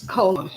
Hold on.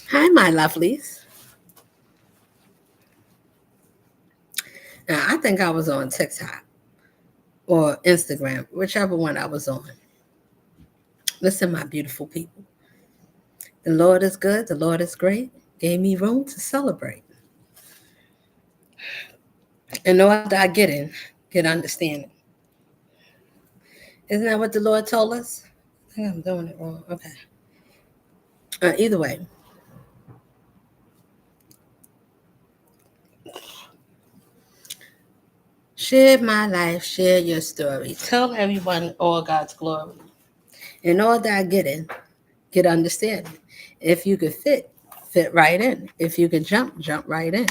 Hi, my lovelies. Now, I think I was on TikTok or Instagram, whichever one I was on. Listen, my beautiful people. The Lord is good. The Lord is great. Gave me room to celebrate. And no after I get understanding. Isn't that what the Lord told us? I think I'm doing it wrong. Okay. Either way, share my life, share your story. Tell everyone all God's glory. And all that I get understanding. If you could fit right in. If you could jump right in.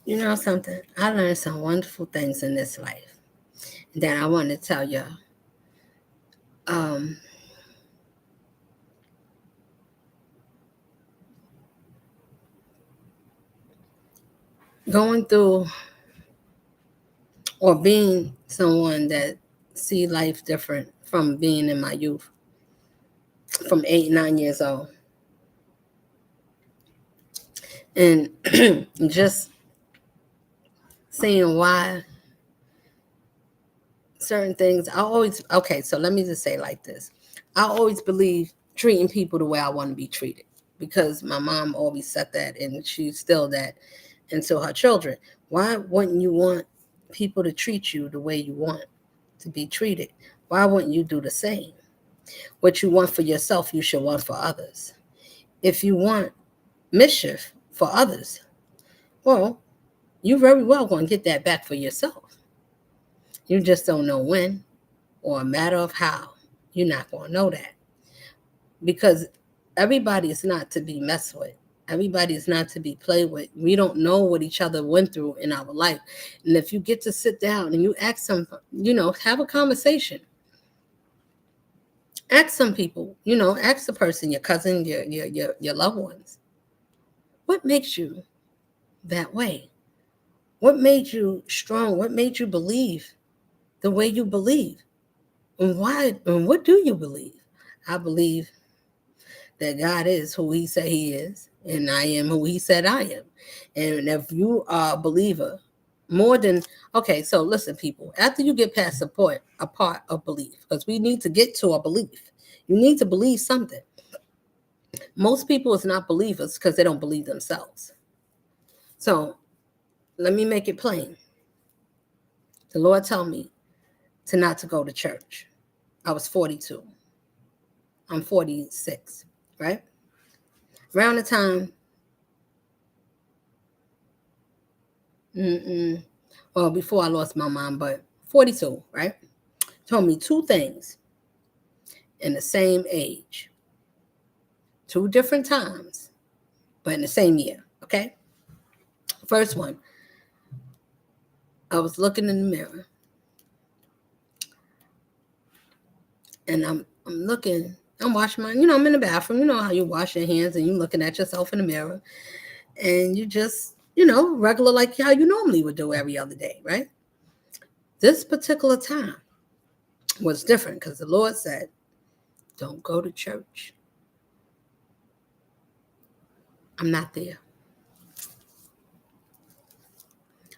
You know something? I learned some wonderful things in this life that I want to tell you. Um, Going through or being someone that see life different from being in my youth, from 8, 9 years old, and just seeing why certain things. So let me just say like this. I always believe treating people the way I want to be treated because my mom always said that and she's still that into her children. Why wouldn't you want people to treat you the way you want to be treated? Why wouldn't you do the same? What you want for yourself, you should want for others. If you want mischief for others, well, you very well going to get that back for yourself. You just don't know when or a matter of how. You're not going to know that because everybody is not to be messed with. Everybody is not to be played with. We don't know what each other went through in our life. And if you get to sit down and you ask them, have a conversation. Ask some people, ask the person, your cousin, your loved ones. What makes you that way? What made you strong? What made you believe the way you believe? And why? And what do you believe? I believe that God is who he said he is, and I am who he said I am. And if you are a believer, more than, okay, so listen, people, after you get past a part of belief, because we need to get to a belief. You need to believe something. Most people is not believers because they don't believe themselves. So let me make it plain. The Lord told me not to go to church. I was 42. I'm 46, right? Around the time, well, before I lost my mom, but 42, right? Told me two things in the same age, two different times, but in the same year, okay? First one, I was looking in the mirror, and I'm looking, I'm washing I'm in the bathroom. You know how you wash your hands and you looking at yourself in the mirror, and you just, regular like how you normally would do every other day, right? This particular time, was different because the Lord said, don't go to church. I'm not there.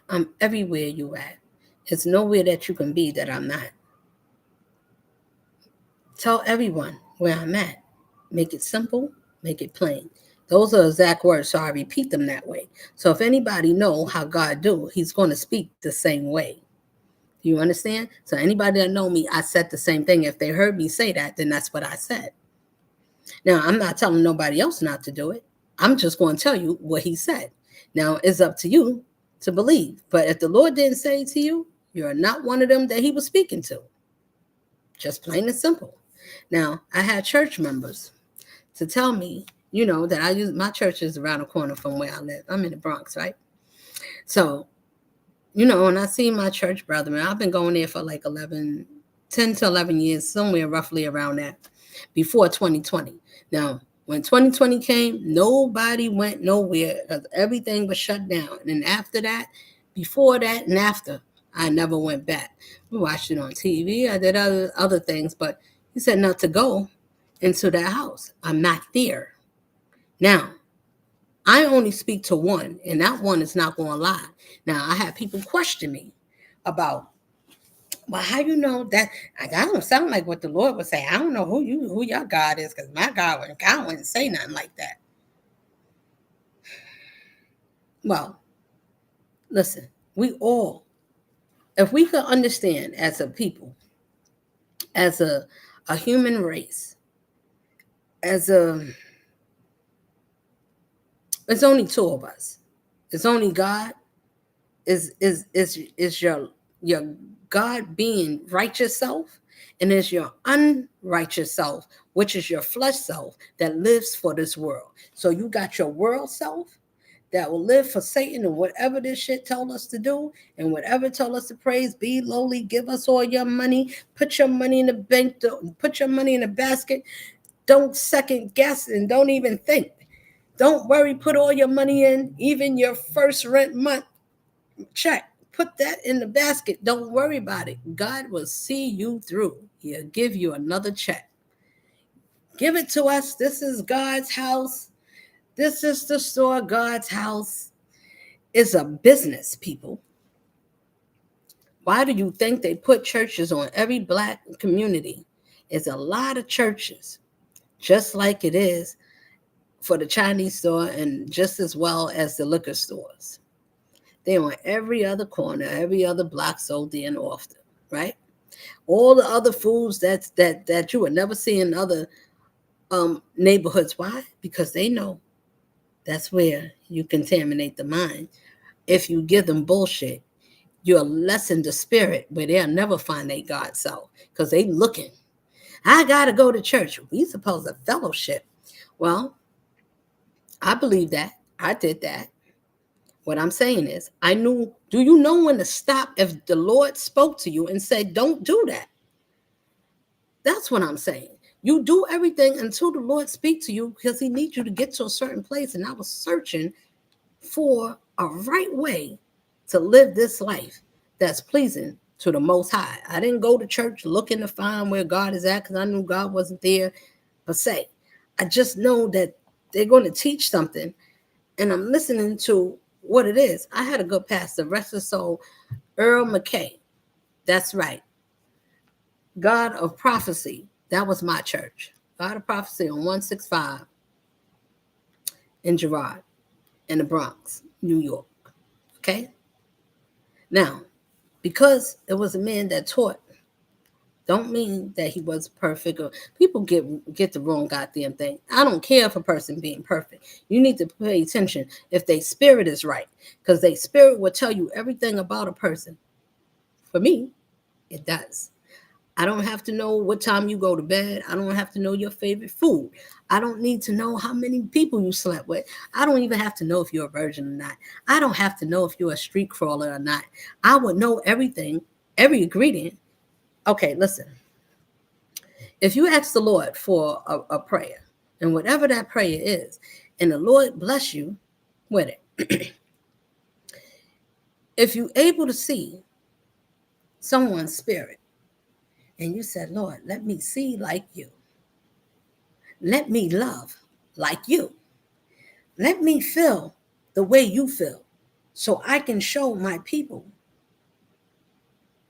I'm everywhere you at. There's nowhere that you can be that I'm not. Tell everyone where I'm at. Make it simple, make it plain. Those are exact words, so I repeat them that way. So if anybody know how God do, he's going to speak the same way. You understand? So anybody that know me, I said the same thing. If they heard me say that, then that's what I said. Now, I'm not telling nobody else not to do it. I'm just going to tell you what he said. Now, it's up to you to believe. But if the Lord didn't say it to you, you're not one of them that he was speaking to. Just plain and simple. Now, I had church members to tell me, that I use my church is around the corner from where I live. I'm in the Bronx, right? So, when I see my church brethren, I've been going there for like 10 to 11 years, somewhere roughly around that, before 2020. Now, when 2020 came, nobody went nowhere because everything was shut down. And after that, before that and after, I never went back. We watched it on TV. I did other things, but he said not to go into that house. I'm not there. Now, I only speak to one, and that one is not going to lie. Now, I had people question me about, well, how you know that? I don't sound like what the Lord would say. I don't know who your God is, because my God wouldn't say nothing like that. Well, listen, we all, if we could understand as a people, as a human race, it's only two of us. It's only God. Is your God being righteous self, and is your unrighteous self, which is your flesh self that lives for this world. So you got your world self that will live for Satan and whatever this shit told us to do, and whatever told us to praise, be lowly, give us all your money, put your money in the bank, put your money in the basket, don't second guess and don't even think. Don't worry, put all your money in, even your first rent month check. Put that in the basket. Don't worry about it. God will see you through. He'll give you another check. Give it to us. This is God's house. This is the store, God's house. It's a business, people. Why do you think they put churches on every black community? It's a lot of churches, just like it is for the Chinese store and just as well as the liquor stores. They're on every other corner, every other block, so and often, right? All the other foods that you would never see in other neighborhoods. Why? Because they know that's where you contaminate the mind. If you give them bullshit, you'll lessen the spirit where they'll never find their God self because they looking. I got to go to church. We supposed to fellowship. Well, I believe that. I did that. What I'm saying is, do you know when to stop if the Lord spoke to you and said, don't do that? That's what I'm saying. You do everything until the Lord speaks to you because he needs you to get to a certain place. And I was searching for a right way to live this life that's pleasing to the Most High. I didn't go to church looking to find where God is at because I knew God wasn't there per se. I just know that they're going to teach something, and I'm listening to what it is. I had a good pastor, rest his soul, Earl McKay. That's right. God of Prophecy. That was my church. God of Prophecy on 165 in Girard, in the Bronx, New York. Okay? Now, because it was a man that taught, don't mean that he was perfect. Or people get the wrong goddamn thing. I don't care if a person being perfect. You need to pay attention if their spirit is right, because their spirit will tell you everything about a person. For me, it does. I don't have to know what time you go to bed. I don't have to know your favorite food. I don't need to know how many people you slept with. I don't even have to know if you're a virgin or not. I don't have to know if you're a street crawler or not. I would know everything, every ingredient. Okay, listen. If you ask the Lord for a prayer, and whatever that prayer is, and the Lord bless you with it, if you're able to see someone's spirit, and you said, Lord, let me see like you. Let me love like you. Let me feel the way you feel so I can show my people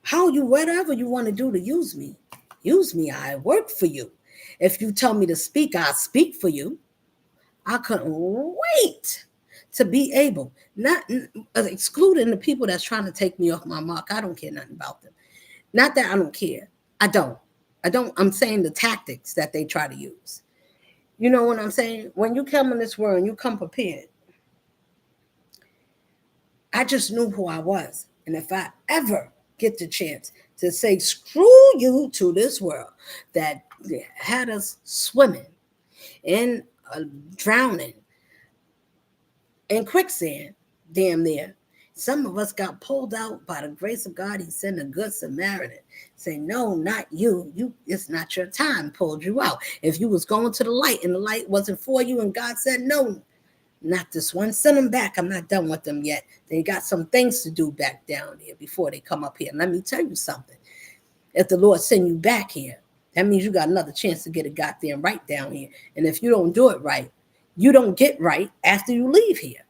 how you, whatever you want to do to use me. Use me. I work for you. If you tell me to speak, I'll speak for you. I couldn't wait to be able, not excluding the people that's trying to take me off my mark. I don't care nothing about them. Not that I don't care. I don't. I'm saying the tactics that they try to use. You know what I'm saying? When you come in this world and you come prepared, I just knew who I was. And if I ever get the chance to say, screw you to this world that had us swimming in drowning in quicksand, damn near. Some of us got pulled out by the grace of God. He sent a good Samaritan. Say, no, not you. It's not your time. Pulled you out. If you was going to the light and the light wasn't for you, and God said, no, not this one. Send them back. I'm not done with them yet. They got some things to do back down there before they come up here. Let me tell you something. If the Lord send you back here, that means you got another chance to get it goddamn right down here. And if you don't do it right, you don't get right after you leave here.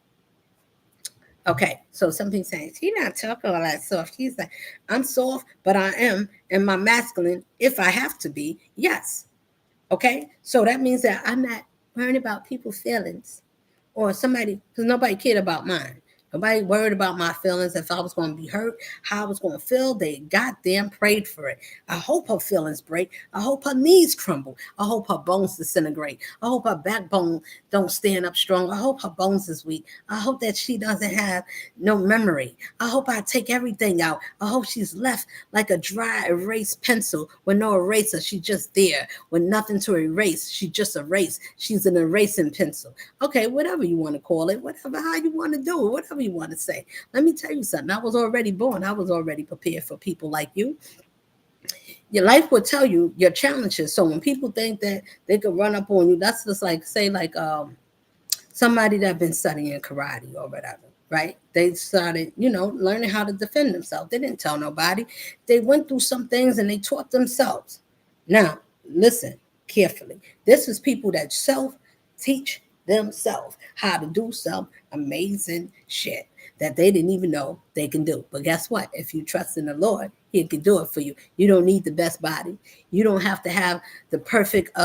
Okay, so some people saying, she's not talking all that soft. She's like, I'm soft, but I am, and my masculine, if I have to be, yes. Okay, so that means that I'm not worrying about people's feelings or somebody, because nobody cared about mine. Nobody worried about my feelings, if I was going to be hurt, how I was going to feel. They goddamn prayed for it. I hope her feelings break. I hope her knees crumble. I hope her bones disintegrate. I hope her backbone don't stand up strong. I hope her bones is weak. I hope that she doesn't have no memory. I hope I take everything out. I hope she's left like a dry erase pencil with no eraser. She's just there with nothing to erase. She just erased. She's an erasing pencil. Okay, whatever you want to call it, whatever, how you want to do it, whatever you want to say. Let me tell you something. I was already born. I was already prepared for people like you. Your life will tell you your challenges. So when people think that they could run up on you, that's just like, say, like somebody that been studying karate or whatever, right? They started, learning how to defend themselves. They didn't tell nobody. They went through some things and they taught themselves. Now, listen carefully. This is people that self-teach themselves how to do some amazing shit that they didn't even know they can do. But guess what? If you trust in the Lord, he can do it for you. You don't need the best body. You don't have to have the perfect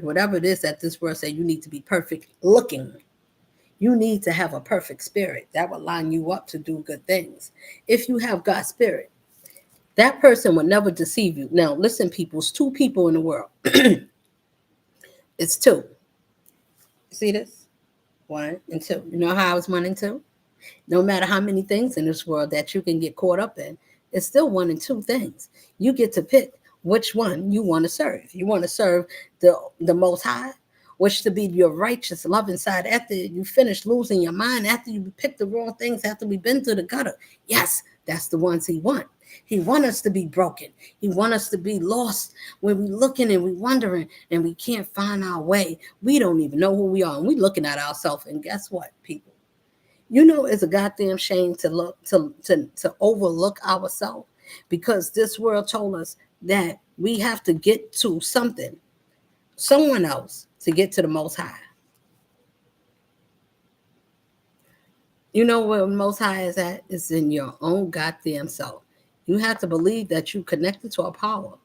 whatever it is that this world says you need to be perfect looking. You need to have a perfect spirit that will line you up to do good things. If you have God's spirit, that person will never deceive you. Now, listen, people, it's two people in the world. It's two. See this? 1 and 2. You know how it's 1 and 2? No matter how many things in this world that you can get caught up in, it's still 1 and 2 things. You get to pick which one you want to serve. You want to serve the Most High, which to be your righteous, loving side after you finish losing your mind, after you pick the wrong things, after we've been through the gutter. Yes, that's the ones he wants. He wants us to be broken. He wants us to be lost when we're looking and we're wondering and we can't find our way. We don't even know who we are. And we're looking at ourselves. And guess what, people? It's a goddamn shame to look to overlook ourselves, because this world told us that we have to get to someone else to get to the Most High. You know where the Most High is at? It's in your own goddamn self. You have to believe that you're connected to a power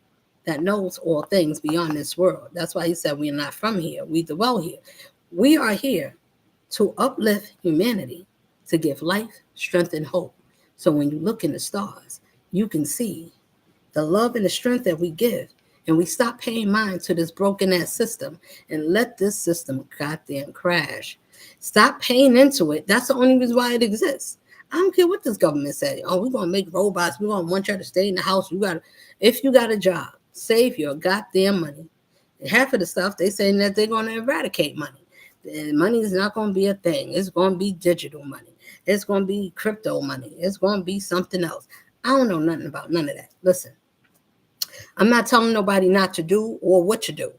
that knows all things beyond this world. That's why he said we're not from here. We dwell here. We are here to uplift humanity, to give life, strength, and hope. So when you look in the stars, you can see the love and the strength that we give. And we stop paying mind to this broken ass system and let this system goddamn crash. Stop paying into it. That's the only reason why it exists. I don't care what this government said. Oh, we're going to make robots. We're going to want you to stay in the house. If you got a job, save your goddamn money. And half of the stuff, they saying that they're going to eradicate money. The money is not going to be a thing. It's going to be digital money. It's going to be crypto money. It's going to be something else. I don't know nothing about none of that. Listen, I'm not telling nobody not to do or what to do.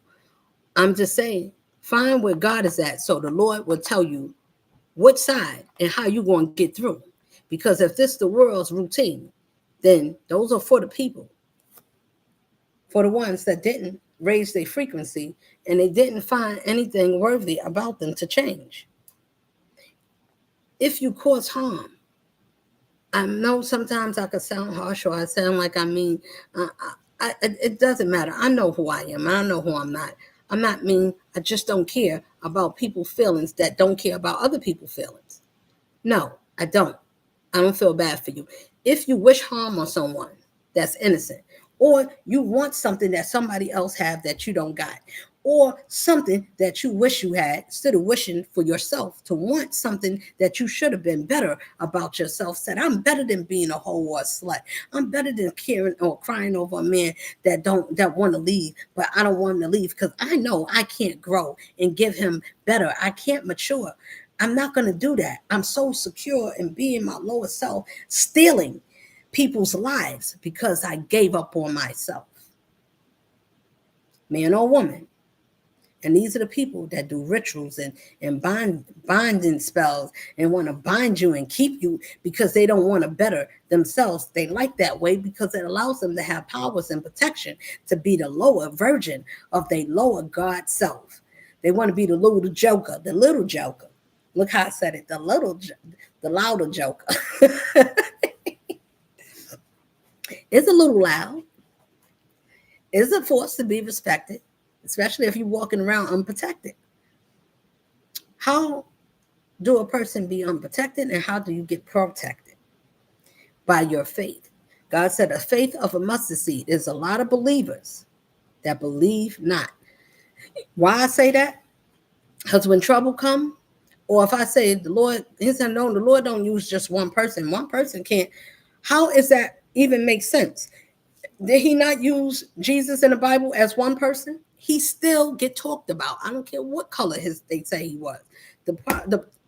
I'm just saying, find where God is at, so the Lord will tell you what side and how you're going to get through. Because if this is the world's routine, then those are for the people, for the ones that didn't raise their frequency and they didn't find anything worthy about them to change. If you cause harm, I know sometimes I could sound harsh or I sound like I mean, it doesn't matter. I know who I am. I know who I'm not. I'm not mean. I just don't care about people's feelings that don't care about other people's feelings. No, I don't. I don't feel bad for you. If you wish harm on someone that's innocent, or you want something that somebody else have that you don't got, or something that you wish you had, instead of wishing for yourself, to want something that you should have been better about yourself, said, I'm better than being a hoe or a slut. I'm better than caring or crying over a man that want to leave, but I don't want him to leave because I know I can't grow and give him better. I can't mature. I'm not going to do that. I'm so secure in being my lowest self, stealing people's lives because I gave up on myself. Man or woman. And these are the people that do rituals and binding spells and want to bind you and keep you because they don't want to better themselves. They like that way because it allows them to have powers and protection to be the lower version of their lower God self. They want to be the little joker, the little joker. Look how I said it, the louder joker. It's a little loud. It's a force to be respected, especially if you're walking around unprotected. How do a person be unprotected and how do you get protected? By your faith. God said a faith of a mustard seed. There's a lot of believers that believe not. Why I say that? Because when trouble comes, or if I say the Lord, he said, no, the Lord don't use just one person. One person can't. How is that even make sense? Did he not use Jesus in the Bible as one person? He still get talked about. I don't care what color they say he was.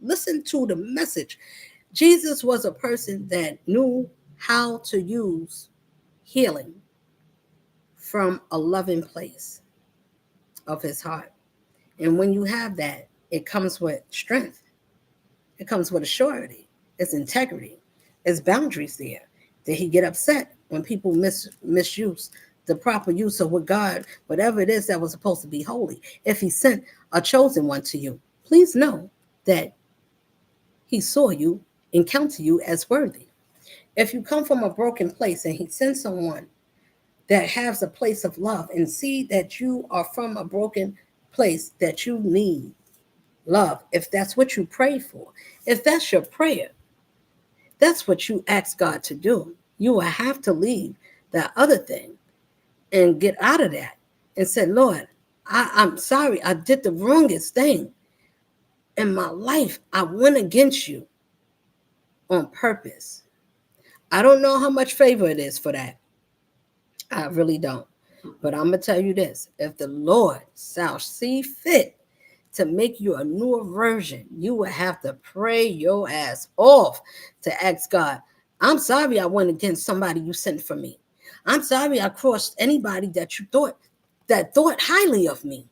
Listen to the message. Jesus was a person that knew how to use healing from a loving place of his heart. And when you have that, it comes with strength. It comes with assurity. It's integrity. It's boundaries there. Did he get upset when people misuse the proper use of what God, whatever it is that was supposed to be holy? If he sent a chosen one to you, please know that he saw you and counted you as worthy. If you come from a broken place and he sends someone that has a place of love and see that you are from a broken place, that you need love, if that's what you pray for, if that's your prayer, that's what you ask God to do. You will have to leave that other thing and get out of that and say, Lord, I'm sorry, I did the wrongest thing in my life. I went against you on purpose. I don't know how much favor it is for that. I really don't. But I'm going to tell you this. If the Lord shall see fit to make you a newer version, you will have to pray your ass off to ask God, I'm sorry I went against somebody you sent for me. I'm sorry I crossed anybody that you thought highly of me.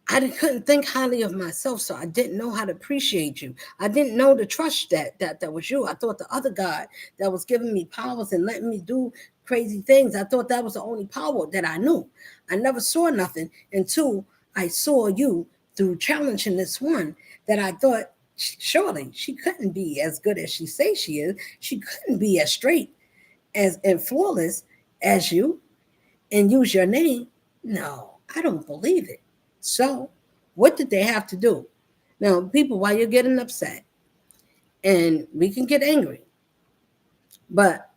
I couldn't think highly of myself, so I didn't know how to appreciate you. I didn't know to trust that was you. I thought the other God that was giving me powers and letting me do crazy things, I thought that was the only power that I knew. I never saw nothing until I saw you through challenging this one that I thought, surely she couldn't be as good as she say she is. She couldn't be as straight and flawless as you and use your name. No, I don't believe it. So what did they have to do? Now, people, while you're getting upset, and we can get angry, but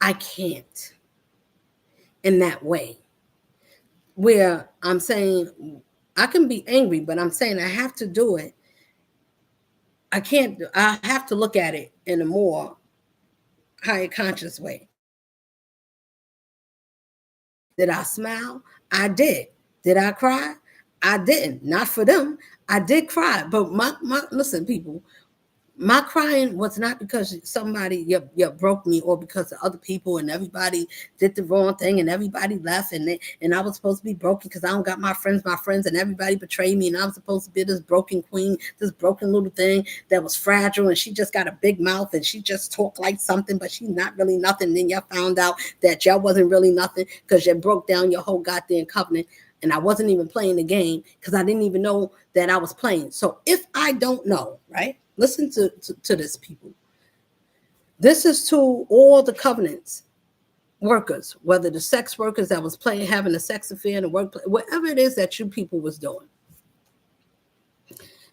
I can't in that way where I'm saying I can be angry, but I'm saying I have to do it. I have to look at it in a more higher conscious way. Did I smile? I did. Did I cry? I didn't. Not for them. I did cry. But my listen, people, My crying was not because somebody you broke me, or because the other people and everybody did the wrong thing and everybody left, and I was supposed to be broken because I don't got my friends, and everybody betrayed me, and I was supposed to be this broken queen, this broken little thing that was fragile, and she just got a big mouth and she just talked like something, but she's not really nothing. And then y'all found out that y'all wasn't really nothing because you broke down your whole goddamn covenant. And I wasn't even playing the game because I didn't even know that I was playing. So if I don't know, right? Listen to this, people. This is to all the covenants workers, whether the sex workers that was playing, having a sex affair in the workplace, whatever it is that you people was doing.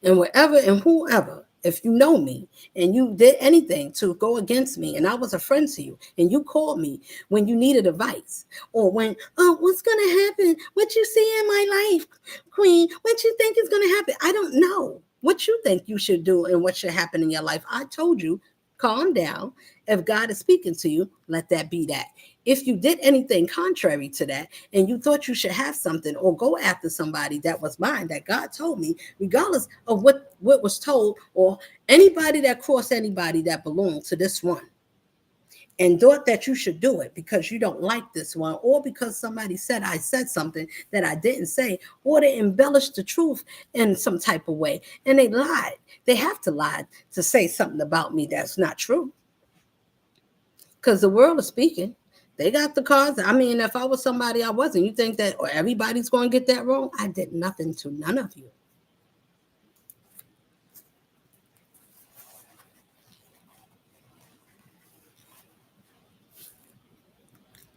And wherever and whoever, if you know me and you did anything to go against me and I was a friend to you and you called me when you needed advice, or when, oh, what's going to happen? What you see in my life, queen? What you think is going to happen? I don't know what you think you should do and what should happen in your life. I told you, calm down. If God is speaking to you, let that be that. If you did anything contrary to that and you thought you should have something or go after somebody that was mine, that God told me, regardless of what was told, or anybody that crossed anybody that belonged to this one, and thought that you should do it because you don't like this one, or because somebody said I said something that I didn't say, or they embellished the truth in some type of way, and they lied. They have to lie to say something about me that's not true. Because the world is speaking. They got the cards. I mean, if I was somebody I wasn't, you think that everybody's going to get that wrong? I did nothing to none of you.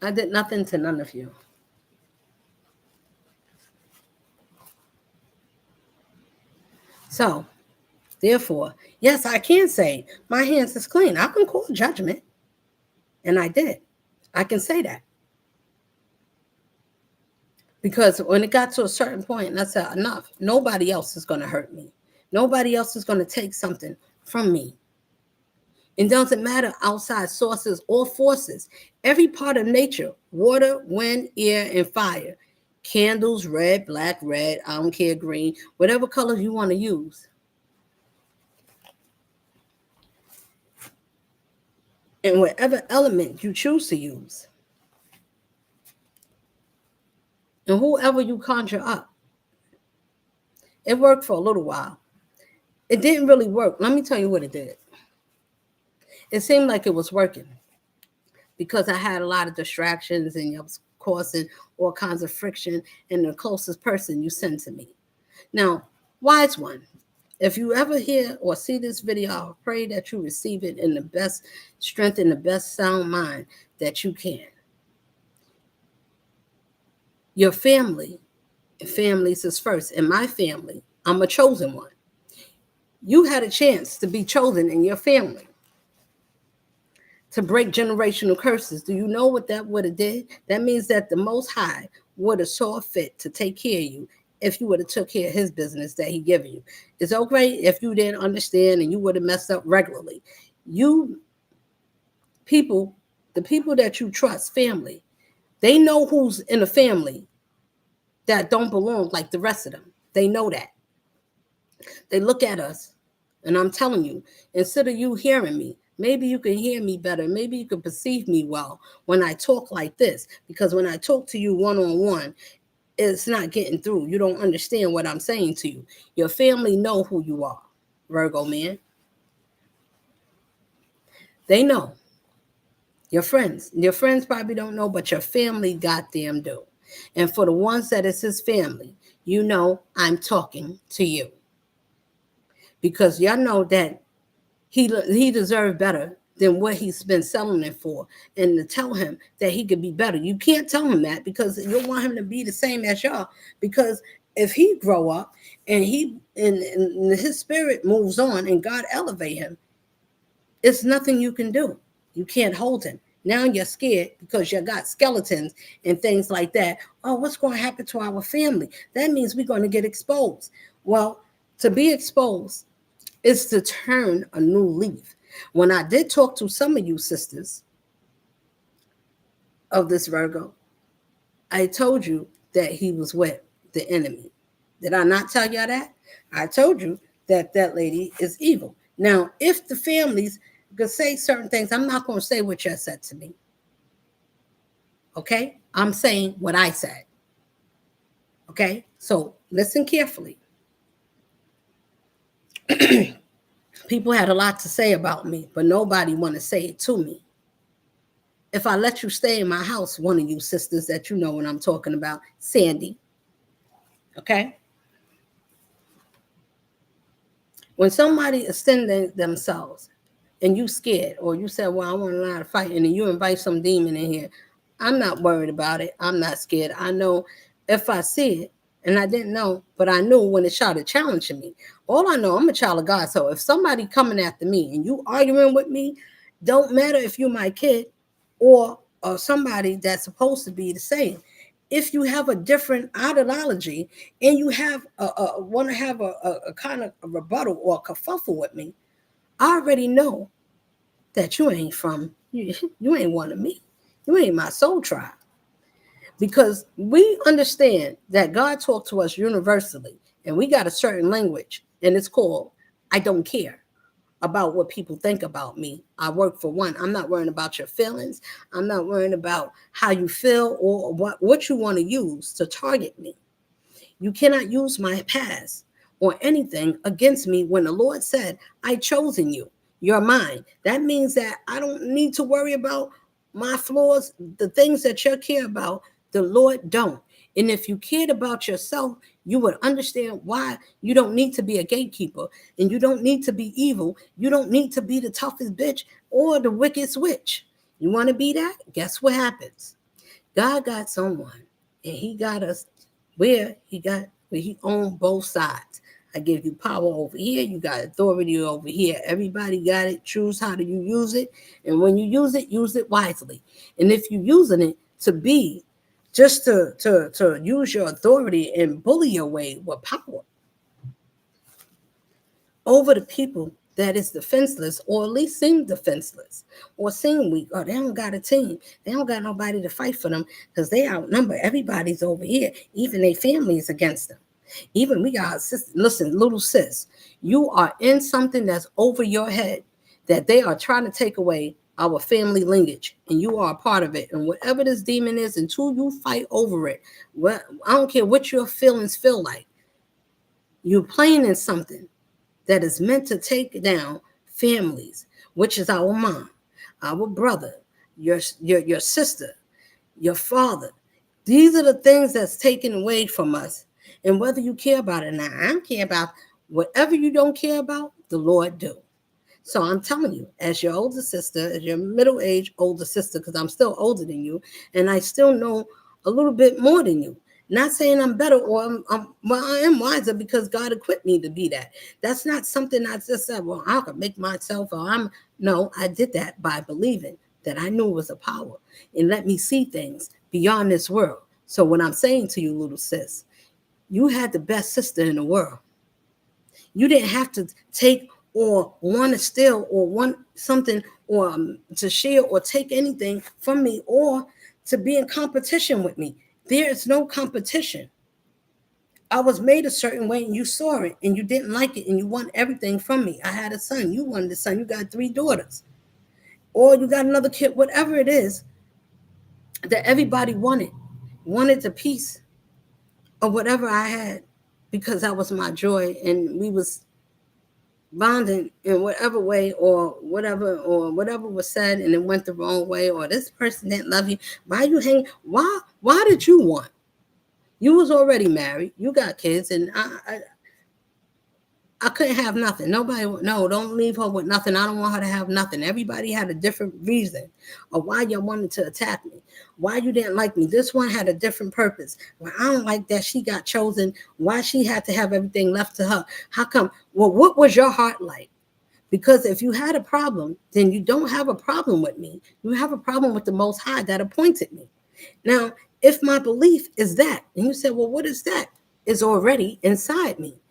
I did nothing to none of you. So, therefore, yes, I can say my hands is clean. I can call judgment. And I did. I can say that. Because when it got to a certain point, and I said, enough, nobody else is going to hurt me. Nobody else is going to take something from me. It doesn't matter outside sources or forces. Every part of nature, water, wind, air, and fire, candles, red, black, red, I don't care, green, whatever color you want to use. And whatever element you choose to use. And whoever you conjure up. It worked for a little while. It didn't really work. Let me tell you what it did. It seemed like it was working because I had a lot of distractions and I was causing all kinds of friction in the closest person you send to me. Now, wise one, if you ever hear or see this video, I pray that you receive it in the best strength and the best sound mind that you can. Your family, families is first. In my family, I'm a chosen one. You had a chance to be chosen in your family to break generational curses. Do you know what that would have did? That means that the Most High would have saw fit to take care of you if you would have took care of his business that he given you. It's okay if you didn't understand and you would have messed up regularly. You people, the people that you trust, family, they know who's in the family that don't belong like the rest of them. They know that. They look at us, and I'm telling you, instead of you hearing me, maybe you can hear me better. Maybe you can perceive me well when I talk like this. Because when I talk to you one-on-one, it's not getting through. You don't understand what I'm saying to you. Your family know who you are, Virgo man. They know. Your friends probably don't know, but your family goddamn do. And for the ones that is his family, you know I'm talking to you. Because y'all know that he deserved better than what he's been selling it for, and to tell him that he could be better. You can't tell him that because you want him to be the same as y'all. Because if he grow up and and his spirit moves on and God elevate him, it's nothing you can do. You can't hold him. Now you're scared because you got skeletons and things like that. Oh, what's going to happen to our family? That means we're going to get exposed. Well, to be exposed is to turn a new leaf. When I did talk to some of you sisters of this Virgo, I told you that he was with the enemy. Did I not tell y'all that? I told you that that lady is evil. Now, if the families could say certain things, I'm not going to say what you said to me. Okay? I'm saying what I said. Okay? So listen carefully. People had a lot to say about me, but nobody want to say it to me. If I let you stay in my house, one of you sisters that you know what I'm talking about, Sandy, okay? When somebody extends themselves and you scared, or you say, well, I want to learn how to fight, and then you invite some demon in here, I'm not worried about it. I'm not scared. I know if I see it, and I didn't know, but I knew when it started challenging me. All I know, I'm a child of God. So if somebody coming after me and you arguing with me, don't matter if you're my kid or somebody that's supposed to be the same. If you have a different ideology and you have want to have a kind of a rebuttal or a kerfuffle with me, I already know that you ain't from you ain't one of me. You ain't my soul tribe. Because we understand that God talked to us universally, and we got a certain language, and it's called I don't care about what people think about me. I work for one. I'm not worrying about your feelings. I'm not worrying about how you feel or what you want to use to target me. You cannot use my past or anything against me when the Lord said, I chosen you. You're mine. That means that I don't need to worry about my flaws, the things that you care about, the Lord don't. And if you cared about yourself, you would understand why you don't need to be a gatekeeper and you don't need to be evil. You don't need to be the toughest bitch or the wickedest witch. You want to be that? Guess what happens? God got someone and he got us where he owned both sides. I give you power over here, you got authority over here. Everybody got it. Choose how do you use it. And when you use it wisely. And if you're using it to be just to use your authority and bully your way with power over the people that is defenseless, or at least seem defenseless, or seem weak, or they don't got a team. They don't got nobody to fight for them because they outnumber. Everybody's over here. Even their families against them. Even we got sis, listen, little sis, you are in something that's over your head that they are trying to take away our family lineage, and you are a part of it. And whatever this demon is, until you fight over it, well, I don't care what your feelings feel like. You're playing in something that is meant to take down families, which is our mom, our brother, your sister, your father. These are the things that's taken away from us. And whether you care about it or not, I don't care about whatever you don't care about, the Lord do. So I'm telling you, as your older sister, as your middle-aged older sister, because I'm still older than you, and I still know a little bit more than you. Not saying I'm better or well, I am wiser because God equipped me to be that. That's not something I just said, well, I can make myself or no, I did that by believing that I knew it was a power and let me see things beyond this world. So what I'm saying to you, little sis, you had the best sister in the world. You didn't have to take or want to steal or want something or to share or take anything from me or to be in competition with me. There is no competition. I was made a certain way and you saw it and you didn't like it and you want everything from me. I had a son. You wanted a son. You got 3 daughters. Or you got another kid, whatever it is that everybody wanted the piece of whatever I had because that was my joy and we was bonding in whatever way or whatever was said and it went the wrong way or this person didn't love you. Why you hang? Why did you want? You was already married. You got kids, and I couldn't have nothing. Nobody, no, don't leave her with nothing. I don't want her to have nothing. Everybody had a different reason of why you wanted to attack me, why you didn't like me. This one had a different purpose. Well, I don't like that she got chosen, why she had to have everything left to her. How come? Well, what was your heart like? Because if you had a problem, then you don't have a problem with me. You have a problem with the Most High that appointed me. Now, if my belief is that, and you say, well, what is that? It's already inside me.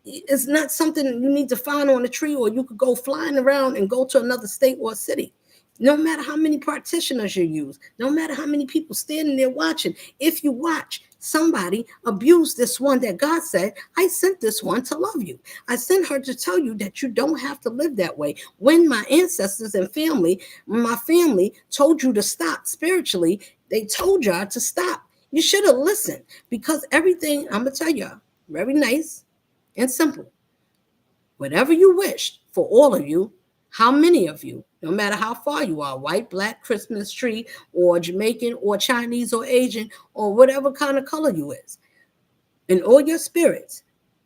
It's not something you need to find on a tree or you could go flying around and go to another state or city. No matter how many practitioners you use, no matter how many people standing there watching, if you watch somebody abuse this one that God said, I sent this one to love you. I sent her to tell you that you don't have to live that way. When my ancestors and my family told you to stop spiritually, they told y'all to stop. You should have listened, because everything, I'm going to tell y'all, very nice and simple. Whatever you wished for all of you, how many of you, no matter how far you are, white, black, Christmas tree, or Jamaican, or Chinese, or Asian, or whatever kind of color you is, and all your spirits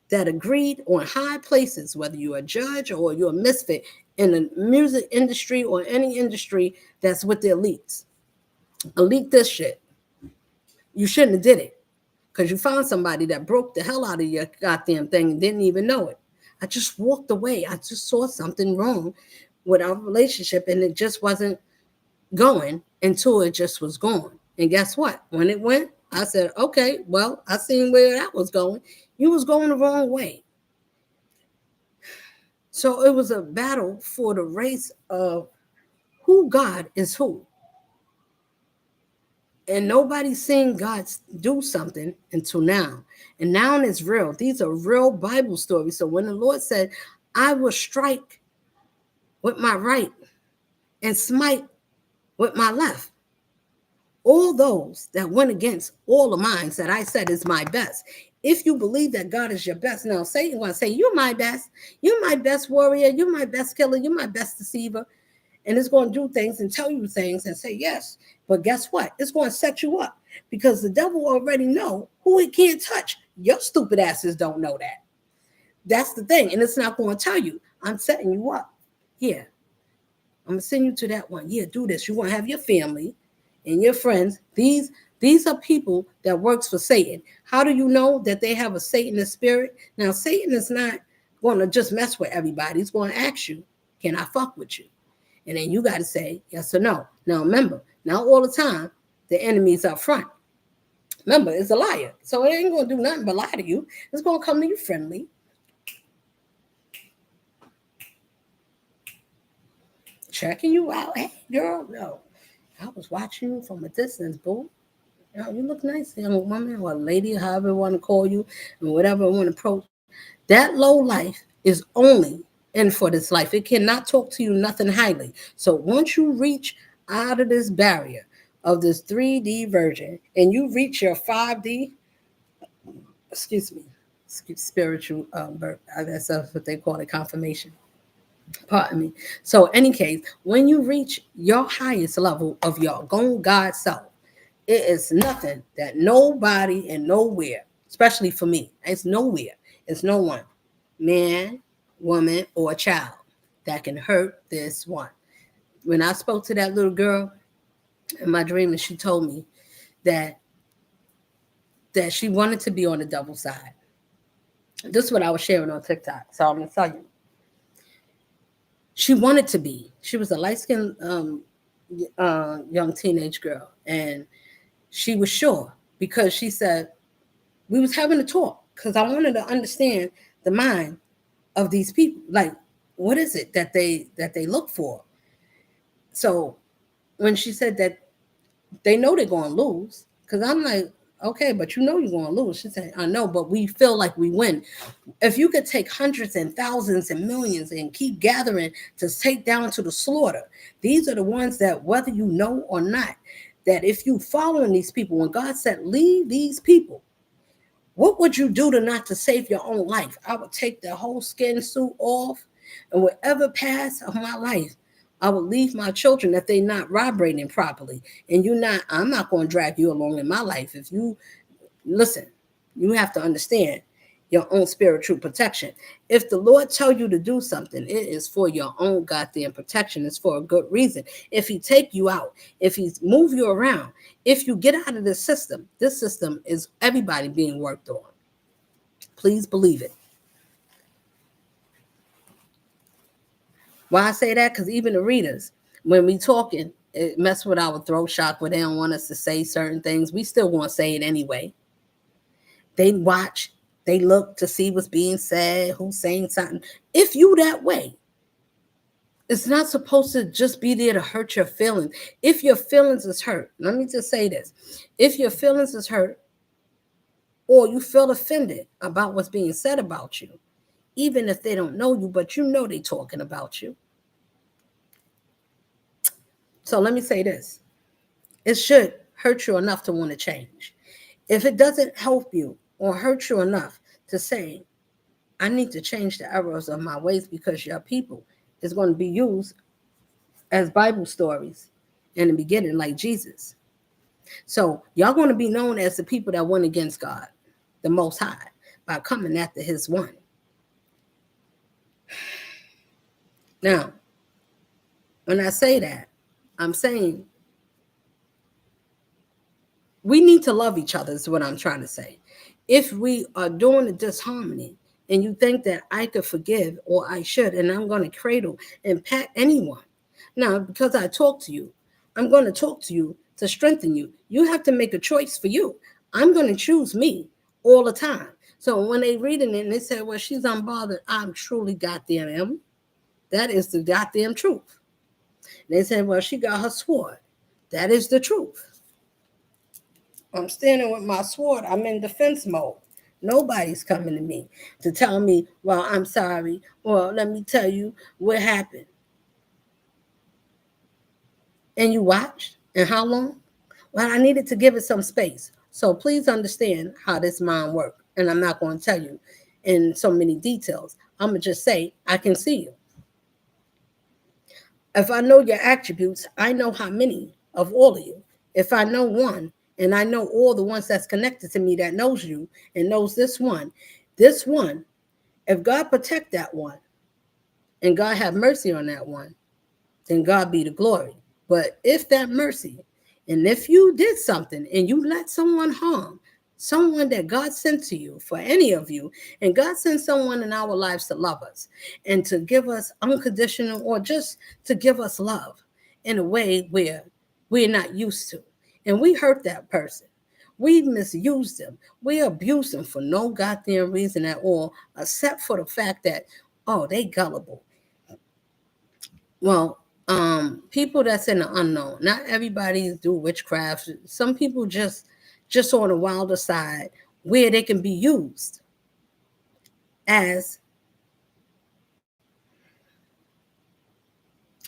that agreed on high places, whether you're a judge or you're a misfit in the music industry or any industry that's with the elites, elite this shit. You shouldn't have did it, because you found somebody that broke the hell out of your goddamn thing and didn't even know it. I just walked away. I just saw something wrong with our relationship, and it just wasn't going until it just was gone. And guess what? When it went, I said, okay, well, I seen where that was going. You was going the wrong way. So it was a battle for the race of who God is who. And nobody's seen God do something until now. And now it's real. These are real Bible stories. So when the Lord said, I will strike with my right and smite with my left, all those that went against all of mine that I said is my best. If you believe that God is your best, now Satan want to say, you're my best. You're my best warrior. You're my best killer. You're my best deceiver. And it's going to do things and tell you things and say yes. But guess what? It's going to set you up, because the devil already know who he can't touch. Your stupid asses don't know that. That's the thing. And it's not going to tell you. I'm setting you up. Yeah. I'm going to send you to that one. Yeah, do this. You want to have your family and your friends. These are people that works for Satan. How do you know that they have a Satanist spirit? Now, Satan is not going to just mess with everybody. He's going to ask you, can I fuck with you? And then you got to say yes or no. Now, remember, not all the time the enemy's up front. Remember, it's a liar. So it ain't going to do nothing but lie to you. It's going to come to you friendly. Checking you out. Hey, girl, no. I was watching you from a distance, boo. You look nice, young woman or lady, however you want to call you, and whatever you want to approach. That low life is only in for this life. It cannot talk to you nothing highly. So once you reach out of this barrier of this 3D version and you reach your 5D, excuse me, spiritual birth, that's what they call it, confirmation. Pardon me. So, any case, when you reach your highest level of your own God self, it is nothing that nobody and nowhere, especially for me, it's nowhere, it's no one, man, woman, or child that can hurt this one. When I spoke to that little girl in my dream, and she told me that she wanted to be on the devil side. This is what I was sharing on TikTok. So I'm gonna tell you. She wanted to be. She was a light-skinned young teenage girl, and she was sure, because she said we was having a talk, because I wanted to understand the mind of these people. Like, what is it that they look for? So when she said that they know they're going to lose, because I'm like, okay, but you know you're going to lose. She said, I know, but we feel like we win. If you could take hundreds and thousands and millions and keep gathering to take down to the slaughter, these are the ones that, whether you know or not, that if you following these people, when God said, leave these people, what would you do to not to save your own life? I would take the whole skin suit off, and whatever path of my life, I would leave my children if they're not vibrating properly. And I'm not going to drag you along in my life. If you listen, you have to understand your own spiritual protection. If the Lord tell you to do something, it is for your own goddamn protection. It's for a good reason. If he take you out, if he move you around, if you get out of this system is everybody being worked on. Please believe it. Why I say that? Because even the readers, when we talking, it mess with our throat chakra. They don't want us to say certain things. We still want to say it anyway. They watch, they look to see what's being said, who's saying something. If you that way, It's not supposed to just be there to hurt your feelings. If your feelings is hurt, let me just say this. If your feelings is hurt or you feel offended about what's being said about you, even if they don't know you, but you know they talking about you. So let me say this. It should hurt you enough to want to change. If it doesn't help you or hurt you enough to say, I need to change the errors of my ways because your people is going to be used as Bible stories in the beginning, like Jesus. So y'all going to be known as the people that went against God, the Most High, by coming after his one. Now, when I say that, I'm saying we need to love each other is what I'm trying to say. If we are doing a disharmony and you think that I could forgive or I should, and I'm going to cradle and pat anyone. Now, because I talk to you, I'm going to talk to you to strengthen you. You have to make a choice for you. I'm going to choose me all the time. So when they reading it and they say, well, she's unbothered, I'm truly goddamn am. That is the goddamn truth. And they say, well, she got her sword. That is the truth. I'm standing with my sword. I'm in defense mode. Nobody's coming to me to tell me, well, I'm sorry. Well, let me tell you what happened. And you watched? And how long? Well, I needed to give it some space. So please understand how this mind works. And I'm not going to tell you in so many details. I'm going to just say, I can see you. If I know your attributes, I know how many of all of you. If I know one, and I know all the ones that's connected to me that knows you and knows this one, if God protect that one and God have mercy on that one, then God be the glory. But if that mercy, and if you did something and you let someone harm someone that God sent to you, for any of you, and God sent someone in our lives to love us and to give us unconditional or just to give us love in a way where we're not used to. And we hurt that person. We misused them. We abused them for no goddamn reason at all, except for the fact that, oh, they gullible. Well, people that's in the unknown. Not everybody do witchcraft. Some people just on the wilder side where they can be used as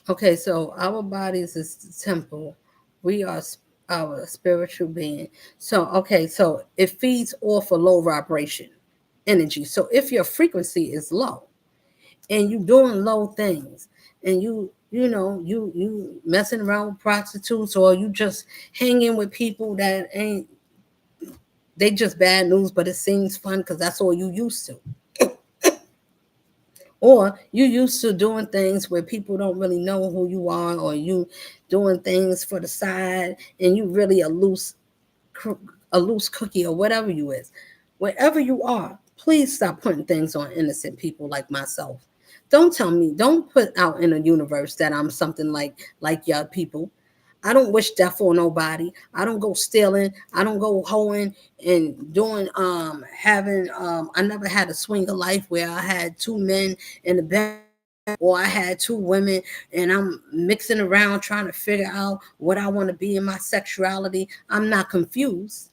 okay. So our bodies is the temple. We are our spiritual being. So okay, so it feeds off a low vibration energy. So if your frequency is low and you doing low things and you messing around with prostitutes or you just hanging with people that ain't they just bad news, but it seems fun because that's all you used to. Or you used to doing things where people don't really know who you are, or you doing things for the side and you really a loose cookie or whatever you is. Wherever you are, please stop putting things on innocent people like myself. Don't put out in the universe that I'm something like y'all people. I don't wish death on nobody. I don't go stealing. I don't go hoeing and doing having I never had a swinger life where I had two men in the bed or I had two women and I'm mixing around trying to figure out what I want to be in my sexuality. I'm not confused.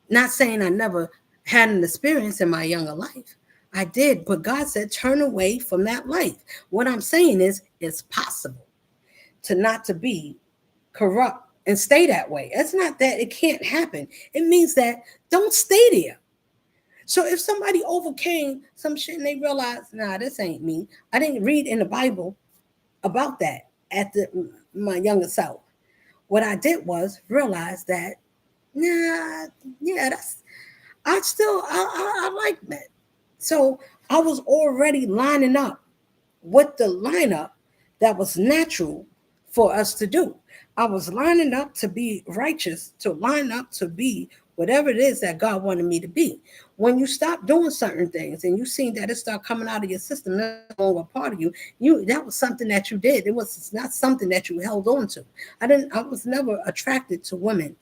Not saying I never had an experience in my younger life. I did, but God said turn away from that life. What I'm saying is it's possible to not to be corrupt and stay that way. It's not that it can't happen. It means that don't stay there. So if somebody overcame some shit and they realized, nah, this ain't me. I didn't read in the Bible about that at my younger self. What I did was realize that, nah, yeah, I like that. So I was already lining up with the lineup that was natural for us to do. I was lining up to be righteous, to line up to be whatever it is that God wanted me to be. When you stop doing certain things and you see that it start coming out of your system, that's no longer part of you that was something that you did. It was not something that you held on to. I was never attracted to women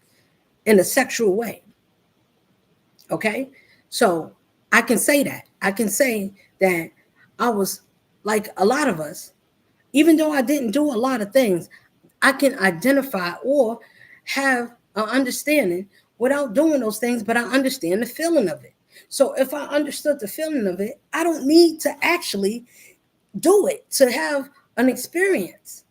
in a sexual way. Okay? So I can say that. I can say that I was like a lot of us. Even though I didn't do a lot of things, I can identify or have an understanding without doing those things, but I understand the feeling of it. So if I understood the feeling of it, I don't need to actually do it to have an experience.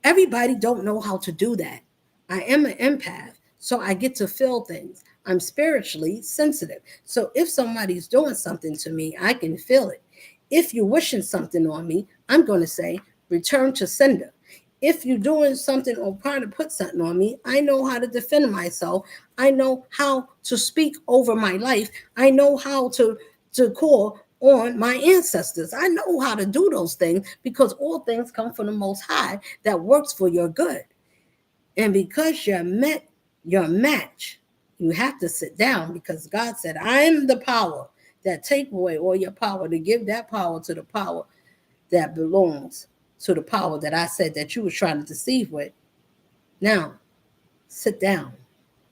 Everybody don't know how to do that. I am an empath, so I get to feel things. I'm spiritually sensitive. So if somebody's doing something to me, I can feel it. If you're wishing something on me, I'm going to say, return to sender. If you're doing something or trying to put something on me, I know how to defend myself. I know how to speak over my life. I know how to call on my ancestors. I know how to do those things because all things come from the Most High that works for your good. And because you met your match, you have to sit down because God said, I am the power that take away all your power to give that power to the power that belongs to the power that I said that you was trying to deceive with. Now, sit down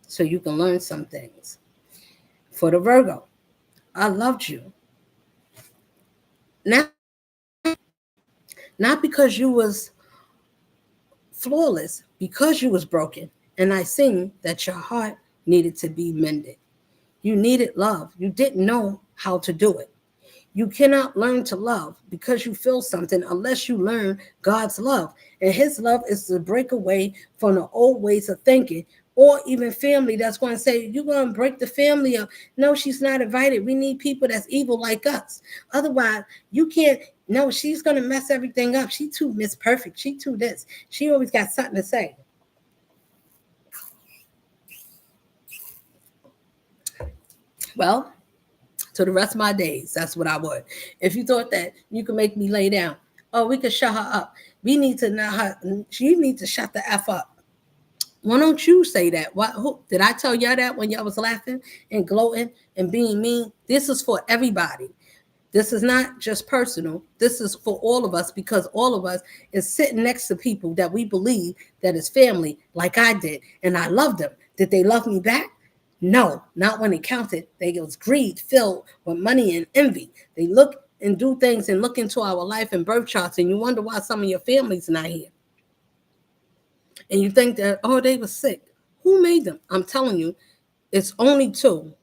so you can learn some things. For the Virgo, I loved you. Now, not because you was flawless, because you was broken. And I seen that your heart needed to be mended. You needed love. You didn't know how to do it. You cannot learn to love because you feel something unless you learn God's love. And his love is to break away from the old ways of thinking, or even family that's going to say, you're going to break the family up. No, she's not invited. We need people that's evil like us. Otherwise, you can't. No, she's going to mess everything up. She too Miss Perfect. She too this. She always got something to say. Well, to the rest of my days, that's what I would. If you thought that you could make me lay down, oh, we could shut her up. We need to know her. She need to shut the F up. Why don't you say that? What did I tell y'all that when y'all was laughing and gloating and being mean? This is for everybody. This is not just personal. This is for all of us because all of us is sitting next to people that we believe that is family, like I did, and I loved them. Did they love me back? No, not when it counted. They was greed filled with money and envy. They look and do things and look into our life and birth charts, and you wonder why some of your family's not here. And you think that, oh, they were sick. Who made them? I'm telling you, it's only two.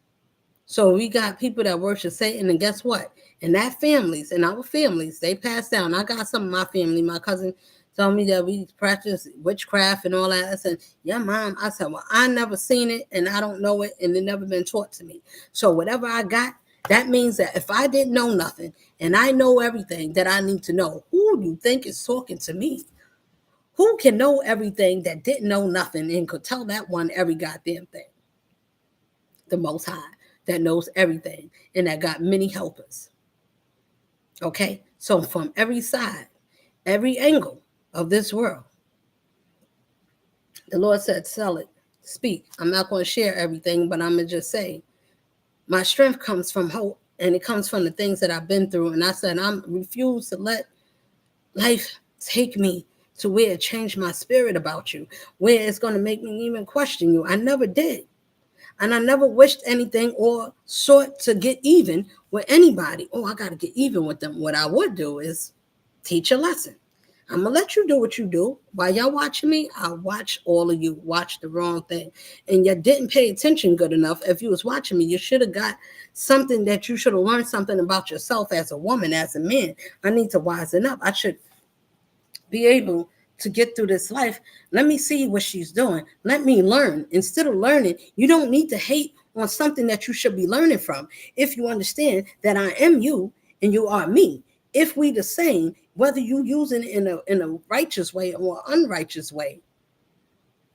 So we got people that worship Satan, and guess what? And that families, and our families, they pass down. I got some of my family. My cousin told me that we practice witchcraft and all that. I said, yeah, mom. I said, well, I never seen it, and I don't know it, and it never been taught to me. So whatever I got, that means that if I didn't know nothing, and I know everything that I need to know, who do you think is talking to me? Who can know everything that didn't know nothing and could tell that one every goddamn thing? The Most High that knows everything and that got many helpers. Okay? So from every side, every angle of this world, the Lord said, sell it, speak. I'm not going to share everything, but I'm going to just say, my strength comes from hope and it comes from the things that I've been through. And I said, I refuse to let life take me to where it changed my spirit about you, where it's going to make me even question you. I never did. And I never wished anything or sought to get even with anybody. Oh, I got to get even with them. What I would do is teach a lesson. I'm going to let you do what you do. While y'all watching me, I'll watch all of you watch the wrong thing. And you didn't pay attention good enough. If you was watching me, you should have got something that you should have learned something about yourself as a woman, as a man. I need to wisen up. I should be able to get through this life. Let me see what she's doing. Let me learn. Instead of learning, you don't need to hate on something that you should be learning from. If you understand that I am you and you are me, if we the same, whether you using it in a righteous way or unrighteous way,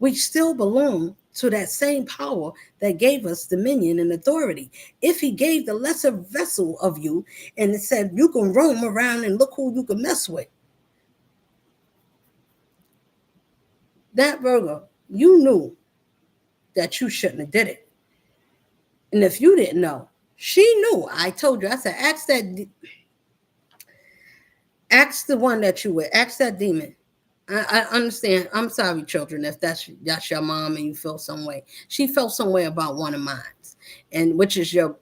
we still belong to that same power that gave us dominion and authority. If he gave the lesser vessel of you and it said you can roam around and look who you can mess with, that Virgo, you knew that you shouldn't have did it. And if you didn't know, she knew. I told you, I said, ask the one that you with, ask that demon. I understand. I'm sorry, children, if that's your mom and you feel some way. She felt some way about one of mine, and which is your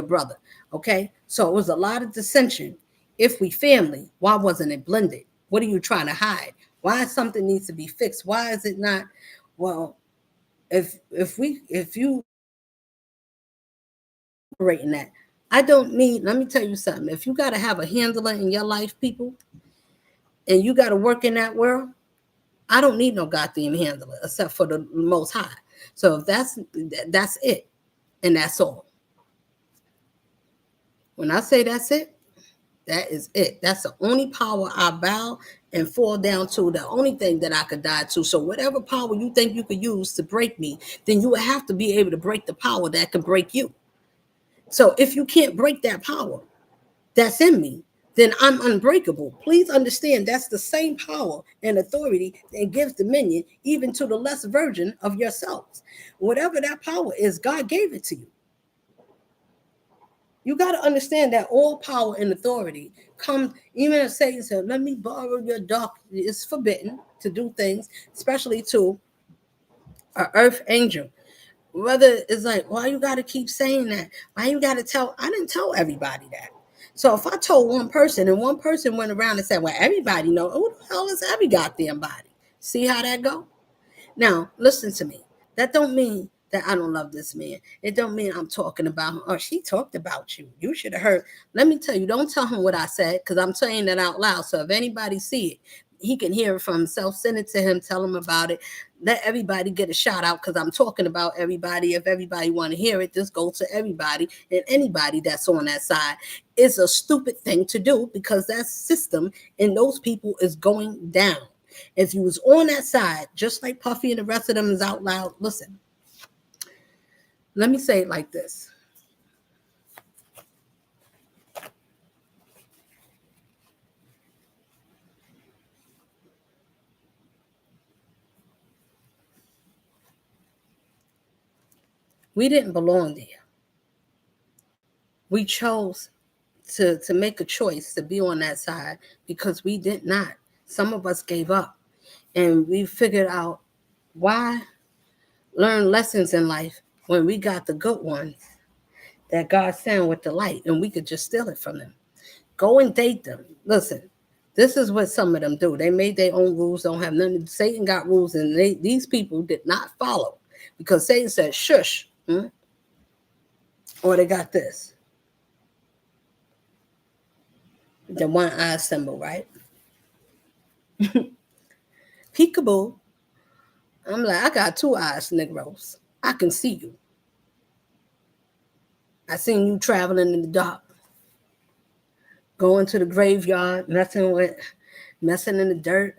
brother. Okay, so it was a lot of dissension. If we family, why wasn't it blended? What are you trying to hide? Why something needs to be fixed? Why is it not? Well, if you operating that, I don't need. Let me tell you something. If you got to have a handler in your life, people, and you got to work in that world, I don't need no goddamn handler except for the Most High. So if that's it, and that's all. When I say that's it, that is it. That's the only power I bow and fall down to. The only thing that I could die to. So whatever power you think you could use to break me, then you would have to be able to break the power that can break you. So if you can't break that power that's in me, then I'm unbreakable. Please understand that's the same power and authority that gives dominion even to the less version of yourselves. Whatever that power is, God gave it to you. You got to understand that all power and authority comes, even if Satan said, let me borrow your dark, it's forbidden to do things, especially to an earth angel. Whether it's like, why you got to keep saying that? Why you got to tell? I didn't tell everybody that. So if I told one person and one person went around and said, well, everybody know, who the hell is every goddamn body? See how that go? Now, listen to me. That don't mean that I don't love this man. It don't mean I'm talking about him. Or she talked about you. You should have heard. Let me tell you, don't tell him what I said, because I'm saying that out loud. So if anybody see it, he can hear it from himself. Send it to him. Tell him about it. Let everybody get a shout out, because I'm talking about everybody. If everybody want to hear it, just go to everybody and anybody that's on that side. It's a stupid thing to do, because that system and those people is going down. If you was on that side, just like Puffy and the rest of them is out loud, listen, let me say it like this. We didn't belong there. We chose to make a choice to be on that side because we did not. Some of us gave up, and we figured out why learn lessons in life when we got the good ones that God sent with the light, and we could just steal it from them. Go and date them. Listen, this is what some of them do. They made their own rules, don't have nothing. Satan got rules, and these people did not follow, because Satan said, shush, or they got this. The one eye symbol, right? Peekaboo. I'm like, I got two eyes, Negroes. I can see you. I seen you traveling in the dark, going to the graveyard, messing in the dirt,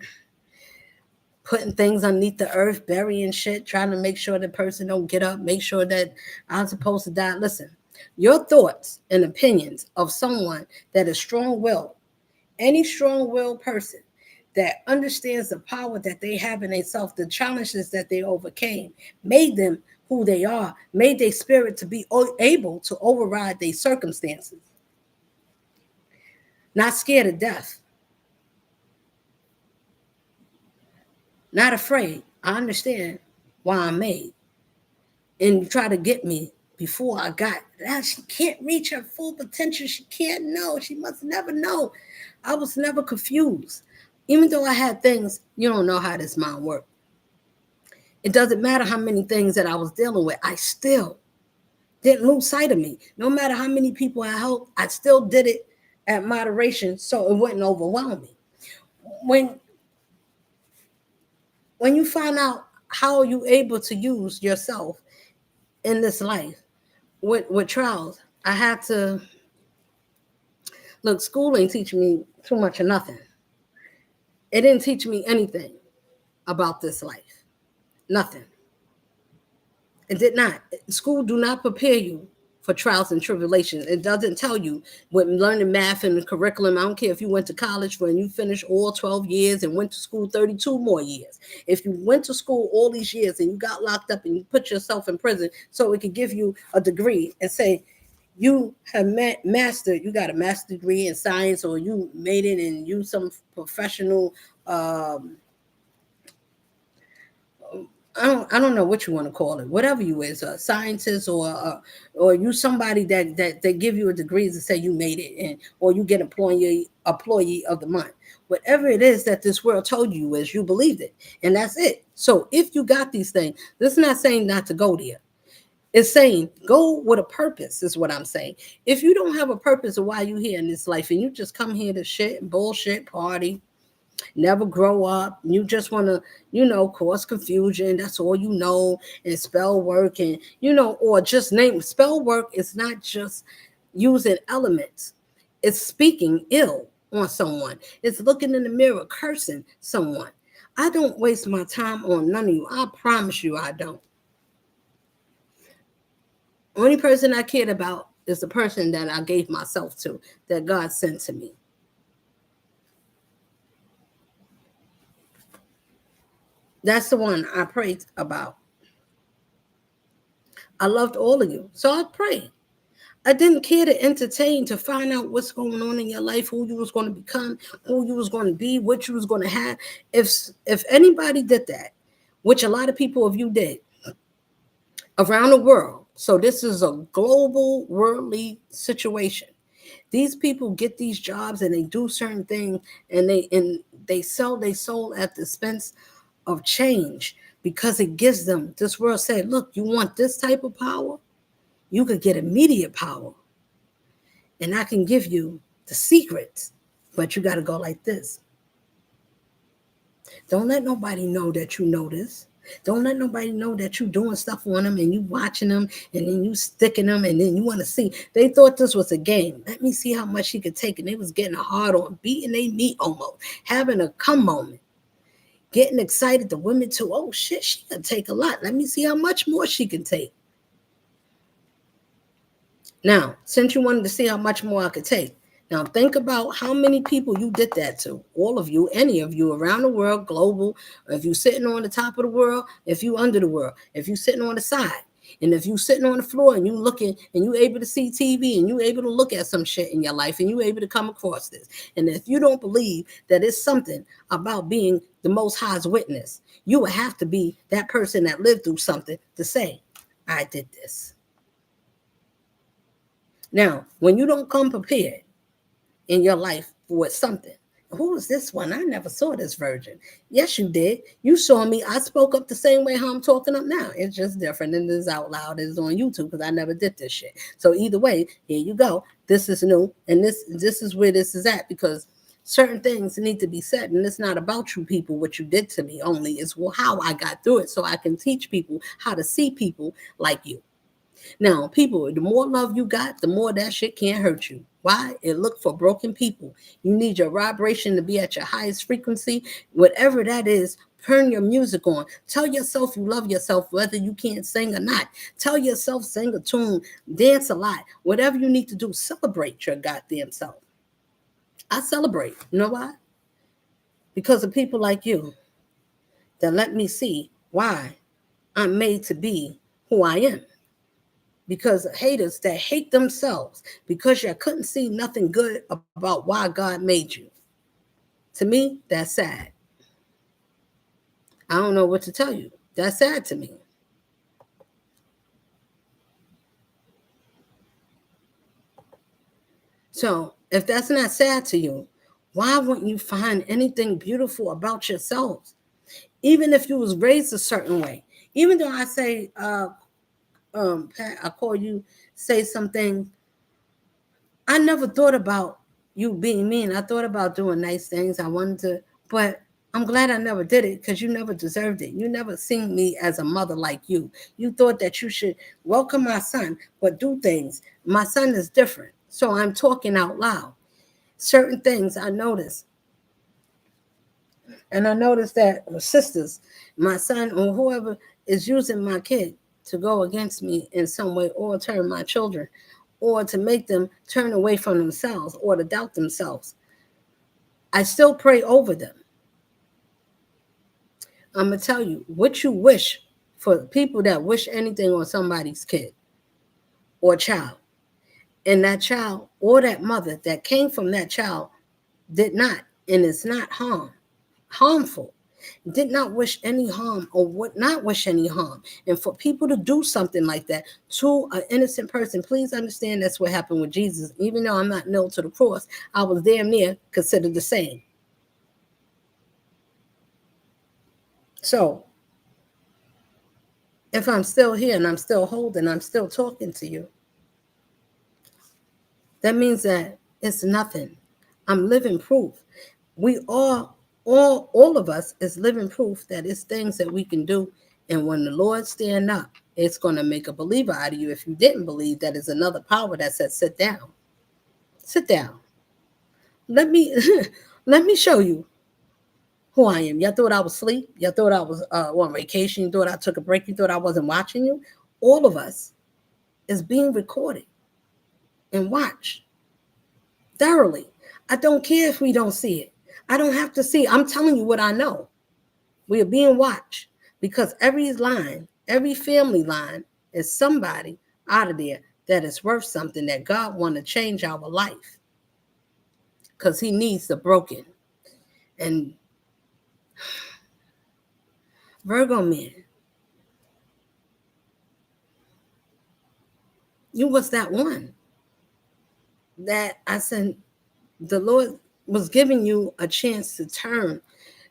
putting things underneath the earth, burying shit, trying to make sure the person don't get up, make sure that I'm supposed to die. Listen, your thoughts and opinions of someone that is strong-willed, any strong-willed person that understands the power that they have in themselves, the challenges that they overcame, made them who they are, made their spirit to be able to override their circumstances. Not scared of death. Not afraid. I understand why I'm made. And try to get me before I got that. She can't reach her full potential. She can't know. She must never know. I was never confused. Even though I had things, you don't know how this mind works. It doesn't matter how many things that I was dealing with. I still didn't lose sight of me. No matter how many people I helped, I still did it at moderation so it wouldn't overwhelm me. When you find out how you able to use yourself in this life with trials, I had to look. School ain't teaching me too much of nothing. It didn't teach me anything about this life. Nothing. It did not. School do not prepare you for trials and tribulations. It doesn't tell you when learning math and the curriculum. I don't care if you went to college when you finished all 12 years and went to school 32 more years. If you went to school all these years and you got locked up and you put yourself in prison so it could give you a degree and say you have mastered, you got a master's degree in science, or you made it and you some professional I don't know what you want to call it, whatever you is, a scientist or you somebody that they give you a degree to say you made it, and or you get employee of the month. Whatever it is that this world told you is, you believed it, and that's it. So if you got these things, this is not saying not to go there. It's saying go with a purpose, is what I'm saying. If you don't have a purpose of why you here in this life and you just come here to shit and bullshit party, never grow up, you just want to, cause confusion, that's all you know, and spell work, and or just name spell work is not just using elements, it's speaking ill on someone, it's looking in the mirror cursing someone. I don't waste my time on none of you, I promise you I don't. Only person I cared about is the person that I gave myself to, that God sent to me. That's the one I prayed about. I loved all of you, so I prayed. I didn't care to entertain, to find out what's going on in your life, who you was going to become, who you was going to be, what you was going to have. If anybody did that, which a lot of people of you did around the world, so this is a global, worldly situation. These people get these jobs and they do certain things, and they sell their soul at the expense of change, because it gives them, this world said, look, you want this type of power, you could get immediate power, and I can give you the secrets, but you got to go like this. Don't let nobody know that you know this. Don't let nobody know that you doing stuff on them and you watching them and then you sticking them and then you want to see. They thought this was a game. Let me see how much she could take. And they was getting hard on, beating their meat almost, having a come moment, getting excited. The women too. Oh shit, she can take a lot. Let me see how much more she can take. Now, since you wanted to see how much more I could take, now think about how many people you did that to. All of you, any of you around the world, global. If you sitting on the top of the world, if you under the world, if you sitting on the side, and if you sitting on the floor and you looking and you able to see TV and you able to look at some shit in your life and you able to come across this. And if you don't believe that it's something about being the Most High's witness, you would have to be that person that lived through something to say, I did this. Now, when you don't come prepared in your life with something, who is this one? I never saw this virgin. Yes, you did. You saw me. I spoke up the same way how I'm talking up now. It's just different. And it's out loud. It's on YouTube because I never did this shit. So either way, here you go. This is new. And this is where this is at, because certain things need to be said. And it's not about you people, what you did to me only. It's how I got through it, so I can teach people how to see people like you. Now, people, the more love you got, the more that shit can't hurt you. Why? It look for broken people. You need your vibration to be at your highest frequency. Whatever that is, turn your music on. Tell yourself you love yourself, whether you can't sing or not. Tell yourself, sing a tune, dance a lot. Whatever you need to do, celebrate your goddamn self. I celebrate. You know why? Because of people like you that let me see why I'm made to be who I am. Because haters that hate themselves because you couldn't see nothing good about why God made you. To me, that's sad. I don't know what to tell you. That's sad to me. So if that's not sad to you, why wouldn't you find anything beautiful about yourselves? Even if you was raised a certain way. Even though I say, Pat, I call you, say something, I never thought about you being mean. I thought about doing nice things. I wanted to, but I'm glad I never did it, because you never deserved it. You never seen me as a mother like you. You thought that you should welcome my son, but do things. My son is different. So I'm talking out loud. Certain things I noticed. And I noticed that sisters, my son or whoever is using my kid to go against me in some way, or turn my children, or to make them turn away from themselves or to doubt themselves. I still pray over them. I'm going to tell you what you wish for people that wish anything on somebody's kid or child. And that child or that mother that came from that child did not, and it's not harmful. did not wish any harm or would not wish any harm. And for people to do something like that to an innocent person, please understand that's what happened with Jesus. Even though I'm not nailed to the cross, I was damn near considered the same. So if I'm still here and I'm still holding, I'm still talking to you, that means that it's nothing. I'm living proof. We are all of us is living proof that it's things that we can do. And when the Lord stand up, it's going to make a believer out of you. If you didn't believe, that is another power that says, sit down. Sit down. Let me let me show you who I am. Y'all thought I was asleep. Y'all thought I was on vacation. You thought I took a break. You thought I wasn't watching you. All of us is being recorded and watched thoroughly. I don't care if we don't see it. I don't have to see it. I'm telling you what I know. We are being watched because every line, every family line is somebody out of there that is worth something, that God want to change our life because he needs the broken. And Virgo man, you was that one that I said the Lord was giving you a chance to turn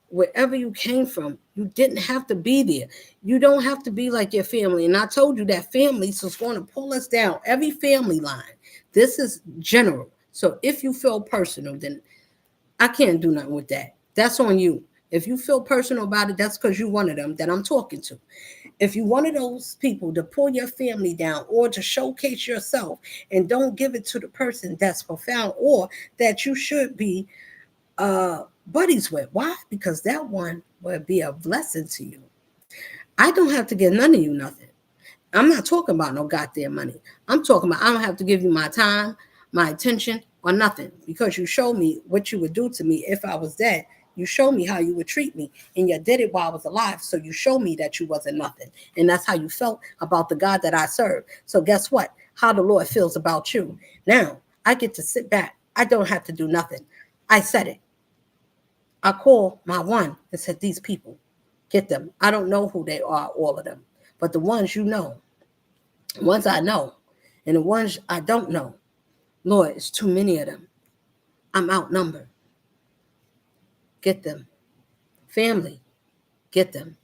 wherever you came from. You didn't have to be there. You don't have to be like your family. And I told you that families was going to pull us down. Every family line. This is general. So if you feel personal, then I can't do nothing with that. That's on you. If you feel personal about it, that's because you're one of them that I'm talking to. If you're one of those people to pull your family down or to showcase yourself and don't give it to the person that's profound or that you should be buddies with. Why? Because that one will be a blessing to you. I don't have to give none of you nothing. I'm not talking about no goddamn money. I'm talking about I don't have to give you my time, my attention, or nothing because you showed me what you would do to me if I was dead. You showed me how you would treat me, and you did it while I was alive. So you showed me that you wasn't nothing. And that's how you felt about the God that I serve. So guess what? How the Lord feels about you. Now, I get to sit back. I don't have to do nothing. I said it. I call my one and said, these people, get them. I don't know who they are, all of them. But the ones you know, the ones I know, and the ones I don't know, Lord, it's too many of them. I'm outnumbered. Get them. Family, get them.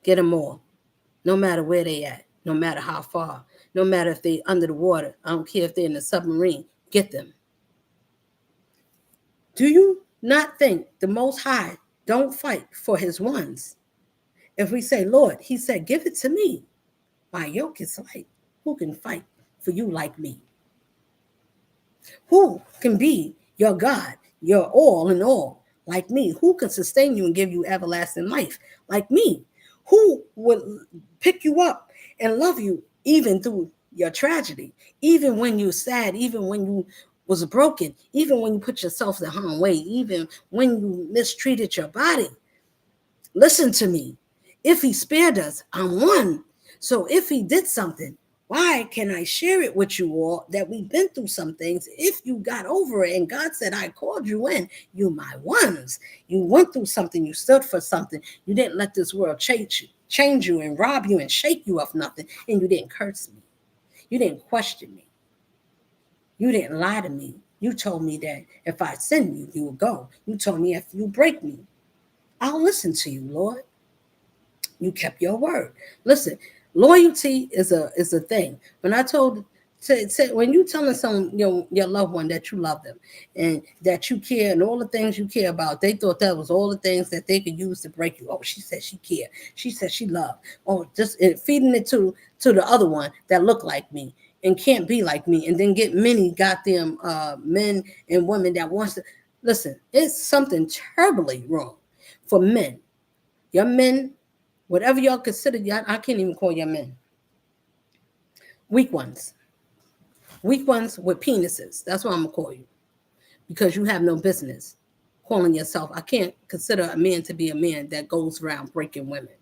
Get them all. No matter where they at, no matter how far, no matter if they under the water. I don't care if they're in a submarine. Get them. Do you not think the Most High don't fight for his ones? If we say, Lord, he said, give it to me. My yoke is light. Who can fight for you like me? Who can be your God, your all in all, like me? Who can sustain you and give you everlasting life, like me? Who will pick you up and love you even through your tragedy, even when you're sad, even when you was broken, even when you put yourself in harm's way, even when you mistreated your body? Listen to me. If he spared us, I'm one. So if he did something, why can I share it with you all that we've been through some things? If you got over it and God said, I called you in, you my ones. You went through something. You stood for something. You didn't let this world change you and rob you and shake you off nothing. And you didn't curse me. You didn't question me. You didn't lie to me. You told me that if I send you, you will go. You told me if you break me, I'll listen to you, Lord. You kept your word. Listen, loyalty is a thing. When I told say when you telling someone your loved one that you love them and that you care and all the things you care about, they thought that was all the things that they could use to break you. Oh, she said she cared. She said she loved. Oh, just feeding it to the other one that look like me and can't be like me, and then get many goddamn men and women that wants to listen. It's something terribly wrong for men. Your men, whatever y'all consider, y'all, I can't even call your men. Weak ones. Weak ones with penises. That's what I'm going to call you. Because you have no business calling yourself. I can't consider a man to be a man that goes around breaking women.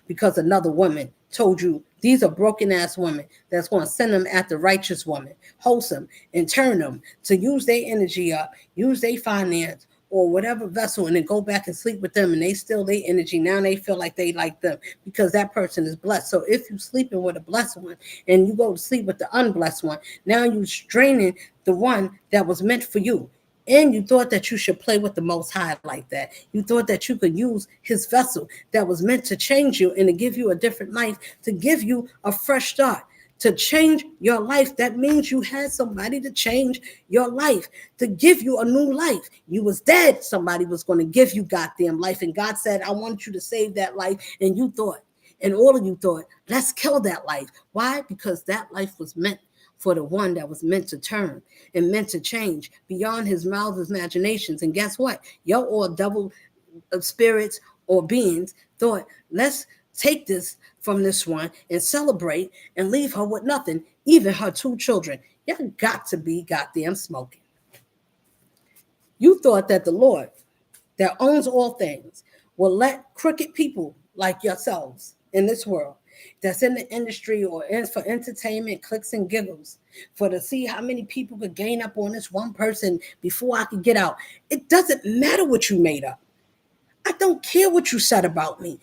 Because another woman told you these are broken ass women that's going to send them at the righteous woman, wholesome, and turn them to use their energy up, use their finance, or whatever vessel and then go back and sleep with them and they steal their energy. Now they feel like they like them because that person is blessed. So if you sleeping with a blessed one and you go to sleep with the unblessed one, now you straining the one that was meant for you. And you thought that you should play with the Most High like that. You thought that you could use his vessel that was meant to change you and to give you a different life, to give you a fresh start, to change your life. That means you had somebody to change your life, to give you a new life. You was dead. Somebody was going to give you goddamn life. And God said, I want you to save that life. And you thought, and all of you thought, let's kill that life. Why? Because that life was meant for the one that was meant to turn and meant to change beyond his mildest imaginations. And guess what? Y'all all double spirits or beings thought, let's take this from this one and celebrate and leave her with nothing, even her 2 children. Y'all got to be goddamn smoking. You thought that the Lord that owns all things will let crooked people like yourselves in this world that's in the industry or for entertainment, clicks and giggles, for to see how many people could gain up on this one person before I could get out. It doesn't matter what you made up. I don't care what you said about me.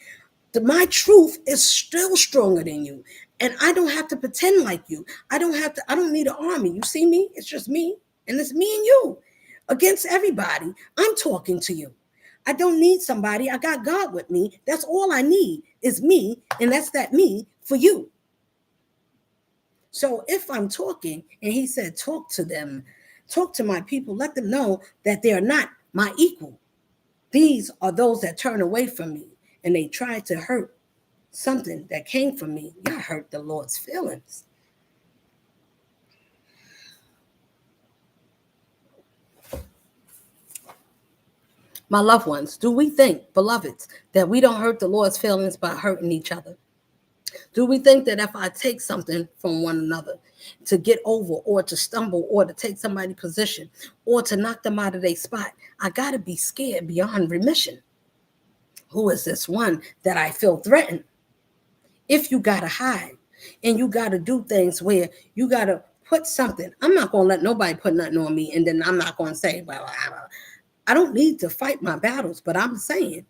My truth is still stronger than you. And I don't have to pretend like you. I don't need an army. You see me? It's just me. And it's me and you against everybody. I'm talking to you. I don't need somebody. I got God with me. That's all I need is me. And that's that me for you. So if I'm talking and he said, talk to them, talk to my people, let them know that they are not my equal. These are those that turn away from me and they try to hurt something that came from me. Y'all hurt the Lord's feelings. My loved ones, do we think, beloveds, that we don't hurt the Lord's feelings by hurting each other? Do we think that if I take something from one another to get over or to stumble or to take somebody's position or to knock them out of their spot, I got to be scared beyond remission? Who is this one that I feel threatened? If you got to hide and you got to do things where you got to put something, I'm not going to let nobody put nothing on me. And then I'm not going to say, well, I don't need to fight my battles, but I'm saying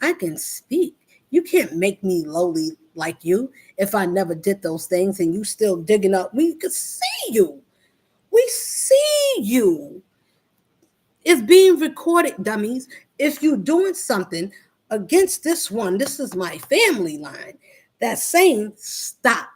I can speak. You can't make me lowly like you if I never did those things and you still digging up. We could see you. We see you. It's being recorded, dummies. If you're doing something against this one, this is my family line, that's saying stop.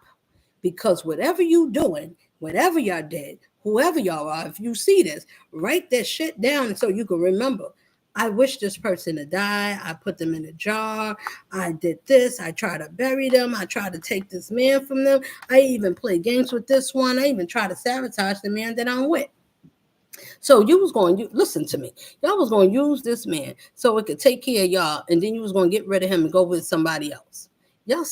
Because whatever you doing, whatever y'all did, whoever y'all are, if you see this, write that shit down so you can remember. I wish this person to die. I put them in a jar. I did this. I tried to bury them. I tried to take this man from them. I even played games with this one. I even tried to sabotage the man that I'm with. So you was going to listen to me. Y'all was going to use this man so it could take care of y'all, and then you was going to get rid of him and go with somebody else. Y'all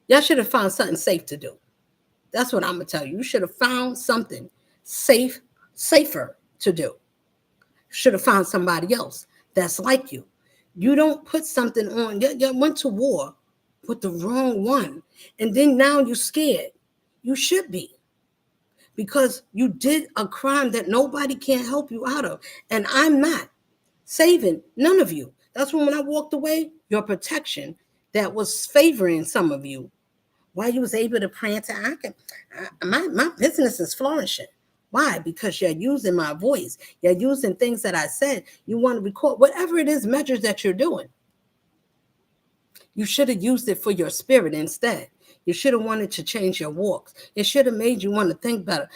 y'all should have found something safe to do. That's what I'm gonna tell you. You should have found something safer to do. Should have found somebody else that's like you. You don't put something on. You went to war with the wrong one, and then now you're scared. You should be, because you did a crime that nobody can help you out of, and I'm not saving none of you. That's when I walked away, your protection that was favoring some of you, why you was able to pray into my business is flourishing. Why? Because you're using my voice. You're using things that I said. You want to record whatever it is, measures that you're doing. You should have used it for your spirit instead. You should have wanted to change your walks. It should have made you want to think better.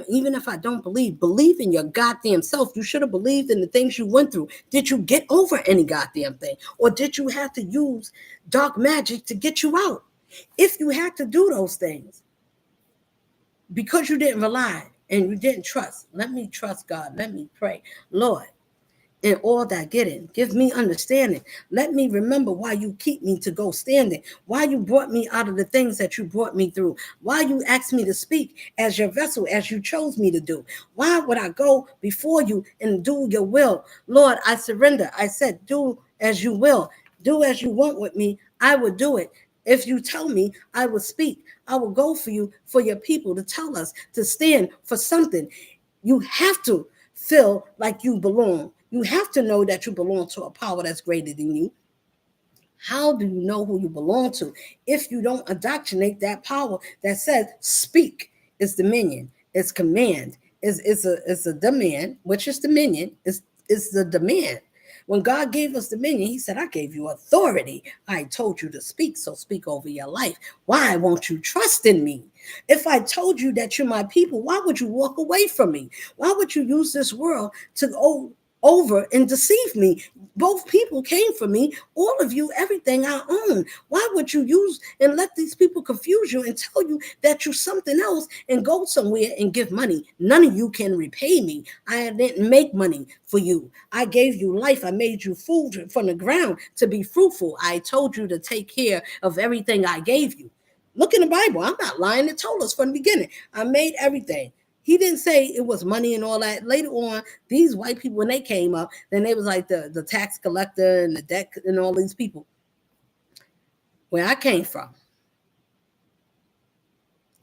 Even if I don't believe in your goddamn self. You should have believed in the things you went through. Did you get over any goddamn thing? Or did you have to use dark magic to get you out? If you had to do those things because you didn't rely and you didn't trust, let me trust God. Let me pray. Lord, in all that getting, give me understanding. Let me remember why you keep me to go standing, why you brought me out of the things that you brought me through, why you asked me to speak as your vessel, as you chose me to do. Why would I go before you and do your will? Lord, I surrender. I said, do as you will. Do as you want with me. I will do it. If you tell me, I will speak. I will go for you, for your people, to tell us, to stand for something. You have to feel like you belong. You have to know that you belong to a power that's greater than you. How do you know who you belong to if you don't indoctrinate that power that says speak is dominion, is command, is a demand, which is dominion, is the demand. When God gave us dominion, he said, I gave you authority. I told you to speak, so speak over your life. Why won't you trust in me? If I told you that you're my people, why would you walk away from me? Why would you use this world to go over and deceive me? Both people came for me, all of you, everything I own. Why would you use and let these people confuse you and tell you that you're something else and go somewhere and give money? None of you can repay me. I didn't make money for you. I gave you life. I made you food from the ground to be fruitful. I told you to take care of everything I gave you. Look in the Bible. I'm not lying. It told us from the beginning. I made everything. He didn't say it was money and all that. Later on, these white people, when they came up, then they was like the tax collector and the debt and all these people. Where I came from,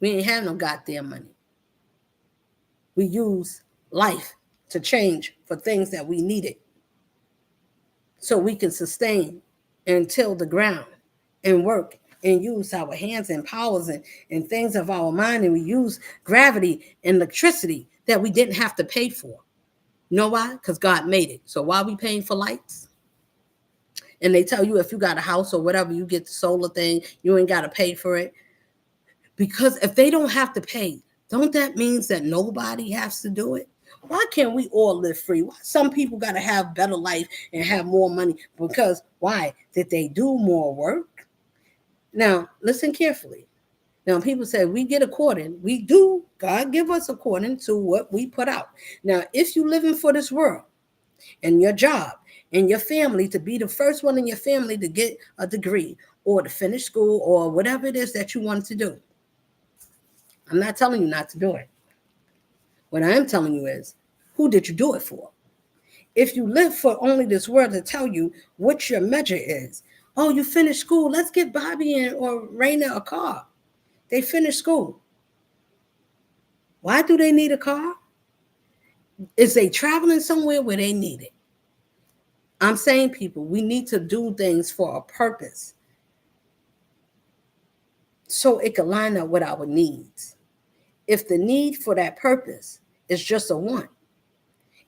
we didn't have no goddamn money. We used life to change for things that we needed so we can sustain and till the ground and work and use our hands and powers and things of our mind. And we use gravity and electricity that we didn't have to pay for. You know why? Because God made it. So why are we paying for lights? And they tell you if you got a house or whatever, you get the solar thing, you ain't got to pay for it. Because if they don't have to pay, don't that mean that nobody has to do it? Why can't we all live free? Why some people got to have better life and have more money? Because why? Did they do more work? Now, listen carefully. Now, people say we get according. We do. God give us according to what we put out. Now, if you living for this world and your job and your family to be the first one in your family to get a degree or to finish school or whatever it is that you want to do, I'm not telling you not to do it. What I am telling you is, who did you do it for? If you live for only this world to tell you what your measure is, oh, you finished school, let's get Bobby or Raina a car. They finished school. Why do they need a car? Is they traveling somewhere where they need it? I'm saying, people, we need to do things for a purpose so it can line up with our needs. If the need for that purpose is just a want,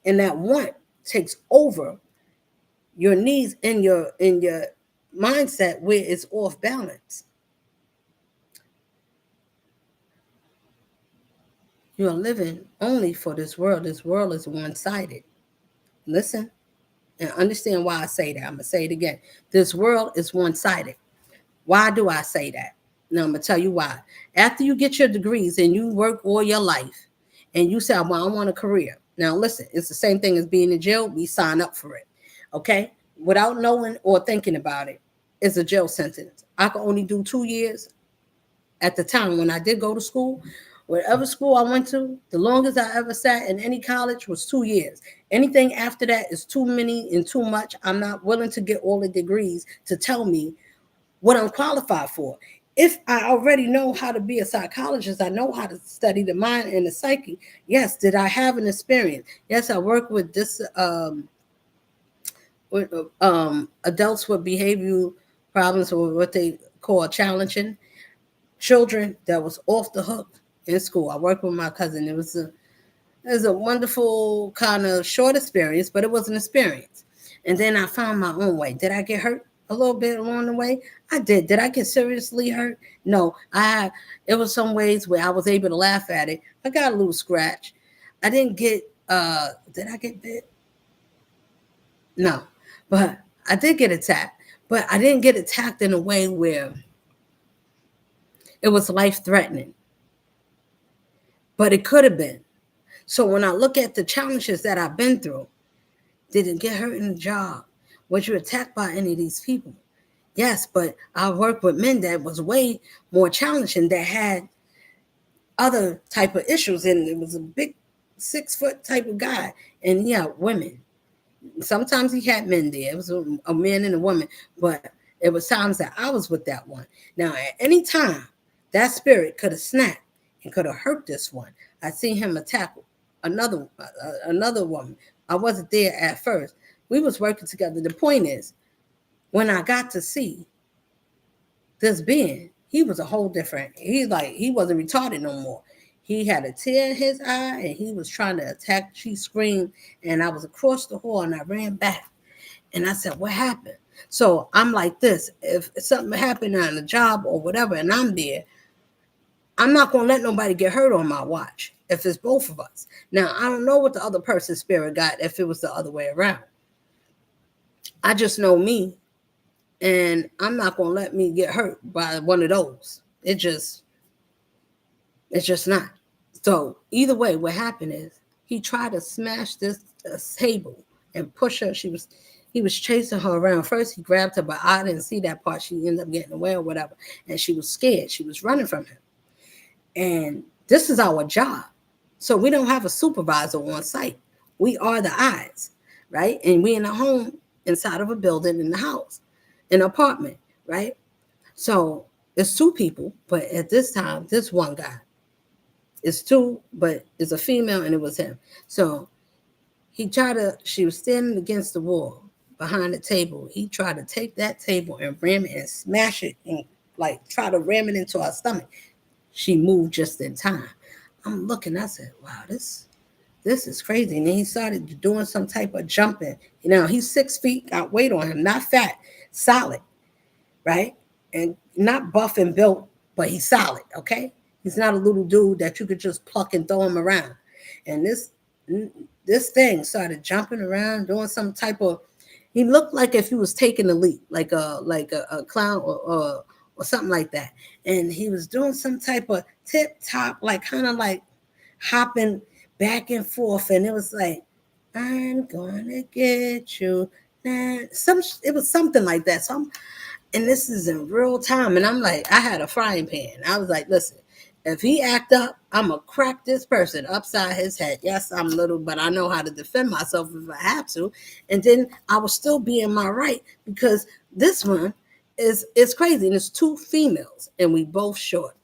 and that want takes over your needs in your mindset where it's off balance, you are living only for this world. This world is one-sided. Listen and understand why I say that. I'm going to say it again. This world is one-sided. Why do I say that? Now, I'm going to tell you why. After you get your degrees and you work all your life and you say, well, I want a career. Now, listen, it's the same thing as being in jail. We sign up for it, okay? Without knowing or thinking about it, it's a jail sentence. I could only do 2 years at the time when I did go to school. Whatever school I went to, the longest I ever sat in any college was 2 years. Anything after that is too many and too much. I'm not willing to get all the degrees to tell me what I'm qualified for. If I already know how to be a psychologist, I know how to study the mind and the psyche. Yes, did I have an experience? Yes, I work with this adults with behavioral problems, or what they call challenging children that was off the hook in school. I worked with my cousin. It was a wonderful kind of short experience, but it was an experience. And then I found my own way. Did I get hurt a little bit along the way? I did. Did I get seriously hurt? No. It was some ways where I was able to laugh at it. I got a little scratch. I didn't get did I get bit? No. But I did get attacked. But I didn't get attacked in a way where it was life-threatening. But it could have been. So when I look at the challenges that I've been through, didn't get hurt in the job. Was you attacked by any of these people? Yes, but I worked with men that was way more challenging, that had other type of issues. And it was a big 6-foot type of guy. And yeah, women. Sometimes he had men there. It was a man and a woman. But it was times that I was with that one. Now, at any time, that spirit could have snapped and could have hurt this one. I seen him attack another woman. I wasn't there at first. We was working together. The point is, when I got to see this being, he was a whole different. He wasn't retarded no more. He had a tear in his eye, and he was trying to attack. She screamed, and I was across the hall, and I ran back, and I said, "What happened?" So I'm like this: if something happened on the job or whatever, and I'm there, I'm not gonna let nobody get hurt on my watch. If it's both of us, now I don't know what the other person's spirit got. If it was the other way around, I just know me, and I'm not gonna let me get hurt by one of those. It's just not. So either way, what happened is he tried to smash this table and push her. He was chasing her around. First, he grabbed her, but I didn't see that part. She ended up getting away or whatever, and she was scared. She was running from him. And this is our job, so we don't have a supervisor on site. We are the eyes, right? And we in a home inside of a building in the house, an apartment, right? So it's two people, but at this time, this one guy. It's two, but it's a female and it was him. So she was standing against the wall behind the table. He tried to take that table and ram it and smash it and like try to ram it into her stomach. She moved just in time. I'm looking, I said, wow, this is crazy. And then he started doing some type of jumping. He's 6 feet, got weight on him, not fat, solid, right? And not buff and built, but he's solid, okay? He's not a little dude that you could just pluck and throw him around. And this thing started jumping around, doing some type of. He looked like if he was taking a leap, like a clown or something like that. And he was doing some type of tip top, like kind of like hopping back and forth. And it was like, I'm gonna get you. It was something like that. And this is in real time. And I'm like, I had a frying pan. I was like, listen, if he act up, I'm going to crack this person upside his head. Yes, I'm little, but I know how to defend myself if I have to. And then I will still be in my right because this one is crazy. And it's two females and we both short.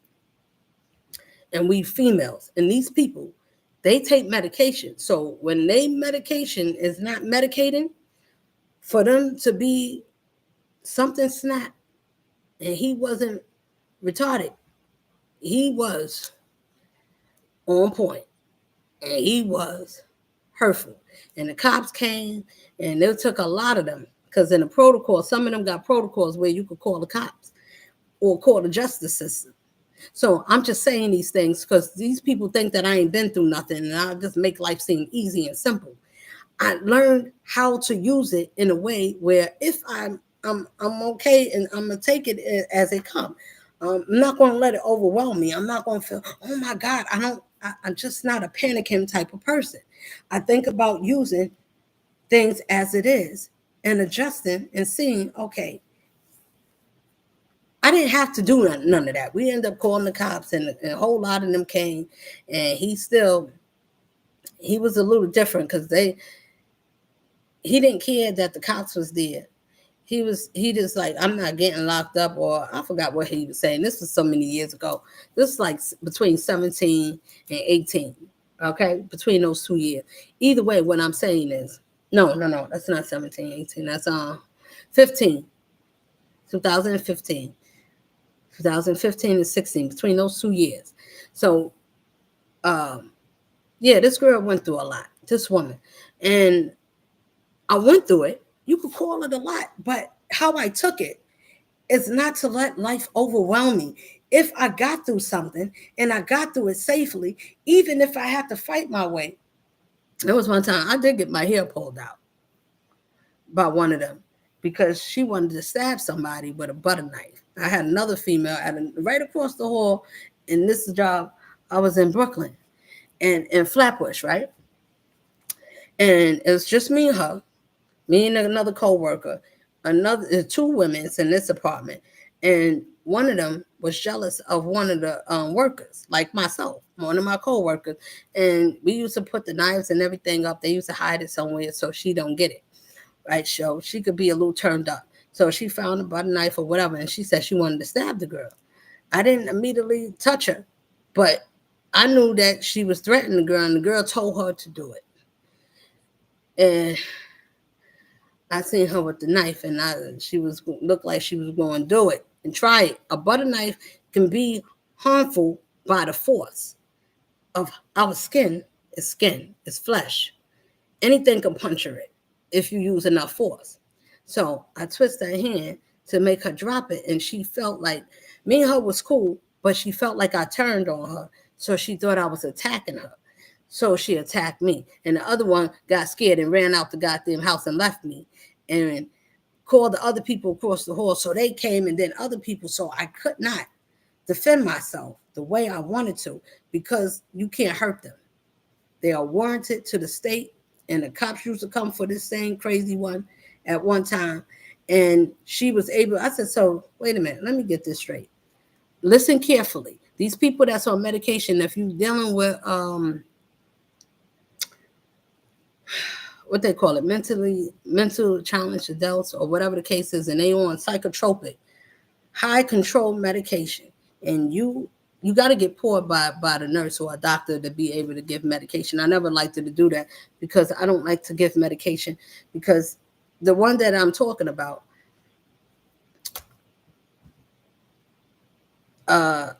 And we females. And these people, they take medication. So when they medication is not medicating, for them to be something snap, and he wasn't retarded. He was on point, and he was hurtful. And the cops came, and they took a lot of them because in the protocol, some of them got protocols where you could call the cops or call the justice system. So I'm just saying these things because these people think that I ain't been through nothing, and I just make life seem easy and simple. I learned how to use it in a way where if I'm okay and I'm gonna take it as it comes. I'm not going to let it overwhelm me. I'm not going to feel, oh my God, I'm just not a panicking type of person. I think about using things as it is and adjusting and seeing, okay, I didn't have to do none of that. We ended up calling the cops and a whole lot of them came, and he was a little different because he didn't care that the cops was there. He just like, I'm not getting locked up, or I forgot what he was saying. This was so many years ago. This is like between 17 and 18. Okay. Between those 2 years. Either way, what I'm saying is, no, that's not 17, 18. That's 15. 2015. 2015 and 16, between those 2 years. So yeah, this girl went through a lot, this woman. And I went through it. You could call it a lot, but how I took it is not to let life overwhelm me. If I got through something and I got through it safely, even if I had to fight my way. There was one time I did get my hair pulled out by one of them because she wanted to stab somebody with a butter knife. I had another female right across the hall in this job. I was in Brooklyn and in Flatbush, right? And it was just me and her. Me and another co-worker, two women in this apartment, and one of them was jealous of one of the workers, like myself, one of my co-workers, and we used to put the knives and everything up. They used to hide it somewhere so she don't get it, right? So she could be a little turned up. So she found a butter knife or whatever, and she said she wanted to stab the girl. I didn't immediately touch her, but I knew that she was threatening the girl, and the girl told her to do it. And I seen her with the knife, and she was looked like she was going to do it and try it. A butter knife can be harmful by the force of our skin. It's flesh. Anything can puncture it if you use enough force. So I twisted her hand to make her drop it, and she felt like me and her was cool, but she felt like I turned on her, so she thought I was attacking her. So she attacked me, and the other one got scared and ran out the goddamn house and left me, and called the other people across the hall. So they came, and then other people. So I could not defend myself the way I wanted to, because you can't hurt them. They are warranted to the state, and the cops used to come for this same crazy one at one time. And she was able, I said, so wait a minute, let me get this straight. Listen carefully. These people that's on medication, if you're dealing with what they call it, mental challenged adults or whatever the case is, and they on psychotropic, high control medication, and you got to get poured by the nurse or a doctor to be able to give medication. I never liked to do that because I don't like to give medication, because the one that I'm talking about, her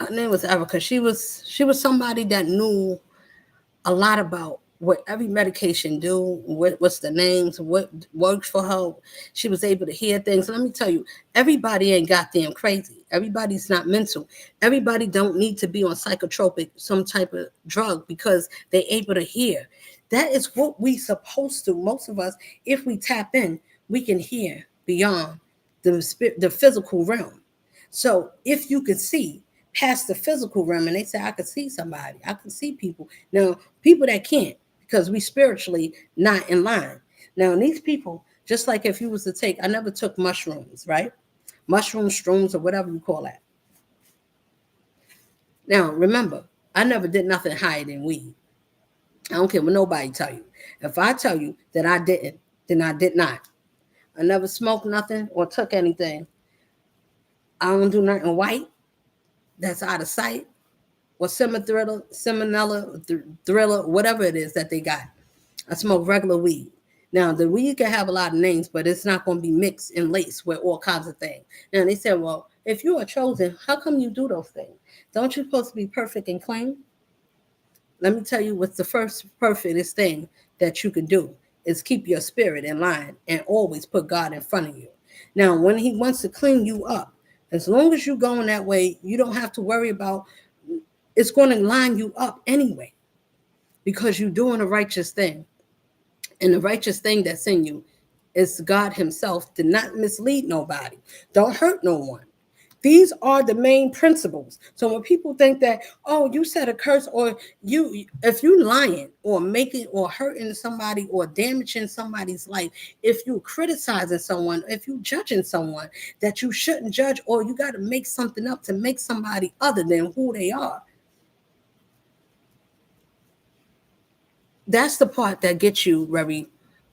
name was Erica. She was somebody that knew a lot about what every medication do, what's the names, what works for her. She was able to hear things. Let me tell you, everybody ain't goddamn crazy. Everybody's not mental. Everybody don't need to be on psychotropic, some type of drug, because they're able to hear. That is what we supposed to. Most of us, if we tap in, we can hear beyond the physical realm. So if you could see past the physical realm, and they say, I could see somebody, I can see people. Now, people that can't, because we spiritually not in line. Now, these people, just like if you was to take, I never took mushrooms, right? Mushroom shrooms or whatever you call that. Now, remember, I never did nothing higher than weed. I don't care what nobody tell you. If I tell you that I didn't, then I did not. I never smoked nothing or took anything. I don't do nothing white that's out of sight, or Thriller, whatever it is that they got. I smoke regular weed. Now, the weed can have a lot of names, but it's not going to be mixed and laced with all kinds of things. Now, they said, well, if you are chosen, how come you do those things? Don't you supposed to be perfect and clean? Let me tell you what's the first perfectest thing that you can do is keep your spirit in line and always put God in front of you. Now, when he wants to clean you up, as long as you're going that way, you don't have to worry about, it's going to line you up anyway, because you're doing a righteous thing. And the righteous thing that's in you is God himself. To not mislead nobody. Don't hurt no one. These are the main principles. So when people think that, oh, you said a curse, or if you lying or making or hurting somebody or damaging somebody's life, if you criticizing someone, if you judging someone that you shouldn't judge, or you got to make something up to make somebody other than who they are, that's the part that gets you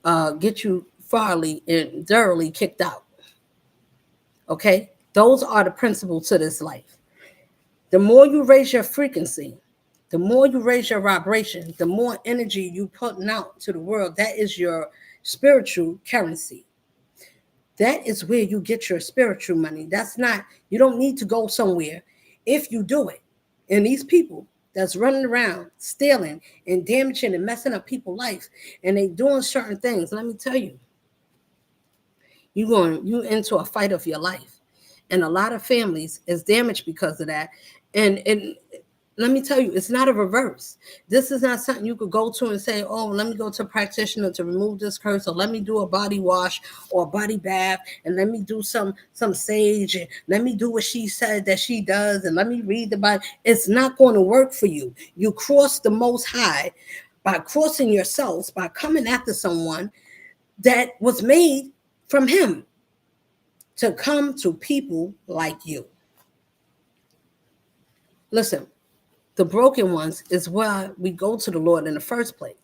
farly and thoroughly kicked out. Okay, those are the principles to this life. The more you raise your frequency, the more you raise your vibration, the more energy you putting out to the world. That is your spiritual currency. That is where you get your spiritual money. That's not, you don't need to go somewhere if you do it. And these people that's running around stealing and damaging and messing up people's lives, and they doing certain things, let me tell you, you into a fight of your life. And a lot of families is damaged because of that. And let me tell you, it's not a reverse. This is not something you could go to and say, oh, let me go to a practitioner to remove this curse, or let me do a body wash or a body bath, and let me do some sage, and let me do what she said that she does, and let me read the Bible. It's not going to work for you. You cross the Most High by crossing yourselves, by coming after someone that was made from him to come to people like you. Listen, the broken ones is why we go to the Lord in the first place.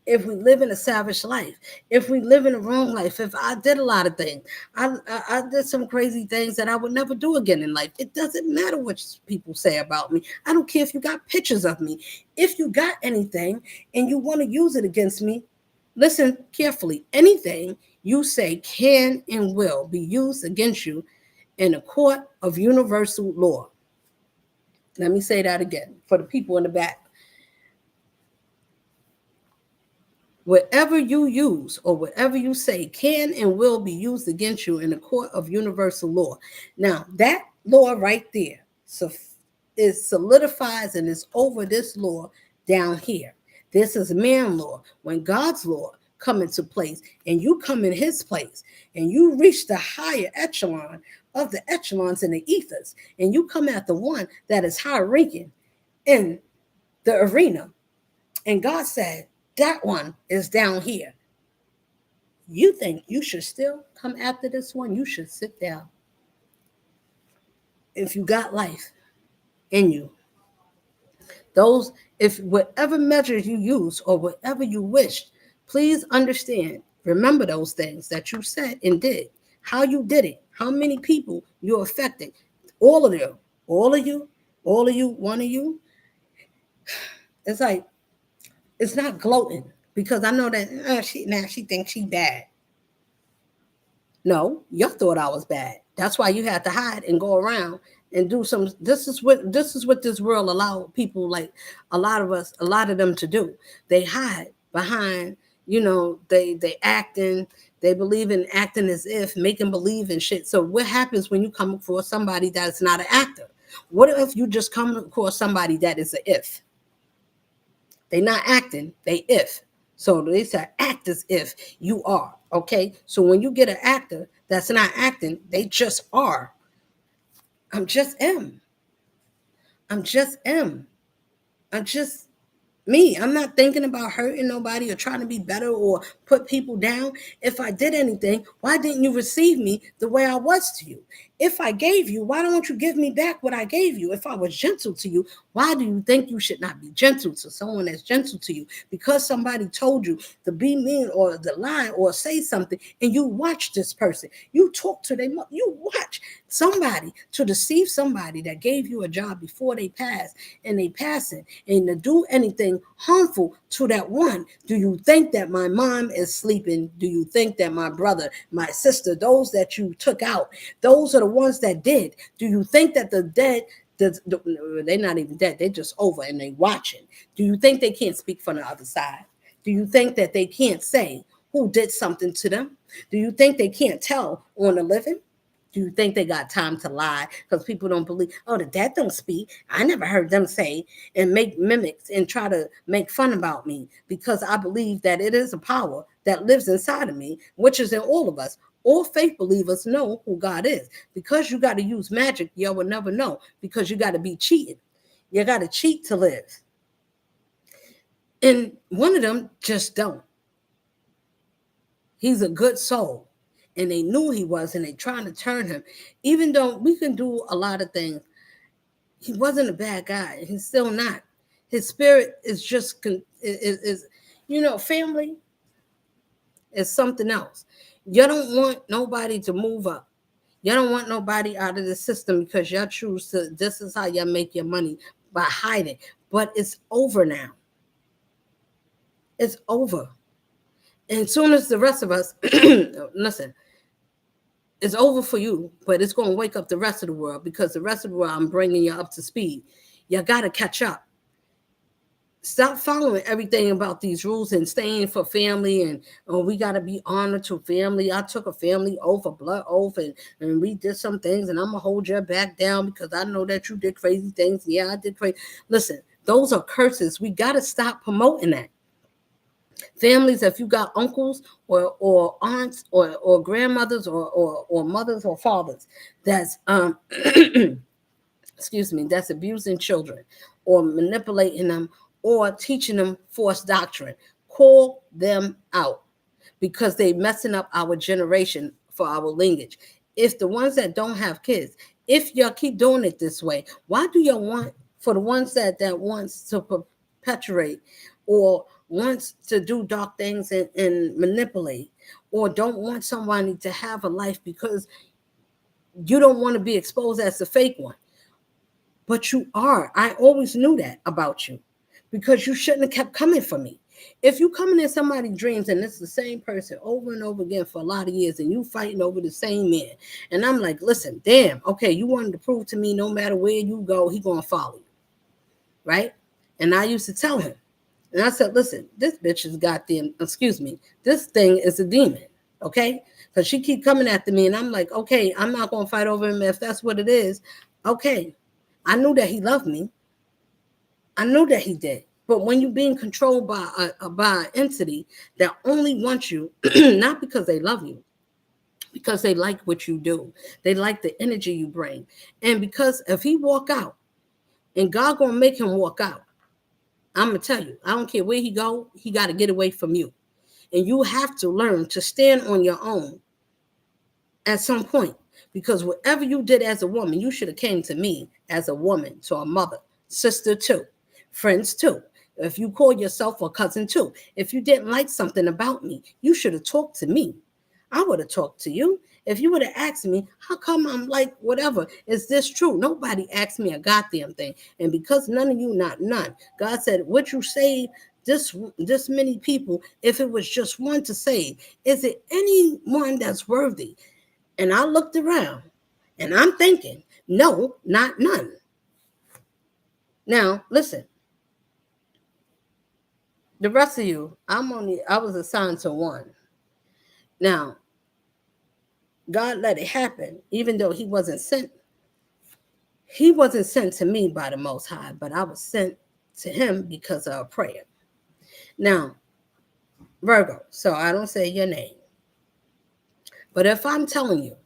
if we live in a savage life, if we live in a wrong life, if I did a lot of things, I did some crazy things that I would never do again in life. It doesn't matter what people say about me. I don't care if you got pictures of me. If you got anything and you want to use it against me, listen carefully. Anything you say can and will be used against you in a court of universal law. Let me say that again for the people in the back. Whatever you use or whatever you say can and will be used against you in the court of universal law. Now, that law right there is solidifies and is over this law down here. This is man law. When God's law come into place and you come in his place and you reach the higher echelon of the echelons in the ethers and you come at the one that is high ranking in the arena, and God said, that one is down here. You think you should still come after this one? You should sit down. If you got life in you, those, if whatever measures you use or whatever you wish, please understand, remember those things that you said and did, how you did it, how many people you affected, all of them, all of you, all of you, one of you. It's like, it's not gloating because I know that she thinks she bad. No, you thought I was bad. That's why you had to hide and go around and do some. This is what this world allowed people like a lot of us, a lot of them to do. They hide behind, they acting, they believe in acting as if, making believe and shit. So what happens when you come across somebody that's not an actor? What if you just come across somebody that is a if? They not acting, they if. So they say act as if you are. Okay. So when you get an actor that's not acting, they just are. I'm just M. I'm just M. I'm just me. I'm not thinking about hurting nobody or trying to be better or put people down. If I did anything, why didn't you receive me the way I was to you? If I gave you, why don't you give me back what I gave you? If I was gentle to you, why do you think you should not be gentle to someone that's gentle to you? Because somebody told you to be mean or to lie or say something, and you watch this person. You talk to them. You watch somebody to deceive somebody that gave you a job before they passed, and they passing, and to do anything harmful to that one. Do you think that my mom is sleeping? Do you think that my brother, my sister, those that you took out, those are the ones that did? Do you think that the dead, they're not even dead, they're just over and they watching? Do you think they can't speak from the other side? Do you think that they can't say who did something to them? Do you think they can't tell on the living? Do you think they got time to lie because people don't believe, oh, the dead don't speak? I never heard them say, and make mimics and try to make fun about me, because I believe that it is a power that lives inside of me, which is in all of us. All faith believers know who God is. Because you got to use magic, you will never know, because you got to be cheated. You got to cheat to live. And one of them just don't. He's a good soul. And they knew he was, and they trying to turn him. Even though we can do a lot of things, he wasn't a bad guy. He's still not. His spirit is just, family is something else. You don't want nobody to move up. You don't want nobody out of the system because y'all choose to, this is how y'all make your money, by hiding. But it's over now. It's over. And as soon as the rest of us, listen, it's over for you, but it's going to wake up the rest of the world, because the rest of the world, I'm bringing you up to speed. You got to catch up. Stop following everything about these rules and staying for family, and we got to be honored to family. I took a family oath, a blood oath, and we did some things, and I'm going to hold your back down because I know that you did crazy things. Yeah, I did crazy. Listen, those are curses. We got to stop promoting that. Families, if you got uncles or aunts or grandmothers or mothers or fathers that's excuse me, that's abusing children or manipulating them or teaching them false doctrine, call them out, because they messing up our generation for our lineage. If the ones that don't have kids, if y'all keep doing it this way, why do y'all want, for the ones that wants to perpetuate or wants to do dark things and manipulate, or don't want somebody to have a life because you don't want to be exposed as a fake one. But you are. I always knew that about you because you shouldn't have kept coming for me. If you coming in somebody's dreams and it's the same person over and over again for a lot of years and you fighting over the same man, and I'm like, listen, damn, okay, you wanted to prove to me no matter where you go, he gonna follow you, right? And I used to tell him, and I said, listen, this bitch has got the, excuse me, this thing is a demon, okay? Because she keep coming after me, and I'm like, okay, I'm not gonna fight over him if that's what it is. Okay, I knew that he loved me. I knew that he did. But when you're being controlled by an entity that only wants you, not because they love you, because they like what you do, they like the energy you bring, and because if he walk out, and God gonna make him walk out, I'm gonna tell you, I don't care where he go, he got to get away from you, and you have to learn to stand on your own at some point. Because whatever you did as a woman, you should have came to me as a woman, to a mother, sister too, friends too. If you call yourself a cousin too, if you didn't like something about me, you should have talked to me. I would have talked to you. If you would have asked me, how come I'm like whatever? Is this true? Nobody asked me a goddamn thing. And because none of you, not none, God said, would you save this many people if it was just one to save? Is it anyone that's worthy? And I looked around and I'm thinking, no, not none. Now, listen, the rest of you, I was assigned to one. Now, God let it happen, even though he wasn't sent. He wasn't sent to me by the Most High, but I was sent to him because of a prayer. Now, Virgo, so I don't say your name. But if I'm telling you,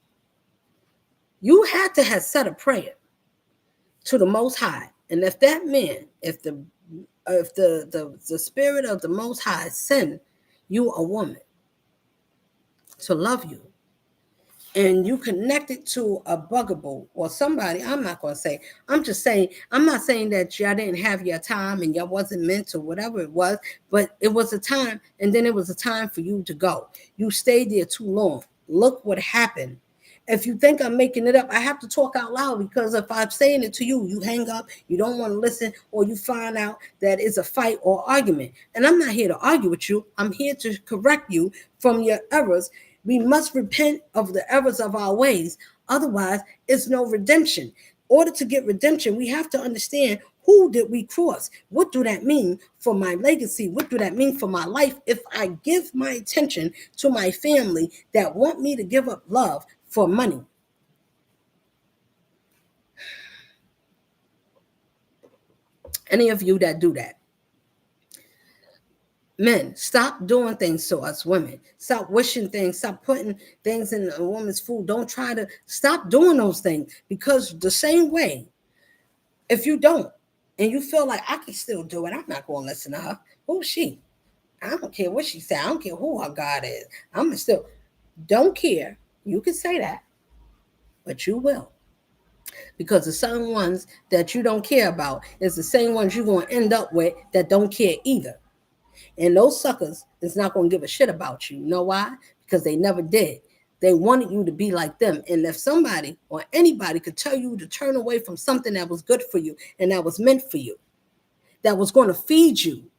you had to have said a prayer to the Most High. And if that man, if the spirit of the Most High send you a woman to love you, and you connected to a bugaboo or somebody, I'm not going to say, I'm just saying, I'm not saying that y'all didn't have your time and y'all wasn't meant to whatever it was, but it was a time, and then it was a time for you to go. You stayed there too long. Look what happened. If you think I'm making it up, I have to talk out loud, because if I'm saying it to you, you hang up, you don't want to listen, or you find out that it's a fight or argument. And I'm not here to argue with you. I'm here to correct you from your errors. We must repent of the errors of our ways. Otherwise, it's no redemption. In order to get redemption, we have to understand, who did we cross? What do that mean for my legacy? What do that mean for my life if I give my attention to my family that want me to give up love for money? Any of you that do that. Men, stop doing things to us women. Stop wishing things. Stop putting things in a woman's food. Don't try to stop doing those things, because the same way, if you don't, and you feel like I can still do it, I'm not going to listen to her. Who's she? I don't care what she said. I don't care who her God is. I'm still don't care. You can say that, but you will. Because the same ones that you don't care about is the same ones you're going to end up with that don't care either. And those suckers is not going to give a shit about you. You know why? Because they never did. They wanted you to be like them. And if somebody or anybody could tell you to turn away from something that was good for you and that was meant for you, that was going to feed you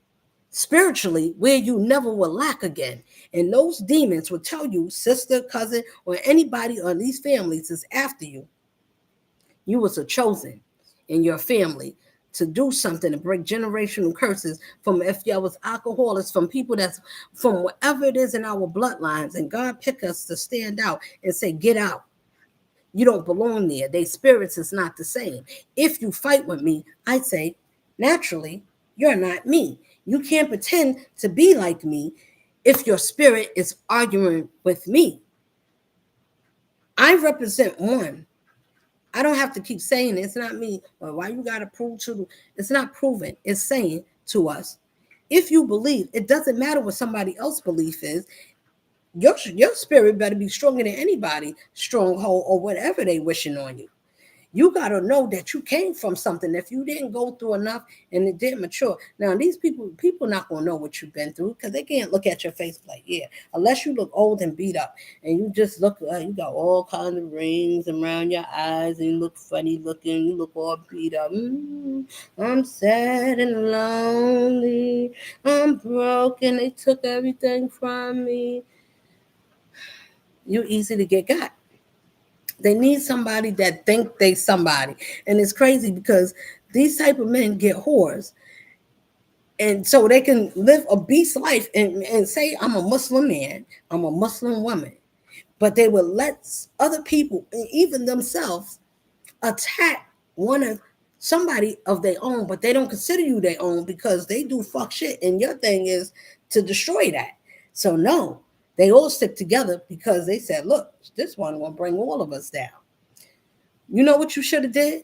spiritually, where you never will lack again. And those demons will tell you, sister, cousin, or anybody on these families is after you. You was a chosen in your family to do something to break generational curses from, if y'all was alcoholics, from people that's from whatever it is in our bloodlines. And God picked us to stand out and say, get out. You don't belong there. Their spirits is not the same. If you fight with me, I say, naturally, you're not me. You can't pretend to be like me if your spirit is arguing with me. I represent one. I don't have to keep saying it. It's not me. Well, why you got to prove to? It's not proven. It's saying to us, if you believe, it doesn't matter what somebody else's belief is. Your spirit better be stronger than anybody stronghold or whatever they wishing on you. You got to know that you came from something. If you didn't go through enough and it didn't mature. Now, these people not going to know what you've been through because they can't look at your face like, yeah, unless you look old and beat up and you just look like you got all kinds of rings around your eyes and you look funny looking, you look all beat up. I'm sad and lonely. I'm broken. They took everything from me. You're easy to get got. They need somebody that think they somebody. And it's crazy because these type of men get whores. And so they can live a beast life and say, I'm a Muslim man, I'm a Muslim woman. But they will let other people, and even themselves, attack one of somebody of their own, but they don't consider you their own because they do fuck shit. And your thing is to destroy that. So no, they all stick together because they said, look, this one will bring all of us down. You know what you should have did?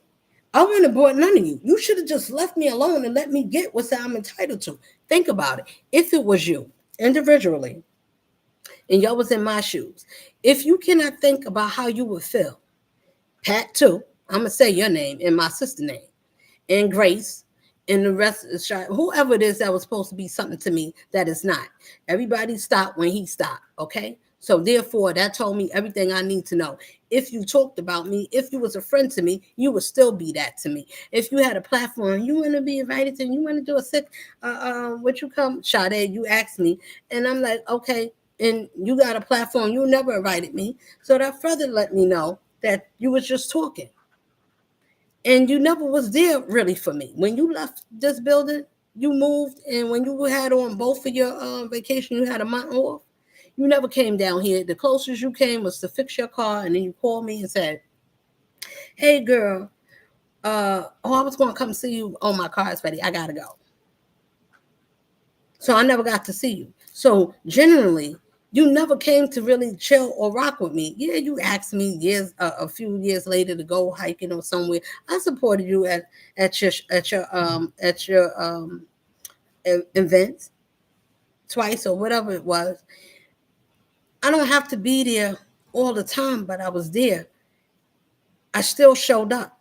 I wouldn't have brought none of you. You should have just left me alone and let me get what I'm entitled to. Think about it. If it was you individually and y'all was in my shoes, if you cannot think about how you would feel, Pat too, I'm going to say your name and my sister name, and Grace, and the rest of the shot, whoever it is that was supposed to be something to me that is not. Everybody stopped when he stopped, okay? So therefore, that told me everything I need to know. If you talked about me, if you was a friend to me, you would still be that to me. If you had a platform, you want to be invited to, you want to do a sick, what you come, Sade, you asked me, and I'm like, okay, and you got a platform, you never invited me. So that further let me know that you was just talking. And you never was there really for me. When you left this building, you moved, and when you had on both of your vacation, you had a month off. You never came down here. The closest you came was to fix your car, and then you called me and said, "Hey, girl, I was going to come see you. Oh, my car is ready. I gotta go." So I never got to see you. So generally, you never came to really chill or rock with me. Yeah, you asked me a few years later to go hiking or somewhere. I supported you at your events twice or whatever it was. I don't have to be there all the time, but I was there. I still showed up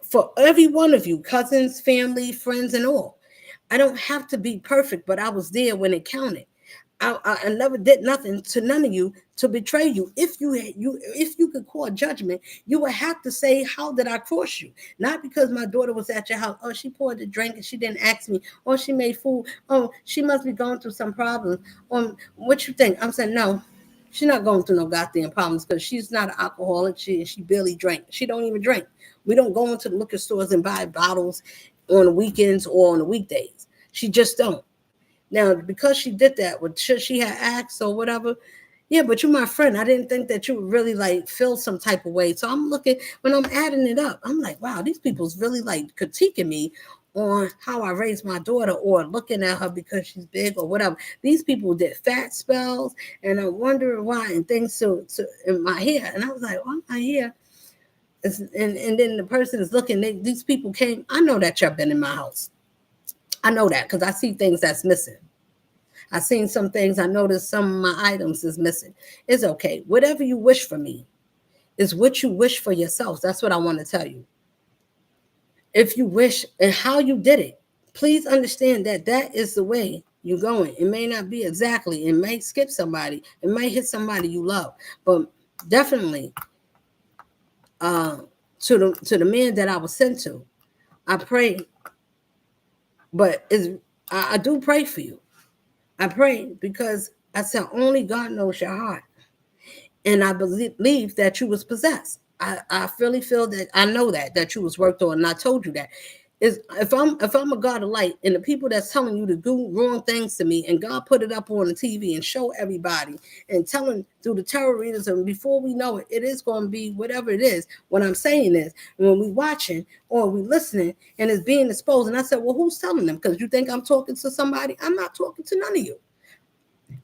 for every one of you, cousins, family, friends, and all. I don't have to be perfect, but I was there when it counted. I never did nothing to none of you to betray you. If you could call judgment, you would have to say, how did I cross you? Not because my daughter was at your house. Oh, she poured the drink and she didn't ask me. Or she made food. Oh, she must be going through some problems. What you think? I'm saying no. She's not going through no goddamn problems because she's not an alcoholic. She barely drank. She don't even drink. We don't go into the liquor stores and buy bottles on the weekends or on the weekdays. She just don't. Now, because she did that, with she had asked or whatever, yeah, but you're my friend. I didn't think that you would really like feel some type of way. So I'm looking, when I'm adding it up, I'm like, wow, these people's really like critiquing me on how I raised my daughter or looking at her because she's big or whatever. These people did fat spells and I'm wondering why and things so in my hair. And I was like, oh, my hair. And then the person is looking, these people came. I know that y'all been in my house. I know that because I see things that's missing. I seen some things. I noticed some of my items is missing. It's okay. Whatever you wish for me is what you wish for yourself. That's what I want to tell you. If you wish and how you did it, please understand that that is the way you're going. It may not be exactly. It may skip somebody. It might hit somebody you love. But definitely to the man that I was sent to, I pray. But I do pray for you. I pray because I said only God knows your heart. And I believe that you was possessed. I really feel that I know that you was worked on, and I told you that. Is if I'm a God of light, and the people that's telling you to do wrong things to me, and God put it up on the TV and show everybody and telling through the terrorism, before we know it, it is going to be whatever it is. What I'm saying is, when we watching or we listening and it's being exposed, and I said, well, who's telling them? Because you think I'm talking to somebody? I'm not talking to none of you.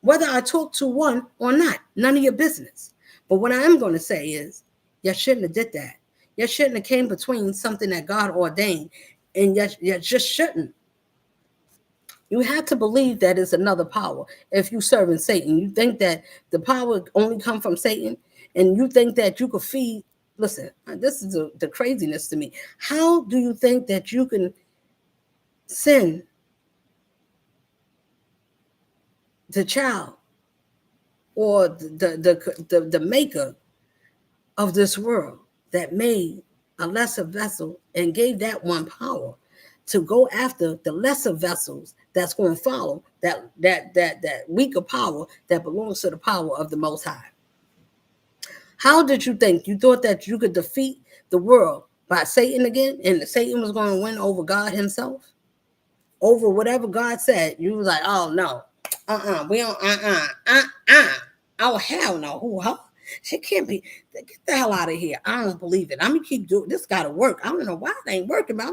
Whether I talk to one or not, none of your business. But what I am going to say is, you shouldn't have did that. You shouldn't have came between something that God ordained, and you just shouldn't. You have to believe that it's another power. If you serving Satan, you think that the power only come from Satan, and you think that you could feed listen, this is the craziness to me. How do you think that you can send the child or the maker of this world that made a lesser vessel and gave that one power to go after the lesser vessels that's going to follow that weaker power that belongs to the power of the Most High? How did you think? You thought that you could defeat the world by Satan again, and Satan was going to win over God himself? Over whatever God said, you was like, oh no, we don't, oh hell no, who, huh? She can't be. Get the hell out of here. I don't believe it. I'm gonna keep doing this. Got to work. I don't know why it ain't working, but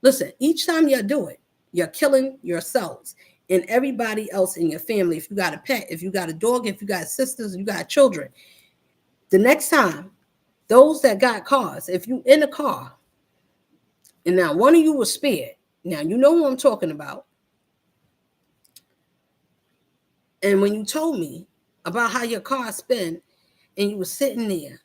listen. Each time you do it, you're killing yourselves and everybody else in your family. If you got a pet, if you got a dog, if you got sisters, you got children. The next time, those that got cars, if you in a car, and now one of you was spared. Now you know who I'm talking about. And when you told me about how your car spin and you were sitting there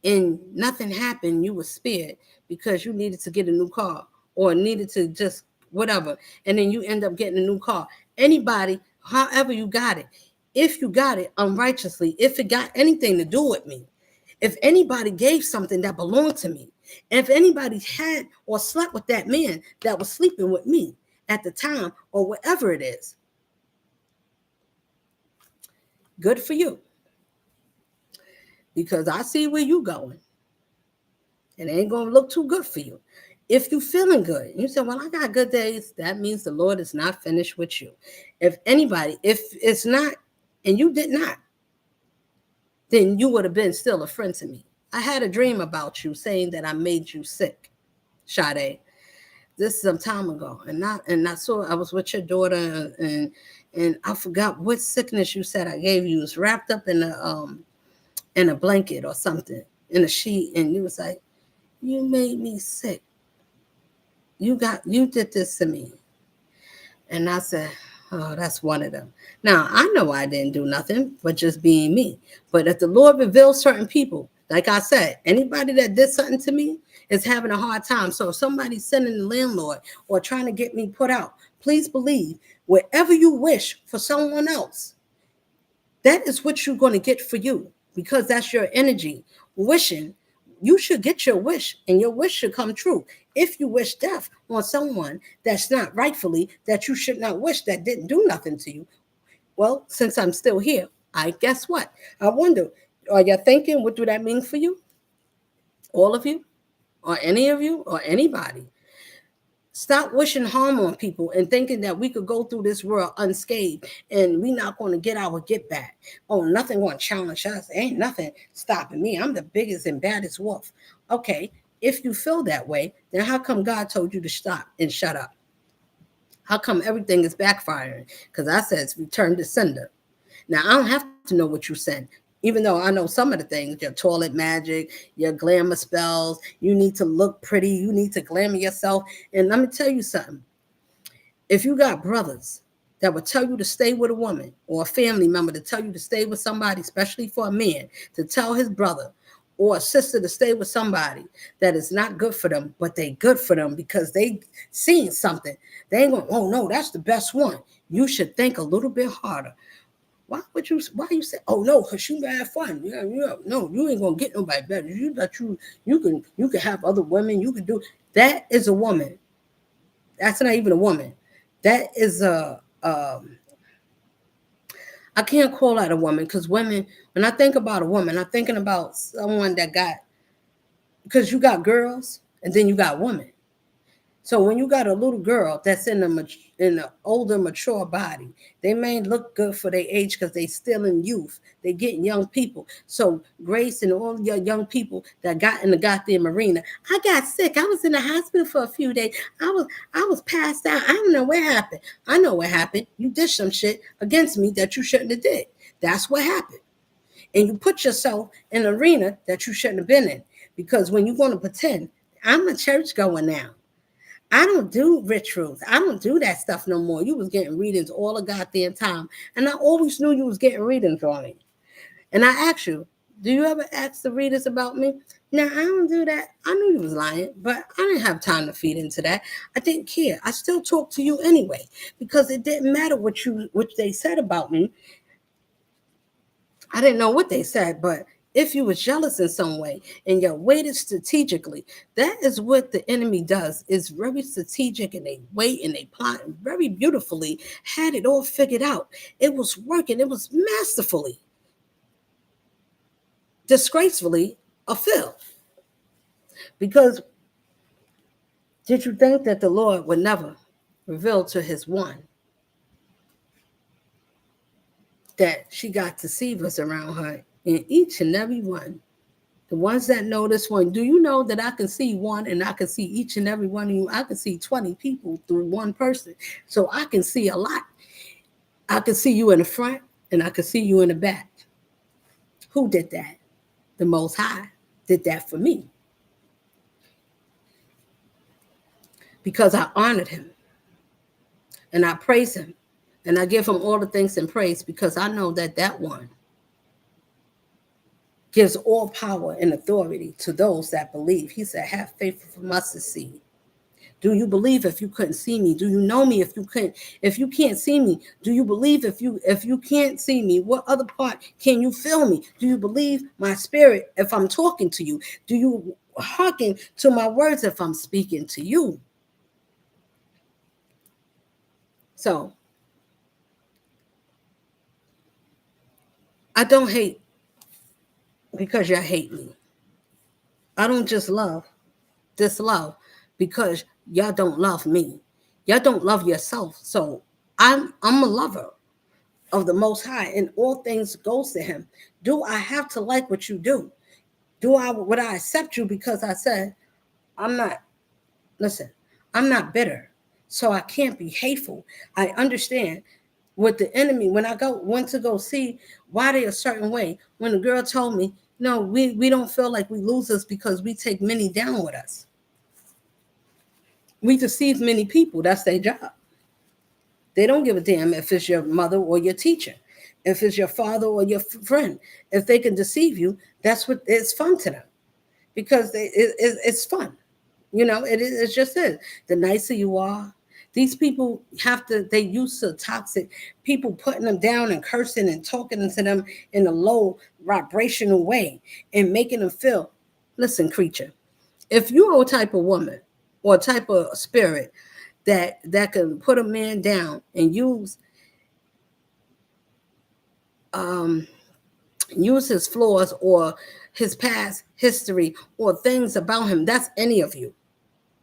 and nothing happened, you were spared because you needed to get a new car or needed to just whatever. And then you end up getting a new car. Anybody, however you got it, if you got it unrighteously, if it got anything to do with me, if anybody gave something that belonged to me, if anybody had or slept with that man that was sleeping with me at the time or whatever it is, good for you. Because I see where you going. It ain't going to look too good for you. If you feeling good, you say, well, I got good days, that means the Lord is not finished with you. If anybody, if it's not, and you did not, then you would have been still a friend to me. I had a dream about you saying that I made you sick, Sade. This is some time ago. And I saw I was with your daughter and I forgot what sickness you said I gave you. It was wrapped up in a blanket or something, in a sheet, and you was like, you made me sick. You did this to me. And I said, oh, that's one of them. Now, I know I didn't do nothing but just being me. But if the Lord reveals certain people, like I said, anybody that did something to me is having a hard time. So if somebody's sending the landlord or trying to get me put out, please believe whatever you wish for someone else, that is what you're going to get for you, because that's your energy. Wishing, you should get your wish, and your wish should come true. If you wish death on someone that's not rightfully, that you should not wish, that didn't do nothing to you, well, since I'm still here, I guess what? I wonder, are you thinking, what do that mean for you? All of you? Or any of you? Or anybody? Stop wishing harm on people and thinking that we could go through this world unscathed and we're not going to get our get back. Oh, nothing going to challenge us. Ain't nothing stopping me. I'm the biggest and baddest wolf. Okay, if you feel that way, then how come God told you to stop and shut up? How come everything is backfiring? Because I said it's return to sender. Now, I don't have to know what you said, even though I know some of the things, your toilet magic, your glamour spells, you need to look pretty, you need to glamour yourself. And let me tell you something. If you got brothers that would tell you to stay with a woman, or a family member to tell you to stay with somebody, especially for a man, to tell his brother or a sister to stay with somebody that is not good for them, but they good for them because they seen something, they ain't going, oh no, that's the best one. You should think a little bit harder. Why you say, oh no, because you have fun. Yeah, no, you ain't gonna get nobody better. You can have other women, you can do that. Is a woman. That's not even a woman. That is I can't call that a woman, because women, when I think about a woman, I'm thinking about someone that got, because you got girls and then you got women. So when you got a little girl that's in an older, mature body, they may look good for their age because they still in youth. They getting young people. So Grace and all your young people that got in the goddamn arena, I got sick. I was in the hospital for a few days. I was passed out. I don't know what happened. I know what happened. You did some shit against me that you shouldn't have did. That's what happened. And you put yourself in an arena that you shouldn't have been in. Because when you're going to pretend, I'm a church goer now. I don't do rituals. I don't do that stuff no more. You was getting readings all the goddamn time. And I always knew you was getting readings on me. And I asked you, Do you ever ask the readers about me? Now, I don't do that. I knew you was lying, but I didn't have time to feed into that. I didn't care. I still talk to you anyway because it didn't matter what they said about me. I didn't know what they said, but if you was jealous in some way and you waited strategically, that is what the enemy does. Is very strategic, and they wait and they plot very beautifully, had it all figured out. It was working. It was masterfully, disgracefully a fail. Because did you think that the Lord would never reveal to his one that she got deceivers around her, in each and every one? The ones that know this one, do you know that I can see one and I can see each and every one of you? I can see 20 people through one person. So I can see a lot. I can see you in the front and I can see you in the back. Who did that? The Most High did that for me. Because I honored him and I praise him and I give him all the thanks and praise, because I know that that one gives all power and authority to those that believe. He said, have faith from mustard seed. Do you believe if you couldn't see me? Do you know me if you can't see me? Do you believe if you can't see me? What other part can you feel me? Do you believe my spirit if I'm talking to you? Do you hearken to my words if I'm speaking to you? So I don't hate because you hate me. I don't just love this love because y'all don't love me. Y'all don't love yourself. So I'm a lover of the Most High, and all things goes to him. Do I have to like what you do? Would I accept you because I said I'm not, listen, I'm not bitter, so I can't be hateful. I understand with the enemy when I went to go see why they a certain way. When the girl told me, no, we don't feel like we losers because we take many down with us. We deceive many people. That's their job. They don't give a damn if it's your mother or your teacher, if it's your father or your friend. If they can deceive you, that's what it's fun to them, because it's fun. It just is. The nicer you are, these people they used to toxic people putting them down and cursing and talking to them in a low vibrational way and making them feel, listen, creature, if you're a type of woman or a type of spirit that can put a man down and um, use his flaws or his past history or things about him, that's any of you.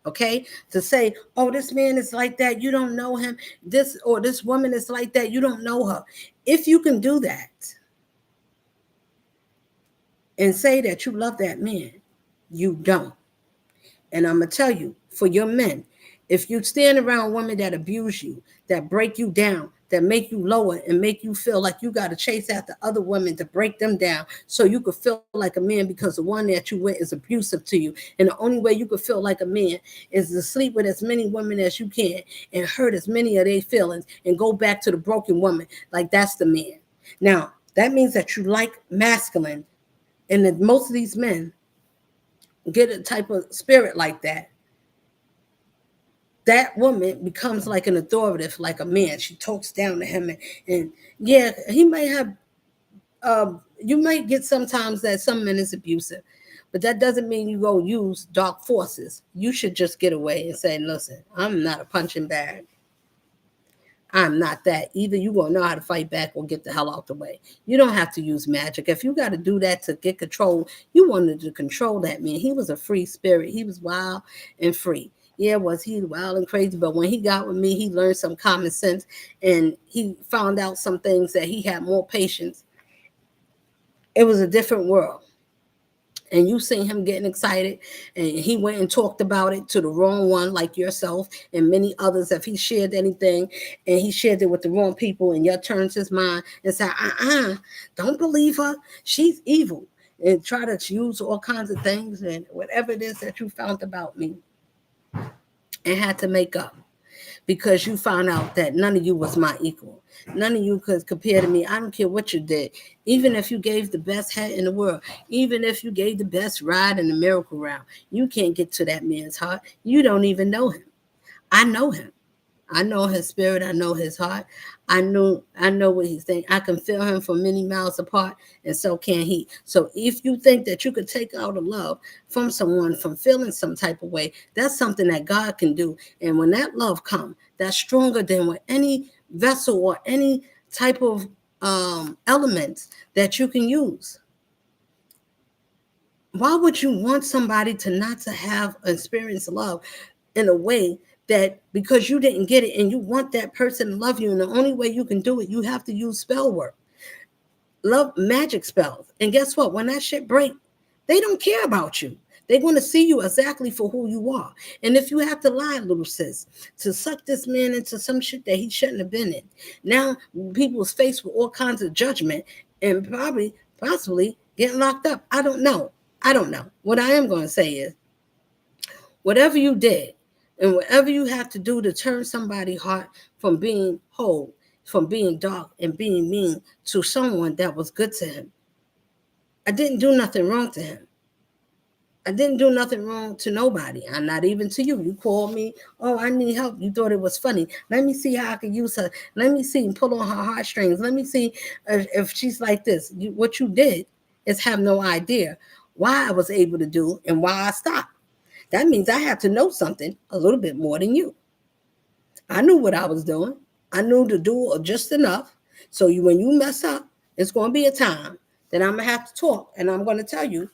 Okay, to say, oh, this man is like that, you don't know him. This woman is like that, you don't know her. If you can do that and say that you love that man, you don't. And I'm gonna tell you, for your men, if you stand around women that abuse you, that break you down, that make you lower and make you feel like you got to chase after other women to break them down so you could feel like a man because the one that you with is abusive to you. And the only way you could feel like a man is to sleep with as many women as you can and hurt as many of their feelings and go back to the broken woman. Like, that's the man. Now, that means that you like masculine, and that most of these men get a type of spirit like that. That woman becomes like an authoritative, like a man. She talks down to him, and yeah, he might have. You might get sometimes that some men is abusive, but that doesn't mean you go use dark forces. You should just get away and say, "Listen, I'm not a punching bag. I'm not that. Either you gonna know how to fight back or get the hell out the way. You don't have to use magic. If you got to do that to get control, you wanted to control that man. He was a free spirit. He was wild and free. Yeah, was he wild and crazy? But when he got with me, he learned some common sense and he found out some things that he had more patience. It was a different world. And you seen him getting excited and he went and talked about it to the wrong one, like yourself and many others. If he shared anything and he shared it with the wrong people, and you turns his mind and said, don't believe her, she's evil, and try to use all kinds of things and whatever it is that you found about me and had to make up. because you found out that none of you was my equal. None of you could compare to me. I don't care what you did. Even if you gave the best hat in the world, even if you gave the best ride in the miracle round, you can't get to that man's heart. You don't even know him. I know him. I know his spirit. I know his heart. I know what he's thinking. I can feel him from many miles apart, and so can he. So if you think that you could take out a love from someone from feeling some type of way, that's something that God can do. And when that love comes, that's stronger than what any vessel or any type of elements that you can use. Why would you want somebody to not to have experienced love in a way that because you didn't get it and you want that person to love you, and the only way you can do it, you have to use spell work, love magic spells. And guess what? When that shit break, they don't care about you. They want to see you exactly for who you are. And if you have to lie, little sis, to suck this man into some shit that he shouldn't have been in, now people's faced with all kinds of judgment and possibly getting locked up. I don't know. I don't know. What I am going to say is whatever you did and whatever you have to do to turn somebody's heart from being whole, from being dark and being mean to someone that was good to him. I didn't do nothing wrong to him. I didn't do nothing wrong to nobody. I'm not even to you. You called me. Oh, I need help. You thought it was funny. Let me see how I can use her. Let me see and pull on her heartstrings. Let me see if she's like this. What you did is have no idea why I was able to do and why I stopped. That means I have to know something a little bit more than you. I knew what I was doing. I knew to do just enough. So when you mess up, it's going to be a time that I'm going to have to talk and I'm going to tell you,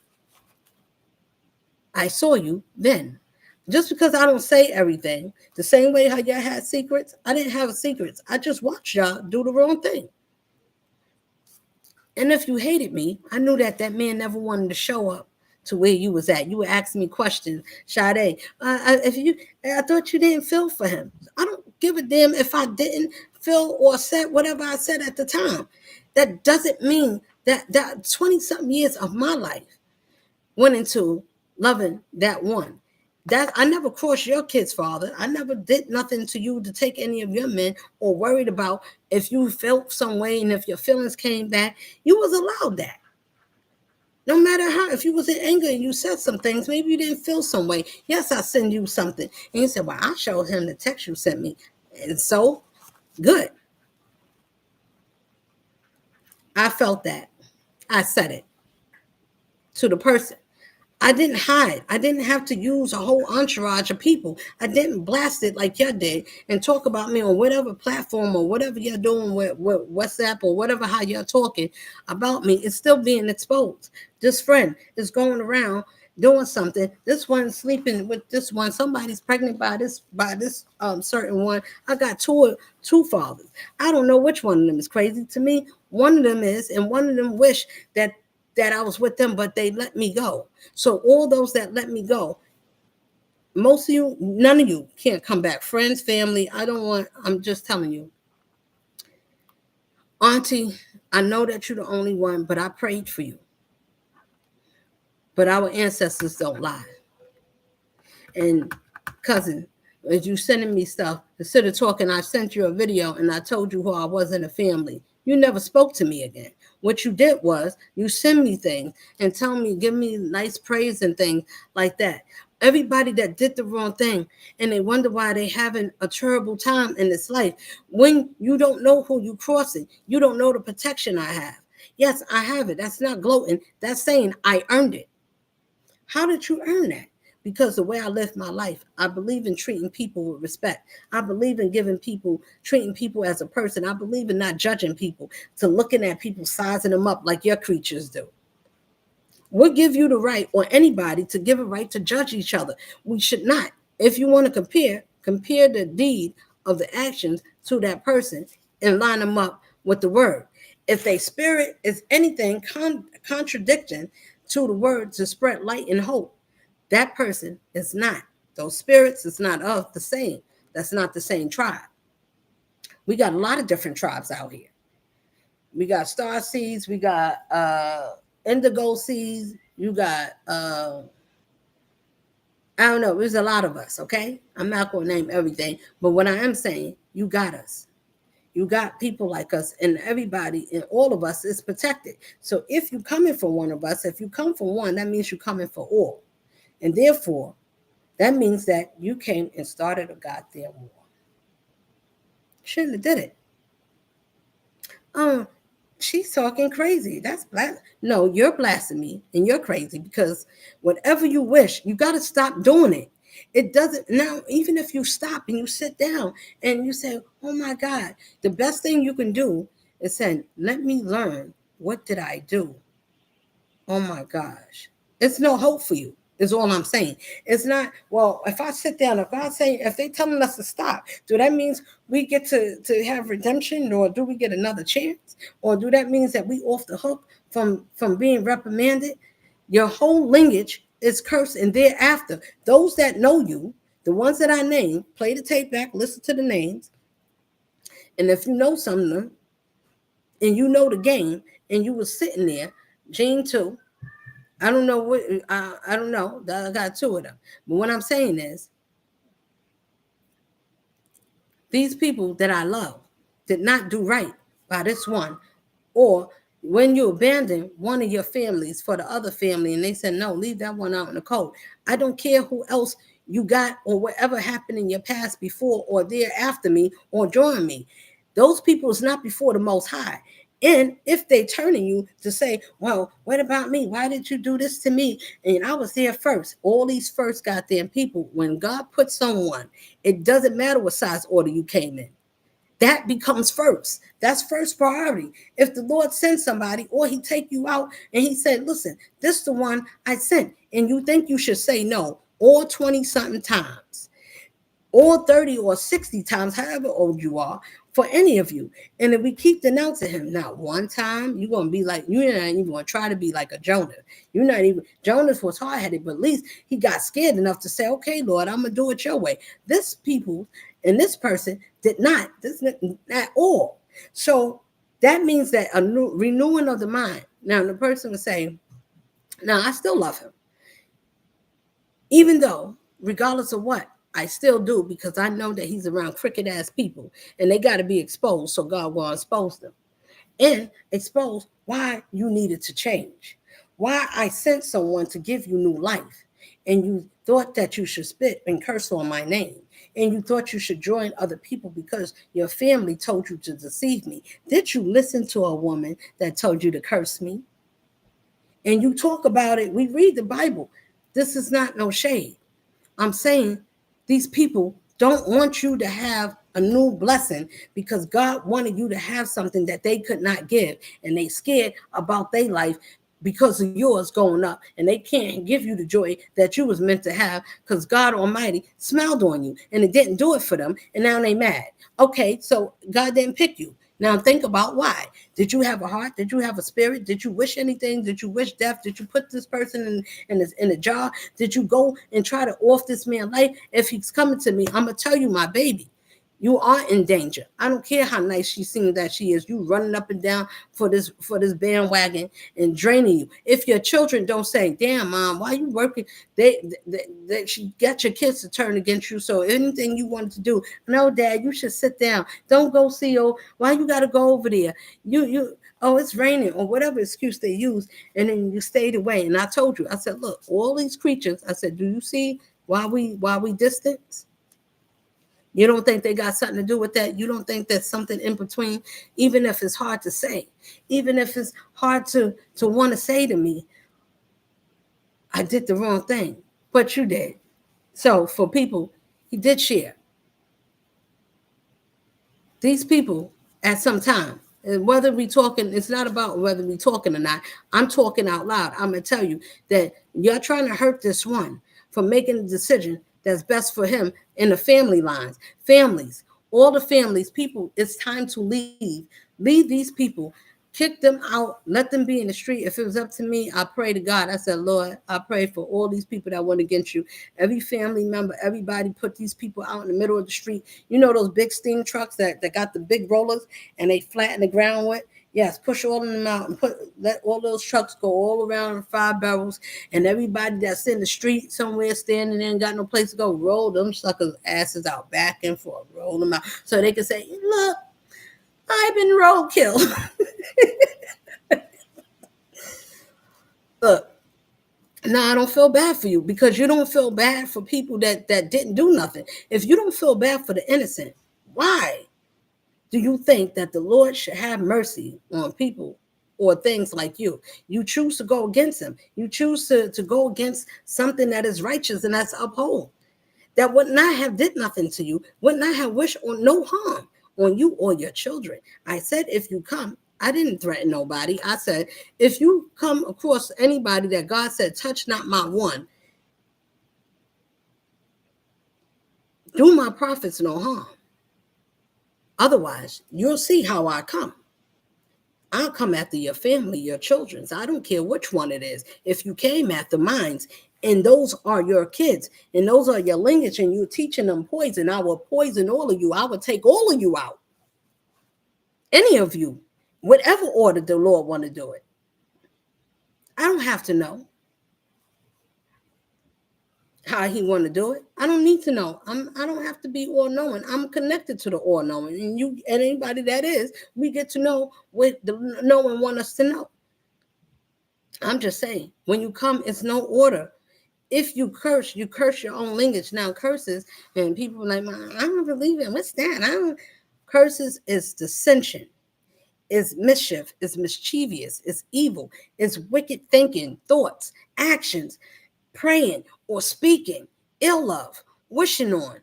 I saw you then. Just because I don't say everything, the same way how y'all had secrets, I didn't have secrets. I just watched y'all do the wrong thing. And if you hated me, I knew that that man never wanted to show up to where you was at. You were asking me questions, Sade. I thought you didn't feel for him. I don't give a damn if I didn't feel or said whatever I said at the time. That doesn't mean that 20 something years of my life went into loving that one. That I never crossed your kid's father. I never did nothing to you to take any of your men or worried about if you felt some way and if your feelings came back. You was allowed that. No matter how, if you was in anger and you said some things, maybe you didn't feel some way. Yes, I send you something. And you said, well, I showed him the text you sent me. And so, good. I felt that. I said it to the person. I didn't hide. I didn't have to use a whole entourage of people. I didn't blast it like y'all did and talk about me on whatever platform or whatever you're doing with WhatsApp or whatever how you're talking about me. It's still being exposed. This friend is going around doing something. This one sleeping with this one. Somebody's pregnant by this certain one. I got two fathers. I don't know which one of them is crazy. To me, one of them is, and one of them wish that I was with them, but they let me go. So all those that let me go, most of you, none of you can't come back. Friends, family, I'm just telling you. Auntie, I know that you're the only one, but I prayed for you. But our ancestors don't lie. And cousin, as you sending me stuff, instead of talking, I sent you a video and I told you who I was in the family. You never spoke to me again. What you did was you send me things and tell me, give me nice praise and things like that. Everybody that did the wrong thing and they wonder why they having a terrible time in this life. When you don't know who you crossing, you don't know the protection I have. Yes, I have it. That's not gloating. That's saying I earned it. How did you earn that? Because the way I live my life, I believe in treating people with respect. I believe in treating people as a person. I believe in not judging people, to looking at people, sizing them up like your creatures do. What give you the right or anybody to give a right to judge each other? We should not. If you want to compare the deed of the actions to that person and line them up with the word. If their spirit is anything contradicting to the word to spread light and hope, that person is not. Those spirits is not of the same. That's not the same tribe. We got a lot of different tribes out here. We got star seeds. We got indigo seeds. You got I don't know. There's a lot of us, okay? I'm not going to name everything, but what I am saying, you got us. You got people like us, and everybody and all of us is protected. So if you coming for one of us, if you come for one, that means you're coming for all. And therefore, that means that you came and started a goddamn war. Shouldn't have did it. Um, she's talking crazy. That's no, you're blasphemy and you're crazy because whatever you wish, you got to stop doing it. It doesn't now, even if you stop and you sit down and you say, oh my God, the best thing you can do is say, let me learn what did I do. Oh my gosh. It's no hope for you, is all I'm saying. It's not, well, if I sit down, if God saying, if they telling us to stop, do that means we get to have redemption, or do we get another chance? Or do that means that we off the hook from being reprimanded? Your whole lineage is cursed, and thereafter, those that know you, the ones that I named, play the tape back, listen to the names, and if you know some of them, and you know the game, and you was sitting there, Gene too, I don't know what I don't know. I got two of them. But what I'm saying is, these people that I love did not do right by this one. Or when you abandon one of your families for the other family and they said, no, leave that one out in the cold. I don't care who else you got or whatever happened in your past before or there after me or during me. Those people is not before the Most High. And if they turning you to say, well, what about me? Why did you do this to me? And I was there first. All these first goddamn people, when God puts someone, it doesn't matter what size order you came in. That becomes first. That's first priority. If the Lord sends somebody or he take you out and he said, listen, this is the one I sent, and you think you should say no or 20 something times or 30 or 60 times, however old you are, for any of you. And if we keep denouncing him, not one time, you're going to be like, you're not even going to try to be like a Jonah. You're not even, Jonas was hard headed, but at least he got scared enough to say, okay, Lord, I'm going to do it your way. This people and this person did not, this at all. So that means that a new renewing of the mind. Now, the person would say, now I still love him. Even though, regardless of what, I still do because I know that he's around crooked ass people and they got to be exposed. So God will expose them and expose why you needed to change, why I sent someone to give you new life. And you thought that you should spit and curse on my name. And you thought you should join other people because your family told you to deceive me. Did you listen to a woman that told you to curse me? And you talk about it. We read the Bible. This is not no shade. I'm saying these people don't want you to have a new blessing because God wanted you to have something that they could not give. And they scared about their life because of yours going up. And they can't give you the joy that you was meant to have because God Almighty smiled on you and it didn't do it for them. And now they mad. Okay, so God didn't pick you. Now think about why. Did you have a heart? Did you have a spirit? Did you wish anything? Did you wish death? Did you put this person in a jar? Did you go and try to off this man's life? If he's coming to me, I'm gonna tell you, my baby, you are in danger. I don't care how nice she's singing that she is. You running up and down for this bandwagon and draining you. If your children don't say, "Damn, mom, why are you working?" She got your kids to turn against you. So anything you wanted to do, no, Dad, you should sit down. Don't go see. Oh, why you got to go over there? You. Oh, it's raining or whatever excuse they use, and then you stayed away. And I told you, I said, look, all these creatures. I said, do you see why we distance? You don't think they got something to do with that? You don't think there's something in between? Even if it's hard to say, even if it's hard to want to say to me, I did the wrong thing, but you did. So for people, he did share. These people at some time, and whether we talking, it's not about whether we talking or not. I'm talking out loud. I'm gonna tell you that you're trying to hurt this one for making a decision that's best for him in the family lines, families, all the families, people. It's time to leave. Leave these people. Kick them out, let them be in the street. If it was up to me, I pray to God. I said, Lord, I pray for all these people that went against you. Every family member, everybody put these people out in the middle of the street. You know those big steam trucks that got the big rollers and they flatten the ground with? Yes, push all of them out and let all those trucks go all around 5 barrels, and everybody that's in the street somewhere standing there and got no place to go, roll them suckers asses out back and forth, roll them out, so they can say, "Look, I've been roadkill." Look, no, I don't feel bad for you because you don't feel bad for people that didn't do nothing. If you don't feel bad for the innocent, why do you think that the Lord should have mercy on people or things like you? You choose to go against him. You choose to go against something that is righteous and that's upheld. That would not have did nothing to you, would not have wished on no harm on you or your children. I said, if you come, I didn't threaten nobody. I said, if you come across anybody that God said, touch not my one, do my prophets no harm. Otherwise, you'll see how I come. I'll come after your family, your children's. I don't care which one it is. If you came after mine's, and those are your kids, and those are your lineage, and you're teaching them poison, I will poison all of you. I will take all of you out. Any of you, whatever order the Lord want to do it. I don't have to know how he want to do it. I don't need to know. I don't have to be all knowing. I'm connected to the all knowing, and you and anybody that is, we get to know what the knowing want us to know. I'm just saying, when you come, it's no order. If you curse your own lineage. Now curses, and people are like, I don't believe it. What's that? I don't. Curses is dissension, is mischief, is mischievous, is evil, is wicked thinking, thoughts, actions, praying or speaking, ill of, wishing on,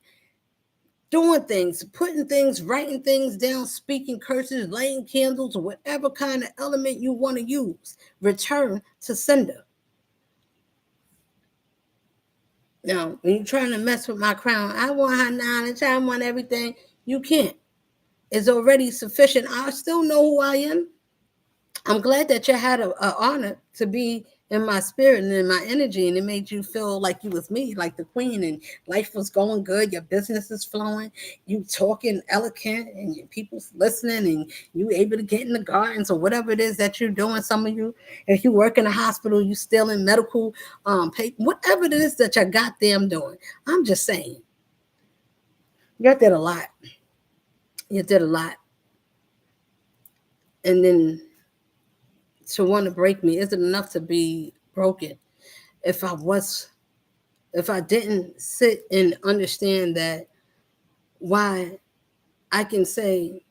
doing things, putting things, writing things down, speaking curses, laying candles, or whatever kind of element you want to use. Return to sender. Now, when you're trying to mess with my crown, I want her knowledge, I want everything. You can't. It's already sufficient. I still know who I am. I'm glad that you had a honor to be in my spirit and in my energy, and it made you feel like you was me, like the queen, and life was going good. Your business is flowing. You talking eloquent, and your people's listening, and you able to get in the gardens or whatever it is that you're doing. Some of you, if you work in a hospital, you still in medical paper, whatever it is that you got them doing. I'm just saying, you did a lot. You did a lot, and then to want to break me isn't enough to be broken. If I was, if I didn't sit and understand that, why I can say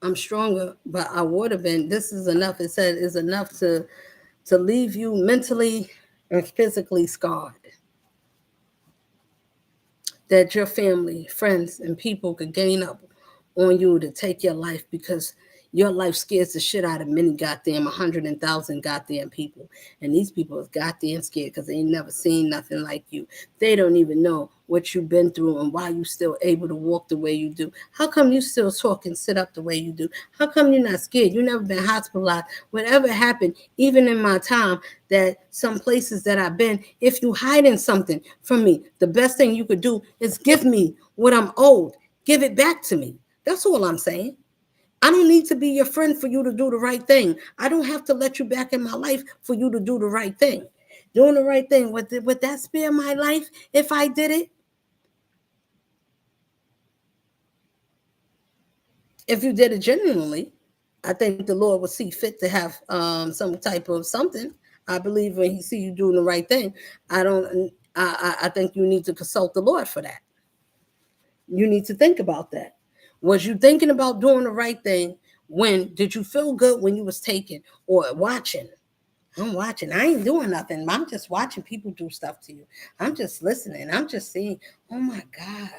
I'm stronger, but I would have been. This is enough. It said is enough to leave you mentally and physically scarred. That your family, friends, and people could gain up on you to take your life because your life scares the shit out of many goddamn 100,000 goddamn people. And these people is goddamn scared because they ain't never seen nothing like you. They don't even know what you've been through and why you still able to walk the way you do. How come you still talk and sit up the way you do? How come you're not scared? You never been hospitalized. Whatever happened, even in my time, that some places that I've been, if you hiding something from me, the best thing you could do is give me what I'm owed. Give it back to me. That's all I'm saying. I don't need to be your friend for you to do the right thing. I don't have to let you back in my life for you to do the right thing. Doing the right thing, would that spare my life if I did it? If you did it genuinely, I think the Lord would see fit to have some type of something. I believe when He see you doing the right thing, I don't. I think you need to consult the Lord for that. You need to think about that. Was you thinking about doing the right thing? When did you feel good when you was taking or watching? I'm watching. I ain't doing nothing. I'm just watching people do stuff to you. I'm just listening. I'm just seeing. Oh my God.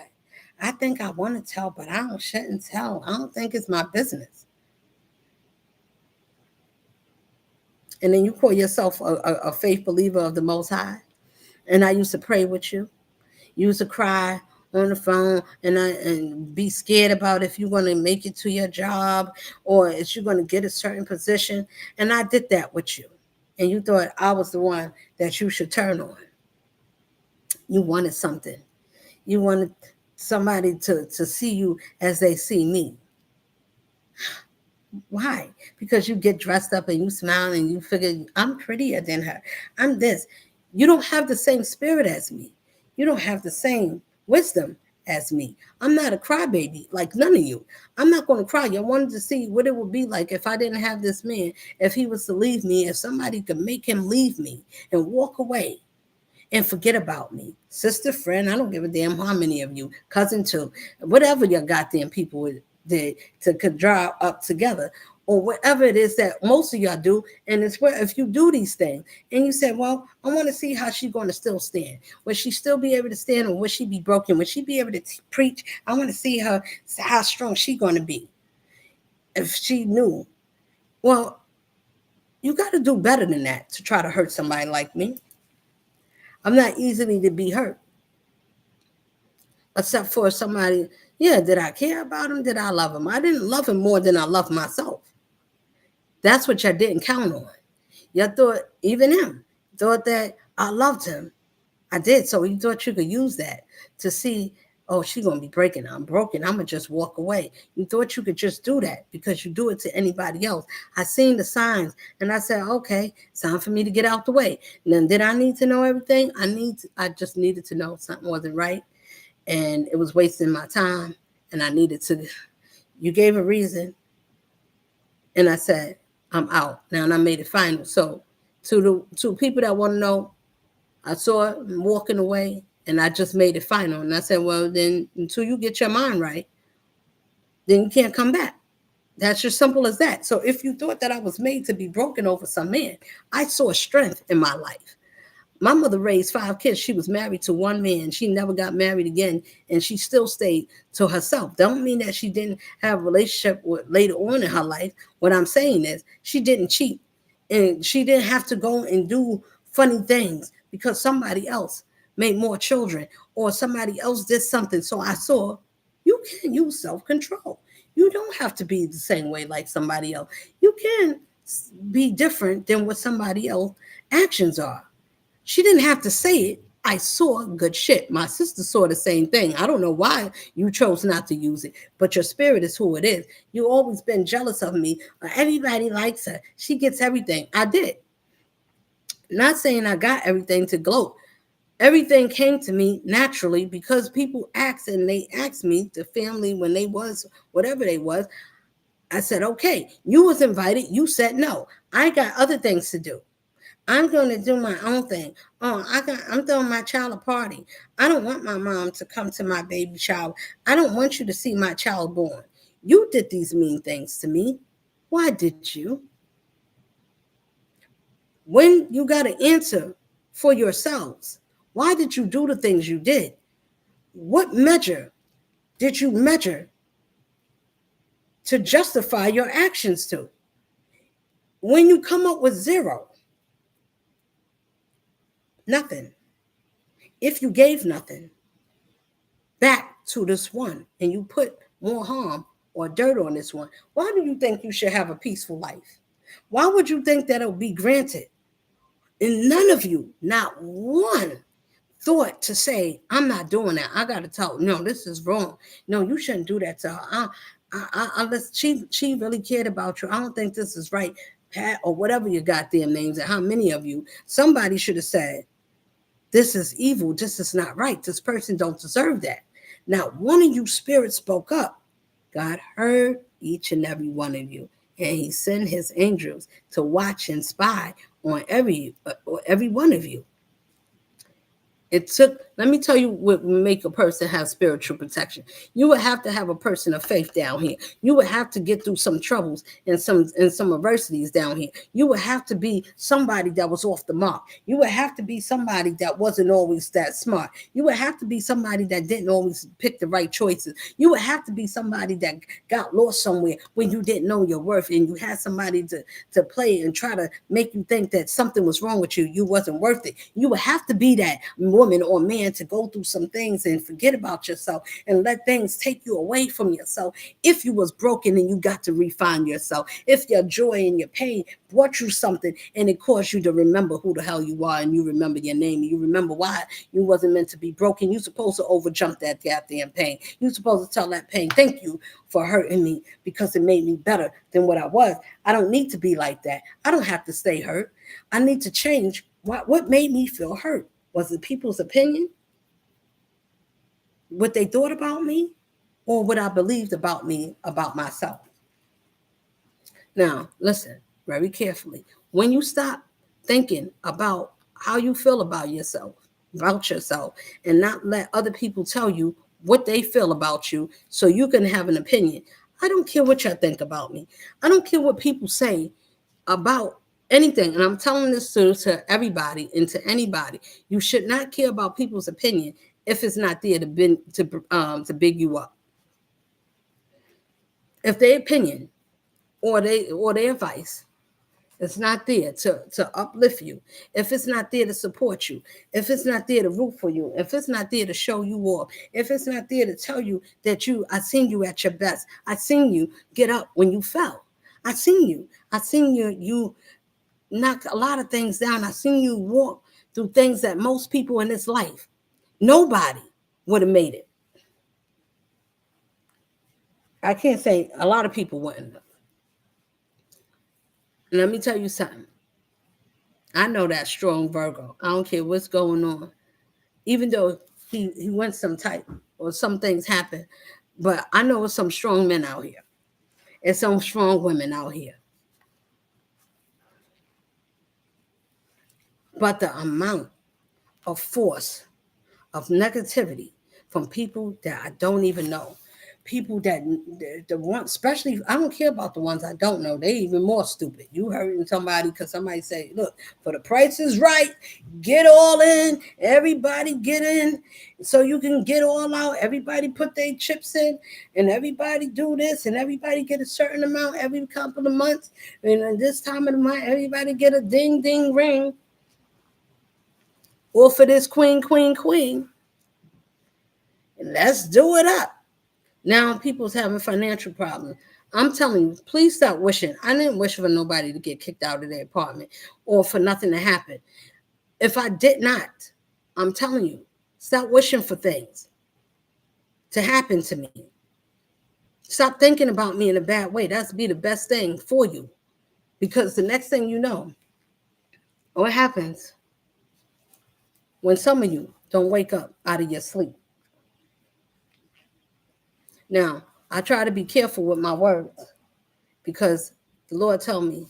I think I want to tell, but I don't shouldn't tell. I don't think it's my business. And then you call yourself a faith believer of the Most High. And I used to pray with you. You used to cry on the phone and be scared about if you're going to make it to your job or if you're going to get a certain position. And I did that with you. And you thought I was the one that you should turn on. You wanted something. You wanted somebody to see you as they see me. Why? Because you get dressed up and you smile and you figure I'm prettier than her. I'm this. You don't have the same spirit as me. You don't have the same wisdom as me. I'm not a crybaby like none of you. I'm not going to cry. You wanted to see what it would be like if I didn't have this man, if he was to leave me, if somebody could make him leave me and walk away and forget about me. Sister, friend, I don't give a damn how many of you, cousin too, whatever your goddamn people did to could draw up together, or whatever it is that most of y'all do. And it's where if you do these things and you say, well, I want to see how she's going to still stand. Will she still be able to stand, or will she be broken? Will she be able to preach? I want to see her, how strong she going to be if she knew. Well, you got to do better than that to try to hurt somebody like me. I'm not easily to be hurt, except for somebody. Yeah, did I care about him? Did I love him? I didn't love him more than I love myself. That's what y'all didn't count on. Y'all thought, even him, thought that I loved him. I did. So you thought you could use that to see, oh, she's going to be breaking. I'm broken. I'm going to just walk away. You thought you could just do that because you do it to anybody else. I seen the signs and I said, okay, it's time for me to get out the way. And then did I need to know everything? I just needed to know something wasn't right. And it was wasting my time. And I needed to, you gave a reason. And I said, I'm out. Now, and I made it final. So to people that want to know, I saw him walking away and I just made it final. And I said, well, then until you get your mind right, then you can't come back. That's just simple as that. So if you thought that I was made to be broken over some man, I saw strength in my life. My mother raised 5 kids. She was married to one man. She never got married again, and she still stayed to herself. Don't mean that she didn't have a relationship with later on in her life. What I'm saying is she didn't cheat, and she didn't have to go and do funny things because somebody else made more children or somebody else did something. So I saw you can use self-control. You don't have to be the same way like somebody else. You can be different than what somebody else actions are. She didn't have to say it. I saw good shit. My sister saw the same thing. I don't know why you chose not to use it, but your spirit is who it is. You always been jealous of me. Everybody likes her. She gets everything. I did. Not saying I got everything to gloat. Everything came to me naturally because people asked, and they asked me, the family, when they was, whatever they was, I said, okay, you was invited. You said no. I got other things to do. I'm going to do my own thing. Oh, I'm throwing my child a party. I don't want my mom to come to my baby shower. I don't want you to see my child born. You did these mean things to me. Why did you? When you got to answer for yourselves, why did you do the things you did? What measure did you measure to justify your actions to? When you come up with zero, nothing, if you gave nothing back to this one and you put more harm or dirt on this one, why do you think you should have a peaceful life? Why would you think that it'll be granted? And none of you, not one, thought to say, I'm not doing that. I got to tell, no, this is wrong. No, you shouldn't do that to her. Unless she really cared about you. I don't think this is right. Pat, or whatever your goddamn names and how many of you, somebody should have said, this is evil. This is not right. This person don't deserve that. Now, one of you spirits spoke up. God heard each and every one of you, and he sent his angels to watch and spy on every one of you. It took, let me tell you what would make a person have spiritual protection. You would have to have a person of faith down here. You would have to get through some troubles and some adversities down here. You would have to be somebody that was off the mark. You would have to be somebody that wasn't always that smart. You would have to be somebody that didn't always pick the right choices. You would have to be somebody that got lost somewhere when you didn't know your worth, and you had somebody to play and try to make you think that something was wrong with you. You wasn't worth it. You would have to be that woman or man man to go through some things and forget about yourself and let things take you away from yourself. If you was broken and you got to refine yourself, if your joy and your pain brought you something and it caused you to remember who the hell you are, and you remember your name, and you remember why you wasn't meant to be broken, you're supposed to overjump that goddamn pain. You're supposed to tell that pain, thank you for hurting me because it made me better than what I was. I don't need to be like that. I don't have to stay hurt. I need to change. What made me feel hurt? Was it people's opinion? What they thought about me? Or what I believed about me, about myself? Now, listen very carefully. When you stop thinking about how you feel about yourself, and not let other people tell you what they feel about you so you can have an opinion. I don't care what y'all think about me. I don't care what people say about anything. And I'm telling this to everybody and to anybody. You should not care about people's opinion if it's not there to big you up. If their opinion or their advice is not there to uplift you, if it's not there to support you, if it's not there to root for you, if it's not there to show you off, if it's not there to tell you that I seen you at your best, I seen you get up when you fell, I seen you knock a lot of things down, I seen you walk through things that most people in this life, nobody would have made it. I can't say a lot of people wouldn't have. And let me tell you something. I know that strong Virgo. I don't care what's going on. Even though he went some type or some things happen, but I know some strong men out here and some strong women out here. But the amount of force, of negativity from people that I don't even know, people that the ones, especially, I don't care about the ones I don't know. They even more stupid. You hurting somebody because somebody say, look, for the price is right, get all in, everybody get in so you can get all out. Everybody put their chips in and everybody do this and everybody get a certain amount every couple of months. And at this time of the month, everybody get a ding, ding ring. Or for this queen. And let's do it up. Now people's having financial problems. I'm telling you, please stop wishing. I didn't wish for nobody to get kicked out of their apartment or for nothing to happen. If I did not, I'm telling you, stop wishing for things to happen to me. Stop thinking about me in a bad way. That's be the best thing for you. Because the next thing you know, what happens when some of you don't wake up out of your sleep. Now, I try to be careful with my words because the Lord told me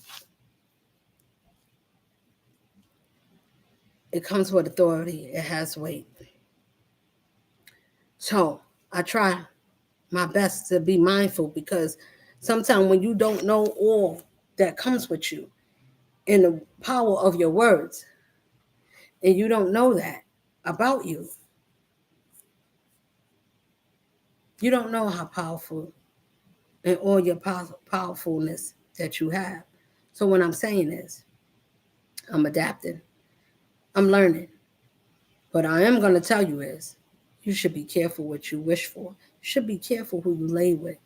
it comes with authority. It has weight. So I try my best to be mindful because sometimes when you don't know all that comes with you in the power of your words, and you don't know that about you, you don't know how powerful and all your powerfulness that you have. So what I'm saying is, I'm adapting, I'm learning. But I am going to tell you is, you should be careful what you wish for. You should be careful who you lay with,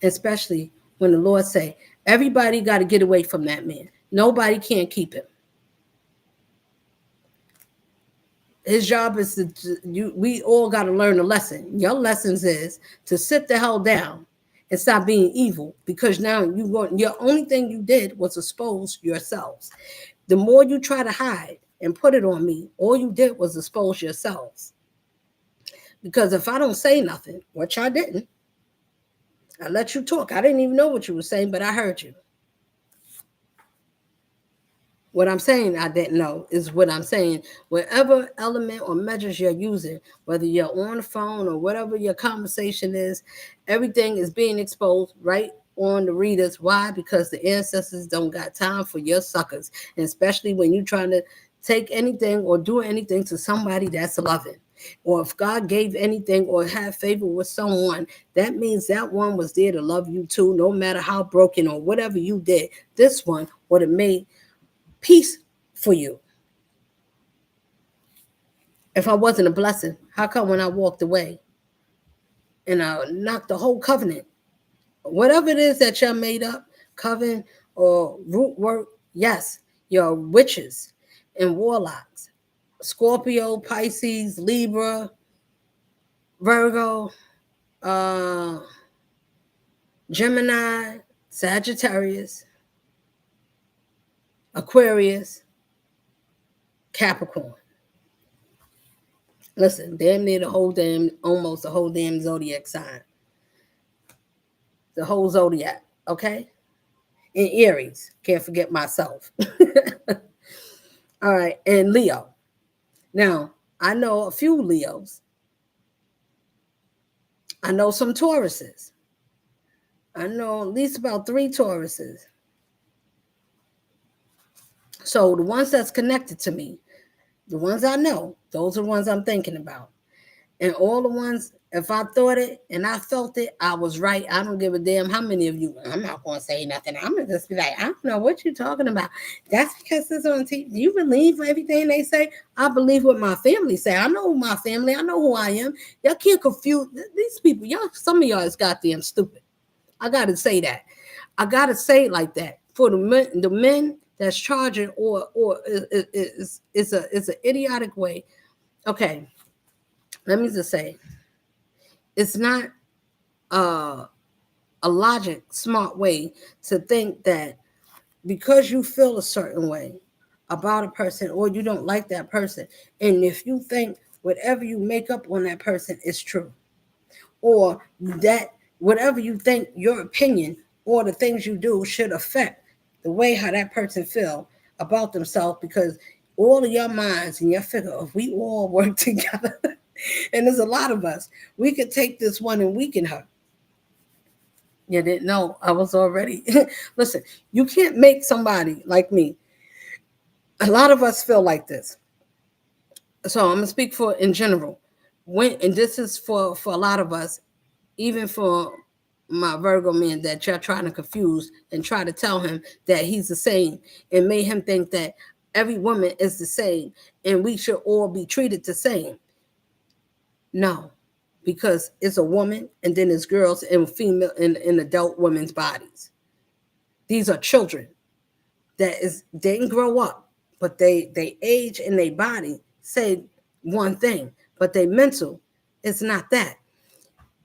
especially when the Lord say, everybody got to get away from that man. Nobody can't keep him. His job is we all got to learn a lesson. Your lessons is to sit the hell down and stop being evil, because now your only thing you did was expose yourselves. The more you try to hide and put it on me, all you did was expose yourselves. Because if I don't say nothing, which I didn't, I let you talk. I didn't even know what you were saying, but I heard you. What I'm saying I didn't know is what I'm saying. Whatever element or measures you're using, whether you're on the phone or whatever your conversation is, everything is being exposed right on the readers. Why? Because the ancestors don't got time for your suckers. And especially when you're trying to take anything or do anything to somebody that's loving. Or if God gave anything or have favor with someone, that means that one was there to love you too, no matter how broken or whatever you did. This one would have made peace for you. If I wasn't a blessing, how come when I walked away and I knocked the whole covenant, whatever it is that y'all made up, coven or root work, yes, you're witches and warlocks. Scorpio, Pisces, Libra, Virgo, uh, Gemini, Sagittarius, Aquarius, Capricorn. Listen, damn near the whole damn, almost the whole damn zodiac sign. The whole zodiac, okay? And Aries, can't forget myself. All right, and Leo. Now, I know a few Leos. I know some Tauruses. I know at least about 3 Tauruses. So the ones that's connected to me, the ones I know, those are the ones I'm thinking about. And all the ones, if I thought it and I felt it, I was right. I don't give a damn how many of you. I'm not going to say nothing. I'm going to just be like, I don't know what you're talking about. That's because it's on TV. Do you believe everything they say? I believe what my family say. I know my family. I know who I am. Y'all can't confuse these people. Y'all, some of y'all is goddamn stupid. I got to say that. I got to say it like that. For the men that's charging or it's an idiotic way. Okay, let me just say, it's not a logic, smart way to think that because you feel a certain way about a person or you don't like that person, and if you think whatever you make up on that person is true, or that whatever you think your opinion or the things you do should affect the way how that person feel about themselves, because all of your minds and your figure, if we all work together, and there's a lot of us, we could take this one and weaken her. You didn't know I was already. Listen, you can't make somebody like me. A lot of us feel like this. So I'm gonna speak for in general. When and this is for a lot of us, even for my Virgo man that you're trying to confuse and try to tell him that he's the same and made him think that every woman is the same and we should all be treated the same. No, because it's a woman and then there's girls and female in adult women's bodies. These are children that is they didn't grow up, but they age in their body say one thing, but they mental it's not that.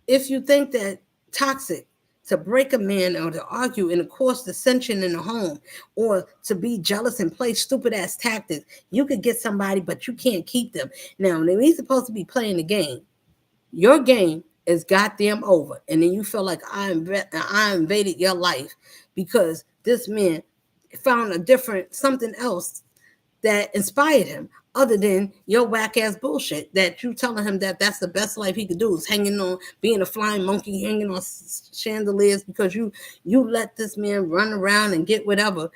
If you think that toxic to break a man or to argue and to cause dissension in the home or to be jealous and play stupid ass tactics, you could get somebody, but you can't keep them. Now, they ain't supposed to be playing the game. Your game is goddamn over. And then you feel like I invaded your life because this man found a different something else that inspired him other than your whack ass bullshit that you telling him that that's the best life he could do is hanging on being a flying monkey hanging on chandeliers because you let this man run around and get whatever,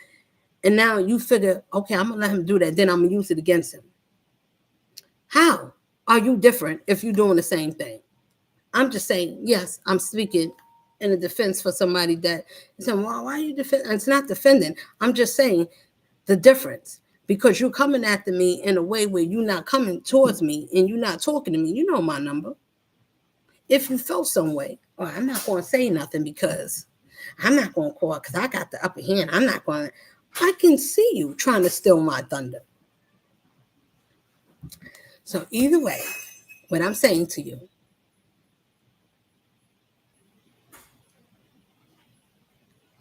and now you figure, okay, I'm gonna let him do that, then I'm gonna use it against him. How are you different if you're doing the same thing? I'm just saying, yes, I'm speaking in a defense for somebody that said, well, why are you defending? It's not defending. I'm just saying the difference, because you're coming after me in a way where you're not coming towards me and you're not talking to me. You know my number. If you feel some way, or I'm not going to say nothing because I'm not going to call because I got the upper hand. I'm not going to. I can see you trying to steal my thunder. So either way, what I'm saying to you,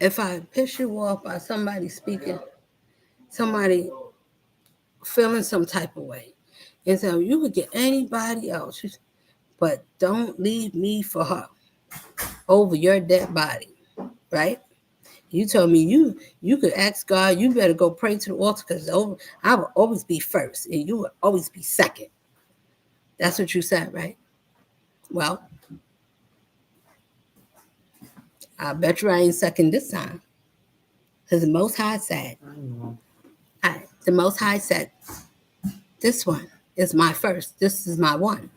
if I piss you off by somebody speaking, somebody feeling some type of way, and so you could get anybody else, but don't leave me for her over your dead body, right? You told me you could ask God, you better go pray to the altar because I will always be first and you will always be second. That's what you said, right? Well, I bet you I ain't second this time. Because the Most High said, the Most High said, this one is my first. This is my one.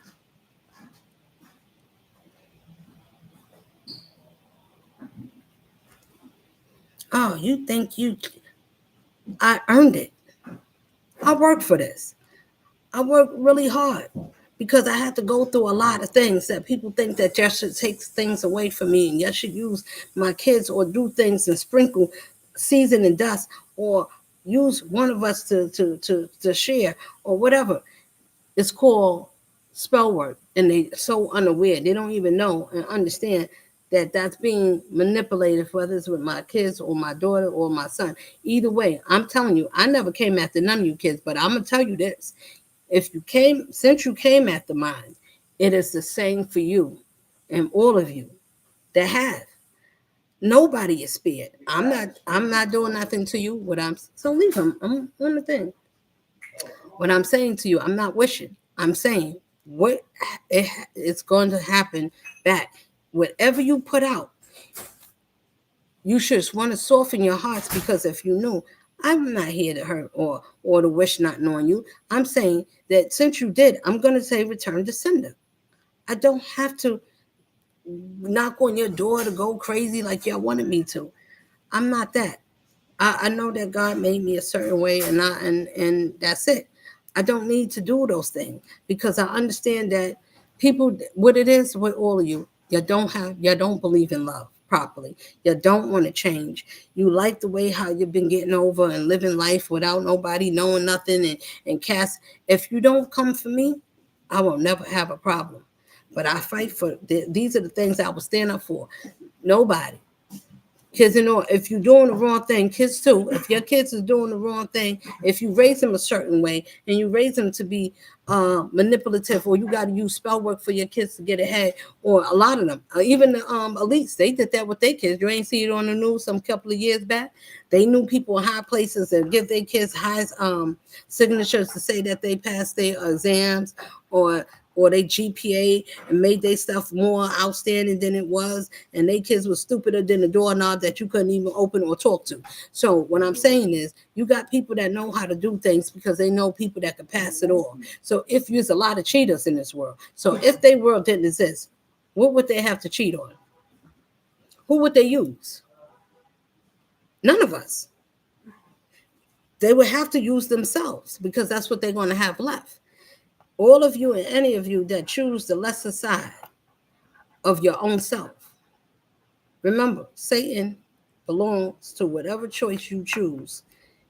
Oh, you think I earned it. I worked for this. I work really hard because I had to go through a lot of things that people think that just should take things away from me and just should use my kids or do things and sprinkle season and dust or use one of us to share or whatever. It's called spell work, and they so unaware. They don't even know and understand that that's being manipulated, whether it's with my kids or my daughter or my son. Either way, I'm telling you, I never came after none of you kids, but I'm gonna tell you this: if you came, since you came after mine, it is the same for you and all of you that have. Nobody is spared. I'm not doing nothing to you. What I'm so leave them. I'm on the thing. What I'm saying to you, I'm not wishing. I'm saying what it's going to happen back. Whatever you put out, you should want to soften your hearts because if you knew, I'm not here to hurt or to wish not knowing you. I'm saying that since you did, I'm going to say return to sender. I don't have to knock on your door to go crazy like y'all wanted me to. I'm not that. I know that God made me a certain way and that's it. I don't need to do those things because I understand that people what it is with all of you, you don't believe in love properly. You don't want to change. You like the way how you've been getting over and living life without nobody knowing nothing and cast if you don't come for me, I will never have a problem. But I fight for these are the things I will stand up for. Nobody. Kids, if you're doing the wrong thing, kids too, if your kids are doing the wrong thing, if you raise them a certain way and you raise them to be manipulative, or you got to use spell work for your kids to get ahead, or a lot of them, even the elites, they did that with their kids. You ain't see it on the news some couple of years back. They knew people in high places and give their kids high signatures to say that they passed their exams or they GPA and made their stuff more outstanding than it was, and they kids were stupider than a doorknob that you couldn't even open or talk to. So what I'm saying is, you got people that know how to do things because they know people that can pass it on. So if there's a lot of cheaters in this world, so if their world didn't exist, what would they have to cheat on? Who would they use? None of us. They would have to use themselves because that's what they're going to have left. All of you and any of you that choose the lesser side of your own self. Remember, Satan belongs to whatever choice you choose.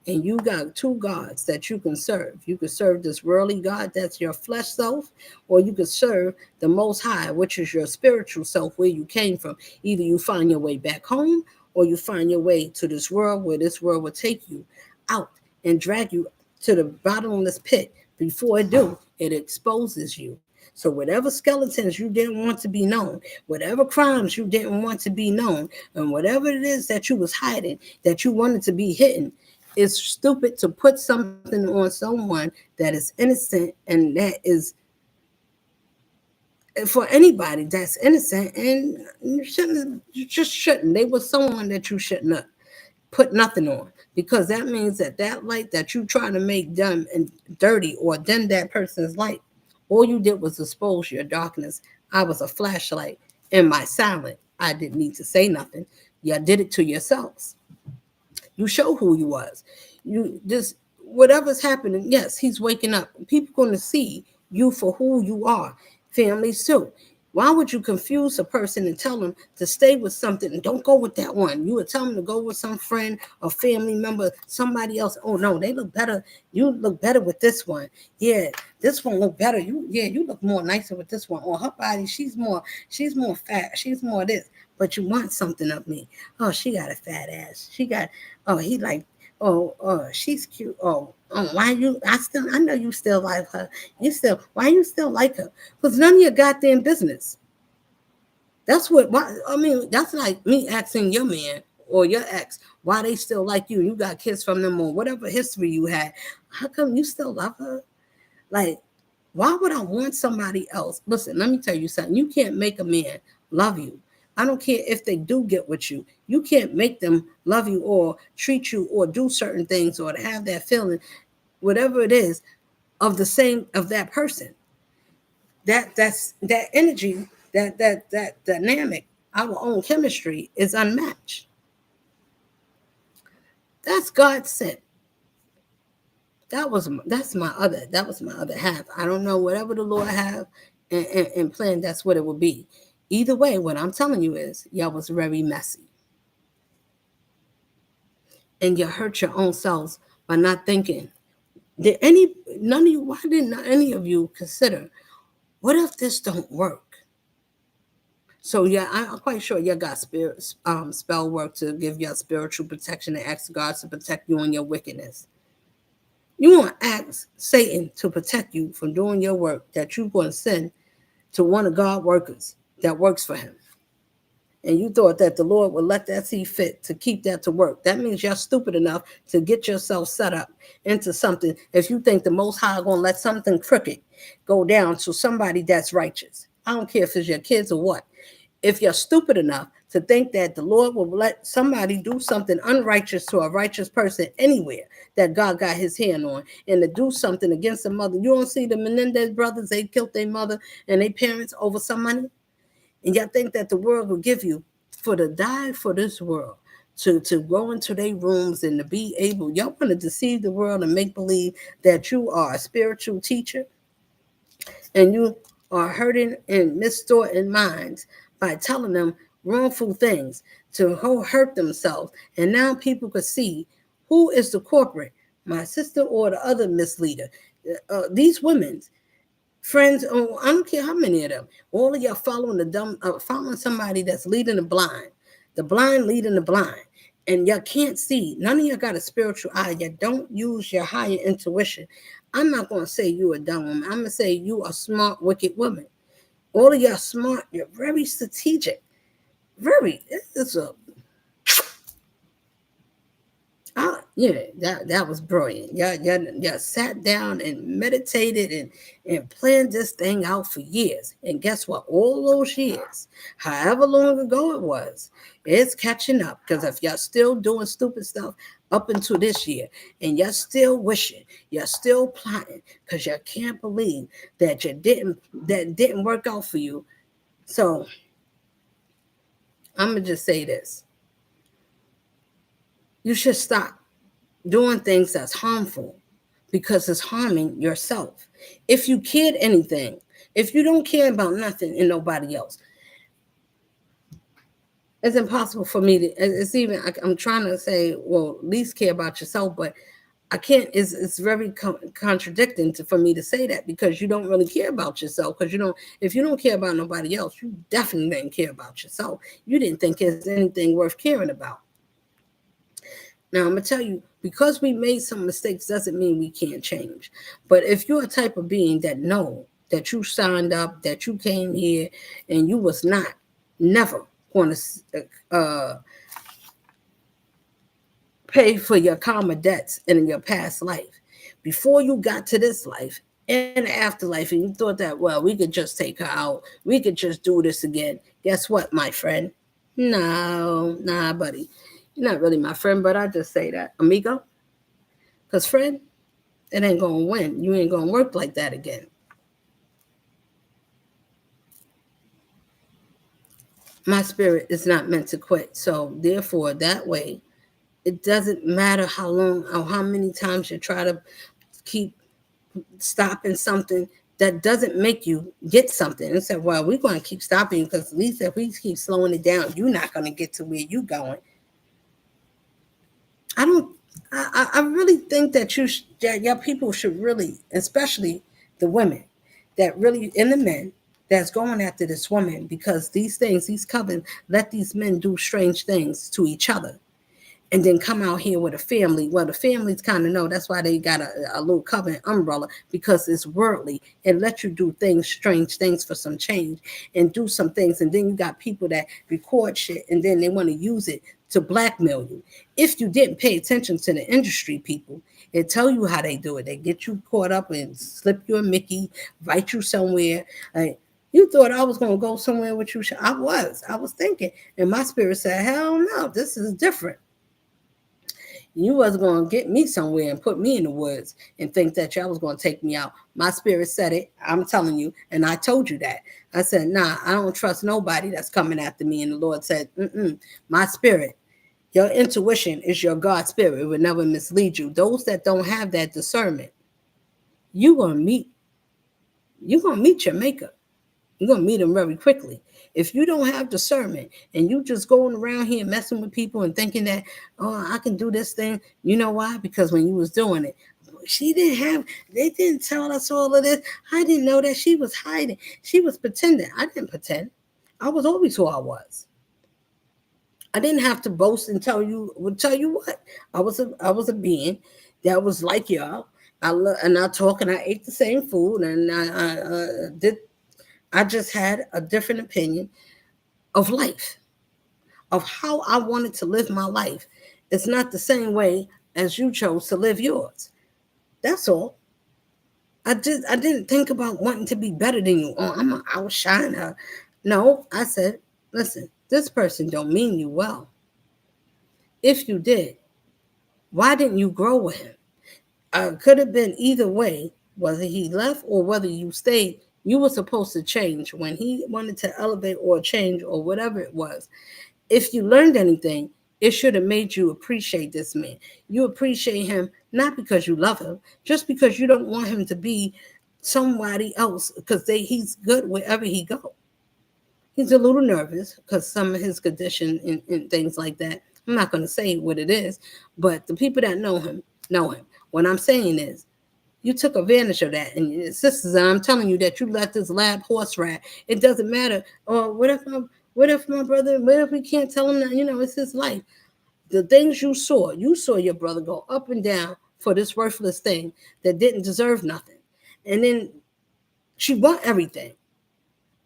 And you got two gods that you can serve. You can serve this worldly God, that's your flesh self, or you can serve the Most High, which is your spiritual self, where you came from. Either you find your way back home, or you find your way to this world, where this world will take you out and drag you to the bottomless pit. Before it do, it exposes you. So whatever skeletons you didn't want to be known, whatever crimes you didn't want to be known, and whatever it is that you was hiding, that you wanted to be hidden, it's stupid to put something on someone that is innocent and that is for anybody that's innocent, and you just shouldn't. They were someone that you shouldn't have put nothing on, because that means that that light that you trying to make dumb and dirty or dim that person's light, all you did was expose your darkness. I was a flashlight in my silent. I didn't need to say nothing. You did it to yourselves. You show who you was. You just whatever's happening. Yes, he's waking up. People going to see you for who you are. Families too. Why would you confuse a person and tell them to stay with something and don't go with that one? You would tell them to go with some friend or family member, somebody else. Oh no, they look better. You look better with this one. Yeah, this one look better. You look more nicer with this one. Or her body, she's more fat. She's more this. But you want something of me. Oh, she got a fat ass. She got he like, she's cute. Why you? I know you still like her. Why you still like her? Because none of your goddamn business. That's what. Why, I mean, that's like me asking your man or your ex why they still like you. You got kids from them or whatever history you had. How come you still love her? Like, why would I want somebody else? Listen, let me tell you something. You can't make a man love you. I don't care if they do get with you. You can't make them love you or treat you or do certain things or to have that feeling, whatever it is, of the same of that person. That's that energy, that dynamic, our own chemistry is unmatched. That's God sent. That was my other half. I don't know, whatever the Lord have and plan, that's what it will be. Either way, what I'm telling you is y'all was very messy. And you hurt your own selves by not thinking. Did any none of you why didn't any of you consider, what if this don't work? So yeah, I'm quite sure you got spirit spell work to give your spiritual protection and ask God to protect you in your wickedness. You want to ask Satan to protect you from doing your work that you're going to send to one of God's workers that works for him. And you thought that the Lord would let that see fit to keep that to work. That means you're stupid enough to get yourself set up into something. If you think the Most High going to let something crooked go down to somebody that's righteous, I don't care if it's your kids or what. If you're stupid enough to think that the Lord will let somebody do something unrighteous to a righteous person anywhere that God got his hand on, and to do something against a mother. You don't see the Menendez brothers, they killed their mother and their parents over some money? And y'all think that the world will give you for to die for this world, to go into their rooms and to be able, y'all want to deceive the world and make believe that you are a spiritual teacher, and you are hurting and misthought minds by telling them wrongful things to hurt themselves. And now people could see who is the corporate, my sister or the other misleader. These women, friends, oh, I don't care how many of them, all of y'all following following somebody that's leading the blind leading the blind. And y'all can't see. None of y'all got a spiritual eye. You don't use your higher intuition. I'm not going to say you a dumb woman. I'm going to say you a smart, wicked woman. All of y'all smart. You're very strategic. Very. It's a. Yeah, that was brilliant. Y'all sat down and meditated and planned this thing out for years. And guess what? All those years, however long ago it was, it's catching up. Because if y'all still doing stupid stuff up until this year, and you're still wishing, you're still plotting, because you can't believe that didn't work out for you. So I'm gonna just say this: you should stop doing things that's harmful, because it's harming yourself. If you cared anything, if you don't care about nothing and nobody else, it's impossible for me to, it's even, I'm trying to say, well, at least care about yourself, but I can't, it's very contradicting for me to say that, because you don't really care about yourself. Because if you don't care about nobody else, you definitely didn't care about yourself. You didn't think there's anything worth caring about. Now, I'm going to tell you, because we made some mistakes doesn't mean we can't change. But if you're a type of being that know that you signed up, that you came here, and you was not, never going to pay for your karma debts in your past life, before you got to this life and afterlife, and you thought that, well, we could just take her out, we could just do this again. Guess what, my friend? No, nah, buddy. You're not really my friend, but I just say that, amigo. Because, friend, it ain't going to win. You ain't going to work like that again. My spirit is not meant to quit. So, therefore, that way, it doesn't matter how long or how many times you try to keep stopping something that doesn't make you get something. And say, well, we're going to keep stopping, because at least if we keep slowing it down, you're not going to get to where you're going. I really think that your people should really, especially the women that really, and the men that's going after this woman, because these things, these covens, let these men do strange things to each other, and then come out here with a family. Well, the families kind of know. That's why they got a little covenant umbrella, because it's worldly. It lets you do things, strange things for some change, and do some things. And then you got people that record shit, and then they want to use it to blackmail you. If you didn't pay attention to the industry people, they tell you how they do it. They get you caught up and slip you a Mickey, write you somewhere. Like, you thought I was going to go somewhere with you. I was thinking. And my spirit said, hell no, this is different. You wasn't going to get me somewhere and put me in the woods and think that y'all was going to take me out. My spirit said it. I'm telling you. And I told you that. I said, nah, I don't trust nobody that's coming after me. And the Lord said, my spirit Your intuition is your God spirit. It would never mislead you. Those that don't have that discernment, you gonna meet you're gonna meet your maker. You're gonna meet him very quickly. If you don't have discernment and you just going around here messing with people and thinking that, oh, I can do this thing, you know why? Because when you was doing it, she didn't have, they didn't tell us all of this. I didn't know that she was hiding. She was pretending. I didn't pretend. I was always who I was. I didn't have to boast and tell you. Would tell you what I was a being that was like y'all. And I talk and I ate the same food and I did. I just had a different opinion of life, of how I wanted to live my life. It's not the same way as you chose to live yours. That's all. I didn't think about wanting to be better than you. Oh, I'm gonna outshine her. No, I said, listen, this person don't mean you well. If you did, why didn't you grow with him? Could have been either way, whether he left or whether you stayed. You were supposed to change when he wanted to elevate or change or whatever it was. If you learned anything, it should have made you appreciate this man. You appreciate him not because you love him, just because you don't want him to be somebody else because he's good wherever he go. He's a little nervous because some of his condition and things like that. I'm not going to say what it is, but the people that know him know him. What I'm saying is, you took advantage of that, and your sisters, and I'm telling you that you let this lab horse rat. It doesn't matter. Oh, what if my brother? What if we can't tell him that? It's his life. The things you saw your brother go up and down for this worthless thing that didn't deserve nothing, and then she want everything.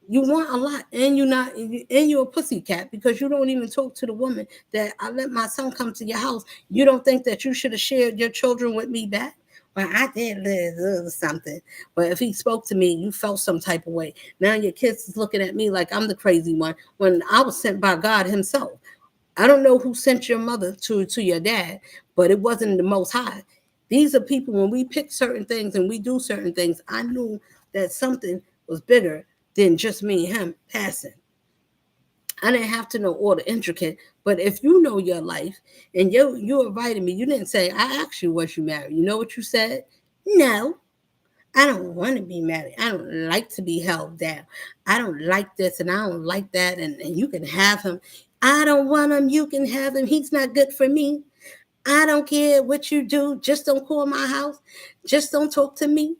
You want a lot, and you're a pussy cat because you don't even talk to the woman that I let my son come to your house. You don't think that you should have shared your children with me back? Well, I did something. But if he spoke to me, you felt some type of way. Now your kids is looking at me like I'm the crazy one when I was sent by God Himself. I don't know who sent your mother to your dad, but it wasn't the Most High. These are people, when we pick certain things and we do certain things, I knew that something was bigger than just me and him passing. I didn't have to know all the intricate, but if you know your life and you invited me, you didn't say, I asked you was you married. You know what you said? No, I don't want to be married. I don't like to be held down. I don't like this and I don't like that. And you can have him. I don't want him. You can have him. He's not good for me. I don't care what you do. Just don't call my house. Just don't talk to me.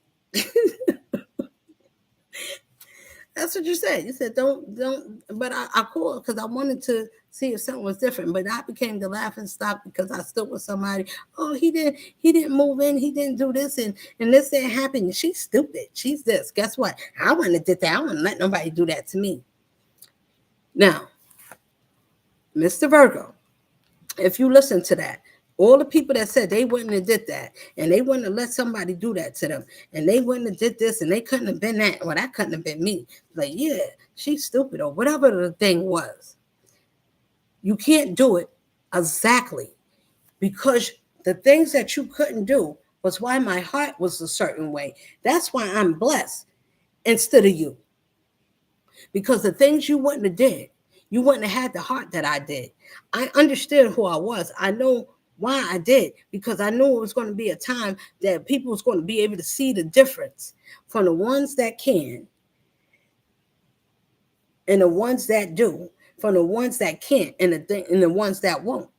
That's what you said. You said don't. But I called because I wanted to see if something was different. But I became the laughing stock because I stood with somebody. Oh, he didn't move in. He didn't do this and this didn't happen. She's stupid. She's this. Guess what? I wouldn't have did that. I wouldn't let nobody do that to me. Now, Mr. Virgo, if you listen to that, all the people that said they wouldn't have did that and they wouldn't have let somebody do that to them and they wouldn't have did this and they couldn't have been that, well, that couldn't have been me. Like, yeah, she's stupid or whatever the thing was. You can't do it exactly because the things that you couldn't do was why my heart was a certain way. That's why I'm blessed instead of you. Because the things you wouldn't have did, you wouldn't have had the heart that I did. I understood who I was. I know why I did because I knew it was going to be a time that people was going to be able to see the difference from the ones that can and the ones that do, from the ones that can't and the ones that won't.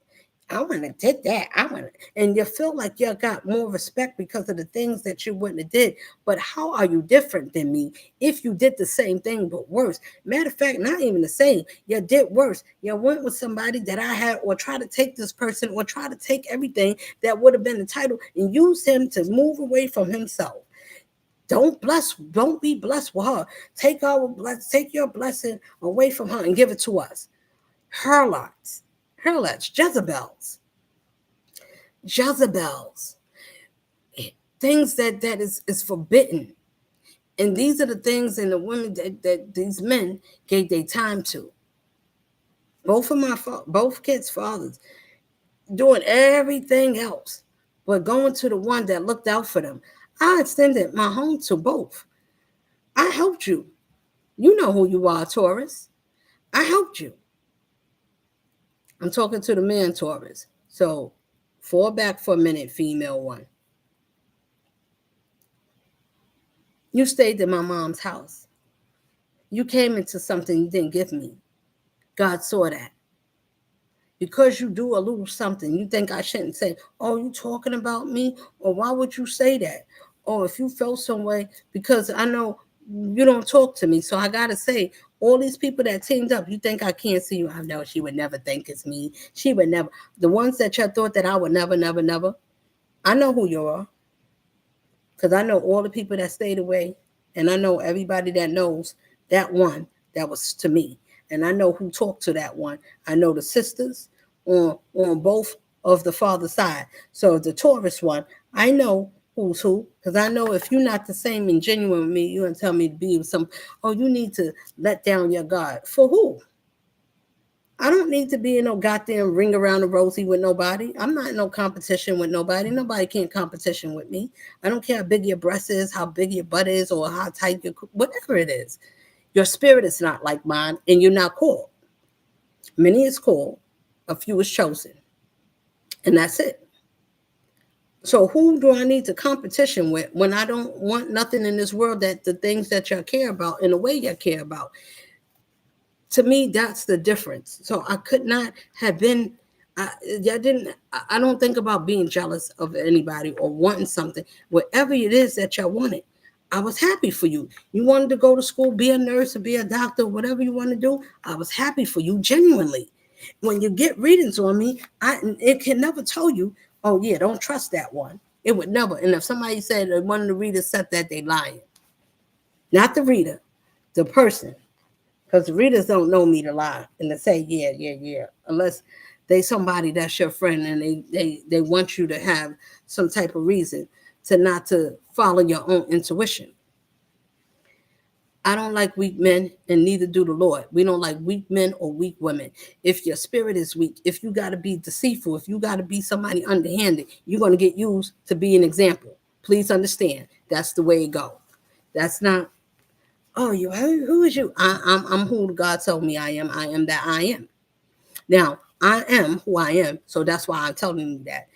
I wouldn't have did that. I wouldn't. And you feel like you got more respect because of the things that you wouldn't have did. But how are you different than me if you did the same thing but worse? Matter of fact, not even the same. You did worse. You went with somebody that I had or try to take this person or try to take everything that would have been entitled and use him to move away from himself. Don't be blessed with her. Take your blessing away from her and give it to us. Harlots, Jezebels, things that is forbidden. And these are the things and the women that these men gave their time to. Both kids' fathers doing everything else, but going to the one that looked out for them. I extended my home to both. I helped you. You know who you are, Taurus. I helped you. I'm talking to the man Taurus. So fall back for a minute, female one. You stayed in my mom's house. You came into something you didn't give me. God saw that. Because you do a little something, you think I shouldn't say, oh, you talking about me? Or why would you say that? Or if you felt some way, because I know you don't talk to me. So I got to say, all these people that teamed up, you think I can't see you? I know she would never think it's me. She would never. The ones that you thought that I would never, never, never, I know who you are. Because I know all the people that stayed away. And I know everybody that knows that one that was to me. And I know who talked to that one. I know the sisters on both of the father side. So the Taurus one, I know who's who, because I know if you're not the same and genuine with me, you're gonna tell me to be with some, oh, you need to let down your guard. For who? I don't need to be in no goddamn ring around the rosy with nobody. I'm not in no competition with nobody. Nobody can competition with me. I don't care how big your breast is, how big your butt is, or how tight your, whatever it is. Your spirit is not like mine, and you're not called. Many is called, a few is chosen, and that's it. So who do I need to competition with when I don't want nothing in this world that the things that you care about in the way you care about? To me, that's the difference. So I could not have been. I don't think about being jealous of anybody or wanting something. Whatever it is that y'all wanted, I was happy for you. You wanted to go to school, be a nurse, or be a doctor, whatever you want to do. I was happy for you, genuinely. When you get readings on me, it can never tell you, oh yeah, don't trust that one. It would never. And if somebody said that one of the readers said that, they lying. Not the reader, the person. Because the readers don't know me to lie and to say, yeah, yeah, yeah. Unless they somebody that's your friend and they want you to have some type of reason to not to follow your own intuition. I don't like weak men, and neither do the Lord. We don't like weak men or weak women. If your spirit is weak, if you got to be deceitful, if you got to be somebody underhanded, you're going to get used to be an example. Please understand. That's the way it goes. That's not, oh, you, who is you? I'm who God told me I am. I am that I am. Now, I am who I am. So that's why I'm telling you that.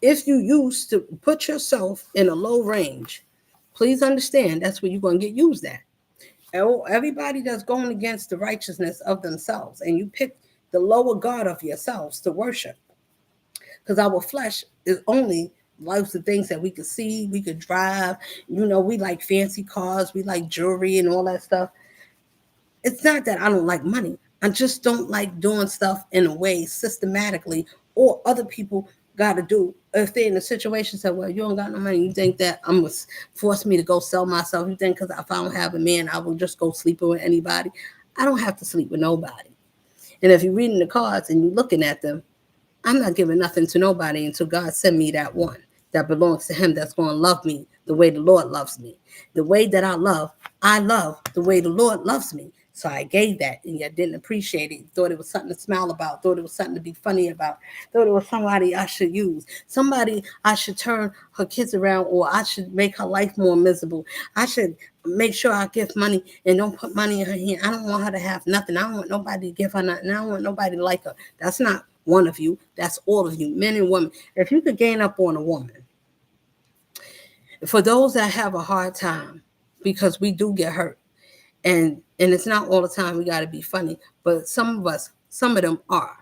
If you used to put yourself in a low range, please understand that's where you're going to get used at. Everybody that's going against the righteousness of themselves, and you pick the lower God of yourselves to worship, because our flesh is only loves the things that we could see, we could drive. We like fancy cars, we like jewelry and all that stuff. It's not that I don't like money. I just don't like doing stuff in a way systematically, or other people got to do. If they're in a situation, say, well, you don't got no money, you think that I'm going to force me to go sell myself? You think because if I don't have a man, I will just go sleeping with anybody? I don't have to sleep with nobody. And if you're reading the cards and you're looking at them, I'm not giving nothing to nobody until God send me that one that belongs to him, that's going to love me the way the Lord loves me. The way that I love the way the Lord loves me. So I gave that, and you didn't appreciate it. You thought it was something to smile about, thought it was something to be funny about, thought it was somebody I should use, somebody I should turn her kids around, or I should make her life more miserable. I should make sure I give money and don't put money in her hand. I don't want her to have nothing. I don't want nobody to give her nothing. I don't want nobody to like her. That's not one of you. That's all of you, men and women. If you could gain up on a woman, for those that have a hard time, because we do get hurt, and it's not all the time we got to be funny, but some of them are.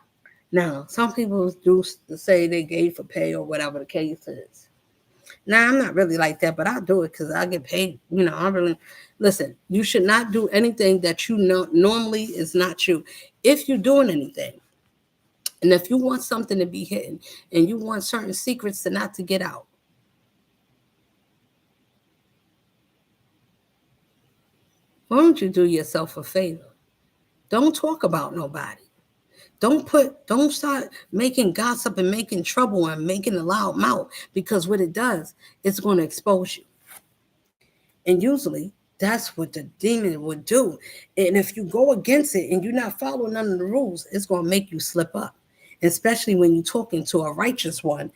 Now, some people do say they gave for pay or whatever the case is. Now, I'm not really like that, but I do it because I get paid. I really, listen, you should not do anything that you know normally is not you. If you're doing anything, and if you want something to be hidden, and you want certain secrets to not to get out, why don't you do yourself a favor? Don't talk about nobody. Don't start making gossip and making trouble and making a loud mouth, because what it does, it's going to expose you. And usually that's what the demon would do. And if you go against it and you're not following none of the rules, it's going to make you slip up. Especially when you're talking to a righteous one.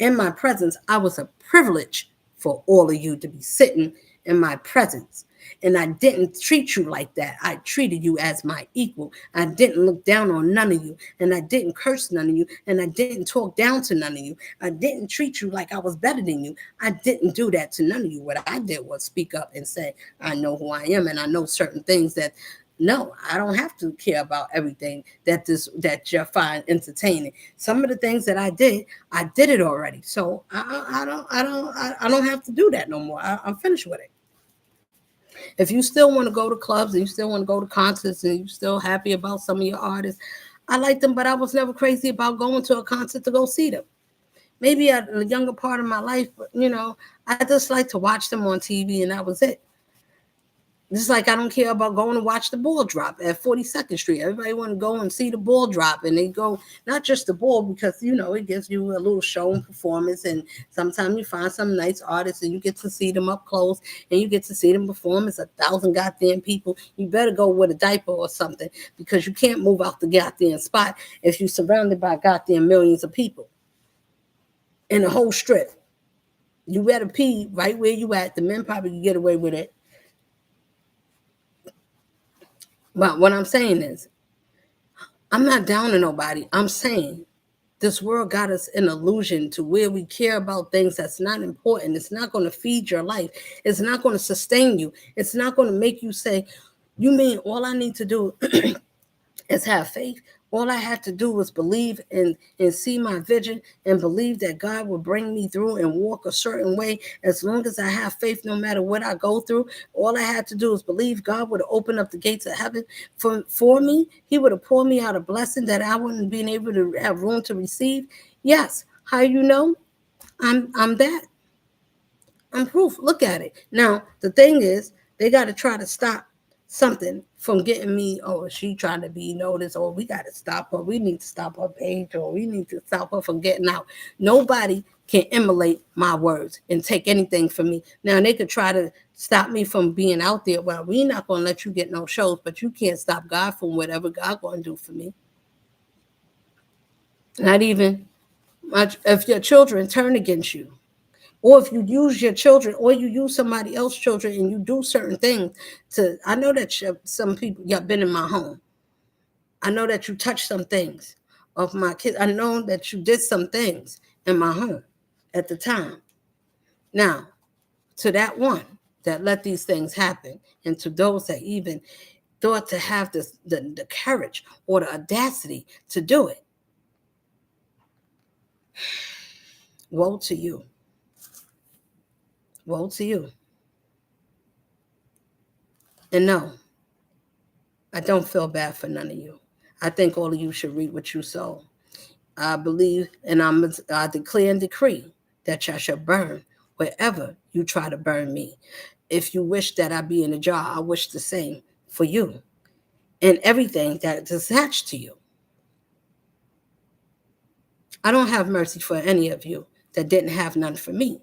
In my presence, I was a privilege for all of you to be sitting in my presence. And I didn't treat you like that. I treated you as my equal. I didn't look down on none of you. And I didn't curse none of you. And I didn't talk down to none of you. I didn't treat you like I was better than you. I didn't do that to none of you. What I did was speak up and say, I know who I am, and I know certain things that no, I don't have to care about everything that you find entertaining. Some of the things that I did it already. So I don't have to do that no more. I'm finished with it. If you still want to go to clubs and you still want to go to concerts and you're still happy about some of your artists, I like them, but I was never crazy about going to a concert to go see them. Maybe at a younger part of my life, but I just like to watch them on TV, and that was it. Just like I don't care about going to watch the ball drop at 42nd Street. Everybody want to go and see the ball drop, and they go, not just the ball, because, it gives you a little show and performance, and sometimes you find some nice artists and you get to see them up close, and you get to see them perform. It's 1,000 goddamn people. You better go with a diaper or something, because you can't move out the goddamn spot if you're surrounded by goddamn millions of people in the whole strip. You better pee right where you at. The men probably can get away with it. But what I'm saying is, I'm not down on nobody. I'm saying this world got us an illusion to where we care about things that's not important. It's not going to feed your life. It's not going to sustain you. It's not going to make you say, you mean all I need to do is have faith? All I had to do was believe and see my vision and believe that God will bring me through and walk a certain way. As long as I have faith, no matter what I go through, all I had to do is believe God would open up the gates of heaven for me. He would have poured me out a blessing that I wouldn't be able to have room to receive. Yes. How you know? I'm that. I'm proof. Look at it. Now, the thing is, they got to try to stop something from getting me, oh, she trying to be noticed, or we got to stop her. We need to stop her page, or we need to stop her from getting out. Nobody can emulate my words and take anything from me. Now, they could try to stop me from being out there. Well, we're not going to let you get no shows, but you can't stop God from whatever God going to do for me. Not even if your children turn against you. Or if you use your children, or you use somebody else's children, and you do certain things I know that some people, you've been in my home. I know that you touched some things of my kids. I know that you did some things in my home at the time. Now, to that one that let these things happen, and to those that even thought to have the courage or the audacity to do it, woe to you. Woe to you. And no, I don't feel bad for none of you. I think all of you should reap what you sow. I believe, and I declare and decree that y'all shall burn wherever you try to burn me. If you wish that I be in a jar, I wish the same for you and everything that is attached to you. I don't have mercy for any of you that didn't have none for me.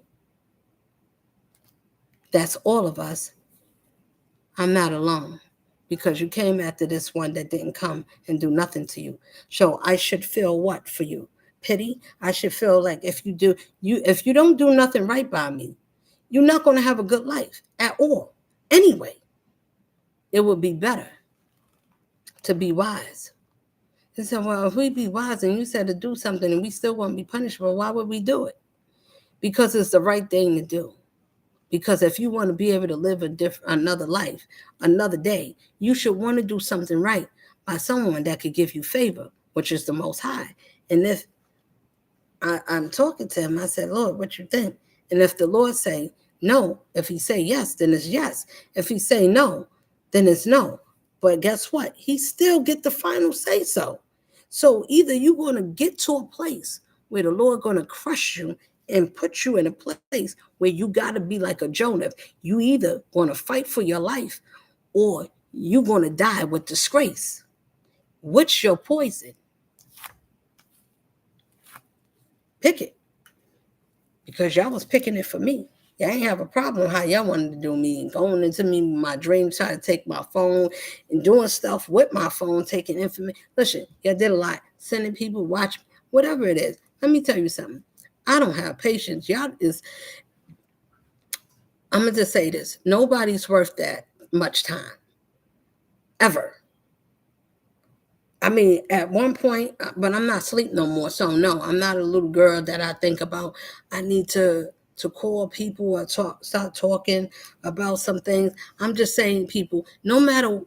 That's all of us. I'm not alone, because you came after this one that didn't come and do nothing to you. So I should feel what for you? Pity? I should feel like if you don't do nothing right by me, you're not going to have a good life at all. Anyway, it would be better to be wise. He said, well, if we be wise and you said to do something and we still want to be punished, well, why would we do it? Because it's the right thing to do. Because if you want to be able to live another life, another day, you should want to do something right by someone that could give you favor, which is the Most High. And if I'm talking to him, I said, Lord, what you think? And if the Lord say no, if he say yes, then it's yes. If he say no, then it's no. But guess what? He still get the final say so. So either you're going to get to a place where the Lord going to crush you and put you in a place where you got to be like a Jonah. You either going to fight for your life or you're going to die with disgrace. Which your poison? Pick it. Because y'all was picking it for me. Y'all ain't have a problem how y'all wanted to do me and going into me with my dreams, trying to take my phone and doing stuff with my phone, taking information. Listen, y'all did a lot. Sending people, watch, whatever it is. Let me tell you something. I don't have patience. I'm going to just say this. Nobody's worth that much time ever. I mean, at one point, but I'm not asleep no more. So no, I'm not a little girl that I think about. I need to call people or start talking about some things. I'm just saying, people, no matter.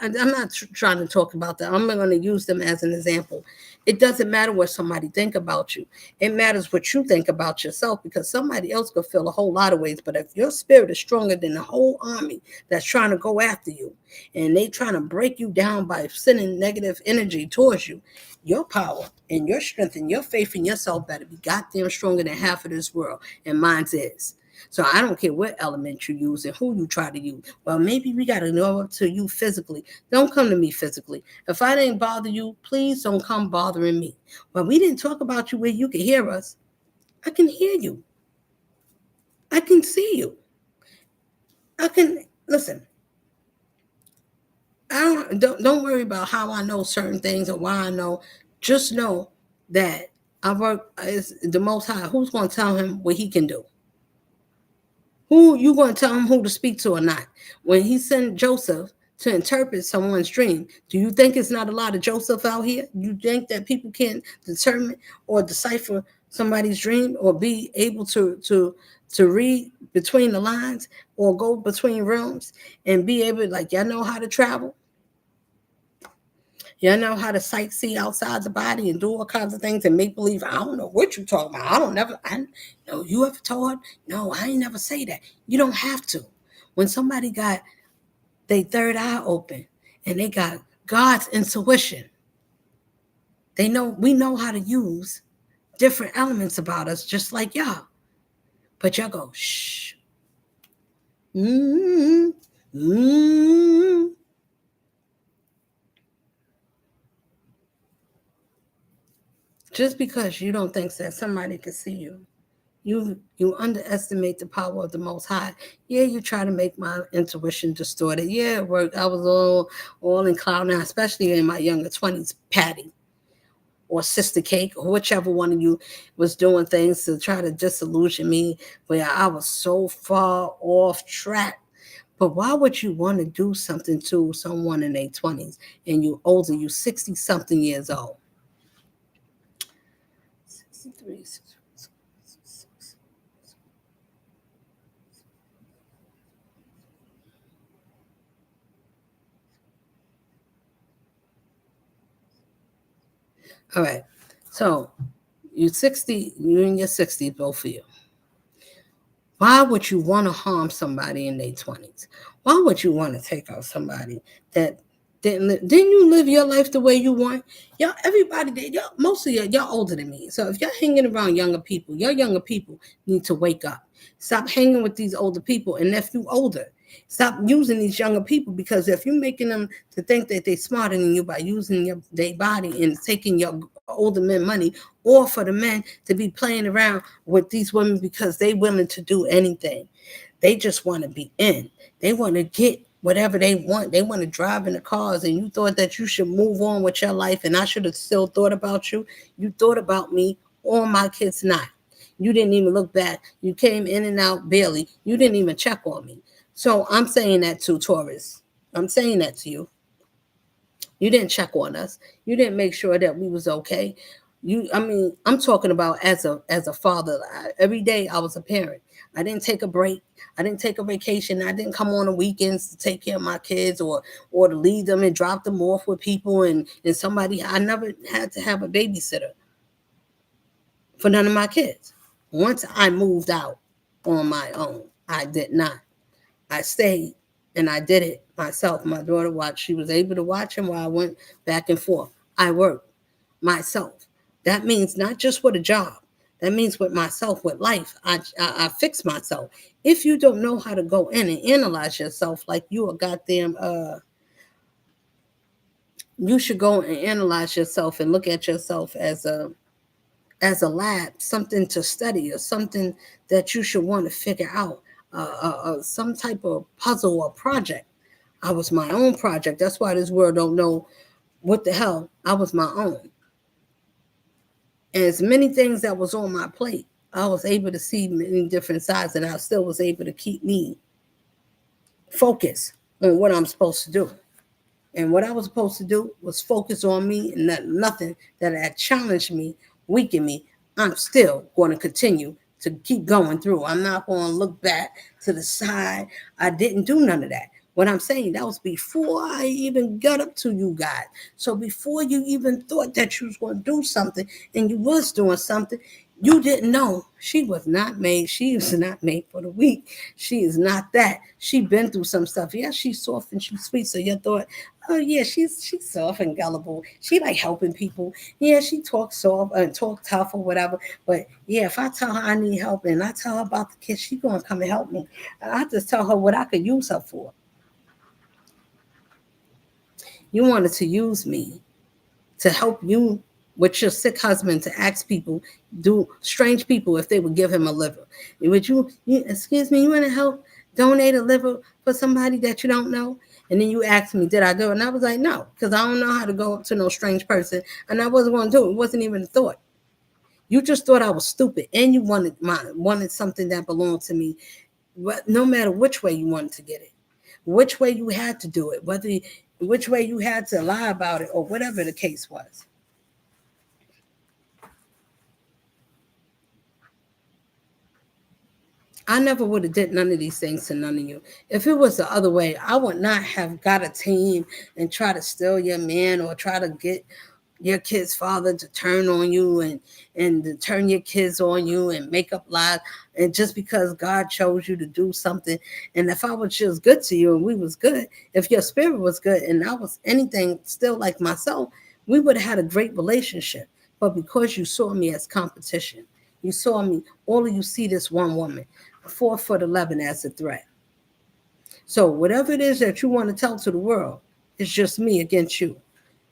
I'm not trying to talk about that. I'm going to use them as an example. It doesn't matter what somebody think about you. It matters what you think about yourself, because somebody else could feel a whole lot of ways. But if your spirit is stronger than the whole army that's trying to go after you, and they trying to break you down by sending negative energy towards you, your power and your strength and your faith in yourself better be goddamn stronger than half of this world, and mine's is. So I don't care what element you use and who you try to use. Well, maybe we got to know up to you physically. Don't come to me physically. If I didn't bother you, please don't come bothering me. Well, we didn't talk about you where you can hear us. I can hear you. I can see you. I can listen. I don't worry about how I know certain things or why I know. Just know that I work is the Most High. Who's going to tell him what he can do? Who you going to tell him who to speak to or not? When he sent Joseph to interpret someone's dream, do you think it's not a lot of Joseph out here? You think that people can't determine or decipher somebody's dream, or be able to read between the lines, or go between realms and be able, like, y'all know how to travel? You know how to sightsee outside the body and do all kinds of things and make believe. I don't know what you're talking about. I don't never. I know you ever told. No, I ain't never say that. You don't have to. When somebody got their third eye open and they got God's intuition, they know, we know how to use different elements about us, just like y'all. But y'all go shh. Mm-hmm. Mm-hmm. Just because you don't think that somebody can see you, you underestimate the power of the Most High. Yeah, you try to make my intuition distorted. Yeah, it worked. I was all in cloud now, especially in my younger 20s, Patty or Sister Cake, or whichever one of you was doing things to try to disillusion me, where I was so far off track. But why would you want to do something to someone in their 20s and you older, you 60 something years old? 63. All right. So you 60, you in your 60s, both of you. Why would you want to harm somebody in their 20s? Why would you want to take out somebody that didn't you live your life the way you want? Y'all, everybody did. Y'all, most of y'all older than me. So if y'all hanging around younger people, your younger people need to wake up. Stop hanging with these older people. And if you older, stop using these younger people, because if you're making them to think that they're smarter than you by using their body and taking your older men money, or for the men to be playing around with these women because they willing to do anything. They just want to be in. They want to get whatever they want. They want to drive in the cars, and you thought that you should move on with your life, and I should have still thought about you. You thought about me, all my kids not. You didn't even look back. You came in and out barely. You didn't even check on me. So I'm saying that to Taurus. I'm saying that to you. You didn't check on us. You didn't make sure that we was okay. I mean, I'm talking about as a father. Every day I was a parent. I didn't take a break. I didn't take a vacation. I didn't come on the weekends to take care of my kids, or to leave them and drop them off with people and somebody. I never had to have a babysitter for none of my kids. Once I moved out on my own, I did not. I stayed and I did it myself. My daughter watched. She was able to watch him while I went back and forth. I worked myself. That means not just with a job. That means with myself, with life. I fix myself. If you don't know how to go in and analyze yourself like you a goddamn you should go and analyze yourself and look at yourself as a lab, something to study, or something that you should want to figure out, some type of puzzle or project. I was my own project. That's why this world don't know what the hell. I was my own. And as many things that was on my plate, I was able to see many different sides, and I still was able to keep me focused. on what I'm supposed to do. And what I was supposed to do was focus on me and nothing that had challenged me, weakened me. I'm still going to continue to keep going through. I'm not going to look back to the side. I didn't do none of that. What I'm saying, that was before I even got up to you guys. So before you even thought that you was going to do something and you was doing something, you didn't know she was not made. She was not made for the weak. She is not that. She been through some stuff. Yeah, she's soft and she's sweet. So you thought, oh yeah, she's soft and gullible. She like helping people. Yeah, she talks soft and talk tough or whatever. But yeah, if I tell her I need help and I tell her about the kids, she gonna come and help me. I just tell her what I could use her for. You wanted to use me to help you with your sick husband to ask people, do strange people, if they would give him a liver. Would you excuse me, you want to help donate a liver for somebody that you don't know? And then you asked me, did I go? And I was like, no, because I don't know how to go up to no strange person. And I wasn't going to do it. It wasn't even a thought. You just thought I was stupid and you wanted something that belonged to me. But no matter which way you wanted to get it, which way you had to do it, which way you had to lie about it or whatever the case was. I never would have did none of these things to none of you. If it was the other way, I would not have got a team and try to steal your man or try to get your kid's father to turn on you and to turn your kids on you and make up lies. And just because God chose you to do something, and if I was just good to you and we was good, if your spirit was good and I was anything still like myself, we would have had a great relationship. But because you saw me as competition, you saw me, all of you see this one woman, 4'11" as a threat. So whatever it is that you want to tell to the world, it's just me against you.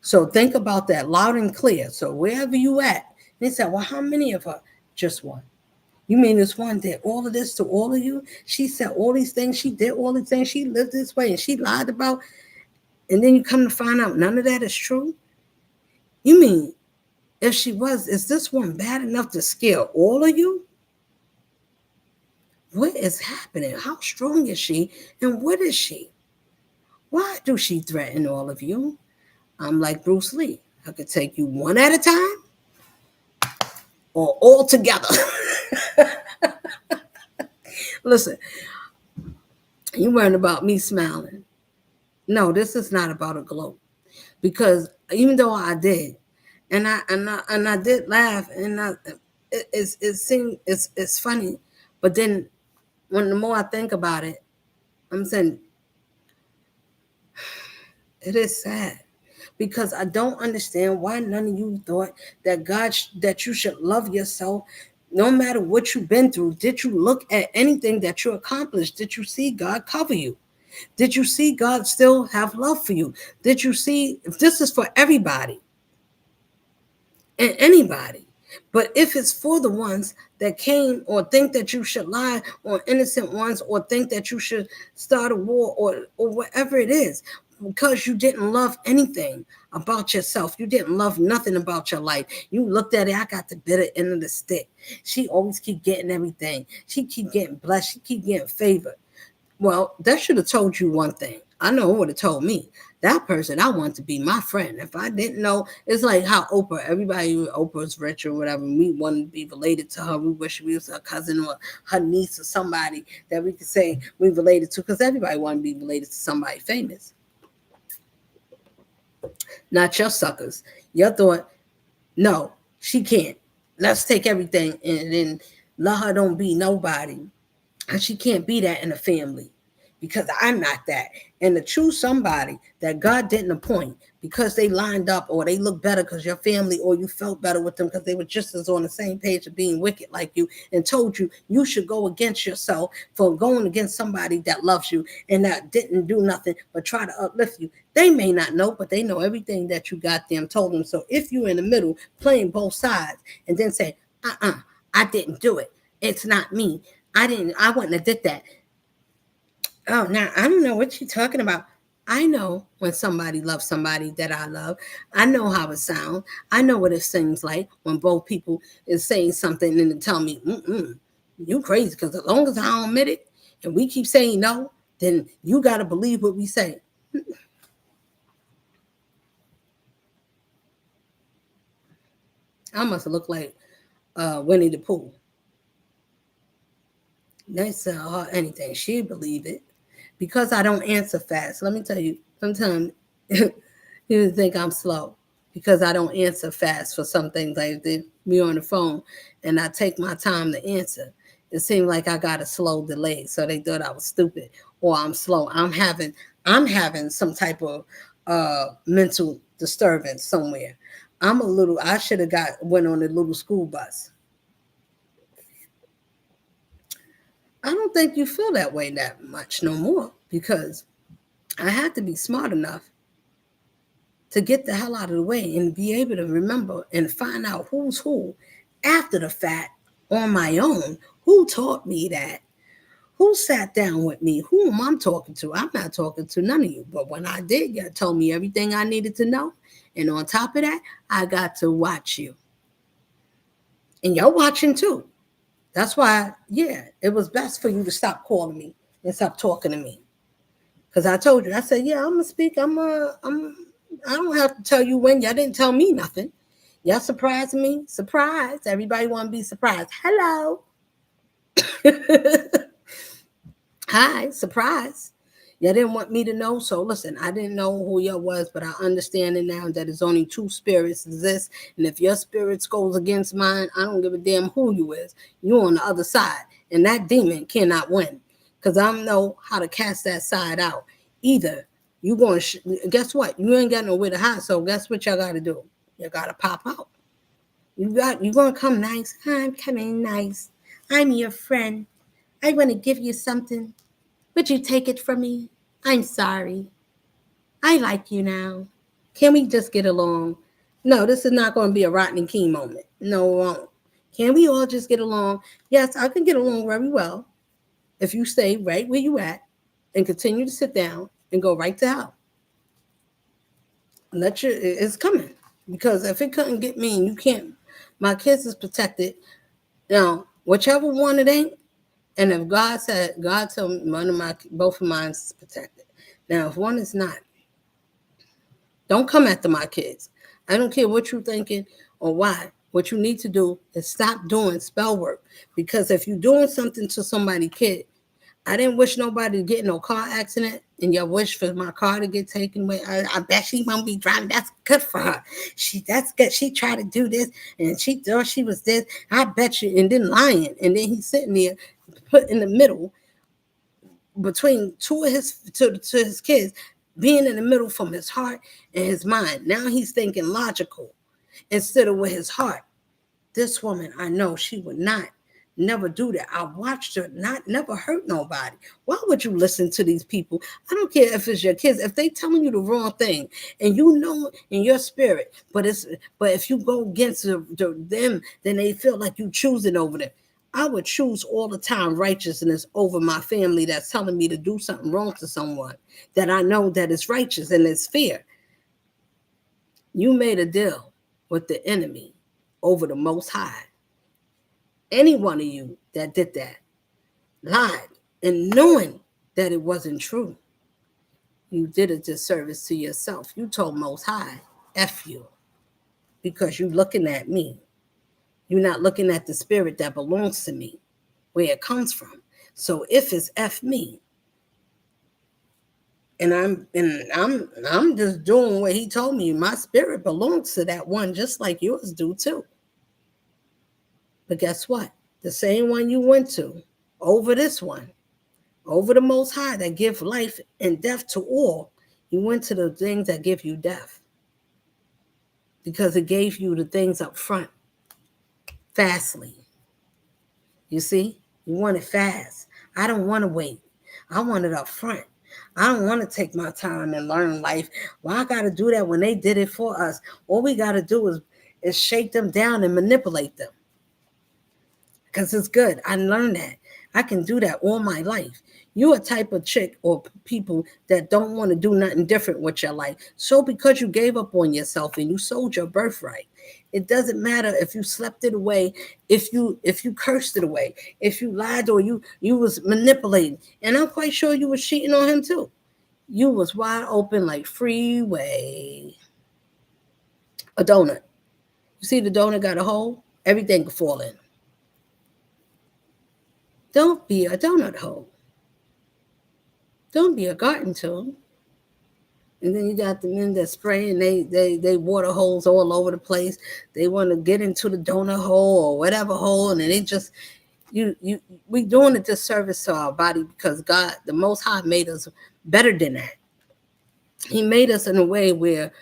So think about that loud and clear. So wherever you at, they said, well, how many of her? Just one. You mean this one did all of this to all of you? She said all these things. She did all these things. She lived this way and she lied about. And then you come to find out none of that is true? You mean if she was, is this one bad enough to scare all of you? What is happening? How strong is she? And what is she? Why do she threaten all of you? I'm like Bruce Lee. I could take you one at a time or all together. Listen, you weren't about me smiling. No, this is not about a gloat. Because even though I did, and I did laugh, and it seemed it's funny, but then when the more I think about it, I'm saying it is sad because I don't understand why none of you thought that that you should love yourself no matter what you've been through. Did you look at anything that you accomplished? Did you see God cover you? Did you see God still have love for you? Did you see, if this is for everybody and anybody, but if it's for the ones that came or think that you should lie, or innocent ones, or think that you should start a war, or whatever it is, because you didn't love anything about yourself. You didn't love nothing about your life. You looked at it, I got the bitter end of the stick. She always keep getting everything. She keep getting blessed. She keep getting favored. Well, that should have told you one thing. I know it would have told me. That person, I want to be my friend. If I didn't know, it's like how Oprah, everybody, Oprah's rich or whatever, we want to be related to her. We wish we was her cousin or her niece or somebody that we could say we related to, because everybody want to be related to somebody famous. Not your suckers. Your thought, no, she can't. Let's take everything and then let her don't be nobody. And she can't be that in a family because I'm not that. And to choose somebody that God didn't appoint because they lined up or they look better because your family, or you felt better with them because they were just as on the same page of being wicked like you, and told you you should go against yourself for going against somebody that loves you and that didn't do nothing but try to uplift you. They may not know, but they know everything that you got them told them. So if you're in the middle playing both sides and then say, I didn't do it. It's not me. I wouldn't have did that. Oh, now I don't know what you're talking about. I know when somebody loves somebody that I love. I know how it sounds. I know what it seems like when both people is saying something and they tell me, you crazy, because as long as I don't admit it and we keep saying no, then you got to believe what we say. I must look like Winnie the Pooh. They tell her anything, she believe it. Because I don't answer fast. Let me tell you, sometimes you think I'm slow because I don't answer fast for some things. Like they me on the phone and I take my time to answer. It seemed like I got a slow delay, so they thought I was stupid or I'm slow. I'm having some type of mental disturbance somewhere. I should have went on a little school bus. I don't think you feel that way that much no more because I had to be smart enough to get the hell out of the way and be able to remember and find out who's who after the fact on my own. Who taught me that? Who sat down with me? Who am I talking to? I'm not talking to none of you. But when I did, you told me everything I needed to know. And on top of that, I got to watch you. And you're watching too. That's why, yeah, it was best for you to stop calling me and stop talking to me. Because I told you, I said, yeah, I'm gonna speak. I don't have to tell you when. Y'all didn't tell me nothing. Y'all surprised me. Surprise. Everybody want to be surprised. Hello. Hi, surprise. Y'all didn't want me to know. So listen, I didn't know who y'all was, but I understand it now that it's only two spirits exist. And if your spirits goes against mine, I don't give a damn who you is. You on the other side. And that demon cannot win. Because I know how to cast that side out. Either you going to guess what? You ain't got nowhere to hide. So guess what y'all got to do? You got to pop out. You going to come nice. I'm coming nice. I'm your friend. I want to give you something. Would you take it from me? I'm sorry. I like you now. Can we just get along? No, this is not going to be a Rodney King moment. No, it won't. Can we all just get along? Yes, I can get along very well if you stay right where you at and continue to sit down and go right to hell. It's coming. Because if it couldn't get me and you can't, my kids is protected. Now, whichever one it ain't, and if God told me both of mine is protected. Now, if one is not, don't come after my kids. I don't care what you're thinking or why. What you need to do is stop doing spell work. Because if you're doing something to somebody's kid, I didn't wish nobody to get in no car accident, and you wish for my car to get taken away. I bet she won't be driving. That's good for her. That's good. She tried to do this, and she thought she was this. I bet you, and then lying, and then he's sitting there, put in the middle between two of to his kids, being in the middle from his heart and his mind. Now he's thinking logical instead of with his heart. This woman, I know she would not never do that. I watched her never hurt nobody. Why would you listen to these people? I don't care if it's your kids. If they telling you the wrong thing and you know in your spirit, but if you go against them, then they feel like you choosing over them. I would choose all the time righteousness over my family that's telling me to do something wrong to someone that I know that is righteous and it's fair. You made a deal with the enemy over the Most High. Any one of you that did that lied and knowing that it wasn't true, you did a disservice to yourself. You told Most High, F you, because you're looking at me. You're not looking at the spirit that belongs to me, where it comes from. So if it's F me, and I'm just doing what he told me, my spirit belongs to that one, just like yours do too. But guess what? The same one you went to over this one, over the Most High that give life and death to all, you went to the things that give you death because it gave you the things up front fastly. You see, you want it fast. I don't want to wait. I want it up front. I don't want to take my time and learn life. Well, I got to do that when they did it for us. All we got to do is shake them down and manipulate them. Because it's good. I learned that. I can do that all my life. You a type of chick or people that don't want to do nothing different with your life. So because you gave up on yourself and you sold your birthright, it doesn't matter if you slept it away, if you cursed it away, if you lied or you was manipulating. And I'm quite sure you was cheating on him too. You was wide open like freeway. A donut. You see the donut got a hole? Everything can fall in. Don't be a donut hole. Don't be a garden tool. And then you got the men that spray and they water holes all over the place. They want to get into the donut hole or whatever hole, and then they just you we doing a disservice to our body because God, the Most High, made us better than that. He made us in a way where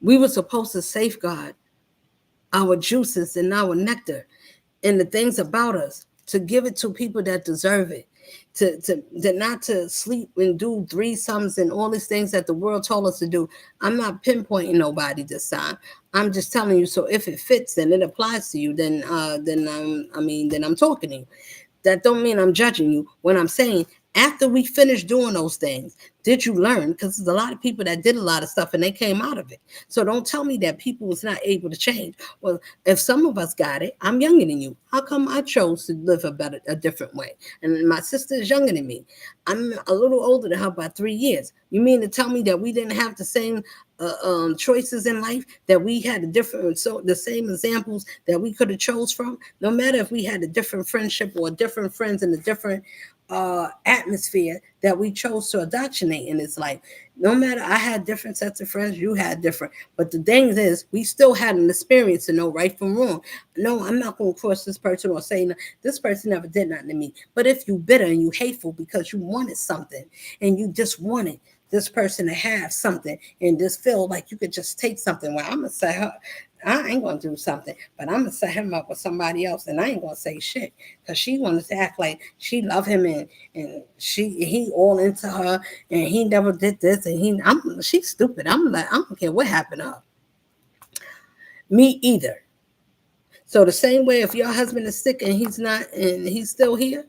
we were supposed to safeguard our juices and our nectar and the things about us, to give it to people that deserve it, to not to sleep and do threesomes and all these things that the world told us to do. I'm not pinpointing nobody this time. I'm just telling you. So if it fits and it applies to you, then I'm talking to you. That don't mean I'm judging you. When I'm saying, after we finish doing those things, did you learn? Because there's a lot of people that did a lot of stuff and they came out of it. So don't tell me that people was not able to change. Well, if some of us got it, I'm younger than you. How come I chose to live a different way? And my sister is younger than me. I'm a little older than her by 3 years. You mean to tell me that we didn't have the same choices in life, that we had the same examples that we could have chose from? No matter if we had a different friendship or different friends in a different atmosphere that we chose to indoctrinate in his life. No matter, I had different sets of friends, you had different. But the thing is, we still had an experience to know right from wrong. No, I'm not going to cross this person or say, this person never did nothing to me. But if you bitter and you hateful because you wanted something and you just wanted this person to have something and just feel like you could just take something, well, I'm going to say, I ain't gonna do something, but I'm gonna set him up with somebody else, and I ain't gonna say shit because she wanted to act like she love him and he all into her and he never did this and she's stupid. I'm like, I don't care what happened to her. Me either. So the same way, if your husband is sick and he's not and he's still here,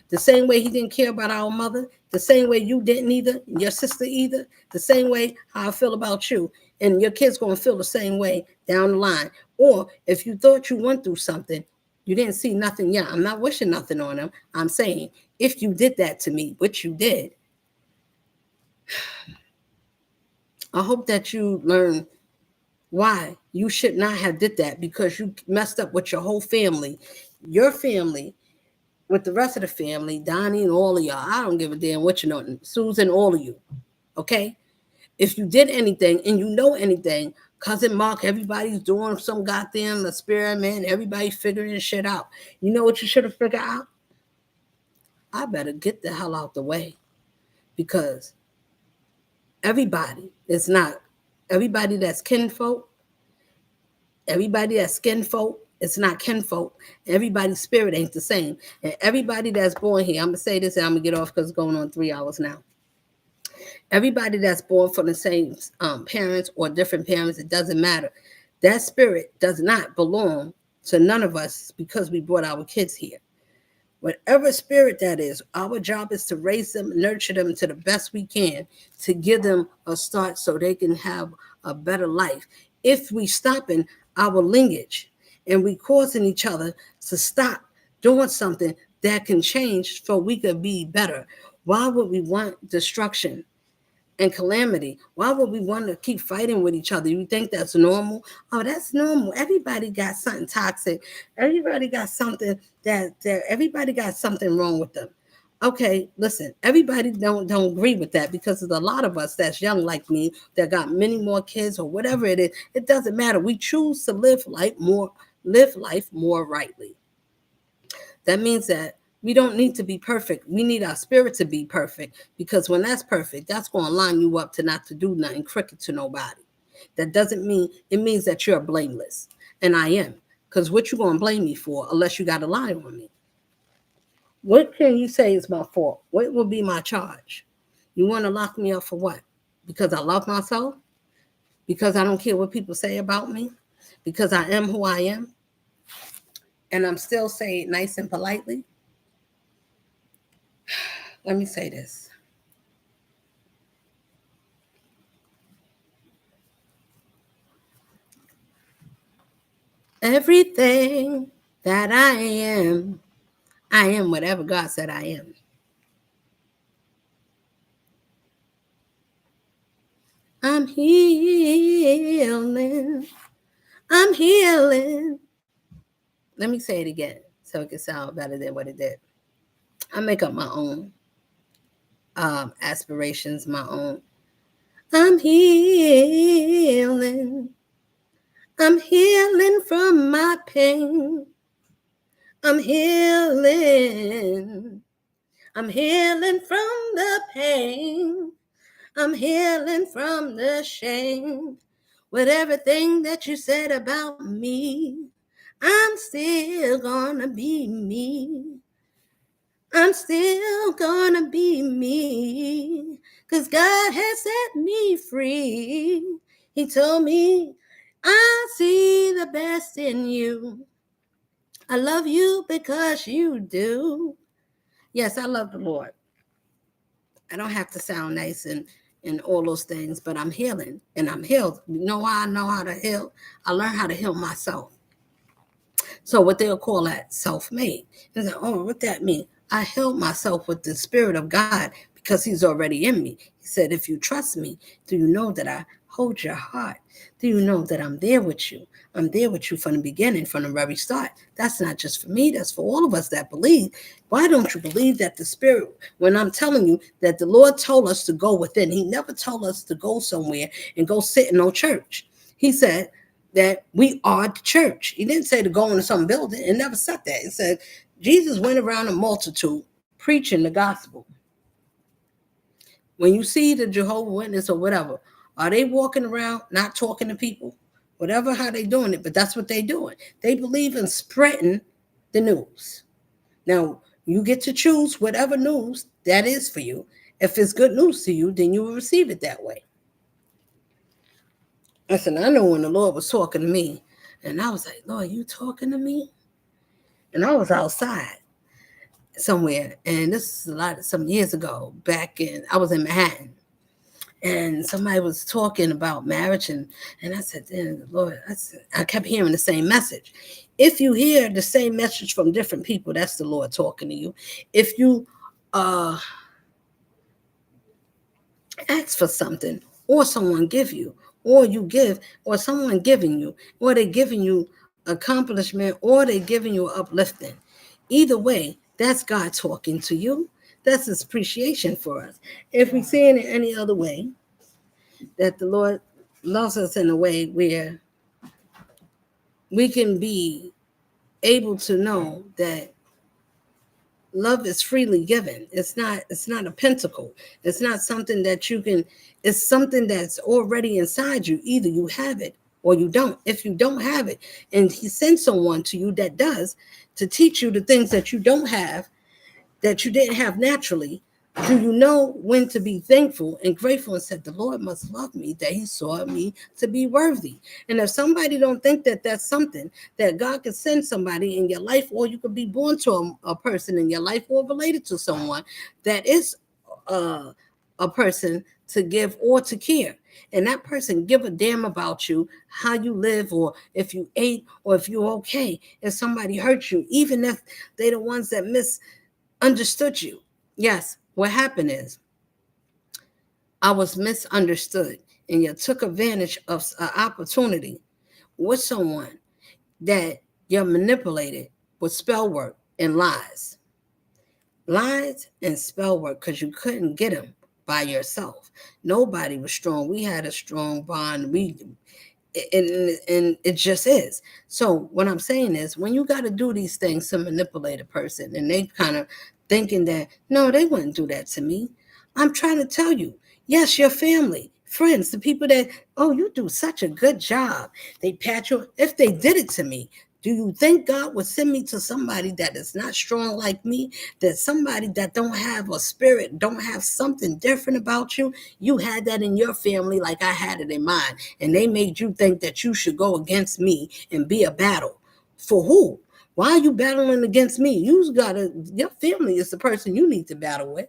the same way he didn't care about our mother, the same way you didn't either, your sister either, the same way how I feel about you. And your kids gonna feel the same way down the line. Or if you thought you went through something, you didn't see nothing. Yeah, I'm not wishing nothing on them. I'm saying, if you did that to me, which you did, I hope that you learn why you should not have did that, because you messed up with your whole family, your family, with the rest of the family, Donnie and all of y'all. I don't give a damn what you know, Susan, all of you. Okay? If you did anything and you know anything, cousin Mark, everybody's doing some goddamn experiment, everybody figuring shit out. You know what you should have figured out? I better get the hell out the way, because everybody is not, everybody that's kinfolk, everybody that's skinfolk, it's not kinfolk. Everybody's spirit ain't the same. And everybody that's born here, I'm going to say this and I'm going to get off because it's going on 3 hours now. Everybody that's born from the same parents or different parents, it doesn't matter. That spirit does not belong to none of us because we brought our kids here. Whatever spirit that is, our job is to raise them, nurture them to the best we can, to give them a start so they can have a better life. If we stopping our lineage and we causing each other to stop doing something that can change so we could be better, why would we want destruction and calamity? Why would we want to keep fighting with each other? You think that's normal? Oh, that's normal. Everybody got something toxic. Everybody got something everybody got something wrong with them. Okay, listen, everybody don't agree with that, because there's a lot of us that's young like me that got many more kids or whatever it is. It doesn't matter. We choose to live life more rightly. That means that we don't need to be perfect. We need our spirit to be perfect, because when that's perfect, that's going to line you up to not to do nothing crooked to nobody. That doesn't mean, it means that you're blameless. And I am. Because what you going to blame me for unless you got to lie on me? What can you say is my fault? What will be my charge? You want to lock me up for what? Because I love myself? Because I don't care what people say about me? Because I am who I am? And I'm still saying it nice and politely? Let me say this. Everything that I am whatever God said I am. I'm healing. I'm healing. Let me say it again so it can sound better than what it did. I make up my own aspirations, my own. I'm healing. I'm healing from my pain. I'm healing. I'm healing from the pain. I'm healing from the shame. With everything that you said about me, I'm still gonna be me. I'm still gonna be me. 'Cause God has set me free. He told me, I see the best in you. I love you because you do. Yes, I love the Lord. I don't have to sound nice and all those things, but I'm healing and I'm healed. You know why I know how to heal? I learned how to heal myself. So what they'll call that self-made. And like, oh, what that mean? I healed myself with the Spirit of God because He's already in me. He said, if you trust me, do you know that I hold your heart? Do you know that I'm there with you? I'm there with you from the beginning, from the very start. That's not just for me, that's for all of us that believe. Why don't you believe that the Spirit, when I'm telling you that the Lord told us to go within, He never told us to go somewhere and go sit in no church. He said that we are the church. He didn't say to go into some building. It never said that. It said Jesus went around a multitude preaching the gospel. When you see the Jehovah's Witness or whatever, are they walking around not talking to people? Whatever how they doing it, but that's what they doing. They believe in spreading the news. Now, you get to choose whatever news that is for you. If it's good news to you, then you will receive it that way. Listen, I know when the Lord was talking to me, and I was like, Lord, you talking to me? And I was outside somewhere, and this is some years ago. I was in Manhattan, and somebody was talking about marriage, and I said, Lord, I kept hearing the same message. If you hear the same message from different people, that's the Lord talking to you. If you ask for something, or someone give you, or you give, or someone giving you, or they giving you accomplishment, or they giving you uplifting. Either way, that's God talking to you. That's His appreciation for us. If we see it in any other way, that the Lord loves us in a way where we can be able to know that love is freely given. It's not a pentacle. It's not something that you can, it's something that's already inside you. Either you have it or you don't. If you don't have it and He sends someone to you that does, to teach you the things that you don't have, that you didn't have naturally, do you know when to be thankful and grateful and said, the Lord must love me that He saw me to be worthy. And if somebody don't think that that's something that God can send somebody in your life, or you could be born to a person in your life or related to someone that is a person to give or to care, and that person give a damn about you, how you live, or if you ate, or if you're okay, if somebody hurt you, even if they're the ones that misunderstood you. Yes, what happened is I was misunderstood, and you took advantage of an opportunity with someone that you manipulated with spell work and lies. Lies and spell work, because you couldn't get them by yourself. Nobody was strong. We had a strong bond. And it just is. So what I'm saying is, when you got to do these things to manipulate a person, and they kind of thinking that, no, they wouldn't do that to me. I'm trying to tell you, yes, your family, friends, the people that, oh, you do such a good job. They pat you. If they did it to me, do you think God would send me to somebody that is not strong like me? That somebody that don't have a spirit, don't have something different about you? You had that in your family like I had it in mine. And they made you think that you should go against me and be a battle. For who? Why are you battling against me? Your family is the person you need to battle with,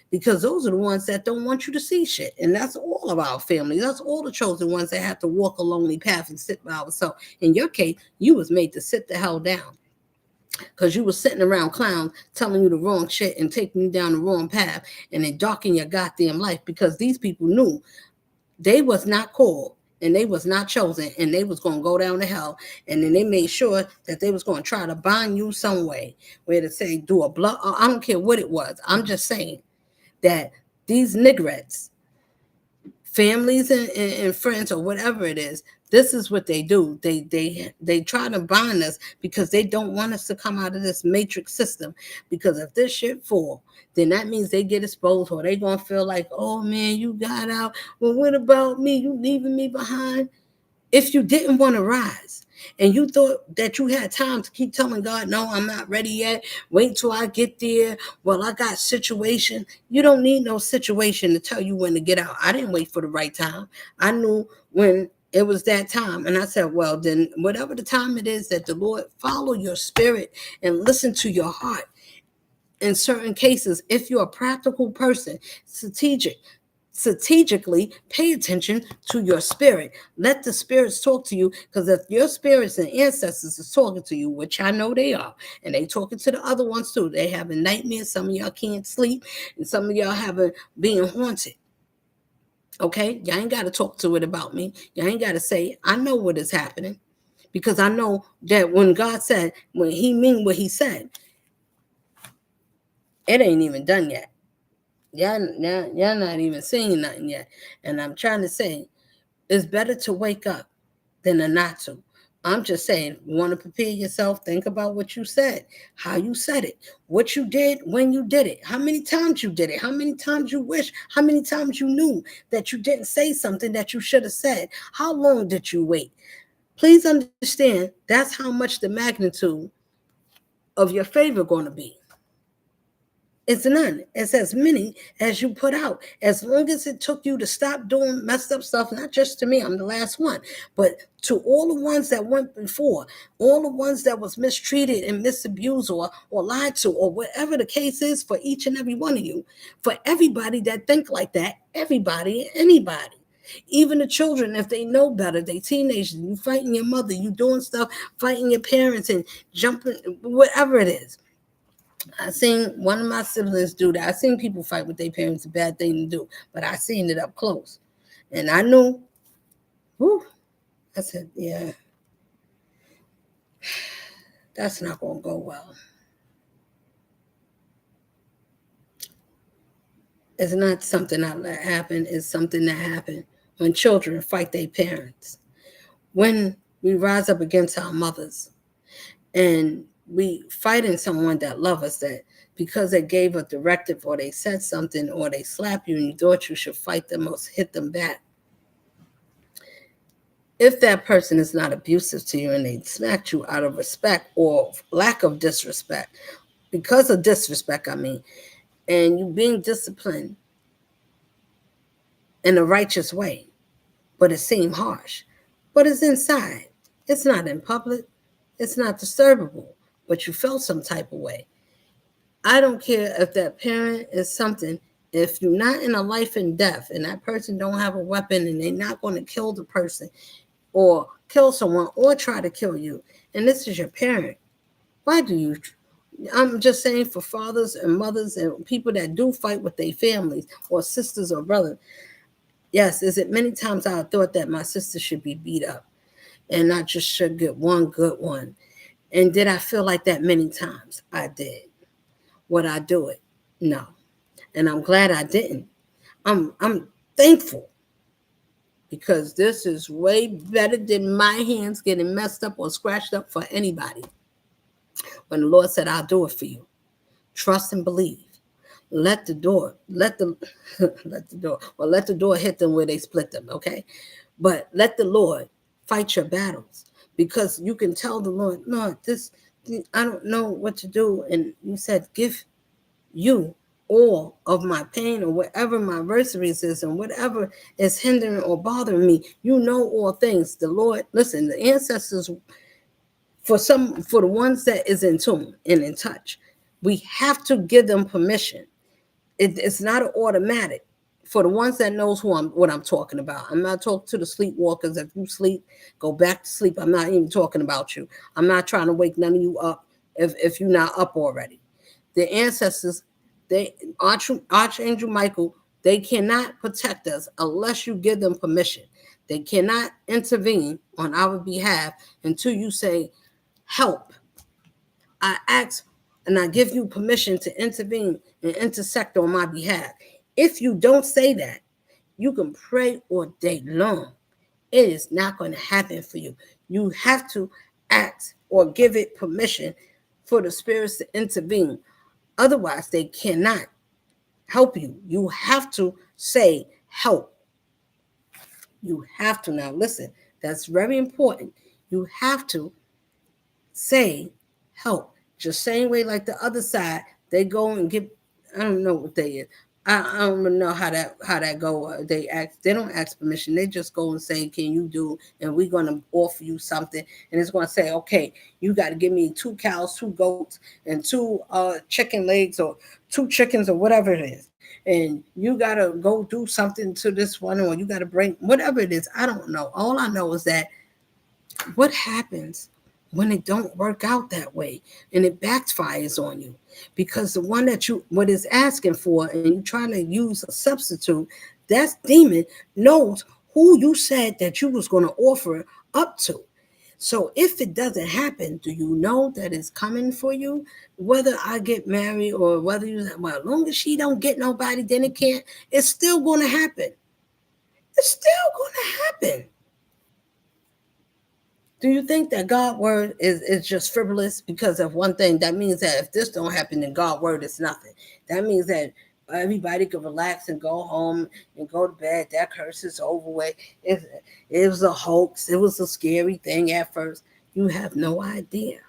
because those are the ones that don't want you to see shit. And that's all of our family. That's all the chosen ones that have to walk a lonely path and sit by ourselves. In your case, you was made to sit the hell down, because you was sitting around clowns telling you the wrong shit and taking you down the wrong path, and it darkened your goddamn life, because these people knew they was not called and they was not chosen, and they was going to go down to hell. And then they made sure that they was going to try to bind you some way, where to say do a blood. I don't care what it was. I'm just saying that these niggerettes, families and friends or whatever it is, this is what they do. They try to bind us because they don't want us to come out of this matrix system. Because if this shit fall, then that means they get exposed, or they gonna feel like, oh man, you got out. Well, what about me? You leaving me behind? If you didn't want to rise and you thought that you had time to keep telling God, no, I'm not ready yet, wait till I get there, well, I got situation. You don't need no situation to tell you when to get out. I didn't wait for the right time. I knew when it was that time. And I said, well, then whatever the time it is that the Lord, follow your spirit and listen to your heart. In certain cases, if you're a practical person, strategically pay attention to your spirit. Let the spirits talk to you, because if your spirits and ancestors is talking to you, which I know they are, and they talking to the other ones too, they having nightmares. Some of y'all can't sleep, and some of y'all having being haunted. Okay, y'all ain't got to talk to it about me. Y'all ain't got to say, I know what is happening, because I know that when God said, when he mean what he said, it ain't even done yet. Y'all not even seeing nothing yet. And I'm trying to say, it's better to wake up than to not to. I'm just saying, you want to prepare yourself, think about what you said, how you said it, what you did, when you did it, how many times you did it, how many times you wish, how many times you knew that you didn't say something that you should have said, how long did you wait? Please understand, that's how much the magnitude of your favor going to be. It's none. It's as many as you put out. As long as it took you to stop doing messed up stuff, not just to me, I'm the last one, but to all the ones that went before, all the ones that was mistreated and misabused or lied to, or whatever the case is, for each and every one of you, for everybody that think like that, everybody, anybody. Even the children, if they know better, they teenagers, you fighting your mother, you doing stuff, fighting your parents and jumping, whatever it is. I seen one of my siblings do that. I seen people fight with their parents, a bad thing to do, but I seen it up close. And I knew, whew, I said, yeah, that's not going to go well. It's not something that let happen. It's something that happened when children fight their parents. When we rise up against our mothers and we fighting someone that love us, that because they gave a directive or they said something or they slap you and you thought you should fight them or hit them back. If that person is not abusive to you and they smacked you out of respect or lack of disrespect, because of disrespect, I mean, and you being disciplined in a righteous way, but it seemed harsh, but it's inside. It's not in public. It's not disturbable, but you felt some type of way. I don't care if that parent is something. If you're not in a life and death and that person don't have a weapon and they're not going to kill the person or kill someone or try to kill you, and this is your parent, why do you? I'm just saying, for fathers and mothers and people that do fight with their families or sisters or brothers. Yes, is it many times I thought that my sister should be beat up and not just should get one good one. And did I feel like that many times? I did. Would I do it? No. And I'm glad I didn't. I'm thankful, because this is way better than my hands getting messed up or scratched up for anybody. When the Lord said, I'll do it for you, trust and believe. Let the door let the door hit them where they split them, okay? But let the Lord fight your battles, because you can tell the Lord, Lord, this, I don't know what to do. And you said, give you all of my pain or whatever my adversaries is and whatever is hindering or bothering me. You know all things. The Lord, listen, the ancestors For the ones that is in tune and in touch, we have to give them permission. It's not an automatic. For the ones that knows what I'm talking about. I'm not talking to the sleepwalkers. If you sleep, go back to sleep. I'm not even talking about you. I'm not trying to wake none of you up if you're not up already. The ancestors, Archangel Michael, they cannot protect us unless you give them permission. They cannot intervene on our behalf until you say, help. I ask and I give you permission to intervene and intersect on my behalf. If you don't say that, you can pray all day long. It is not going to happen for you. You have to ask or give it permission for the spirits to intervene. Otherwise, they cannot help you. You have to say help. You have to. Now, listen, that's very important. You have to say help. Just same way like the other side, they go and get, I don't know what they is. I don't know how that go. They don't ask permission. They just go and say, "Can you do?" And we're gonna offer you something, and it's gonna say, "Okay, you got to give me 2 cows, 2 goats, and 2 chicken legs, or 2 chickens, or whatever it is, and you gotta go do something to this one, or you gotta bring whatever it is." I don't know. All I know is that what happens when it don't work out that way and it backfires on you, because the one that you what is asking for and you trying to use a substitute, that demon knows who you said that you was going to offer up to. So if it doesn't happen, do you know that it's coming for you? Whether I get married or whether you, well, as long as she don't get nobody, then it can't. It's still going to happen. It's still going to happen. Do you think that God word is just frivolous because of one thing? That means that if this don't happen, then God word is nothing. That means that everybody can relax and go home and go to bed. That curse is over with. It was a hoax. It was a scary thing at first. You have no idea.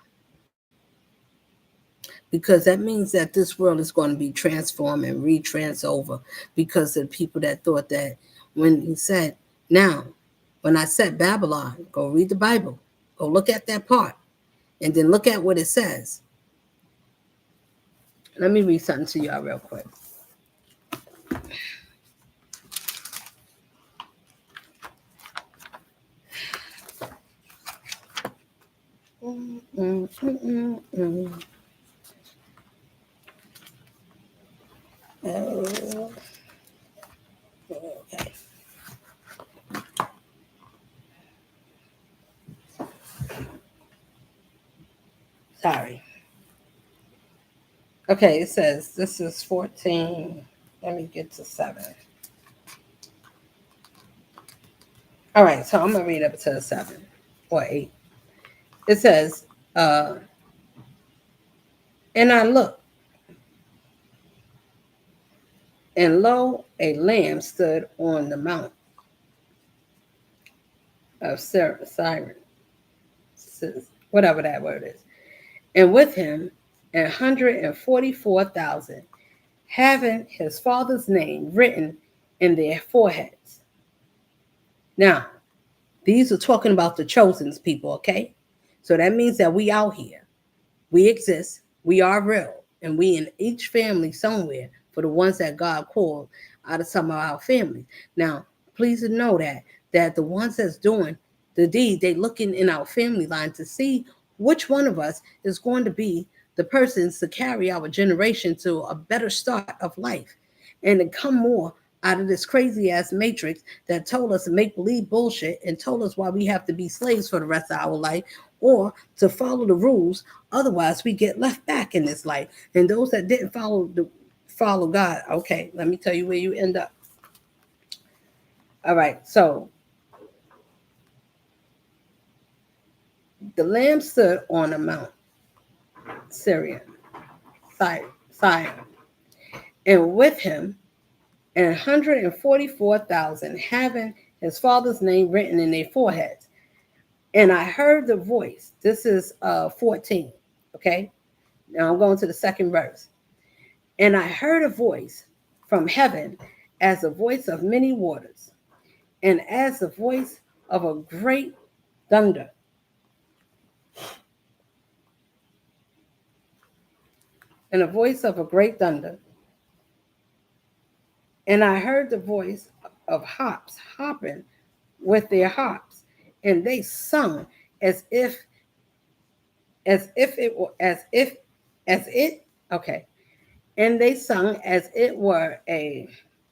Because that means that this world is going to be transformed and retrans over because of the people that thought that when he said, now, when I said Babylon, go read the Bible. Go look at that part and then look at what it says. Let me read something to y'all real quick. Okay. Sorry. Okay, it says this is 14. Let me get to 7. All right, so I'm going to read up to 7 or 8. It says, and I looked, and lo, a lamb stood on the mount of Siren, whatever that word is, and with him 144,000, having his father's name written in their foreheads. Now, these are talking about the chosen people, okay? So that means that we out here. We exist. We are real. And we in each family somewhere for the ones that God called out of some of our families. Now, please know that the ones that's doing the deed, they looking in our family line to see which one of us is going to be the persons to carry our generation to a better start of life and to come more out of this crazy ass matrix that told us to make believe bullshit and told us why we have to be slaves for the rest of our life or to follow the rules. Otherwise, we get left back in this life. And those that didn't follow God, okay, let me tell you where you end up. All right, so the lamb stood on a mount, Syrian, Sion, and with him 144,000, having his father's name written in their foreheads. And I heard the voice. This is 14. Okay. Now I'm going to the second verse. And I heard a voice from heaven as the voice of many waters, and as the voice of a great thunder. and a voice of a great thunder. And I heard the voice of harps hopping with their harps, and they sung as if it were as it okay, and they sung as it were a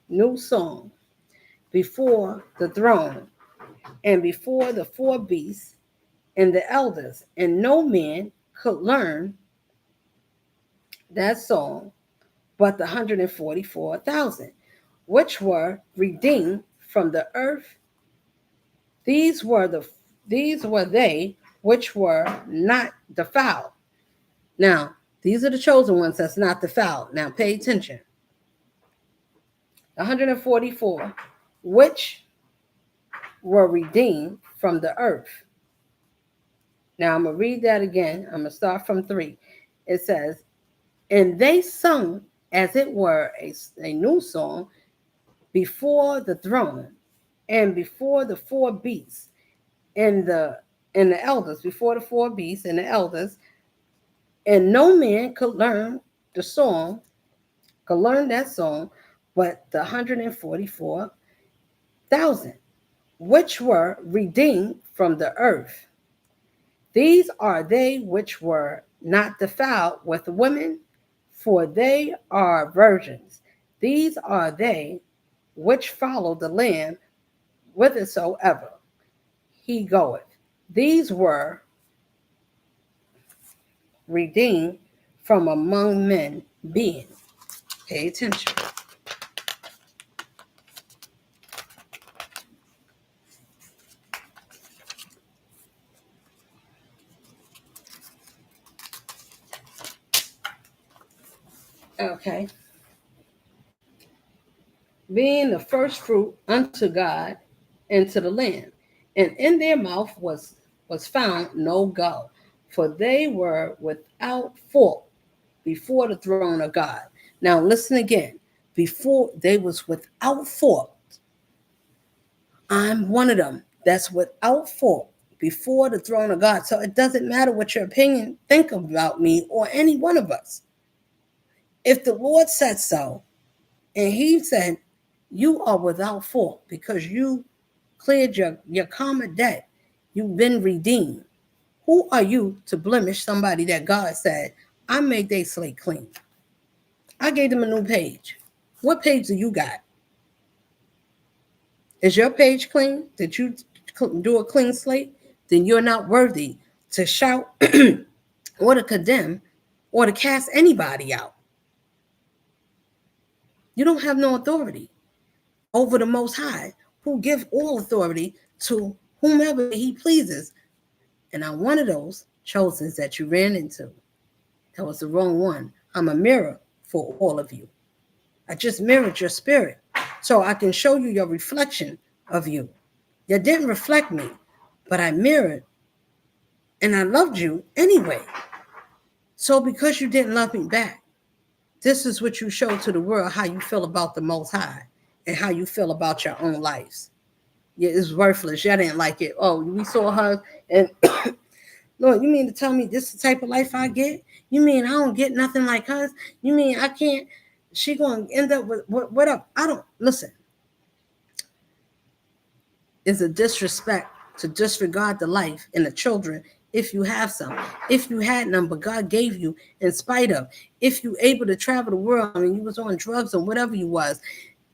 new song before the throne and before the four beasts and the elders, and no man could learn that song but the 144,000, which were redeemed from the earth. These were they which were not defiled. Now, these are the chosen ones that's not defiled. Now, pay attention. 144, which were redeemed from the earth. Now, I'm going to read that again. I'm going to start from 3. It says, and they sung as it were a new song before the throne and before the four beasts and the elders, before the four beasts and the elders, and no man could learn that song, but the 144,000, which were redeemed from the earth. These are they which were not defiled with women, for they are virgins. These are they which follow the Lamb whithersoever he goeth. These were redeemed from among men being. Pay attention. Okay. Being the first fruit unto God and to the Lamb, and in their mouth was found no guile, for they were without fault before the throne of God. Now listen again. Before they was without fault. I'm one of them that's without fault before the throne of God. So it doesn't matter what your opinion think about me or any one of us. If the Lord said so, and he said, you are without fault because you cleared your common debt, you've been redeemed. Who are you to blemish somebody that God said, I made their slate clean? I gave them a new page. What page do you got? Is your page clean? Did you do a clean slate? Then you're not worthy to shout or to condemn or to cast anybody out. You don't have no authority over the Most High, who gives all authority to whomever he pleases. And I'm one of those chosen that you ran into. That was the wrong one. I'm a mirror for all of you. I just mirrored your spirit so I can show you your reflection of you. You didn't reflect me, but I mirrored and I loved you anyway. So because you didn't love me back, this is what you show to the world, how you feel about the Most High and how you feel about your own lives. Yeah, it's worthless. Y'all didn't like it. Oh, we saw her and Lord, you mean to tell me this is the type of life I get? You mean I don't get nothing like hers? You mean I can't? She gonna end up with what up? I don't listen. It's a disrespect to disregard the life and the children if you have some. If you had none, but God gave you in spite of. If you able to travel the world and you was on drugs or whatever you was,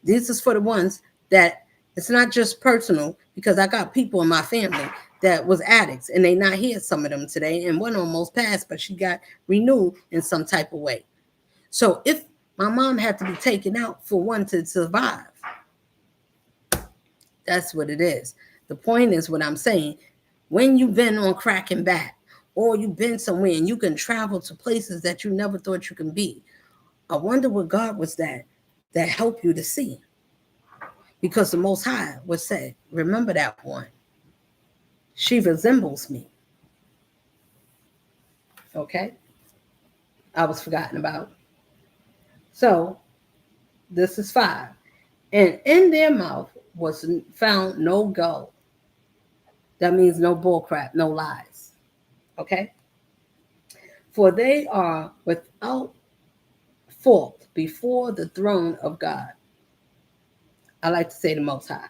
this is for the ones that it's not just personal, because I got people in my family that was addicts and they not here, some of them today, and one almost passed, but she got renewed in some type of way. So if my mom had to be taken out for one to survive, that's what it is. The point is what I'm saying. When you've been on crack and back, or you've been somewhere and you can travel to places that you never thought you can be, I wonder what God was that helped you to see. Because the Most High was said, remember that one. She resembles me. Okay? I was forgotten about. So, this is 5. And in their mouth was found no guile. That means no bullcrap, no lies. Okay? For they are without forth before the throne of God. I like to say the Most High.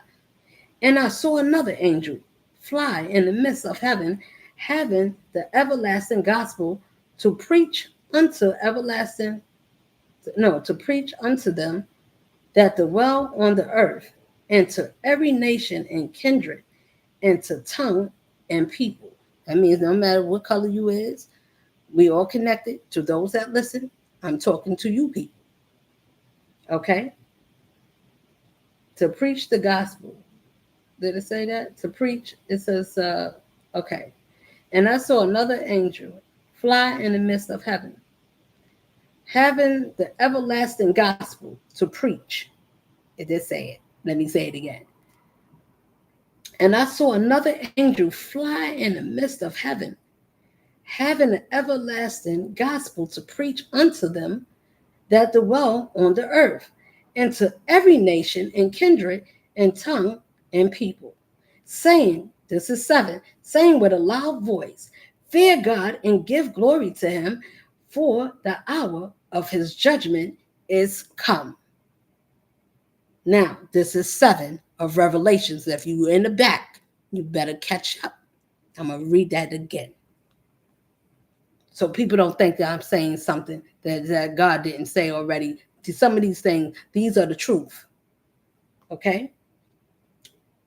And I saw another angel fly in the midst of heaven, having the everlasting gospel to preach unto to preach unto them that dwell on the earth, and to every nation and kindred, and to tongue and people. That means no matter what color you is, we all connected. To those that listen, I'm talking to you people. Okay? To preach the gospel. Did it say that? To preach, it says, okay. And I saw another angel fly in the midst of heaven, having the everlasting gospel to preach. It did say it. Let me say it again. And I saw another angel fly in the midst of heaven, having the everlasting gospel to preach unto them that dwell on the earth, and to every nation and kindred and tongue and people, saying, this is 7, saying with a loud voice, fear God and give glory to him, for the hour of his judgment is come. Now, this is 7 of Revelations. If you're in the back, you better catch up. I'm going to read that again. So people don't think that I'm saying something that God didn't say already. Some of these things, these are the truth. Okay?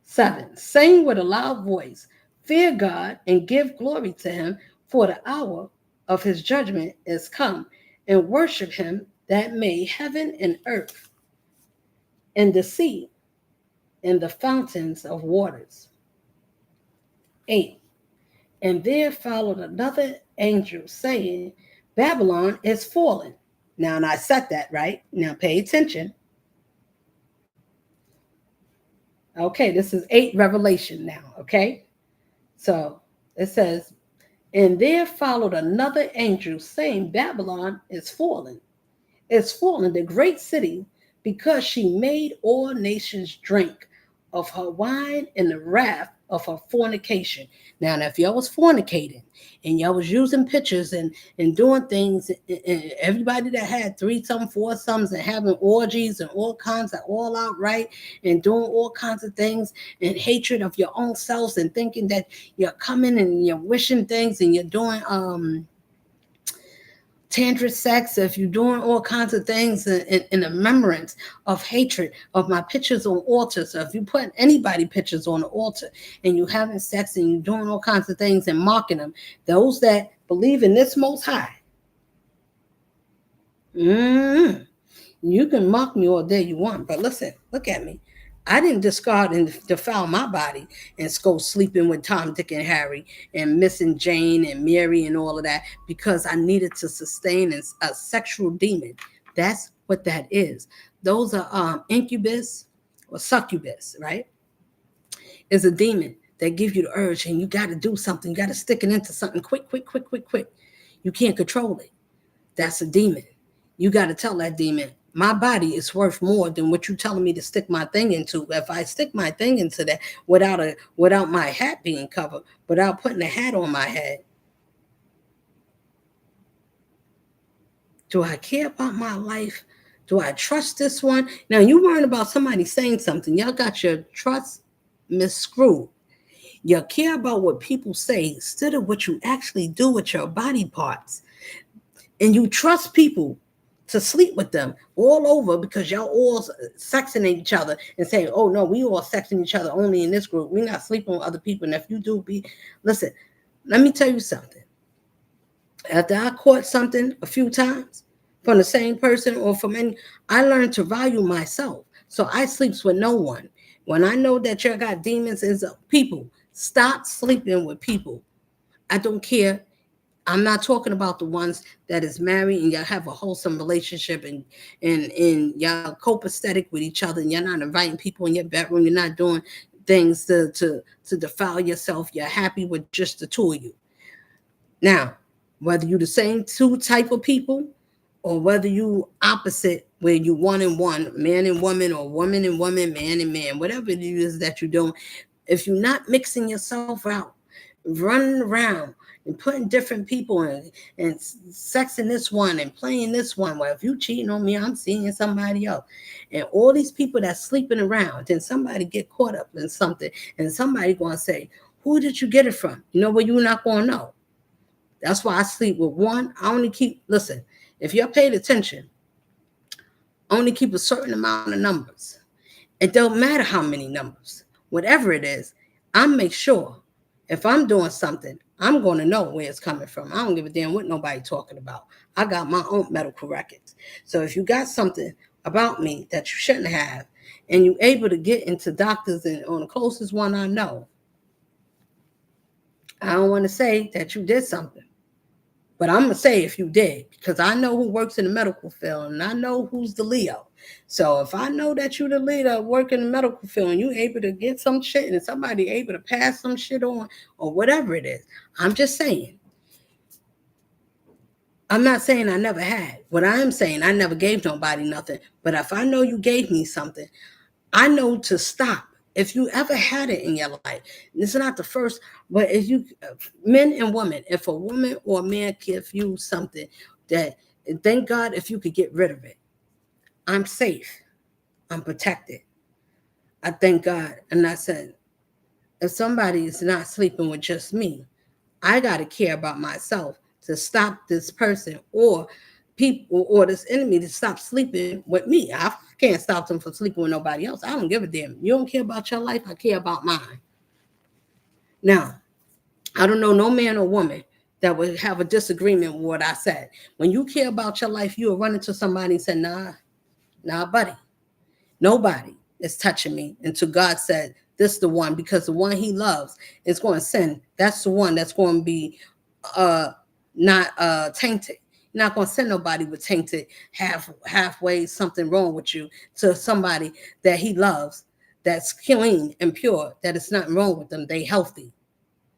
7, saying with a loud voice, fear God and give glory to him, for the hour of his judgment is come, and worship him that made heaven and earth and the sea and the fountains of waters. 8, and there followed another angel saying, Babylon is fallen. Now, and I said that, right? Now pay attention. Okay, this is 8 Revelation now, okay? So it says, and there followed another angel saying, Babylon is fallen. It's fallen, the great city, because she made all nations drink of her wine in the wrath of her fornication. Now, if y'all was fornicating and y'all was using pictures and doing things, and everybody that had 3-some, 4-somes and having orgies and all kinds of all out right and doing all kinds of things and hatred of your own selves and thinking that you're coming and you're wishing things and you're doing tantric sex, if you're doing all kinds of things in remembrance of hatred of my pictures on altars, so if you put anybody pictures on the altar and you having sex and you're doing all kinds of things and mocking them, those that believe in this Most High, you can mock me all day you want, but listen, look at me. I didn't discard and defile my body and go sleeping with Tom, Dick, and Harry and missing Jane and Mary and all of that because I needed to sustain a sexual demon. That's what that is. Those are incubus or succubus, right? Is a demon that gives you the urge and you got to do something. You got to stick it into something quick. You can't control it. That's a demon. You got to tell that demon, my body is worth more than what you're telling me to stick my thing into. If I stick my thing into that without my hat being covered, without putting a hat on my head, do I care about my life? Do I trust this one? Now, you worrying about somebody saying something. Y'all got your trust miscrewed. You care about what people say instead of what you actually do with your body parts. And you trust people to sleep with them all over because y'all all sexing each other and saying, oh no, we all sexing each other only in this group. We're not sleeping with other people. And if you do, listen, let me tell you something. After I caught something a few times from the same person or from any, I learned to value myself. So I sleeps with no one. When I know that you got demons and people, stop sleeping with people. I don't care. I'm not talking about the ones that is married and y'all have a wholesome relationship and y'all copacetic with each other and you're not inviting people in your bedroom. You're not doing things to defile yourself. You're happy with just the two of you. Now, whether you the same two type of people or whether you opposite where you one and one, man and woman, or woman and woman, man and man, whatever it is that you're doing, if you're not mixing yourself out, running around and putting different people in and sexing this one and playing this one. Well, if you cheating on me, I'm seeing somebody else. And all these people that's sleeping around, then somebody get caught up in something, and somebody gonna say, who did you get it from? You know what, you're not gonna know. That's why I sleep with one. I only keep, listen, if you're paid attention, I only keep a certain amount of numbers. It don't matter how many numbers, whatever it is, I make sure if I'm doing something, I'm going to know where it's coming from. I don't give a damn what nobody talking about. I got my own medical records. So if you got something about me that you shouldn't have, and you're able to get into doctors and on the closest one I know, I don't want to say that you did something. But I'm going to say if you did, because I know who works in the medical field and I know who's the Leo. So if I know that you're the leader working in the medical field and you're able to get some shit and somebody able to pass some shit on or whatever it is, I'm just saying. I'm not saying I never had. What I am saying, I never gave nobody nothing. But if I know you gave me something, I know to stop. If you ever had it in your life, it's not the first, but if you, men and women, if a woman or a man gives you something that, thank God if you could get rid of it. I'm safe. I'm protected. I thank God. And I said, if somebody is not sleeping with just me, I got to care about myself to stop this person or people or this enemy to stop sleeping with me. I can't stop them from sleeping with nobody else. I don't give a damn. You don't care about your life. I care about mine. Now, I don't know no man or woman that would have a disagreement with what I said. When you care about your life, you will run into somebody and say, nah, buddy. Nobody is touching me until God said, this is the one, because the one he loves is going to send. That's the one that's going to be not tainted. You're not going to send nobody with tainted halfway something wrong with you to somebody that he loves, that's clean and pure, that it's nothing wrong with them. They healthy.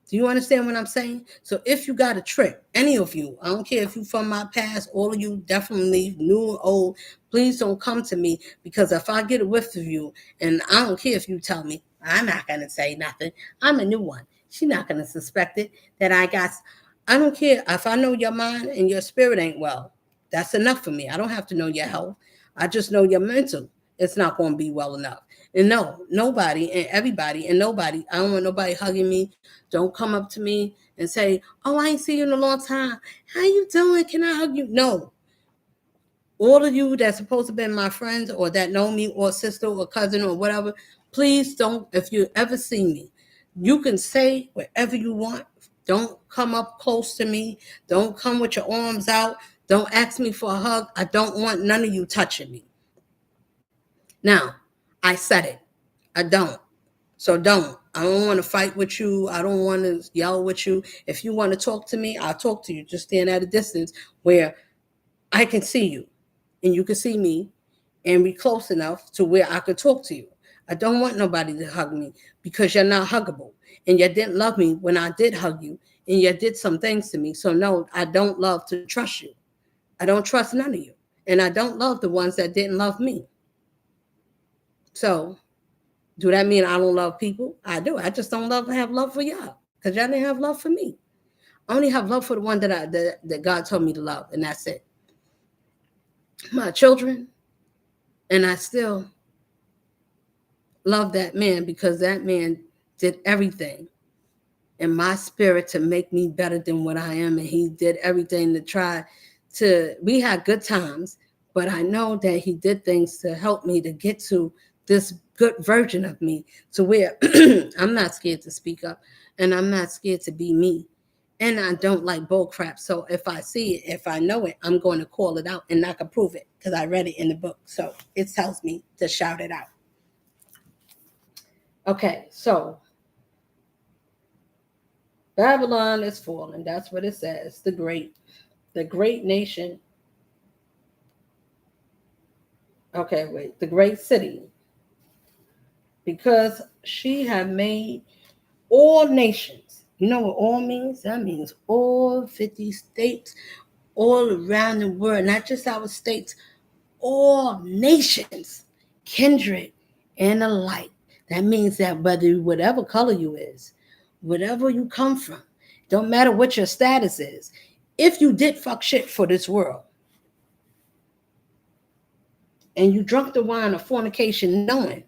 Do you understand what I'm saying? So if you got a trick, any of you, I don't care if you from my past, all of you definitely new or old, please don't come to me, because if I get a whiff of you, and I don't care if you tell me, I'm not going to say nothing. I'm a new one. She's not going to suspect it that I don't care if I know your mind and your spirit ain't well. That's enough for me. I don't have to know your health. I just know your mental. It's not going to be well enough. And no, nobody and everybody and nobody, I don't want nobody hugging me. Don't come up to me and say, oh, I ain't seen you in a long time. How you doing? Can I hug you? No. All of you that's supposed to be my friends or that know me or sister or cousin or whatever, please don't, if you ever see me, you can say whatever you want. Don't come up close to me. Don't come with your arms out. Don't ask me for a hug. I don't want none of you touching me. Now, I said it. I don't. So don't. I don't want to fight with you. I don't want to yell with you. If you want to talk to me, I'll talk to you. Just stand at a distance where I can see you and you can see me and be close enough to where I could talk to you. I don't want nobody to hug me because you're not huggable. And you didn't love me when I did hug you. And you did some things to me. So no, I don't love to trust you. I don't trust none of you. And I don't love the ones that didn't love me. So do that mean I don't love people? I do. I just don't have love for y'all because y'all didn't have love for me. I only have love for the one that God told me to love, and that's it. My children, and I still love that man because that man did everything in my spirit to make me better than what I am, and he did everything to try to. We had good times, but I know that he did things to help me to get to this good version of me to where I'm not scared to speak up and I'm not scared to be me. And I don't like bull crap. So if I see it, if I know it, I'm going to call it out and I can prove it because I read it in the book. So it tells me to shout it out. Okay, so Babylon is falling. That's what it says. The great nation. Okay, wait. The great city. Because she had made all nations. You know what all means? That means all 50 states, all around the world, not just our states, all nations, kindred and alike. That means that whether whatever color you is, whatever you come from, Don't matter what your status is. If you did fuck shit for this world and you drunk the wine of fornication knowing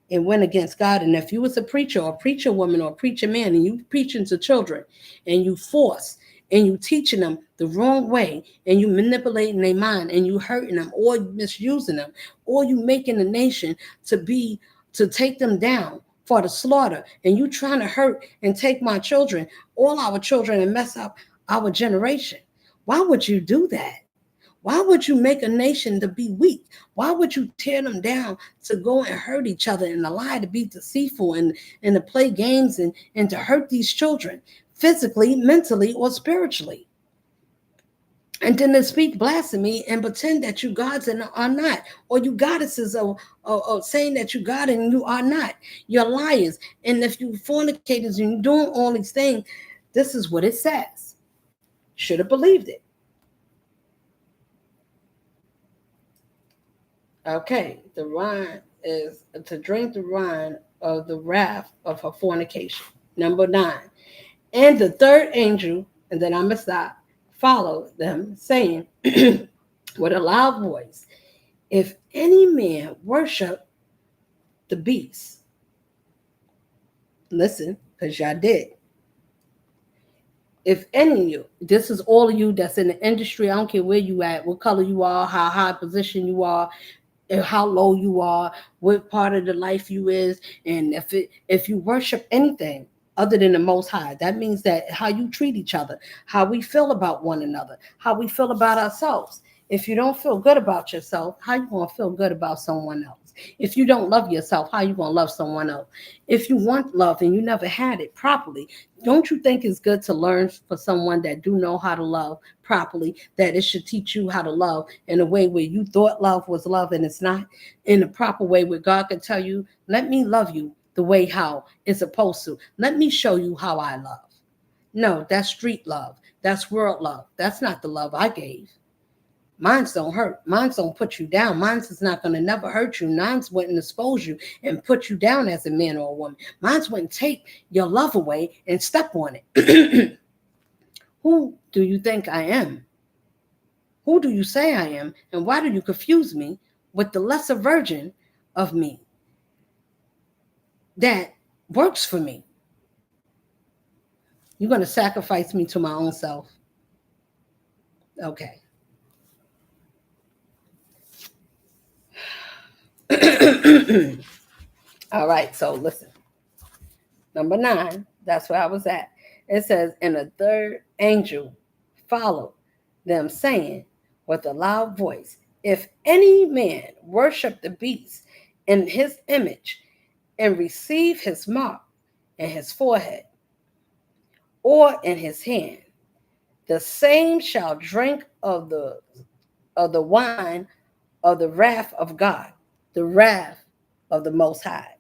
it went against God, and if you was a preacher or a preacher woman or a preacher man and you preaching to children and you force and you teaching them the wrong way and you manipulating their mind and you hurting them or misusing them or you making the nation to take them down for the slaughter, and you trying to hurt and take my children, all our children, and mess up our generation. Why would you do that? Why would you make a nation to be weak? Why would you tear them down to go and hurt each other and to lie, to be deceitful, and to play games and to hurt these children physically, mentally, or spiritually? And then to speak blasphemy and pretend that you gods and are not, or you goddesses are saying that you God and you are not. You're liars. And if you fornicators and you're doing all these things, this is what it says. Should have believed it. Okay, the wine is to drink the wine of the wrath of her fornication. Number 9. And the third angel, and then I'm going to stop, followed them, saying with a loud voice, if any man worship the beast, listen, because y'all did. If any of you, this is all of you that's in the industry, I don't care where you at, what color you are, how high position you are, how low you are, what part of the life you is, and if you worship anything other than the Most High, that means that how you treat each other, how we feel about one another, how we feel about ourselves. If you don't feel good about yourself, how you gonna feel good about someone else? If you don't love yourself, how you gonna love someone else? If you want love and you never had it properly, don't you think it's good to learn for someone that do know how to love properly, that it should teach you how to love in a way where you thought love was love and it's not, in the proper way where God can tell you, let me love you the way how it's supposed to. Let me show you how I love. No, that's street love. That's world love. That's not the love I gave. Mine's don't hurt. Mine's don't put you down. Mine's is not going to never hurt you. Mine's wouldn't expose you and put you down as a man or a woman. Mine's wouldn't take your love away and step on it. Who do you think I am? Who do you say I am? And why do you confuse me with the lesser version of me that works for me? You're going to sacrifice me to my own self. Okay. All right, so listen. Number 9, that's where I was at. It says, and a third angel followed them, saying with a loud voice, if any man worship the beast in his image and receive his mark in his forehead or in his hand, the same shall drink of the wine of the wrath of God, the wrath of the Most High.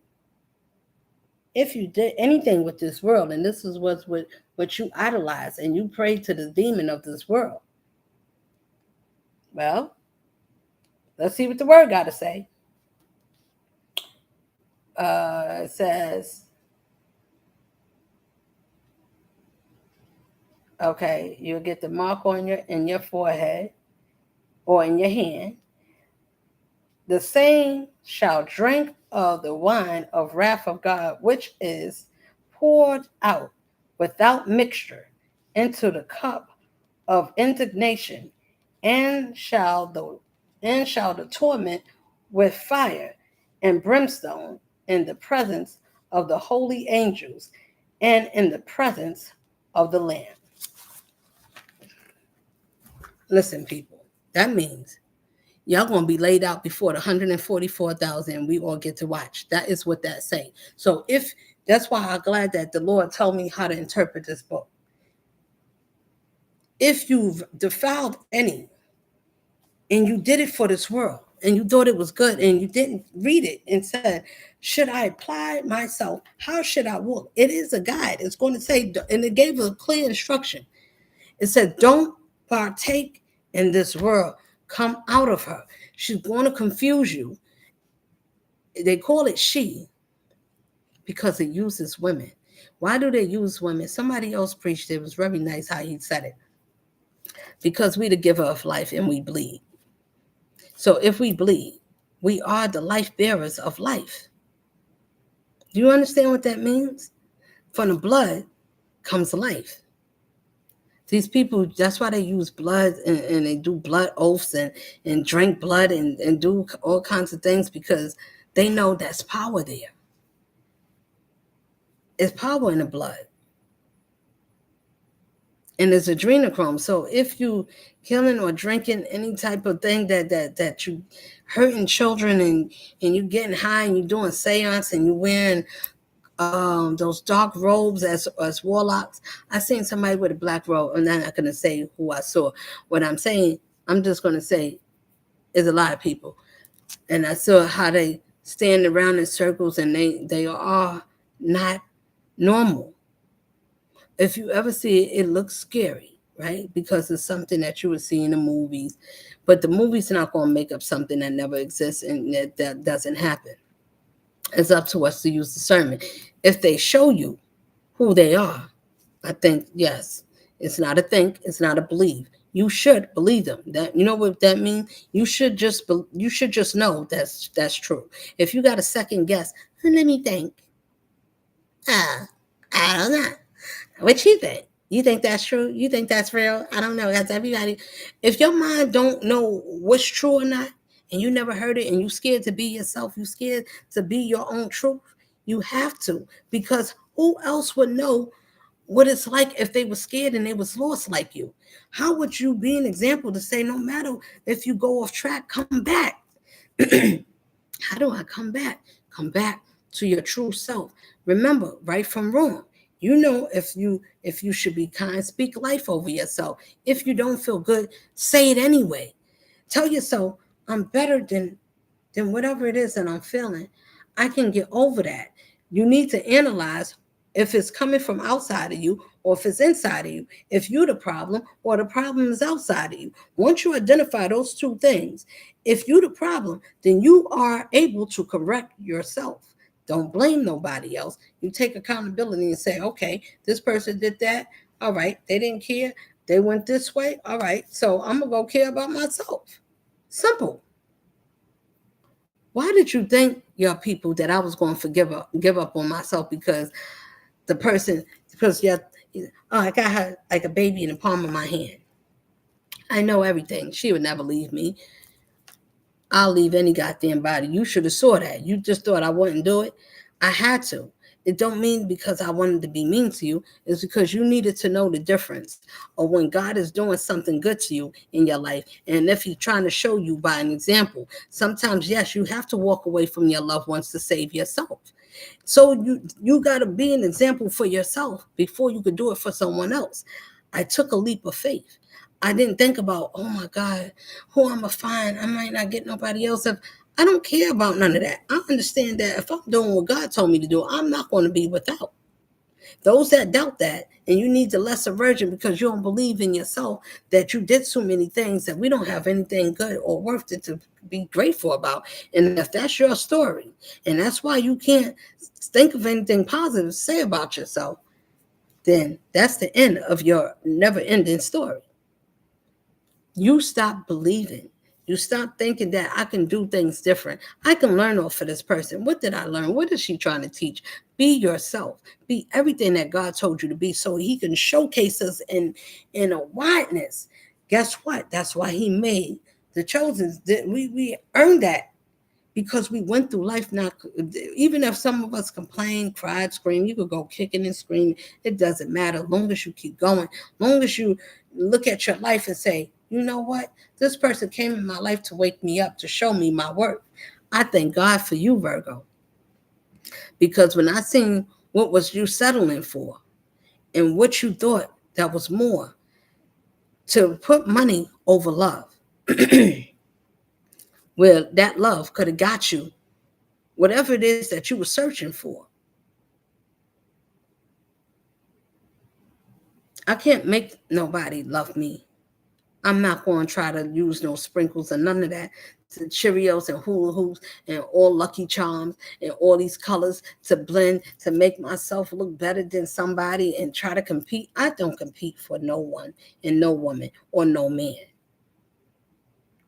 If you did anything with this world, and this is what you idolize, and you pray to the demon of this world, well, let's see what the word got to say. It says, okay, you'll get the mark on in your forehead or in your hand. The same shall drink of the wine of wrath of God, which is poured out without mixture into the cup of indignation, and shall the torment with fire and brimstone in the presence of the holy angels and in the presence of the Lamb. Listen, people, that means y'all gonna be laid out before the 144,000 we all get to watch. That is what that's saying. So that's why I'm glad that the Lord told me how to interpret this book. If you've defiled any and you did it for this world and you thought it was good and you didn't read it and said, should I apply myself? How should I walk? It is a guide. It's going to say, and it gave a clear instruction. It said, don't partake in this world. Come out of her. She's going to confuse you. They call it she because it uses women. Why do they use women? Somebody else preached it. It was very nice how he said it. Because we the giver of life and we bleed. So if we bleed, we are the life bearers of life. Do you understand what that means? From the blood comes life. These people, that's why they use blood and they do blood oaths and drink blood and do all kinds of things, because they know that's power there. It's power in the blood. And there's adrenochrome. So if you killing or drinking any type of thing that you hurting children and you getting high and you doing seance and you wearing those dark robes as warlocks. I seen somebody with a black robe. I'm not gonna say who I saw. What I'm saying, I'm just gonna say is a lot of people. And I saw how they stand around in circles and they are not normal. If you ever see it, it looks scary, right? Because it's something that you would see in the movies. But the movie's not gonna make up something that never exists and that doesn't happen. It's up to us to use discernment. If they show you who they are, I think yes, it's not a think, it's not a believe. You should believe them. That, you know what that means. You should just know that's true. If you got a second guess, let me think. Ah, I don't know. What you think? You think that's true? You think that's real? I don't know. That's everybody. If your mind don't know what's true or not, and you never heard it, and you scared to be yourself, you scared to be your own truth, you have to, because who else would know what it's like if they were scared and they was lost like you? How would you be an example to say, no matter if you go off track, come back? How do I come back? Come back to your true self. Remember, right from wrong. You know if you should be kind, speak life over yourself. If you don't feel good, say it anyway. Tell yourself, I'm better than whatever it is that I'm feeling. I can get over that. You need to analyze if it's coming from outside of you or if it's inside of you. If you're the problem or the problem is outside of you. Once you identify those two things, if you're the problem, then you are able to correct yourself. Don't blame nobody else. You take accountability and say, okay, this person did that. All right, they didn't care. They went this way. All right, so I'm going to go care about myself. Simple. Why did you think, your people, that I was going to give up on myself because the person, because yeah, oh, I got her like a baby in the palm of my hand. I know everything. She would never leave me. I'll leave any goddamn body. You should have saw that. You just thought I wouldn't do it. I had to. It don't mean because I wanted to be mean to you. It's because you needed to know the difference of when God is doing something good to you in your life. And if he's trying to show you by an example, sometimes, yes, you have to walk away from your loved ones to save yourself. So you got to be an example for yourself before you could do it for someone else. I took a leap of faith. I didn't think about, oh my God, who I'm going to find? I might not get nobody else. I don't care about none of that. I understand that if I'm doing what God told me to do, I'm not going to be without. Those that doubt that, and you need the lesser version because you don't believe in yourself, that you did so many things that we don't have anything good or worth it to be grateful about. And if that's your story, and that's why you can't think of anything positive to say about yourself, then that's the end of your never-ending story. You stop believing. You stop thinking that I can do things different. I can learn off of this person. What did I learn? What is she trying to teach? Be yourself. Be everything that God told you to be so he can showcase us in a wideness. Guess what? That's why he made the chosen. We earned that because we went through life. Not even if some of us complained, cried, screamed, you could go kicking and screaming. It doesn't matter. As long as you keep going, long as you look at your life and say, you know what? This person came in my life to wake me up, to show me my worth. I thank God for you, Virgo. Because when I seen what was you settling for and what you thought that was more, to put money over love, where that love could have got you whatever it is that you were searching for. I can't make nobody love me. I'm not going to try to use no sprinkles or none of that. To Cheerios and hula hoops and all Lucky Charms and all these colors to blend to make myself look better than somebody and try to compete. I don't compete for no one and no woman or no man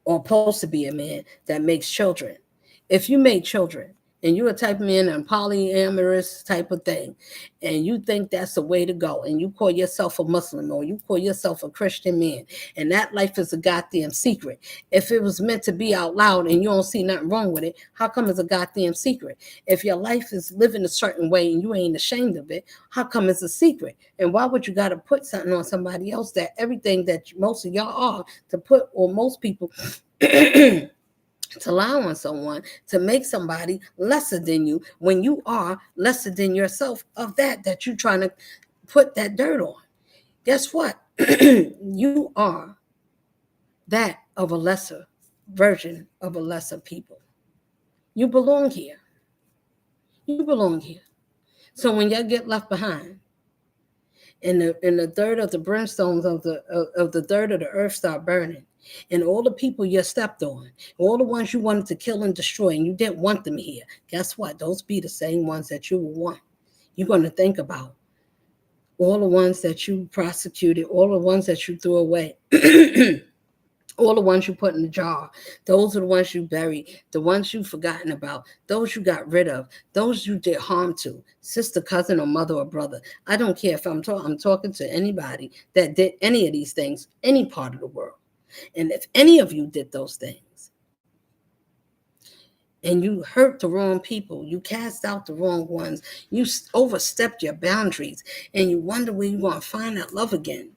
or supposed to be a man that makes children. If you made children and you're a type of man and polyamorous type of thing, and you think that's the way to go, and you call yourself a Muslim or you call yourself a Christian man, and that life is a goddamn secret. If it was meant to be out loud and you don't see nothing wrong with it, how come it's a goddamn secret? If your life is living a certain way and you ain't ashamed of it, how come it's a secret? And why would you got to put something on somebody else that everything that most of y'all are to put, or most people to lie on someone to make somebody lesser than you when you are lesser than yourself of that you're trying to put that dirt on? Guess what? You are that of a lesser version of a lesser people. You belong here. You belong here. So when you get left behind and the third of the brimstones of the third of the earth start burning, and all the people you stepped on, all the ones you wanted to kill and destroy, and you didn't want them here, guess what? Those be the same ones that you will want. You're going to think about all the ones that you prosecuted, all the ones that you threw away. All the ones you put in the jar, those are the ones you buried, the ones you've forgotten about, those you got rid of, those you did harm to, sister, cousin, or mother or brother. I don't care if I'm talking to anybody that did any of these things, any part of the world. And if any of you did those things and you hurt the wrong people, you cast out the wrong ones, you overstepped your boundaries, and you wonder where you want to find that love again.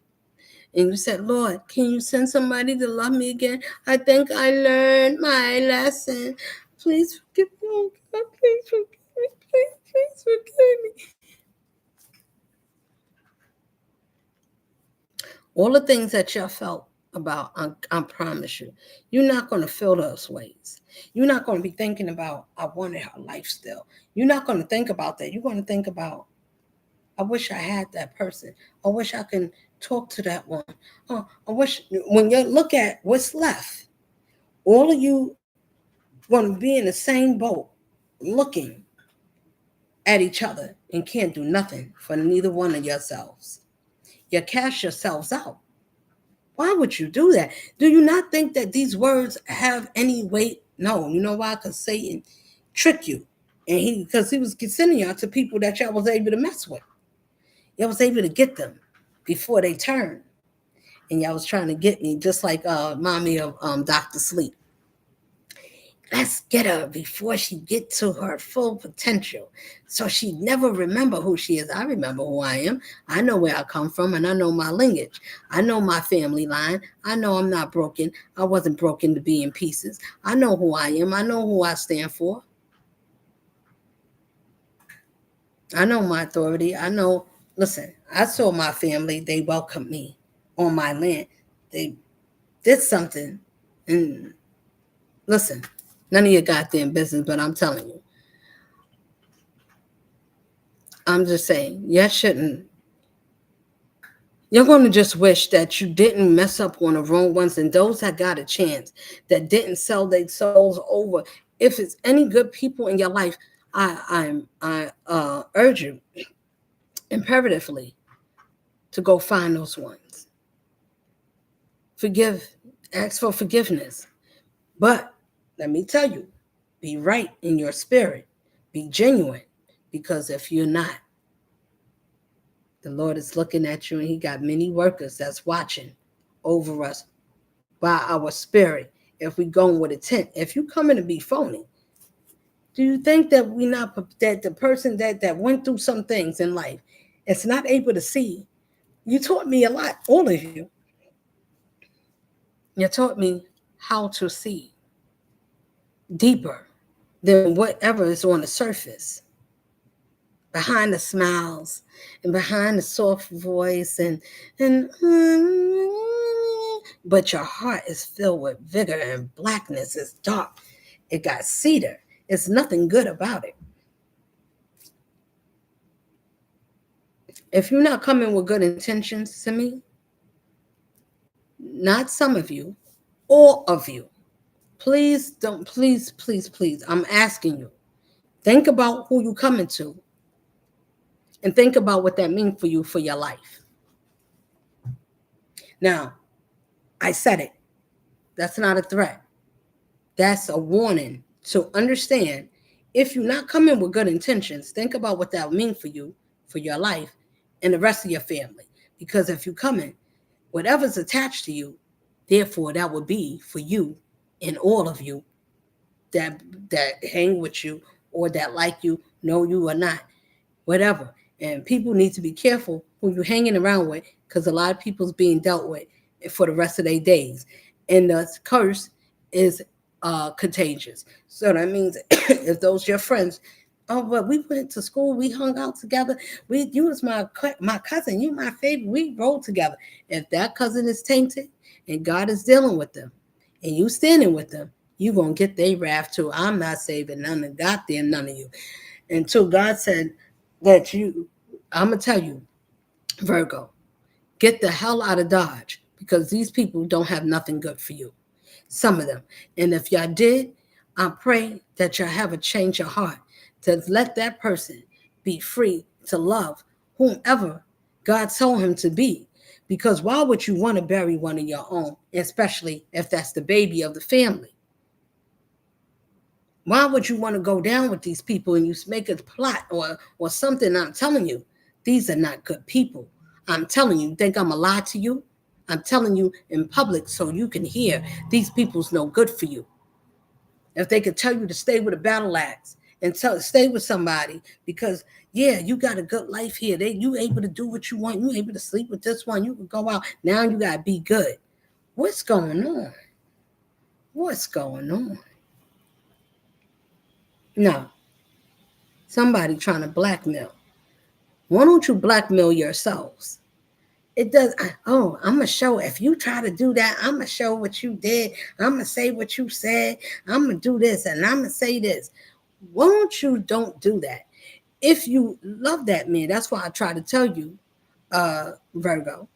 And you said, Lord, can you send somebody to love me again? I think I learned my lesson. Please forgive me. Please forgive me. Please forgive me. All the things that you felt about, I promise you, you're not going to feel those ways. You're not going to be thinking about, I wanted her life still. You're not going to think about that. You're going to think about, I wish I had that person. I wish I can talk to that one. Oh, I wish, when you look at what's left, all of you going to be in the same boat looking at each other and can't do nothing for neither one of yourselves. You cast yourselves out. Why would you do that? Do you not think that these words have any weight? No. You know why? Because Satan tricked you. And because he was sending y'all to people that y'all was able to mess with. Y'all was able to get them before they turned. And y'all was trying to get me, just like mommy of Dr. Sleep. Let's get her before she get to her full potential. So she never remember who she is. I remember who I am. I know where I come from, and I know my lineage. I know my family line. I know I'm not broken. I wasn't broken to be in pieces. I know who I am. I know who I stand for. I know my authority. I know, listen, I saw my family. They welcomed me on my land. They did something. And listen, none of your goddamn business, but I'm telling you. I'm just saying, you shouldn't. You're going to just wish that you didn't mess up on the wrong ones, and those that got a chance, that didn't sell their souls over. If it's any good people in your life, I urge you imperatively to go find those ones. Forgive, ask for forgiveness. But let me tell you, be right in your spirit, be genuine, because if you're not, the Lord is looking at you, and he got many workers that's watching over us by our spirit. If we going with intent, if you coming to be phony, do you think that we not, that the person that went through some things in life is not able to see? You taught me a lot, all of you. You taught me how to see deeper than whatever is on the surface, behind the smiles and behind the soft voice and but your heart is filled with vigor, and blackness is dark. It got cedar. It's nothing good about it. If you're not coming with good intentions to me, not some of you, all of you. Please don't, please, please, please. I'm asking you. Think about who you coming to and think about what that means for you for your life. Now, I said it. That's not a threat. That's a warning. So understand, if you're not coming with good intentions, think about what that will mean for you, for your life, and the rest of your family. Because if you come in, whatever's attached to you, therefore that will be for you and all of you that hang with you or that like you, know you or not, whatever. And people need to be careful who you're hanging around with, because a lot of people's being dealt with for the rest of their days. And the curse is contagious. So that means if those your friends, oh, but we went to school, we hung out together. You was my cousin, you my favorite. We rolled together. If that cousin is tainted and God is dealing with them, and you standing with them, you gonna get their wrath too. I'm not saving none of goddamn none of you. Until God said that I'm gonna tell you, Virgo, get the hell out of Dodge, because these people don't have nothing good for you. Some of them. And if y'all did, I pray that y'all have a change of heart to let that person be free to love whomever God told him to be. Because why would you want to bury one of your own, especially if that's the baby of the family? Why would you want to go down with these people and you make a plot or something? I'm telling you, these are not good people. I'm telling you, think I'm a lie to you? I'm telling you in public so you can hear these people's no good for you. If they could tell you to stay with a battle axe and stay with somebody because, yeah, you got a good life here. You able to do what you want. You able to sleep with this one. You can go out. Now you got to be good. What's going on? What's going on? No. Somebody trying to blackmail. Why don't you blackmail yourselves? It does. Oh, I'm gonna show. If you try to do that, I'm gonna show what you did. I'm gonna say what you said. I'm gonna do this and I'm gonna say this. Why don't do that? If you love that man, that's why I try to tell you, Virgo.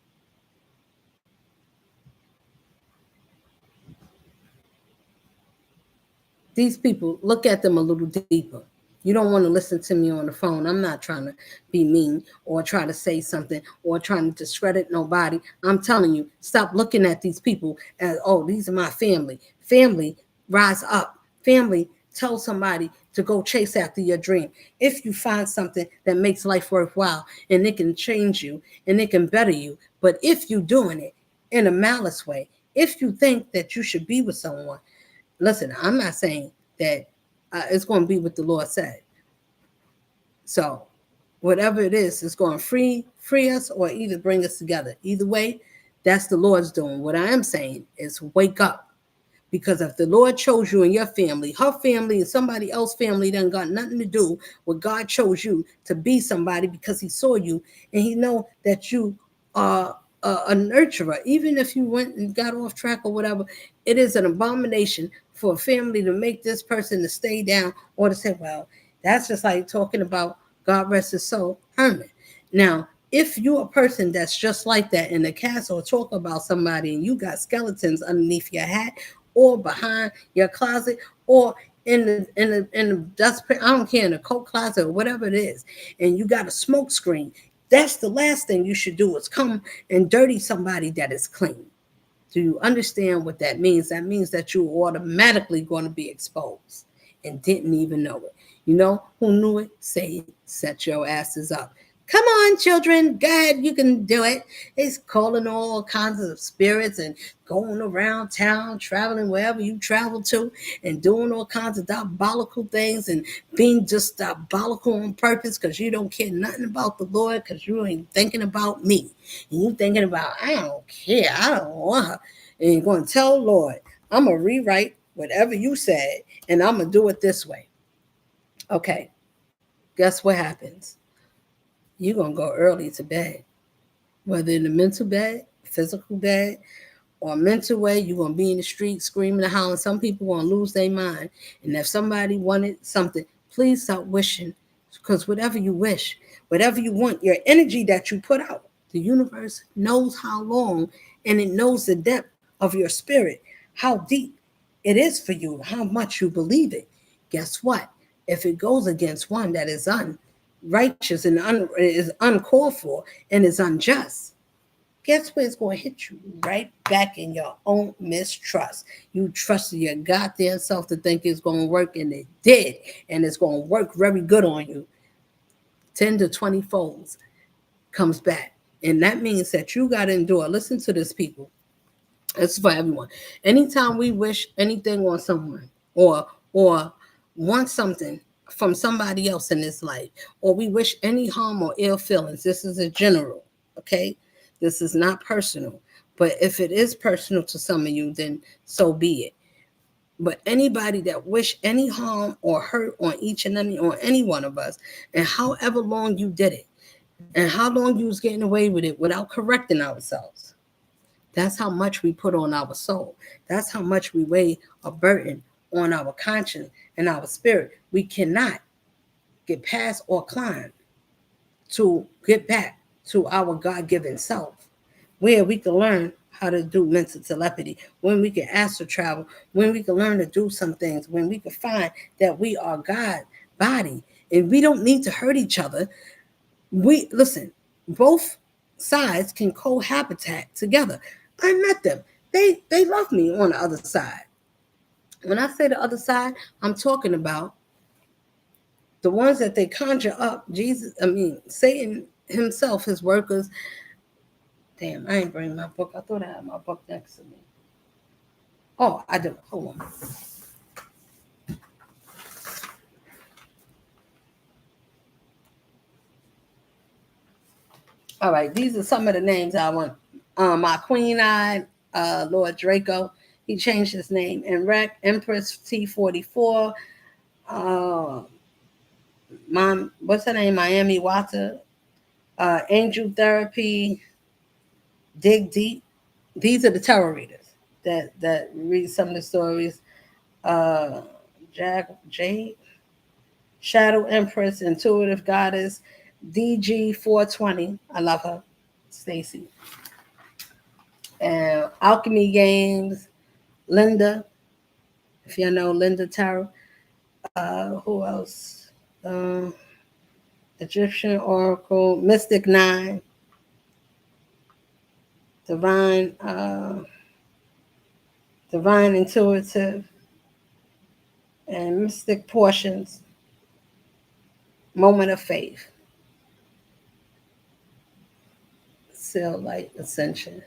These people, look at them a little deeper. You don't want to listen to me on the phone. I'm not trying to be mean or try to say something or trying to discredit nobody. I'm telling you, stop looking at these people as, oh, these are my family. Family, rise up. Family, tell somebody to go chase after your dream. If you find something that makes life worthwhile and it can change you and it can better you, but if you're doing it in a malice way, if you think that you should be with someone, listen, I'm not saying that it's going to be what the Lord said. So whatever it is, it's going to free us or either bring us together. Either way, that's the Lord's doing. What I am saying is wake up. Because if the Lord chose you and your family, her family and somebody else's family done got nothing to do with God chose you to be somebody because he saw you and he know that you are a nurturer. Even if you went and got off track or whatever, it is an abomination for a family to make this person to stay down or to say, well, that's just like talking about God rest his soul, Herman. Now, if you're a person that's just like that in the cast or talk about somebody and you got skeletons underneath your hat or behind your closet or in the dust, I don't care, in the coat closet or whatever it is, and you got a smoke screen, that's the last thing you should do is come and dirty somebody that is clean. Do you understand what that means? That means that you're automatically going to be exposed and didn't even know it. You know who knew it? Say, set your asses up. Come on, children. Go ahead. You can do it. It's calling all kinds of spirits and going around town, traveling wherever you travel to, and doing all kinds of diabolical things and being just diabolical on purpose because you don't care nothing about the Lord because you ain't thinking about me. And you thinking about, I don't care. I don't want her. And you're going to tell Lord, I'm going to rewrite whatever you said and I'm going to do it this way. Okay. Guess what happens? You're going to go early to bed, whether in the mental bed, physical bed, or mental way. You're going to be in the street screaming and howling. Some people going to lose their mind. And if somebody wanted something, please stop wishing, because whatever you wish, whatever you want, your energy that you put out, The universe knows how long, and it knows the depth of your spirit, how deep it is for you, how much you believe it. Guess what? If it goes against one that is unrighteous and is uncalled for and is unjust, guess where it's going to hit you? Right back in your own mistrust. You trusted your goddamn self to think it's going to work, and it did. And it's going to work very good on you. 10 to 20 folds comes back. And that means that you got to endure. Listen to this, people. It's for everyone. Anytime we wish anything on someone, or want something from somebody else in this life, or we wish any harm or ill feelings, this is a general, okay? This is not personal. But if it is personal to some of you, then so be it. But anybody that wish any harm or hurt on each and any one of us, and however long you did it, and how long you was getting away with it without correcting ourselves, that's how much we put on our soul. That's how much we weigh a burden on our conscience and our spirit. We cannot get past or climb to get back to our God-given self, where we can learn how to do mental telepathy, when we can astral travel, when we can learn to do some things, when we can find that we are God body, and we don't need to hurt each other. We listen, both sides can cohabitat together. I met them. They love me on the other side. When I say the other side, I'm talking about the ones that they conjure up. Satan himself, his workers. Damn, I ain't bringing my book. I thought I had my book next to me. Oh, I do. Hold on. All right, these are some of the names I want. My queen-eyed Lord Draco. He changed his name. And Rec Empress T44. What's her name? Miami Wata. Angel Therapy. Dig Deep. These are the tarot readers that read some of the stories. Jade, Shadow Empress, Intuitive Goddess, DG420. I love her. Stacy. And Alchemy Games, Linda. If you know Linda Tarot. Who else? Egyptian Oracle, Mystic 9, Divine Intuitive, and Mystic Portions, Moment of Faith, Seal Light Ascension,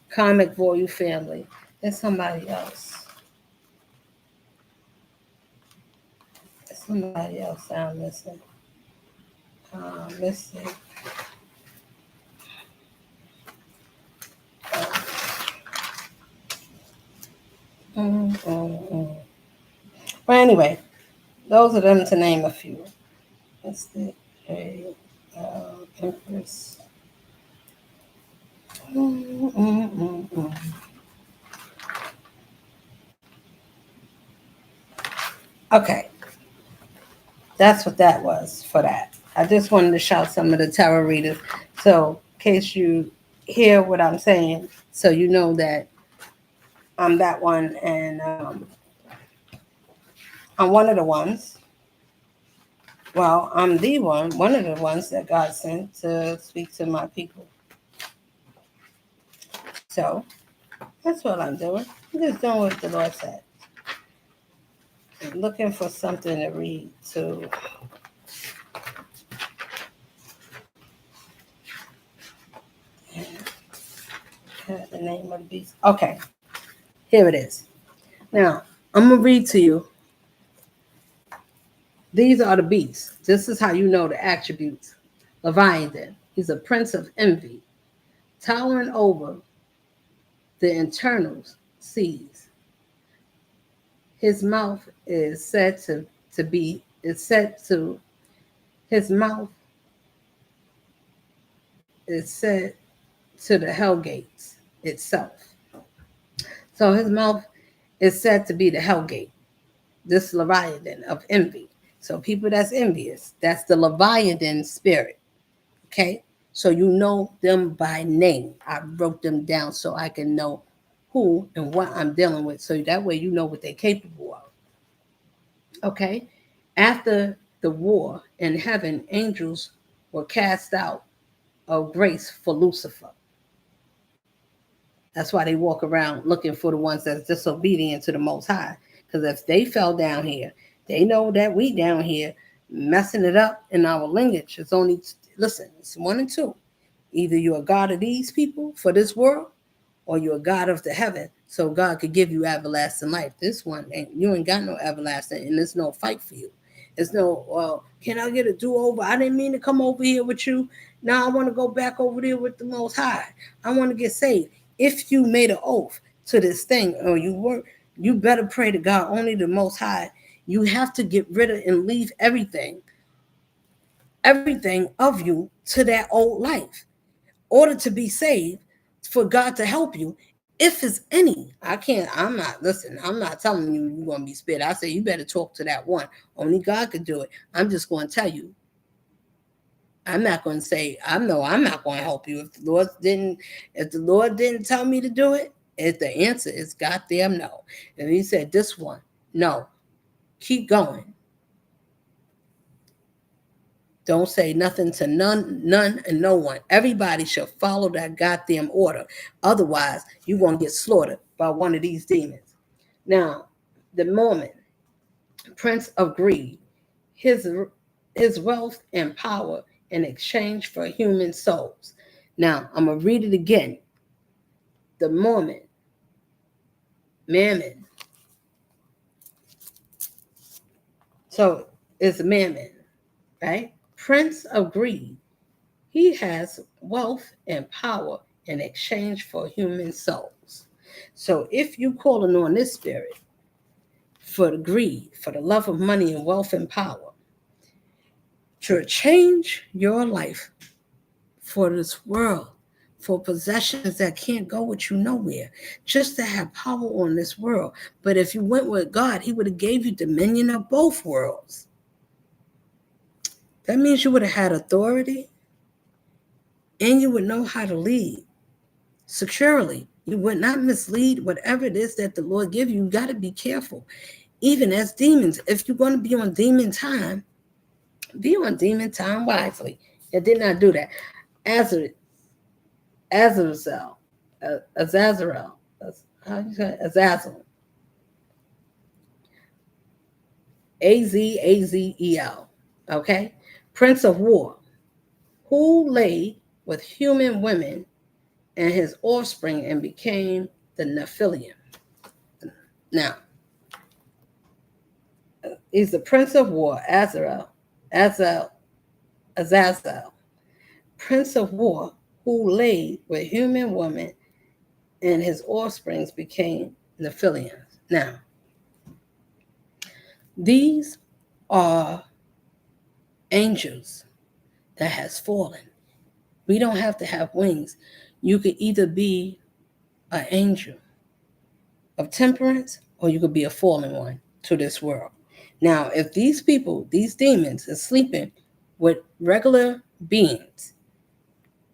Karmic Voyu Family. There's somebody else. I'm missing. Mystic. But anyway, those are them to name a few. Mystic, Empress. Okay. That's what that was for that. I just wanted to shout some of the tarot readers. So, in case you hear what I'm saying, so you know that I'm that one, and I'm one of the ones. Well, I'm the one of the ones that God sent to speak to my people. So, that's what I'm doing. I'm just doing what the Lord said. I'm looking for something to read to. The name of the beast. Okay, here it is. Now, I'm going to read to you. These are the beasts. This is how you know the attributes. Leviathan. He's a prince of envy, towering over the internal seas. His mouth is said to be, his mouth is said to the hell gates itself. So his mouth is said to be the hell gate. This Leviathan of envy. So people that's envious, that's the Leviathan spirit. Okay? So you know them by name. I wrote them down so I can know who and what I'm dealing with. So that way you know what they're capable of. Okay. After the war in heaven, angels were cast out of grace for Lucifer. That's why they walk around looking for the ones that's disobedient to the Most High. Because if they fell down here, they know that we down here messing it up in our lineage. It's only, listen, it's one and two. Either you're a God of these people for this world, or you're a God of the heaven, so God could give you everlasting life. This one ain't, you ain't got no everlasting, and there's no fight for you. There's no, well, can I get a do-over? I didn't mean to come over here with you. Now I want to go back over there with the Most High. I want to get saved. If you made an oath to this thing, or you were, you better pray to God, only the Most High. You have to get rid of and leave everything of you to that old life, order to be saved, for God to help you, if it's any. I can't, I'm not, listen, I'm not telling you you're going to be spared. I say you better talk to that one. Only God could do it. I'm just going to tell you. I'm not going to say, I know I'm not going to help you. If the Lord didn't tell me to do it, if the answer is goddamn no. And he said, this one, no, keep going. Don't say nothing to none, and no one. Everybody should follow that goddamn order. Otherwise, you're going to get slaughtered by one of these demons. Now, the Mormon, prince of greed, his, his wealth and power in exchange for human souls. Now, I'm going to read it again. The Mormon, Mammon. So, it's Mammon, right? Prince of greed. He has wealth and power in exchange for human souls. So if you calling on this spirit for the greed, for the love of money and wealth and power, to change your life for this world, for possessions that can't go with you nowhere, just to have power on this world. But if you went with God, he would have gave you dominion of both worlds. That means you would have had authority, and you would know how to lead securely. You would not mislead whatever it is that the Lord give you. You got to be careful. Even as demons, if you're going to be on demon time, be on demon time wisely. It did not do that. Azazel, Azazel, how do you say it? Azazel, Azel, okay? Prince of war, who lay with human women and his offspring and became the Nephilim. Now, he's the prince of war, Azazel, prince of war, who lay with human women, and his offsprings became Nephilims. Now, these are angels that has fallen. We don't have to have wings. You could either be an angel of temperance, or you could be a fallen one to this world. Now, if these people, these demons, are sleeping with regular beings,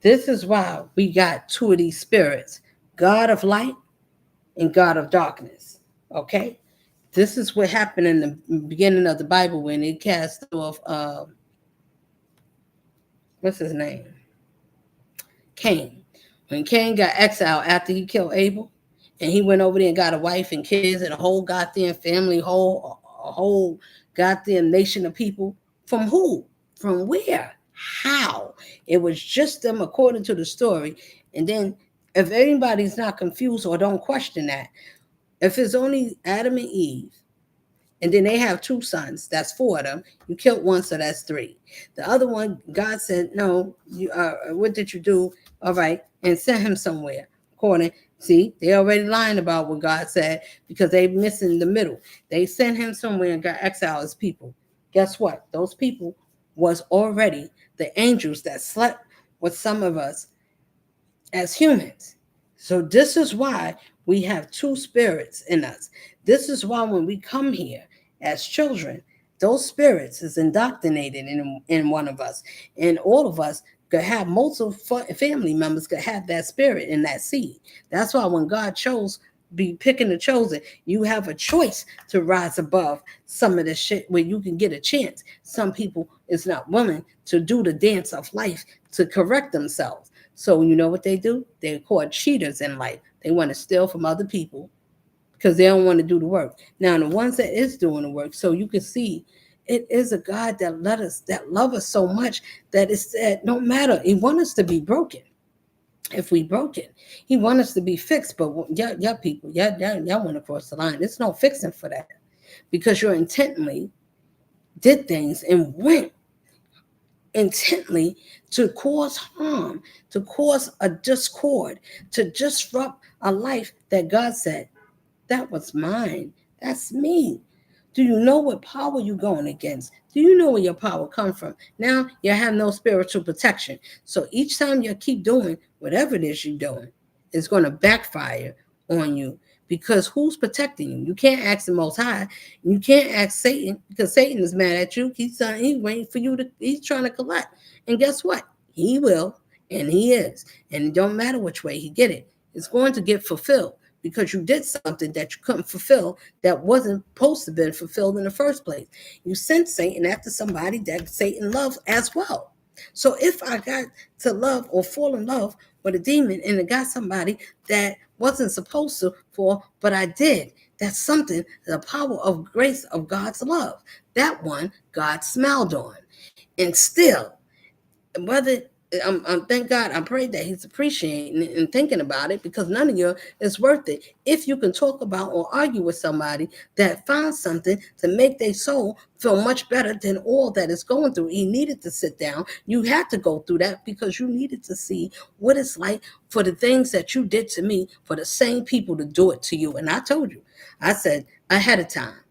this is why we got two of these spirits, God of light and God of darkness. Okay? This is what happened in the beginning of the Bible when they cast off, what's his name? Cain. When Cain got exiled after he killed Abel, and he went over there and got a wife and kids and a whole goddamn family, a whole goddamn nation of people. From who? From where? How? It was just them according to the story. And then if anybody's not confused or don't question that, if it's only Adam and Eve, and then they have two sons, that's four of them. You killed one, so that's three. The other one, God said, no, you what did you do? All right, and sent him somewhere. According, see, they already lying about what God said because they missing the middle. They sent him somewhere and got exiled as people. Guess what? Those people was already the angels that slept with some of us as humans. So this is why we have two spirits in us. This is why when we come here as children, those spirits is indoctrinated in one of us. And all of us could have multiple family members could have that spirit and that seed. That's why when God chose, be picking the chosen, you have a choice to rise above some of the shit where you can get a chance. Some people is not willing to do the dance of life to correct themselves. So you know what they do? They're called cheaters in life. They want to steal from other people because they don't want to do the work. Now the ones that is doing the work, so you can see it is a God that love us so much that it's that no matter, he want us to be broken. If we broken, he want us to be fixed. But y'all people, y'all want to cross the line. There's no fixing for that because you intently did things and went intently to cause harm, to cause a discord, to disrupt a life that God said, that was mine. That's me. Do you know what power you're going against? Do you know where your power come from? Now you have no spiritual protection. So each time you keep doing whatever it is you're doing, it's going to backfire on you because who's protecting you? You can't ask the Most High. You can't ask Satan because Satan is mad at you. He's waiting for you to. He's trying to collect. And guess what? He will, and he is. And it don't matter which way he get it. It's going to get fulfilled because you did something that you couldn't fulfill that wasn't supposed to be fulfilled in the first place. You sent Satan after somebody that Satan loves as well. So if I got to love or fall in love with a demon and it got somebody that wasn't supposed to for, but I did, that's something, the power of grace of God's love. That one God smiled on. And still, whether thank God, I pray that he's appreciating it and thinking about it because none of you is worth it. If you can talk about or argue with somebody that found something to make their soul feel much better than all that is going through, he needed to sit down. You had to go through that because you needed to see what it's like for the things that you did to me, for the same people to do it to you. And I told you, I said ahead of time,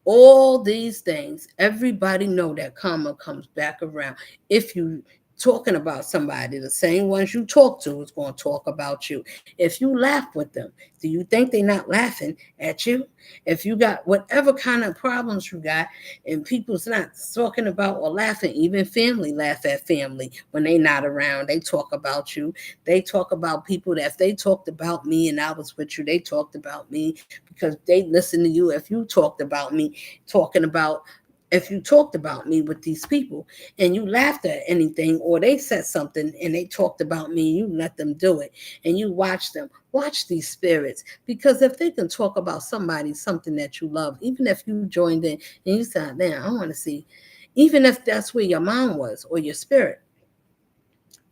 all these things, everybody know that karma comes back around. If you talking about somebody, the same ones you talk to is going to talk about you. If you laugh with them, do you think they're not laughing at you? If you got whatever kind of problems you got and people's not talking about or laughing, even family laugh at family when they not around, they talk about you. They talk about people that if they talked about me and I was with you, they talked about me because they listen to you. If you talked about me, talking about if you talked about me with these people and you laughed at anything or they said something and they talked about me, you let them do it and you watch them, watch these spirits. Because if they can talk about somebody, something that you love, even if you joined in and you said, man, I want to see, even if that's where your mind was or your spirit,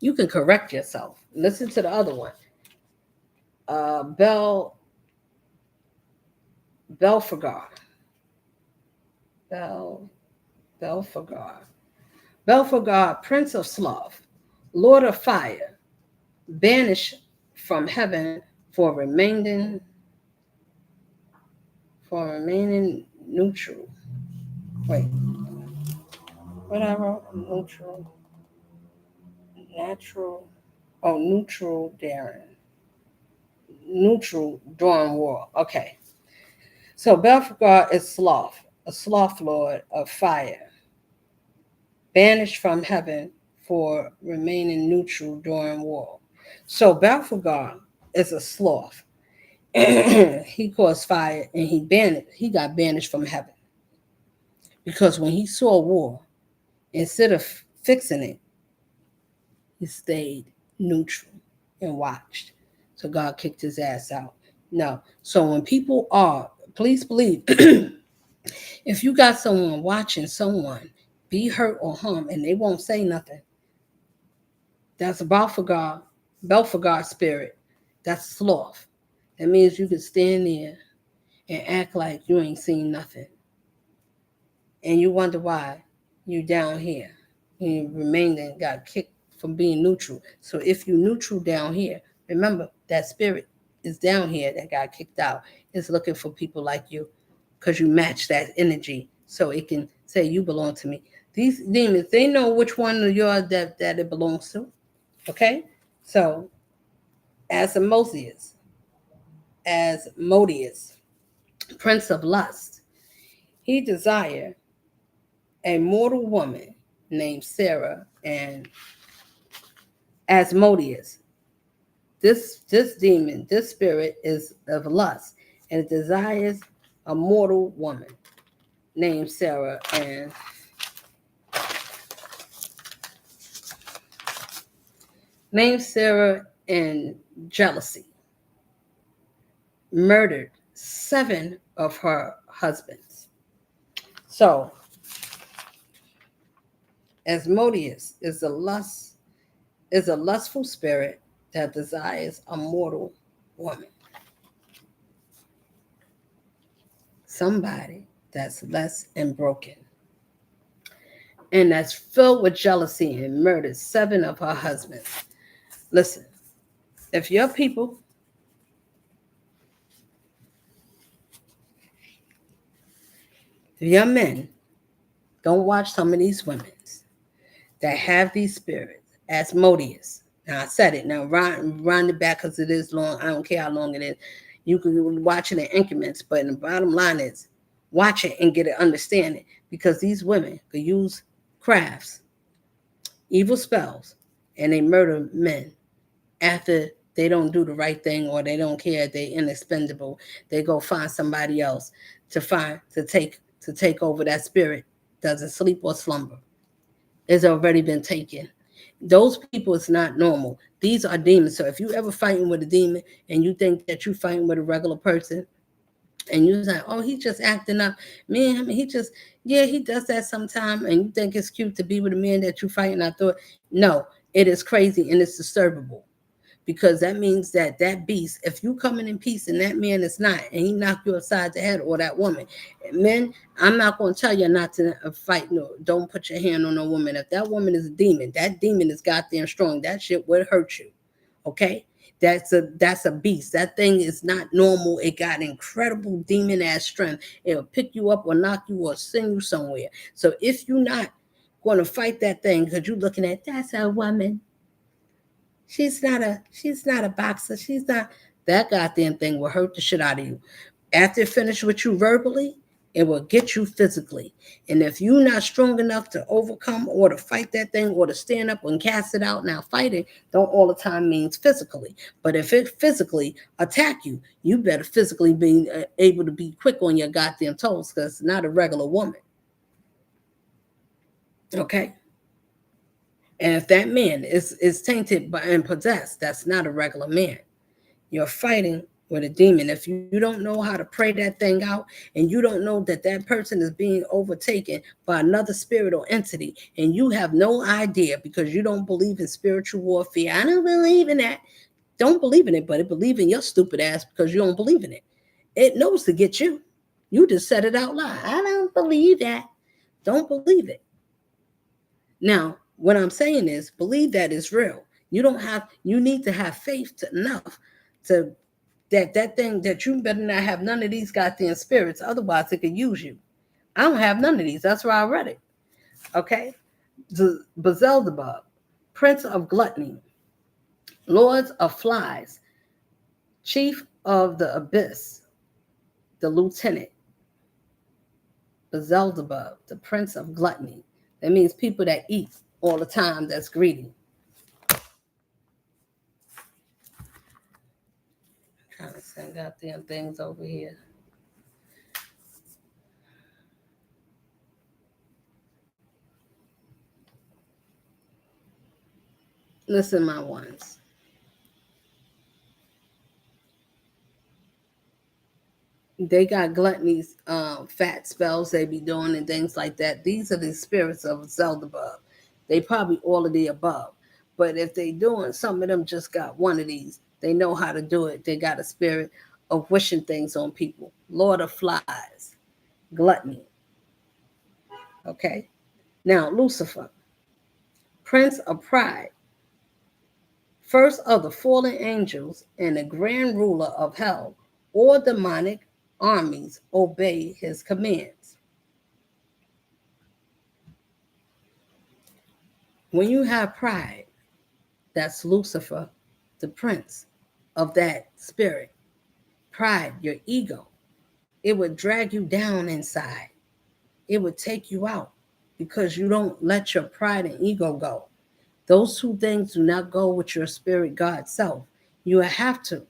you can correct yourself. Listen to the other one. Belphegor. Belphegor. Belphegor, Prince of Sloth, Lord of Fire, banished from heaven for remaining neutral. Wait, what I wrote? Natural, neutral Darren. Neutral during war. Okay. So Belphegor is Sloth, a sloth lord of fire, banished from heaven for remaining neutral during war. So Belphegor is a sloth. He caused fire and he got banished from heaven. Because when he saw war, instead of fixing it, he stayed neutral and watched. So God kicked his ass out. No. So when people are, please believe, if you got someone watching someone be hurt or harmed and they won't say nothing, that's Belphegor spirit. That's sloth. That means you can stand there and act like you ain't seen nothing. And you wonder why you down here. You remained and got kicked from being neutral. So if you neutral down here, remember that spirit is down here that got kicked out. It's looking for people like you because you match that energy so it can say you belong to me. These demons, they know which one of yours that it belongs to. Okay? So Asmodeus, prince of lust, he desired a mortal woman named Sarah and Asmodeus. This demon, this spirit is of lust, and it desires a mortal woman named Sarah and jealousy. Murdered 7 of her husbands. So Asmodeus is a lustful spirit that desires a mortal woman. Somebody that's less and broken. And that's filled with jealousy and murdered 7 of her husbands. Listen, if your people, if your men don't watch some of these women that have these spirits, Asmodeus. Now I said it. Now round it back because it is long. I don't care how long it is. You can watch it in increments, but the bottom line is watch it and get it, understand it. Because these women could use crafts, evil spells, and they murder men after they don't do the right thing or they don't care, they inexpendable. They go find somebody else to take over that spirit. Doesn't sleep or slumber. It's already been taken. Those people is not normal. These are demons. So if you ever fighting with a demon and you think that you're fighting with a regular person, and you're like, oh, he's just acting up. Man, I mean, he does that sometime, and you think it's cute to be with a man that you're fighting. I thought, no, it is crazy and it's disturbable. Because that means that beast, if you coming in peace and that man is not, and he knock you upside the head, or that woman, men, I'm not going to tell you not to fight. No, don't put your hand on a woman. If that woman is a demon, that demon is goddamn strong. That shit would hurt you. Okay? That's a beast. That thing is not normal. It got incredible demon ass strength. It'll pick you up or knock you or send you somewhere. So if you're not going to fight that thing because you're looking at, that's a woman. She's not a boxer. She's not. That goddamn thing will hurt the shit out of you. After it finishes with you verbally, it will get you physically. And if you're not strong enough to overcome or to fight that thing or to stand up and cast it out, now fighting don't all the time means physically. But if it physically attack you, you better physically be able to be quick on your goddamn toes, because it's not a regular woman. Okay? And if that man is tainted and possessed, that's not a regular man. You're fighting with a demon. If you don't know how to pray that thing out, and you don't know that person is being overtaken by another spirit or entity, and you have no idea because you don't believe in spiritual warfare. I don't believe in that. Don't believe in it, but it believe in your stupid ass because you don't believe in it. It knows to get you. You just said it out loud. I don't believe that. Don't believe it. Now, what I'm saying is believe that is real. You need to have faith enough to that thing that you better not have none of these goddamn spirits. Otherwise, it could use you. I don't have none of these. That's why I read it. Okay? Beelzebub, prince of gluttony, lords of flies, chief of the abyss, the lieutenant. Beelzebub, the prince of gluttony. That means people that eat all the time, that's greedy. Trying to send goddamn things over here. Listen, my ones. They got gluttony's fat spells they be doing and things like that. These are the spirits of Beelzebub. They probably all of the above. But if they doing, some of them just got one of these. They know how to do it. They got a spirit of wishing things on people. Lord of flies, gluttony. Okay. Now, Lucifer, prince of pride, first of the fallen angels and the grand ruler of hell, or demonic armies obey his commands. When you have pride, that's Lucifer, the prince of that spirit. Pride, your ego, it would drag you down inside. It would take you out because you don't let your pride and ego go. Those two things do not go with your spirit God self. You have to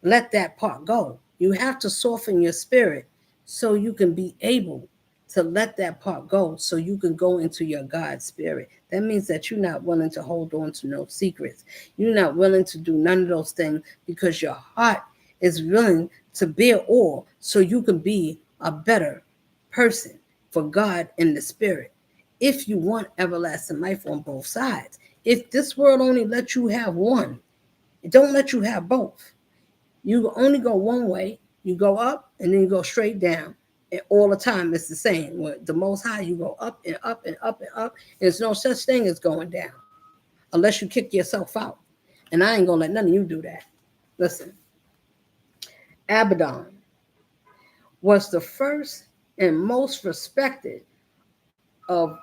let that part go. You have to soften your spirit so you can be able to let that part go so you can go into your God spirit. That means that you're not willing to hold on to no secrets. You're not willing to do none of those things because your heart is willing to bear all so you can be a better person for God in the spirit. If you want everlasting life on both sides, if this world only lets you have one, it don't let you have both. You only go one way. You go up and then you go straight down. And all the time it's the same. With the Most High, you go up and up and up and up. There's no such thing as going down unless you kick yourself out. And I ain't gonna let none of you do that. Listen, Abaddon was the first and most respected of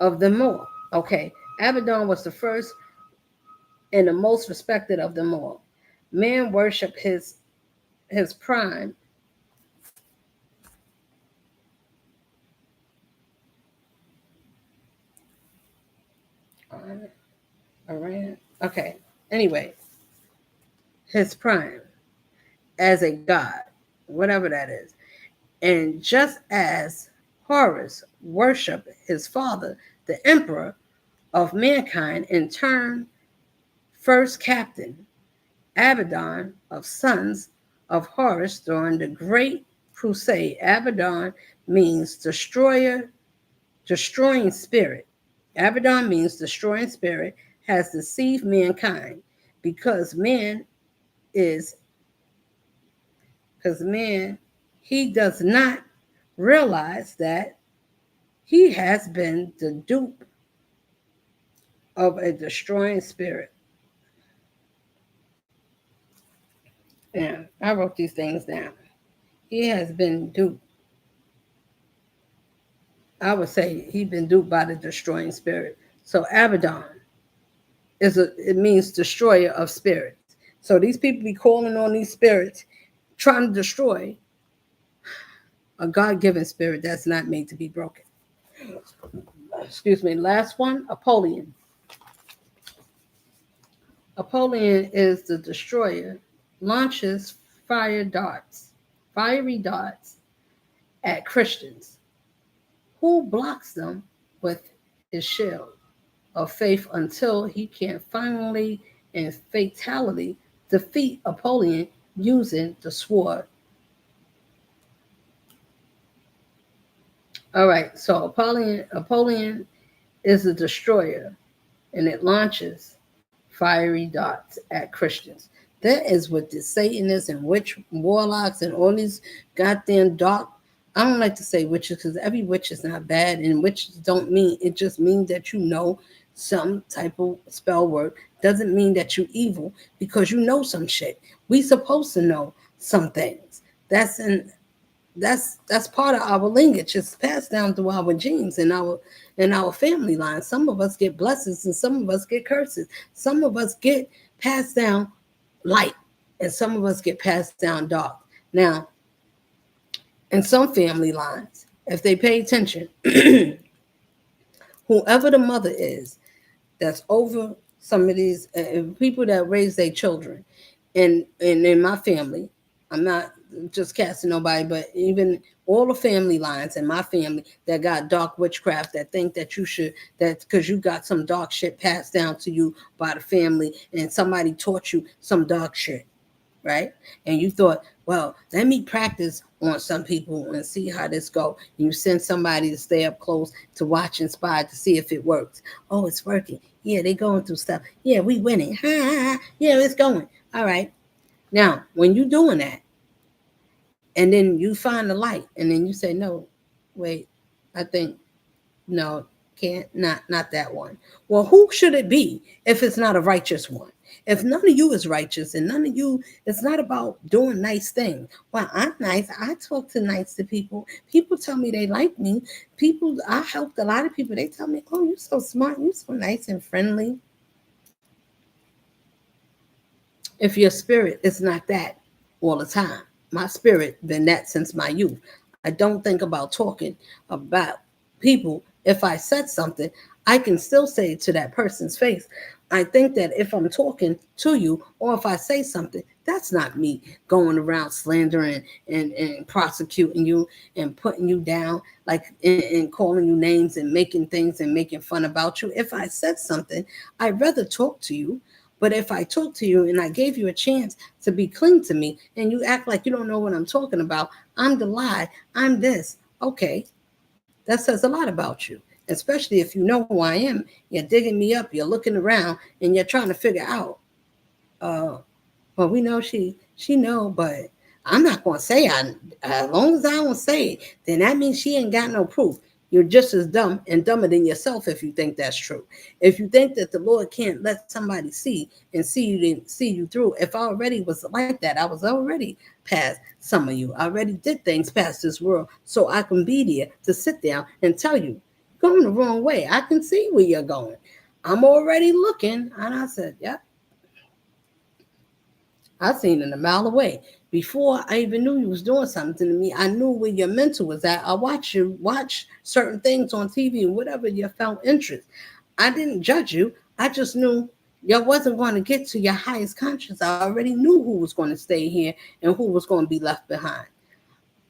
them all. Okay, Abaddon was the first and the most respected of them all. Man worshiped his prime. All right. Okay. Anyway, his prime as a god, whatever that is. And just as Horus worshiped his father, the emperor of mankind, in turn, first captain, Abaddon of sons of Horus during the Great Crusade. Abaddon means destroyer, destroying spirit. Abaddon means destroying spirit, has deceived mankind because man, he does not realize that he has been the dupe of a destroying spirit. And I wrote these things down. He has been duped. I would say he's been duped by the destroying spirit. So Abaddon it means destroyer of spirits. So these people be calling on these spirits, trying to destroy a God-given spirit that's not made to be broken. Excuse me. Last one, Apollyon. Apollyon is the destroyer, launches fiery darts at Christians, who blocks them with his shield of faith until he can finally and fatally defeat Apollyon using the sword. All right, so Apollyon is a destroyer, and it launches fiery darts at Christians. That is what the Satanists and witch warlocks and all these goddamn dark. I don't like to say witches because every witch is not bad, and witches don't mean, it just means that you know some type of spell word. Doesn't mean that you're evil because you know some shit. We supposed to know some things. That's part of our lineage. It's passed down through our genes and our family line. Some of us get blessings and some of us get curses. Some of us get passed down light and some of us get passed down dark. Now, in some family lines, if they pay attention, whoever the mother is that's over some of these people that raise their children, and in my family, I'm not just casting nobody, but even all the family lines in my family that got dark witchcraft, that think that you should, that because you got some dark shit passed down to you by the family and somebody taught you some dark shit, right? And you thought, well, let me practice on some people and see how this go. And you send somebody to stay up close to watch and spy to see if it works. Oh, it's working. Yeah, they going through stuff. Yeah, we winning. Yeah, it's going. All right. Now, when you doing that, and then you find the light, and then you say, no, wait, I think, no, can't, not that one. Well, who should it be if it's not a righteous one? If none of you is righteous and none of you, it's not about doing nice things. Well, I'm nice. I talk to nice to people. People tell me they like me. I helped a lot of people. They tell me, oh, you're so smart. You're so nice and friendly. If your spirit is not that all the time, my spirit been that since my youth. I don't think about talking about people. If I said something, I can still say to that person's face, I think that if I'm talking to you or if I say something, that's not me going around slandering and prosecuting you and putting you down, like and calling you names and making things and making fun about you. If I said something, I'd rather talk to you. But if I talk to you and I gave you a chance to be clean to me and you act like you don't know what I'm talking about, I'm the lie, I'm this. Okay, that says a lot about you, especially if you know who I am. You're digging me up, you're looking around, and you're trying to figure out. Uh, well, we know she know, but I'm not gonna say I. As long as I don't say it, then that means she ain't got no proof. You're just as dumb and dumber than yourself if you think that's true. If you think that the Lord can't let somebody see and see you through, if I already was like that, I was already past some of you. I already did things past this world, so I can be there to sit down and tell you, going the wrong way. I can see where you're going. I'm already looking, and I said, "Yep, I seen it a mile away. Before I even knew you was doing something to me, I knew where your mental was at. I watched you watch certain things on TV and whatever you felt interest. I didn't judge you. I just knew you wasn't going to get to your highest conscience. I already knew who was going to stay here and who was going to be left behind.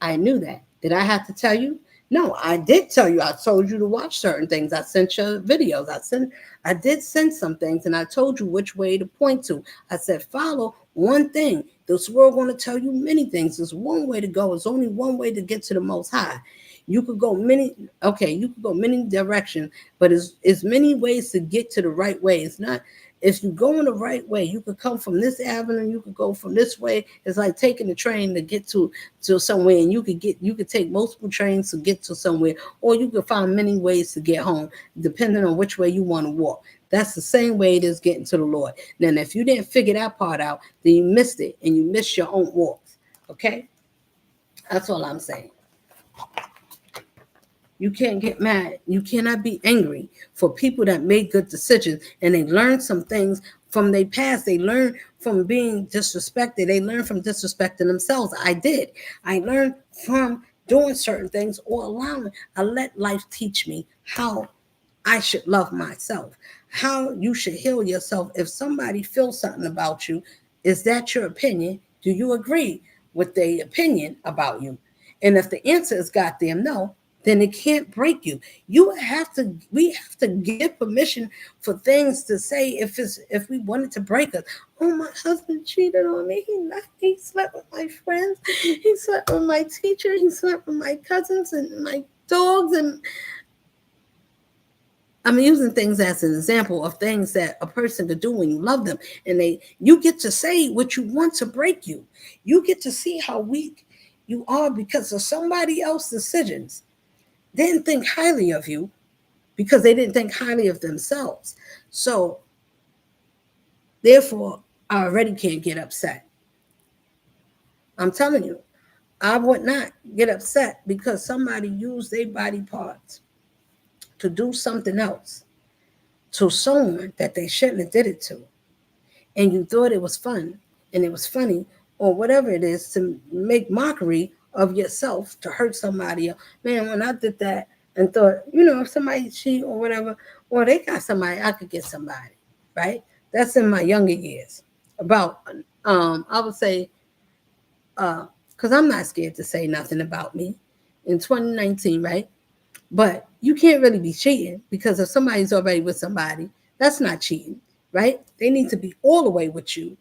I knew that. Did I have to tell you? No, I did tell you. I told you to watch certain things. I sent you videos. I did send some things and I told you which way to point to. I said, follow one thing. This world going to tell you many things. There's one way to go. There's only one way to get to the most high. You could go many, okay, you could go many directions, but it's many ways to get to the right way. It's not, if you go in the right way, you could come from this avenue, you could go from this way. It's like taking the train to get to somewhere, and you could take multiple trains to get to somewhere, or you could find many ways to get home, depending on which way you want to walk. That's the same way it is getting to the Lord. Then if you didn't figure that part out, then you missed it and you missed your own walks. Okay? That's all I'm saying. You can't get mad. You cannot be angry for people that made good decisions and they learned some things from their past. They learned from being disrespected. They learned from disrespecting themselves. I did. I learned from doing certain things or allowing. I let life teach me how I should love myself, how you should heal yourself. If somebody feels something about you, is that your opinion? Do you agree with their opinion about you? And if the answer is goddamn no, then it can't break you. We have to give permission for things to say if we wanted to break us. Oh, my husband cheated on me. He slept with my friends. He slept with my teacher. He slept with my cousins and my dogs. And I'm using things as an example of things that a person could do when you love them. And you get to say what you want to break you. You get to see how weak you are because of somebody else's decisions. They didn't think highly of you because they didn't think highly of themselves. So, therefore, I already can't get upset. I'm telling you, I would not get upset because somebody used their body parts to do something else to someone that they shouldn't have did it to. And you thought it was fun and it was funny or whatever it is to make mockery of yourself to hurt somebody else. Man, when I did that and thought, if somebody cheat or whatever, or they got somebody, I could get somebody, right? That's in my younger years. About, I would say, because I'm not scared to say nothing about me in 2019, right? But you can't really be cheating because if somebody's already with somebody, that's not cheating, right? They need to be all the way with you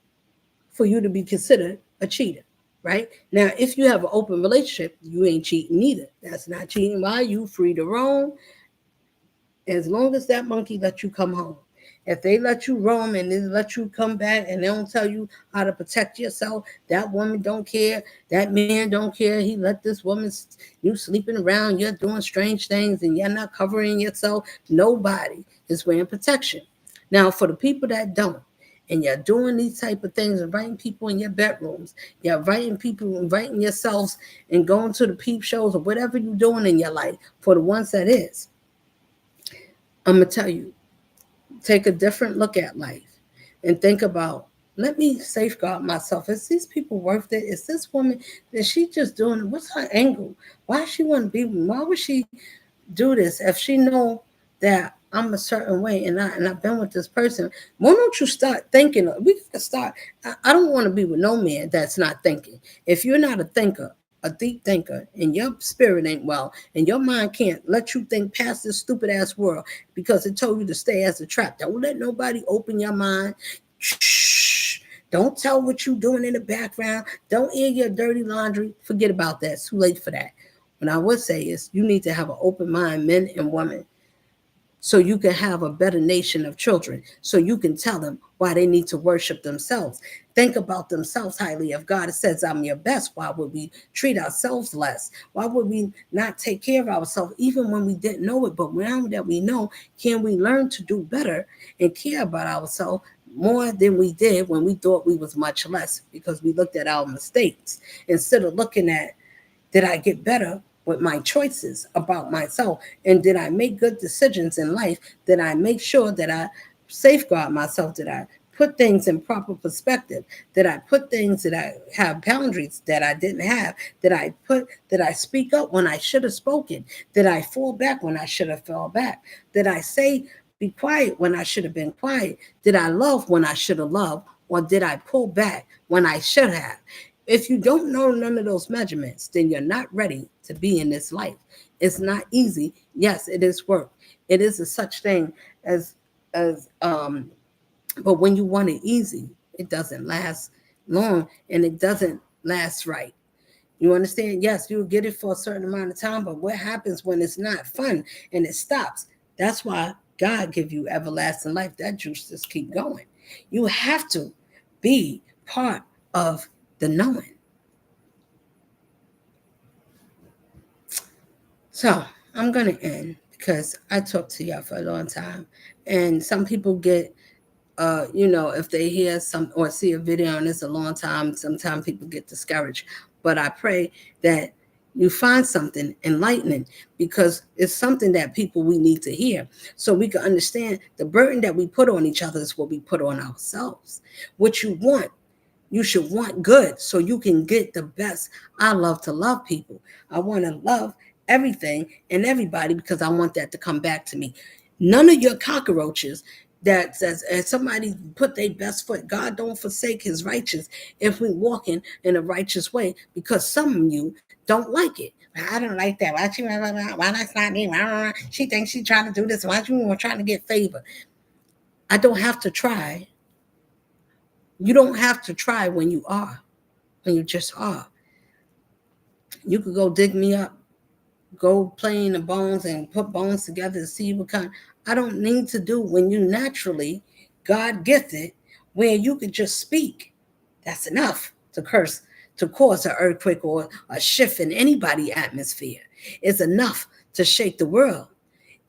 for you to be considered a cheater, right? Now, if you have an open relationship, you ain't cheating either. That's not cheating. Why? You free to roam as long as that monkey lets you come home. If they let you roam and they let you come back and they don't tell you how to protect yourself, that woman don't care. That man don't care. He let this woman, you sleeping around, you're doing strange things and you're not covering yourself. Nobody is wearing protection. Now, for the people that don't, and you're doing these type of things, inviting people in your bedrooms, you're inviting people, inviting yourselves and going to the peep shows or whatever you're doing in your life, for the ones that is, I'm going to tell you, take a different look at life and think about, let me safeguard myself. Is these people worth it? Is this woman, is she just doing it? What's her angle? Why she want to be with me? Why would she do this if she know that I'm a certain way, and I've been with this person. Why don't you start thinking? We gotta start. I don't want to be with no man that's not thinking. If you're not a thinker, a deep thinker, and your spirit ain't well, and your mind can't let you think past this stupid ass world because it told you to stay as a trap. Don't let nobody open your mind. Shh. Don't tell what you're doing in the background. Don't air your dirty laundry. Forget about that. It's too late for that. What I would say is you need to have an open mind, men and women, so you can have a better nation of children, so you can tell them why they need to worship themselves, think about themselves highly. If God says I'm your best, why would we treat ourselves less? Why would we not take care of ourselves even when we didn't know it? But now that we know, can we learn to do better and care about ourselves more than we did when we thought we was much less, because we looked at our mistakes instead of looking at, did I get better with my choices about myself? And did I make good decisions in life? Did I make sure that I safeguard myself? Did I put things in proper perspective? Did I put things that I have boundaries that I didn't have? Did I speak up when I should have spoken? Did I fall back when I should have fell back? Did I say be quiet when I should have been quiet? Did I love when I should have loved? Or did I pull back when I should have? If you don't know none of those measurements, then you're not ready to be in this life. It's not easy. Yes, it is work. It is a such thing as as but when you want it easy, it doesn't last long and it doesn't last right. You understand? Yes, you'll get it for a certain amount of time, but what happens when it's not fun and it stops? That's why God give you everlasting life. That juice just keep going. You have to be part of the knowing. So I'm gonna end because I talked to y'all for a long time, and some people get, if they hear some or see a video and it's a long time, sometimes people get discouraged. But I pray that you find something enlightening, because it's something that people we need to hear, so we can understand the burden that we put on each other is what we put on ourselves. What you should want good so you can get the best. I love to love people. I want to love everything and everybody because I want that to come back to me. None of your cockroaches that says, and somebody put their best foot, God don't forsake his righteous if we walking in a righteous way, because some of you don't like it. I don't like that. Why that's not me? She thinks she's trying to do this. Why you trying to get favor? I don't have to try. You don't have to try when you are, when you just are. You could go dig me up, go play in the bones and put bones together to see what kind. I don't need to do when you naturally God gifted, where you could just speak. That's enough to curse, to cause an earthquake or a shift in anybody's atmosphere. It's enough to shake the world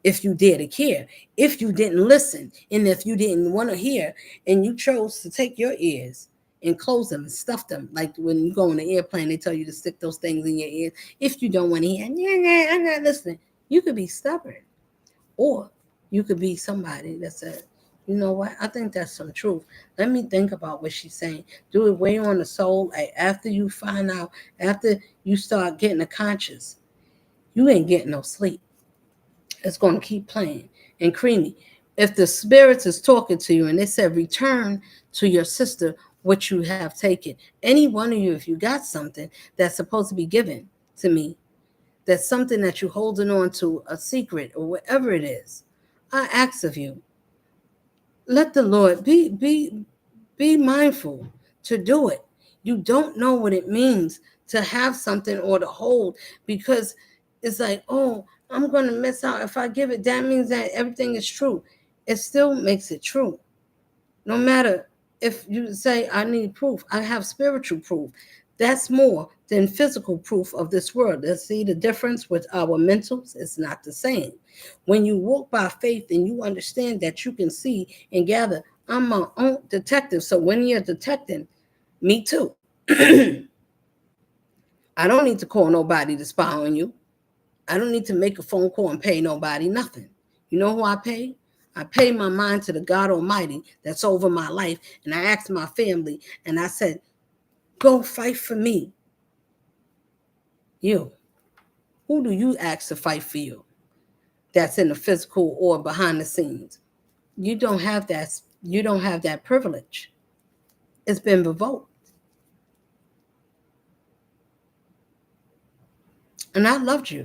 if you dare to care. If you didn't listen, and if you didn't want to hear, and you chose to take your ears and close them and stuff them, like when you go on the airplane, they tell you to stick those things in your ears. If you don't want to hear, yeah, I'm not listening. You could be stubborn, or you could be somebody that said, you know what? I think that's some truth. Let me think about what she's saying. Do it way on the soul. Like after you find out, after you start getting the conscious, you ain't getting no sleep. It's going to keep playing. And Creamy, if the spirits is talking to you and they said return to your sister what you have taken, any one of you, if you got something that's supposed to be given to me, that's something that you're holding on to, a secret or whatever it is, I ask of you, let the Lord be mindful to do it. You don't know what it means to have something or to hold, because it's like, oh, I'm going to miss out. If I give it, that means that everything is true. It still makes it true. No matter if you say, I need proof, I have spiritual proof. That's more than physical proof of this world. Let's see the difference with our mentals. It's not the same. When you walk by faith and you understand that you can see and gather, I'm my own detective. So when you're detecting, me too. I don't need to call nobody to spy on you. I don't need to make a phone call and pay nobody nothing. You know who I pay? I pay my mind to the God Almighty that's over my life. And I asked my family and I said, go fight for me. You. Who do you ask to fight for you? that's in the physical or behind the scenes. You don't have that. You don't have that privilege. It's been revoked. And I loved you.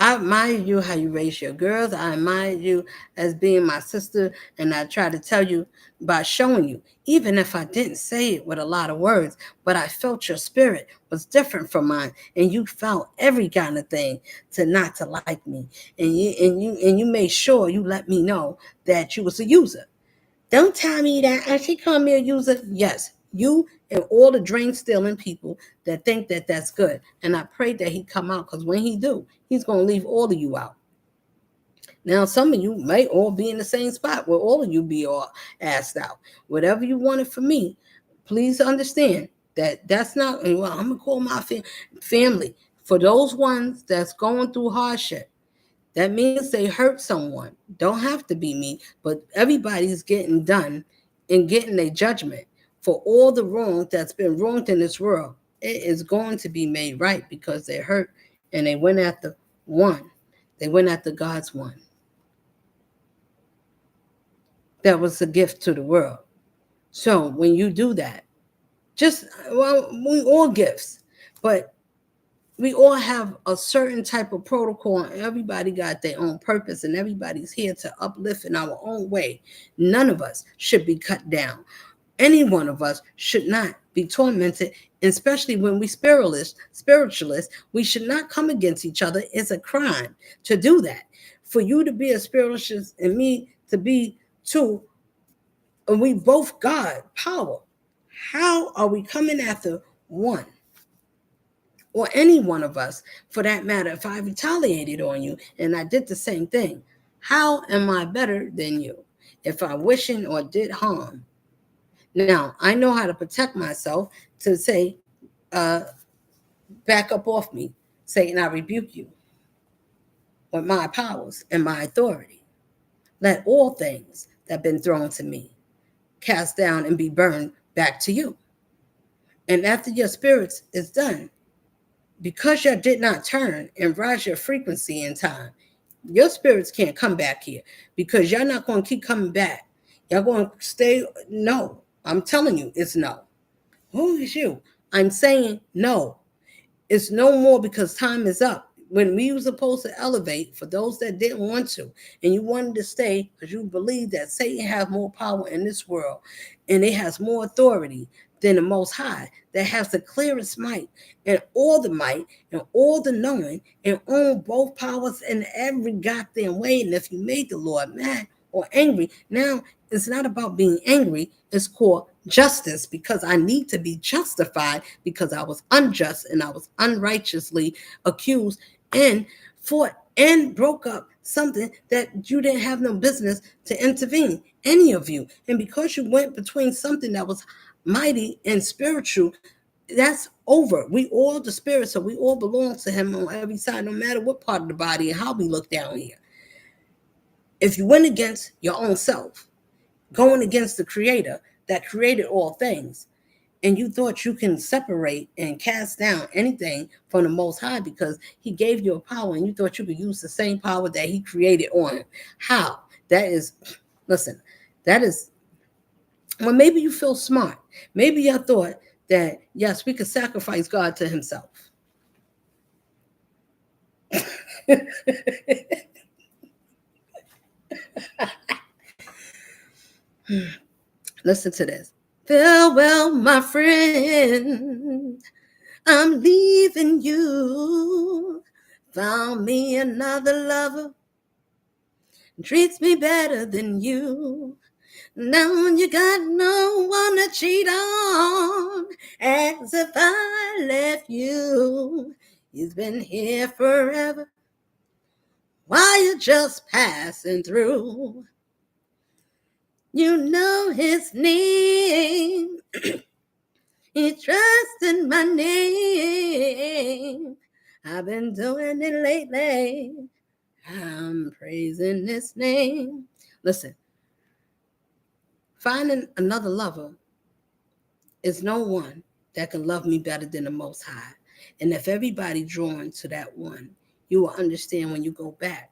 I admire you how you raise your girls. I admire you as being my sister. And I try to tell you by showing you, even if I didn't say it with a lot of words, but I felt your spirit was different from mine. And you felt every kind of thing to not to like me. And you made sure you let me know that you was a user. Don't tell me that. And she called me a user. Yes, you and all the drain stealing people that think that that's good. And I pray that he come out, because when he do, he's going to leave all of you out. Now, some of you may all be in the same spot where all of you be all asked out. Whatever you wanted from me, please understand that that's not, well, I'm going to call my family. For those ones that's going through hardship, that means they hurt someone. Don't have to be me, but everybody's getting done and getting a judgment for all the wrong that's been wronged in this world. It is going to be made right because they hurt and they went after one. They went after God's one. That was a gift to the world. So when you do that, we all gifts, but we all have a certain type of protocol, and everybody got their own purpose, and everybody's here to uplift in our own way. None of us should be cut down. Any one of us should not be tormented, especially when we spiritualists, we should not come against each other. It's a crime to do that. For you to be a spiritualist and me to be too, and we both God power. How are we coming after one? Or any one of us, for that matter, if I retaliated on you and I did the same thing, how am I better than you if I wishing or did harm? Now, I know how to protect myself to say, back up off me, Satan, I rebuke you with my powers and my authority. Let all things that have been thrown to me cast down and be burned back to you. And after your spirits is done, because you did not turn and rise your frequency in time, your spirits can't come back here because you're not going to keep coming back. You're going to stay. No, I'm telling you, it's no. Who is you? I'm saying no. It's no more because time is up. When we were supposed to elevate, for those that didn't want to, and you wanted to stay because you believe that Satan has more power in this world and it has more authority than the Most High, that has the clearest might and all the might and all the knowing and own both powers in every goddamn way. And if you made the Lord mad or angry, now it's not about being angry. It's called justice, because I need to be justified because I was unjust and I was unrighteously accused and fought and broke up something that you didn't have no business to intervene, any of you. And because you went between something that was mighty and spiritual, that's over. We all the spirit, so we all belong to him on every side, no matter what part of the body and how we look down here. If you went against your own self, going against the creator that created all things, and you thought you can separate and cast down anything from the Most High because he gave you a power and you thought you could use the same power that he created on him. How? That is, listen, that is, well, maybe you feel smart. Maybe you thought that, yes, we could sacrifice God to himself. Listen to this. Farewell, my friend. I'm leaving you. Found me another lover. Treats me better than you. Now you got no one to cheat on. As if I left you. He's been here forever. While you're just passing through. You know his name. He trusts in my name. I've been doing it lately. I'm praising his name. Listen, finding another lover is no one that can love me better than the Most High. And if everybody drawn to that one, you will understand when you go back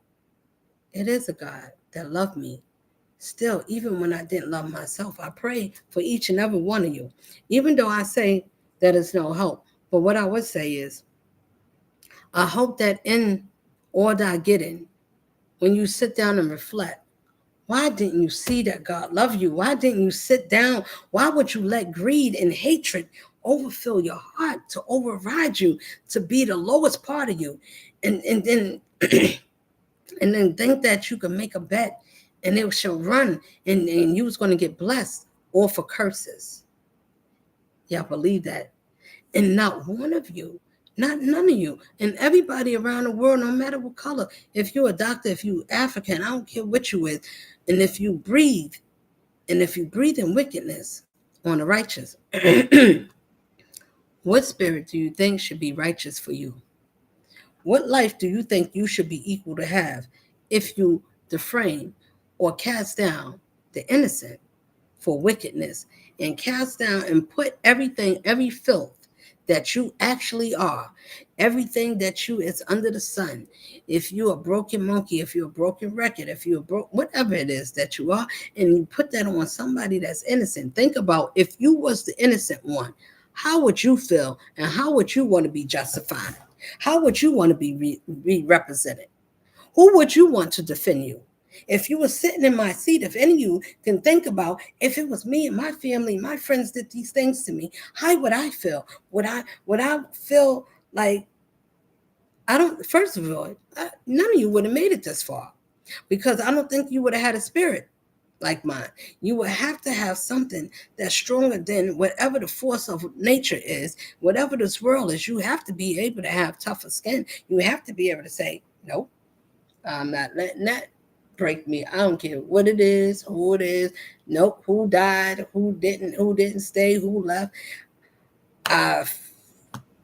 it is a God that loved me. Still, even when I didn't love myself, I pray for each and every one of you. Even though I say that it's no hope. But what I would say is, I hope that in all thy getting, when you sit down and reflect, why didn't you see that God loved you? Why didn't you sit down? Why would you let greed and hatred overfill your heart, to override you, to be the lowest part of you? And then and then think that you can make a bet and it shall run, and you was going to get blessed, or for curses. Y'all believe that? And not one of you, not none of you, and everybody around the world, no matter what color, if you're a doctor, if you African, I don't care what you is, and if you breathe, in wickedness on the righteous, what spirit do you think should be righteous for you? What life do you think you should be equal to have if you defame or cast down the innocent for wickedness, and cast down and put everything, every filth that you actually are, everything that you is under the sun? If you're a broken monkey, if you're a broken record, if you're broke, whatever it is that you are, and you put that on somebody that's innocent, think about if you was the innocent one, how would you feel, and how would you want to be justified? How would you want to be represented? Who would you want to defend you? If you were sitting in my seat, if any of you can think about, if it was me and my family, my friends did these things to me, how would I feel? Would I feel like, I don't, first of all, none of you would have made it this far, because I don't think you would have had a spirit like mine. You would have to have something that's stronger than whatever the force of nature is, whatever this world is. You have to be able to have tougher skin. You have to be able to say, nope, I'm not letting that break me. I don't care what it is, who it is. Nope, who died, who didn't stay, who left. I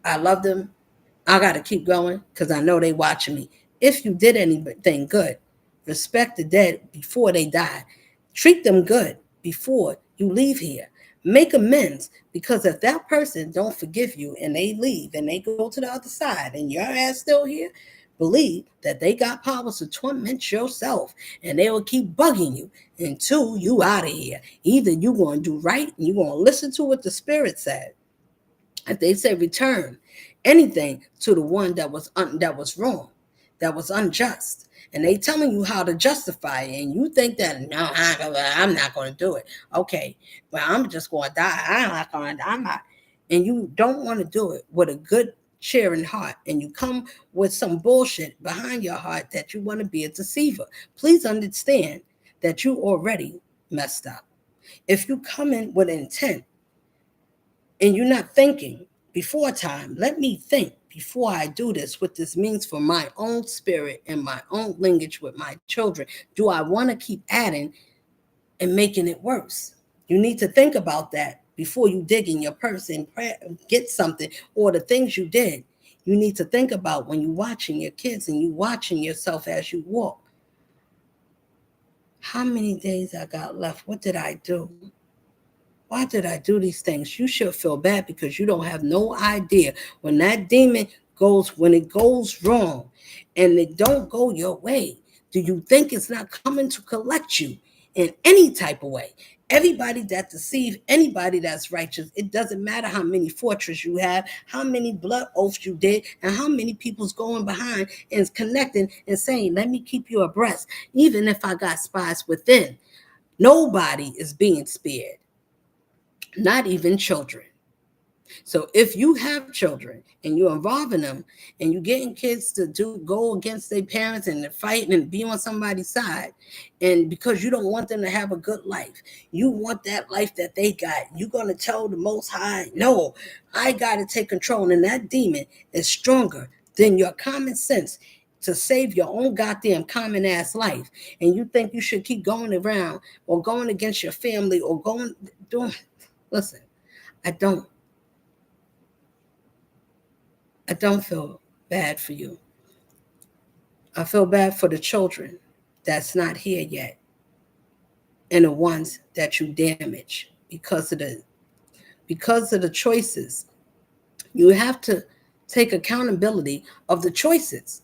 I love them. I got to keep going because I know they watching me. If you did anything good, respect the dead before they die. Treat them good before you leave here. Make amends, because if that person don't forgive you and they leave and they go to the other side and your ass still here, believe that they got powers to torment yourself, and they will keep bugging you until you out of here. Either you going to do right and you going to listen to what the spirit said. If they say return anything to the one that was wrong, that was unjust, and they telling you how to justify it, and you think that, no, I'm not going to do it. Okay, well, I'm just going to die. I'm not. And you don't want to do it with a good cheering heart, and you come with some bullshit behind your heart that you want to be a deceiver. Please understand that you already messed up. If you come in with intent and you're not thinking before time, let me think before I do this, what this means for my own spirit and my own lineage with my children. Do I want to keep adding and making it worse? You need to think about that before you dig in your purse and get something, or the things you did. You need to think about when you're watching your kids and you watching yourself as you walk. How many days I got left? What did I do? Why did I do these things? You should feel bad because you don't have no idea when that demon when it goes wrong and it don't go your way. Do you think it's not coming to collect you in any type of way? Everybody that deceives anybody that's righteous, it doesn't matter how many fortress you have, how many blood oaths you did, and how many people's going behind and connecting and saying, let me keep you abreast. Even if I got spies within, nobody is being spared, not even children. So if you have children and you're involving them and you're getting kids to go against their parents and they're fighting and be on somebody's side, and because you don't want them to have a good life, you want that life that they got, you're going to tell the Most High, no, I got to take control. And that demon is stronger than your common sense to save your own goddamn common ass life. And you think you should keep going around or going against your family or doing, listen, I don't feel bad for you. I feel bad for the children that's not here yet and the ones that you damage because of the choices. You have to take accountability of the choices.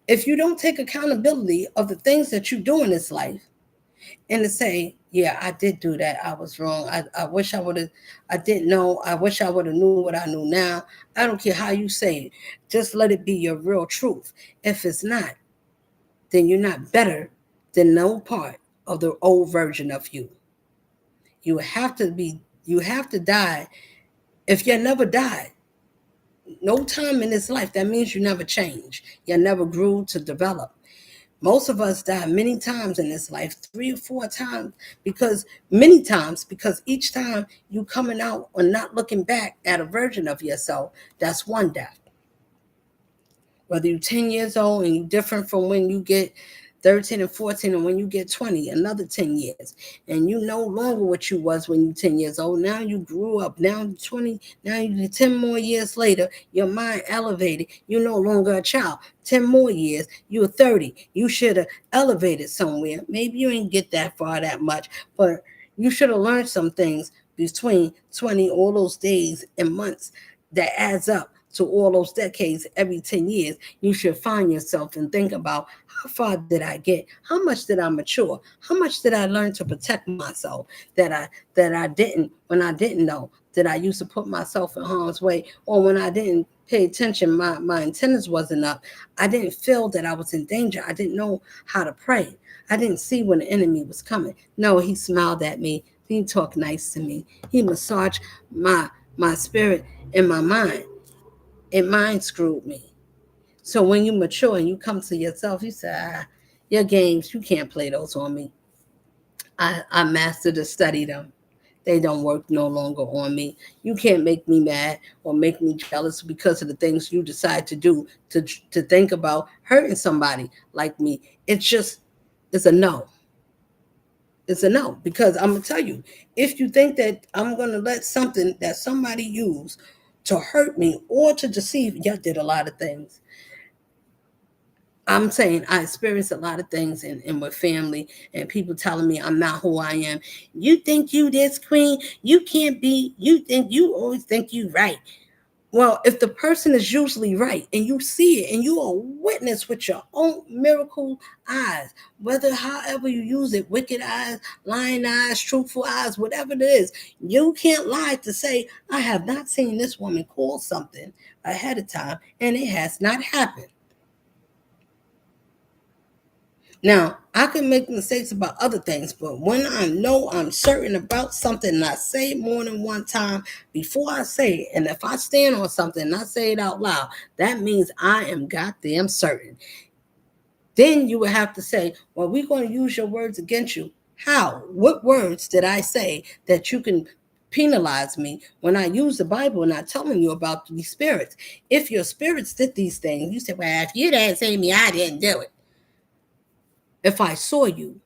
If you don't take accountability of the things that you do in this life and to say, yeah, I did do that. I was wrong. I wish I would have, I didn't know. I wish I would have knew what I knew now. I don't care how you say it. Just let it be your real truth. If it's not, then you're not better than no part of the old version of you. You have to be, you have to die. If you never died, no time in this life, that means you never changed. You never grew to develop. Most of us die many times in this life, 3 or 4 times, because each time you coming out or not looking back at a version of yourself, that's one death. Whether you're 10 years old and you're different from when you get 13 and 14 and when you get 20, another 10 years. And you no longer what you was when you're 10 years old. Now you grew up. Now you're 20. Now you 10 more years later, your mind elevated. You're no longer a child. 10 more years, you're 30. You should have elevated somewhere. Maybe you ain't get that far that much, but you should have learned some things between 20, all those days and months that adds up to all those decades every 10 years. You should find yourself and think about, how far did I get? How much did I mature? How much did I learn to protect myself that I didn't when I didn't know? Did I used to put myself in harm's way? Or when I didn't pay attention, my antennas wasn't up. I didn't feel that I was in danger. I didn't know how to pray. I didn't see when the enemy was coming. No, he smiled at me. He talked nice to me. He massaged my spirit and my mind. And mind screwed me. So when you mature and you come to yourself, you say, your games, you can't play those on me. I mastered to study them. They don't work no longer on me. You can't make me mad or make me jealous because of the things you decide to do to think about hurting somebody like me. It's just, it's a no. It's a no. Because I'm going to tell you, if you think that I'm going to let something that somebody used to hurt me or to deceive, y'all did a lot of things. I'm saying I experienced a lot of things in with family and people telling me I'm not who I am. You think you this queen? You can't be. You think you always think you right. Well, if the person is usually right and you see it and you are witness with your own miracle eyes, whether however you use it, wicked eyes, lying eyes, truthful eyes, whatever it is, you can't lie to say, I have not seen this woman call something ahead of time and it has not happened. Now, I can make mistakes about other things, but when I know I'm certain about something and I say it more than one time before I say it, and if I stand on something and I say it out loud, that means I am goddamn certain. Then you would have to say, well, we're going to use your words against you. How? What words did I say that you can penalize me when I use the Bible and I'm telling you about these spirits? If your spirits did these things, you say, well, if you didn't say me, I didn't do it. If I saw you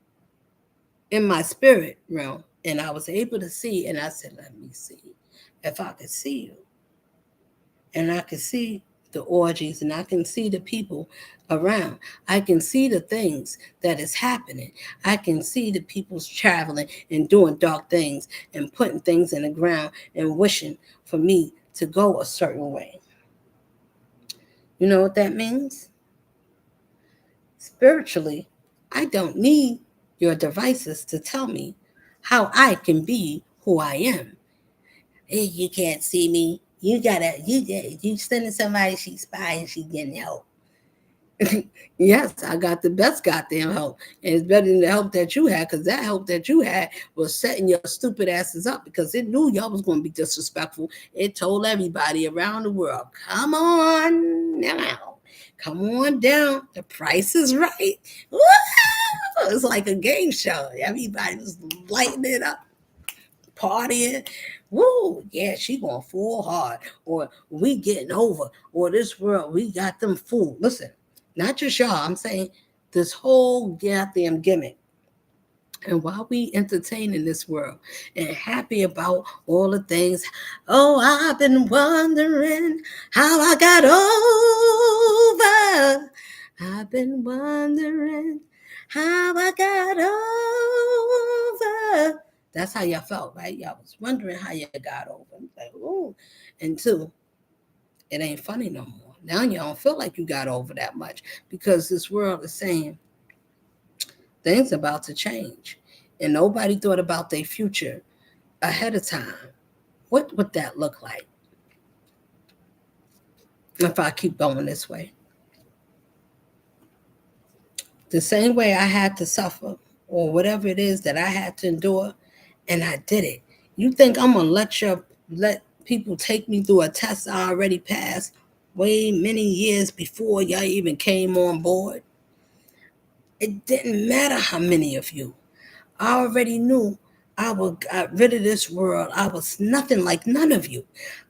in my spirit realm and I was able to see, and I said, let me see. If I could see you and I could see the orgies and I can see the people around, I can see the things that is happening. I can see the people's traveling and doing dark things and putting things in the ground and wishing for me to go a certain way. You know what that means? Spiritually, I don't need your devices to tell me how I can be who I am. Hey, you can't see me. You sending somebody, she's spying, she getting help. Yes, I got the best goddamn help. And it's better than the help that you had, because that help that you had was setting your stupid asses up because it knew y'all was going to be disrespectful. It told everybody around the world, come on now. Come on down. The price is right. Woo! It's like a game show. Everybody was lighting it up, partying. Woo, yeah, she going full hard. Or we getting over. Or this world, we got them fooled. Listen, not just y'all. I'm saying this whole goddamn gimmick. And while we entertain in this world and happy about all the things, oh, I've been wondering how I got over. I've been wondering how I got over. That's how y'all felt, right? Y'all was wondering how you got over. Like, ooh. And two, it ain't funny no more. Now you don't feel like you got over that much because this world is saying things about to change. And nobody thought about their future ahead of time. What would that look like if I keep going this way? The same way I had to suffer or whatever it is that I had to endure, and I did it. You think I'm gonna let people take me through a test I already passed way many years before y'all even came on board? It didn't matter how many of you. I already knew I would got rid of this world. I was nothing like none of you.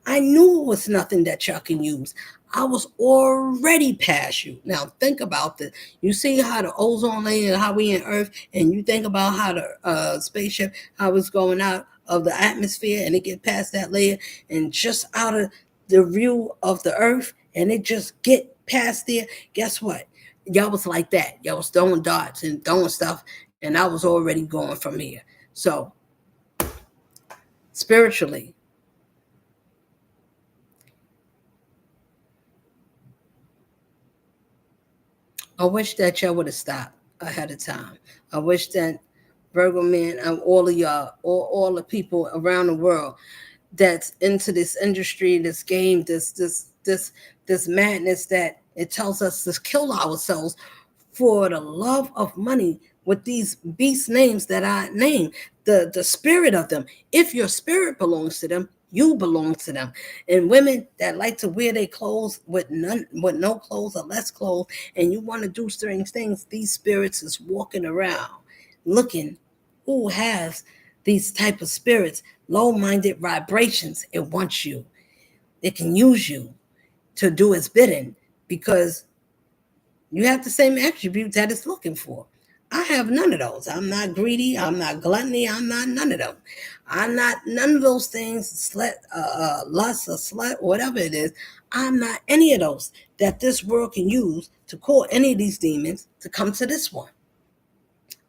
I knew it was nothing that y'all can use. I was already past you. Now think about this. You see how the ozone layer and how we in Earth, and you think about how the spaceship, how it's going out of the atmosphere, and it get past that layer and just out of the view of the Earth, and it just get past there. Guess what? Y'all was like that. Y'all was throwing darts and throwing stuff, and I was already going from here. So spiritually, I wish that y'all would have stopped ahead of time. I wish that Virgo man and all of y'all, all the people around the world that's into this industry, this game, this madness that it tells us to kill ourselves for the love of money with these beast names that I name, the spirit of them. If your spirit belongs to them, you belong to them. And women that like to wear their clothes with no clothes or less clothes, and you want to do strange things, these spirits is walking around looking who has these type of spirits, low-minded vibrations. It wants you. It can use you to do its bidding because you have the same attributes that it's looking for. I have none of those. I'm not greedy. I'm not gluttony. I'm not none of them. I'm not none of those things, lust, or slut, whatever it is. I'm not any of those that this world can use to call any of these demons to come to this one.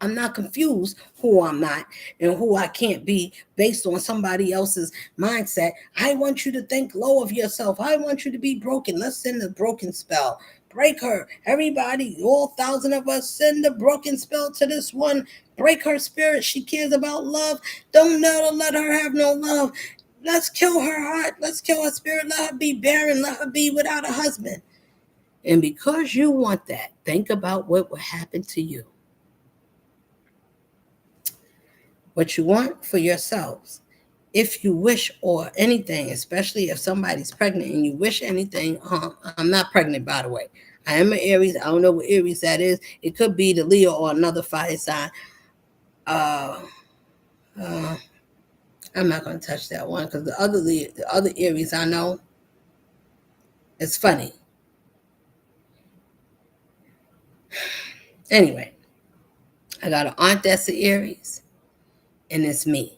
I'm not confused who I'm not and who I can't be based on somebody else's mindset. I want you to think low of yourself. I want you to be broken. Let's send the broken spell. Break her. Everybody, all 1,000 of us, send the broken spell to this one. Break her spirit. She cares about love. Don't let her have no love. Let's kill her heart. Let's kill her spirit. Let her be barren. Let her be without a husband. And because you want that, think about what will happen to you. What you want for yourselves. If you wish or anything, especially if somebody's pregnant and you wish anything, I'm not pregnant, by the way. I am an Aries. I don't know what Aries that is. It could be the Leo or another fire sign. I'm not going to touch that one because the other Aries I know, it's funny. Anyway, I got an aunt that's an Aries, and it's me.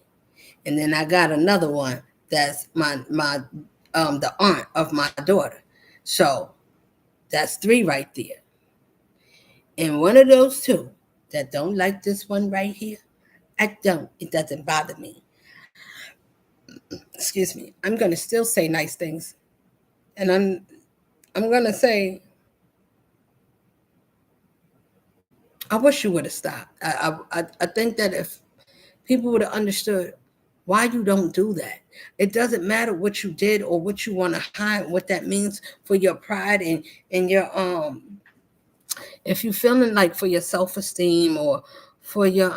And then I got another one that's the aunt of my daughter. So that's 3 right there. And one of those 2 that don't like this one right here, I don't. It doesn't bother me. Excuse me. I'm gonna still say nice things, and I'm gonna say I wish you would have stopped. I think that if people would have understood why you don't do that. It doesn't matter what you did or what you want to hide, what that means for your pride and if you're feeling like for your self-esteem or for your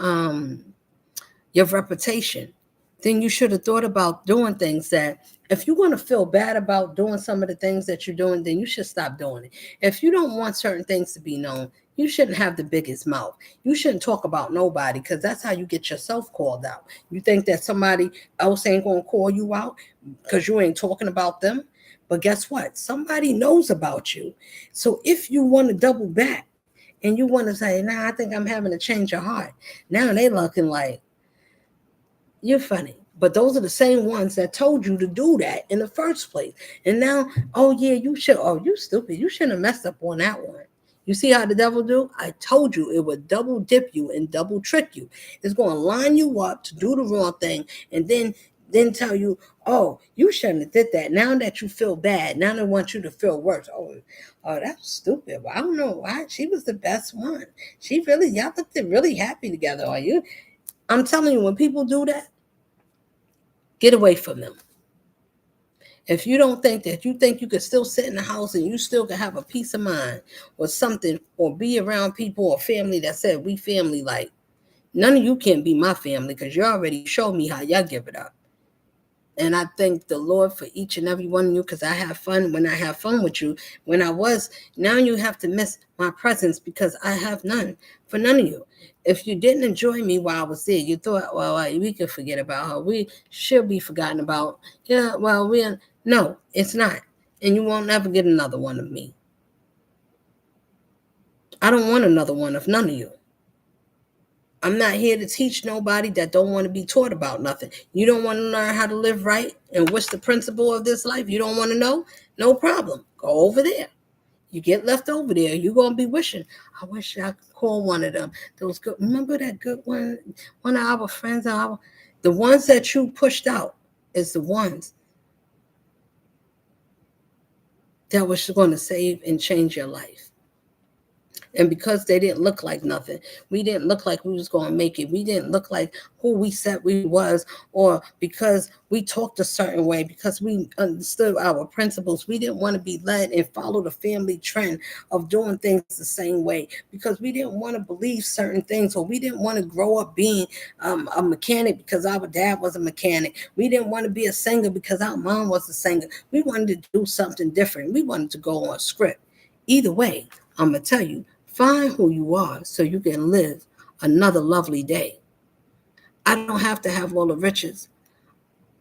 reputation, then you should have thought about doing things that if you want to feel bad about doing some of the things that you're doing, then you should stop doing it. If you don't want certain things to be known, you shouldn't have the biggest mouth. You shouldn't talk about nobody because that's how you get yourself called out. You think that somebody else ain't going to call you out because you ain't talking about them. But guess what? Somebody knows about you. So if you want to double back and you want to say, nah, I think I'm having a change of heart. Now they looking like, you're funny. But those are the same ones that told you to do that in the first place. And now, oh yeah, you should. Oh, you stupid. You shouldn't have messed up on that one. You see how the devil do? I told you it would double dip you and double trick you. It's going to line you up to do the wrong thing. And then then tell you, oh, you shouldn't have did that. Now that you feel bad, now they want you to feel worse. Oh, that's stupid. Well, I don't know why. She was the best one. Y'all looked really happy together. Are you? I'm telling you, when people do that, get away from them. If you don't think that, you think you could still sit in the house and you still can have a peace of mind or something, or be around people or family that said we family like, none of you can be my family because you already showed me how y'all give it up. And I thank the Lord for each and every one of you, because I have fun when I have fun with you. Now you have to miss my presence because I have none for none of you. If you didn't enjoy me while I was there, you thought, well, we could forget about her. We should be forgotten about. Yeah, well, no, it's not. And you won't ever get another one of me. I don't want another one of none of you. I'm not here to teach nobody that don't want to be taught about nothing. You don't want to learn how to live right and what's the principle of this life? You don't want to know? No problem. Go over there. You get left over there, you're going to be wishing, I wish I could call one of them. Those good, remember that good one of our friends, the ones that you pushed out is the ones that was going to save and change your life. And because they didn't look like nothing, we didn't look like we was going to make it, we didn't look like who we said we was, or because we talked a certain way, because we understood our principles, we didn't want to be led and follow the family trend of doing things the same way, because we didn't want to believe certain things, or we didn't want to grow up being a mechanic because our dad was a mechanic. We didn't want to be a singer because our mom was a singer. We wanted to do something different. We wanted to go on script. Either way, I'm going to tell you, find who you are so you can live another lovely day. I don't have to have all the riches.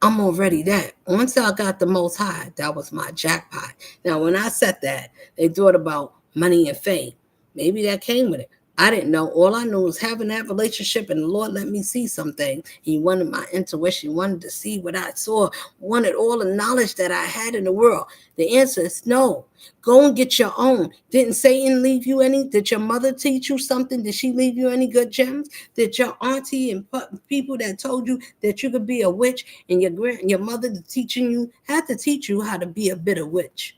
I'm already that. Once I got the Most High, that was my jackpot. Now, when I said that, they thought about money and fame. Maybe that came with it. I didn't know. All I knew was having that relationship, and the Lord let me see something. He wanted my intuition. He wanted to see what I saw, wanted all the knowledge that I had in the world. The answer is no. Go and get your own. Didn't Satan leave you any? Did your mother teach you something? Did she leave you any good gems? Did your auntie and people that told you that you could be a witch, and your mother teaching you, had to teach you how to be a bitter witch?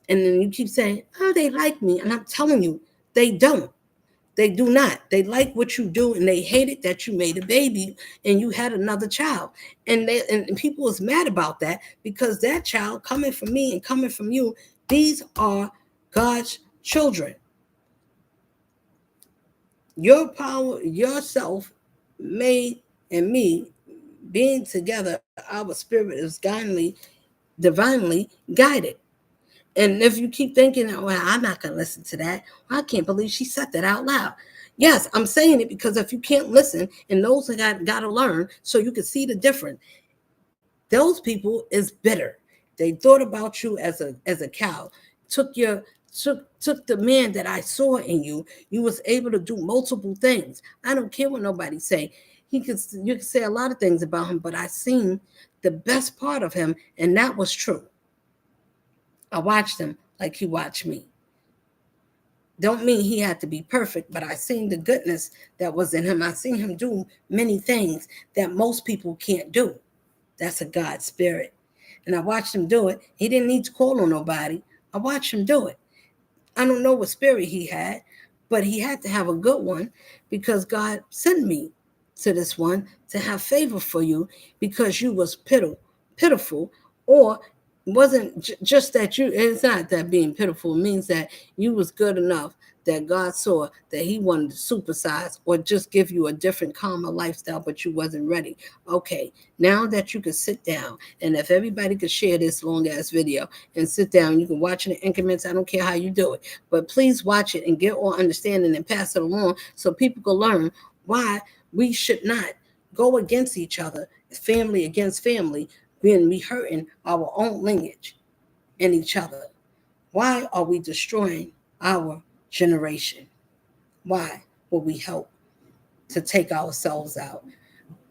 And then you keep saying, oh, they like me. And I'm telling you, they don't. They do not. They like what you do, and they hate it that you made a baby and you had another child. And people was mad about that, because that child coming from me and coming from you, these are God's children. Your power, yourself, made, and me being together, our spirit is divinely guided. And if you keep thinking, well, I'm not going to listen to that, well, I can't believe she said that out loud. Yes, I'm saying it because if you can't listen, and those that got to learn so you can see the difference, those people is bitter. They thought about you as a cow, took the man that I saw in you. You was able to do multiple things. I don't care what nobody say. You can say a lot of things about him, but I seen the best part of him, and that was true. I watched him like he watched me. Don't mean he had to be perfect, but I seen the goodness that was in him. I seen him do many things that most people can't do. That's a God spirit. And I watched him do it. He didn't need to call on nobody. I watched him do it. I don't know what spirit he had, but he had to have a good one, because God sent me to this one to have favor for you, because you was pitiful, or wasn't just that you, it's not that being pitiful means that you was good enough that God saw that he wanted to supersize or just give you a different calmer lifestyle, but you wasn't ready. Okay, now that you can sit down, and if everybody could share this long ass video and sit down, you can watch it in increments. I don't care how you do it, but please watch it and get all understanding and pass it along so people can learn why we should not go against each other, family against family, when we hurting our own lineage and each other. Why are we destroying our generation? Why will we help to take ourselves out?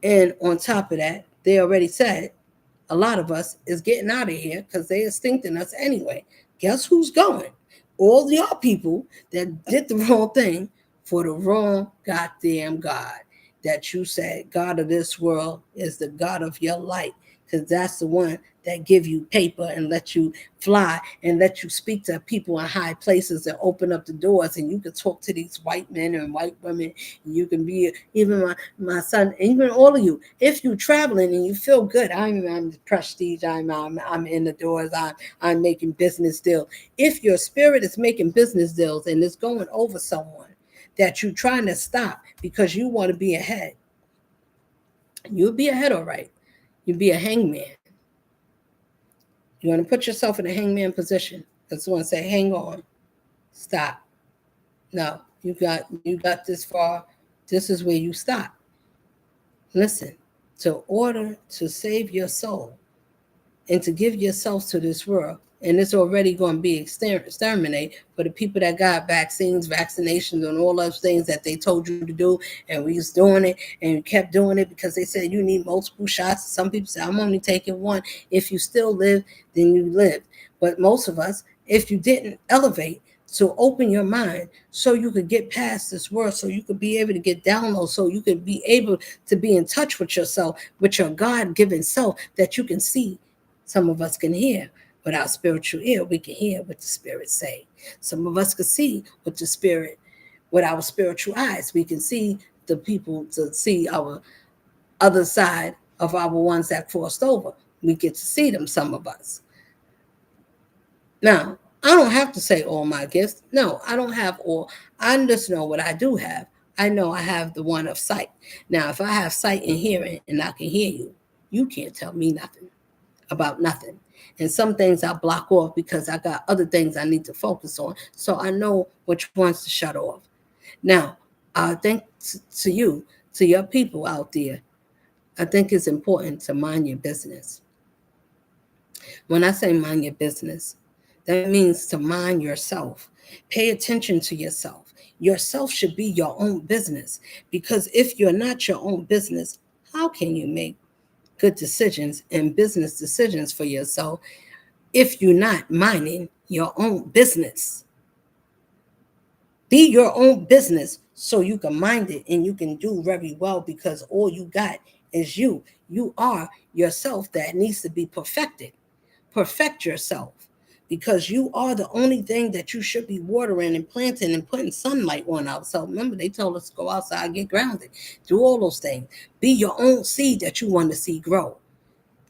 And on top of that, they already said a lot of us is getting out of here because they extincting us anyway. Guess who's going? All y'all people that did the wrong thing for the wrong goddamn God. that you said God of this world is the God of your light, because that's the one that give you paper and let you fly and let you speak to people in high places and open up the doors, and you can talk to these white men and white women. You can be even my son, even all of you. If you're traveling and you feel good, I'm prestige. I'm in the doors. I'm making business deals. If your spirit is making business deals and it's going over someone that you're trying to stop because you want to be ahead, you'll be ahead, all right. You'll be a hangman. You want to put yourself in a hangman position. Because someone say, hang on, stop. No, you got this far. This is where you stop. Listen, to order to save your soul and to give yourself to this world, and it's already going to be exterminated for the people that got vaccines, vaccinations, and all those things that they told you to do, and we was doing it, and we kept doing it because they said you need multiple shots. Some people say, I'm only taking one. If you still live, then you live. But most of us, if you didn't elevate to open your mind so you could get past this world, so you could be able to get downloads, so you could be able to be in touch with yourself, with your God-given self, that you can see. Some of us can hear with our spiritual ear. We can hear what the Spirit say. Some of us can see with the Spirit, with our spiritual eyes. We can see the people, to see our other side of our ones that crossed over. We get to see them, some of us. Now, I don't have to say all my gifts. No, I don't have all. I just know what I do have. I know I have the one of sight. Now, if I have sight and hearing and I can hear you, you can't tell me nothing about nothing. And some things I block off because I got other things I need to focus on. So I know which ones to shut off. Now, I think to you, to your people out there, I think it's important to mind your business. When I say mind your business, that means to mind yourself. Pay attention to yourself. Yourself should be your own business, because if you're not your own business, how can you make good decisions and business decisions for yourself if you're not minding your own business? Be your own business so you can mind it and you can do very well, because all you got is you. You are yourself that needs to be perfected. Perfect yourself, because you are the only thing that you should be watering and planting and putting sunlight on outside. Remember, they told us to go outside, get grounded, do all those things. Be your own seed that you want to see grow.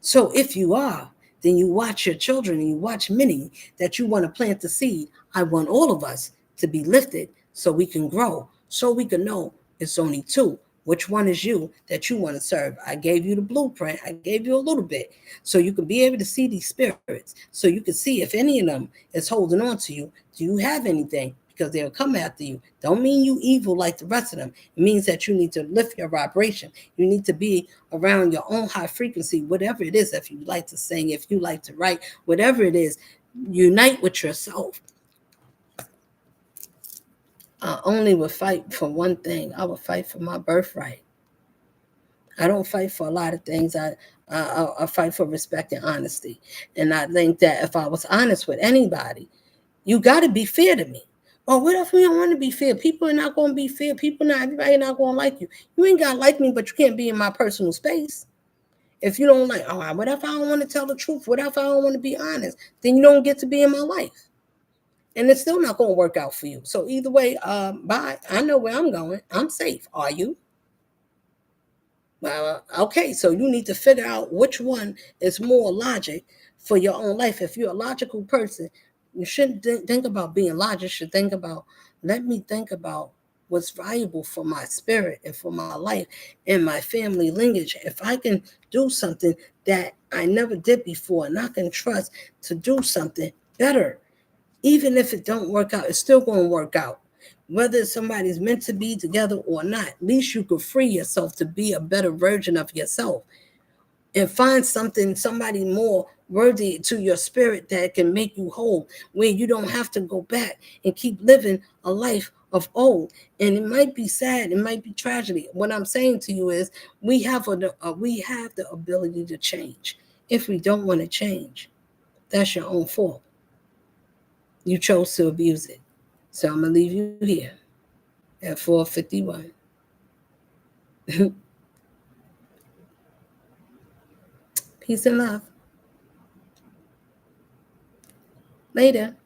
So if you are, then you watch your children and you watch many that you want to plant the seed. I want all of us to be lifted so we can grow, so we can know it's only two. Which one is you that you want to serve? I gave you the blueprint. I gave you a little bit so you can be able to see these spirits, so you can see if any of them is holding on to you. Do you have anything? Because they'll come after you. Don't mean you evil like the rest of them. It means that you need to lift your vibration. You need to be around your own high frequency, whatever it is. If you like to sing, if you like to write, whatever it is, unite with yourself. I only would fight for one thing. I would fight for my birthright. I don't fight for a lot of things. I fight for respect and honesty. And I think that if I was honest with anybody, you got to be fair to me. Or what if we don't want to be fair? People are not going to be fair. Everybody not going to like you. You ain't got to like me, but you can't be in my personal space. If you don't like, oh, what if I don't want to tell the truth? What if I don't want to be honest? Then you don't get to be in my life. And it's still not going to work out for you. So either way, bye. I know where I'm going. I'm safe. Are you? Okay, so you need to figure out which one is more logic for your own life. If you're a logical person, you shouldn't think about being logical. You should think about, let me think about what's valuable for my spirit and for my life and my family lineage. If I can do something that I never did before, and I can trust to do something better, even if it don't work out, it's still going to work out. Whether somebody's meant to be together or not, at least you could free yourself to be a better version of yourself and find somebody more worthy to your spirit that can make you whole, where you don't have to go back and keep living a life of old. And it might be sad, it might be tragedy. What I'm saying to you is we have the ability to change. If we don't want to change, that's your own fault. You chose to abuse it. So I'm going to leave you here at 4:51. Peace and love. Later.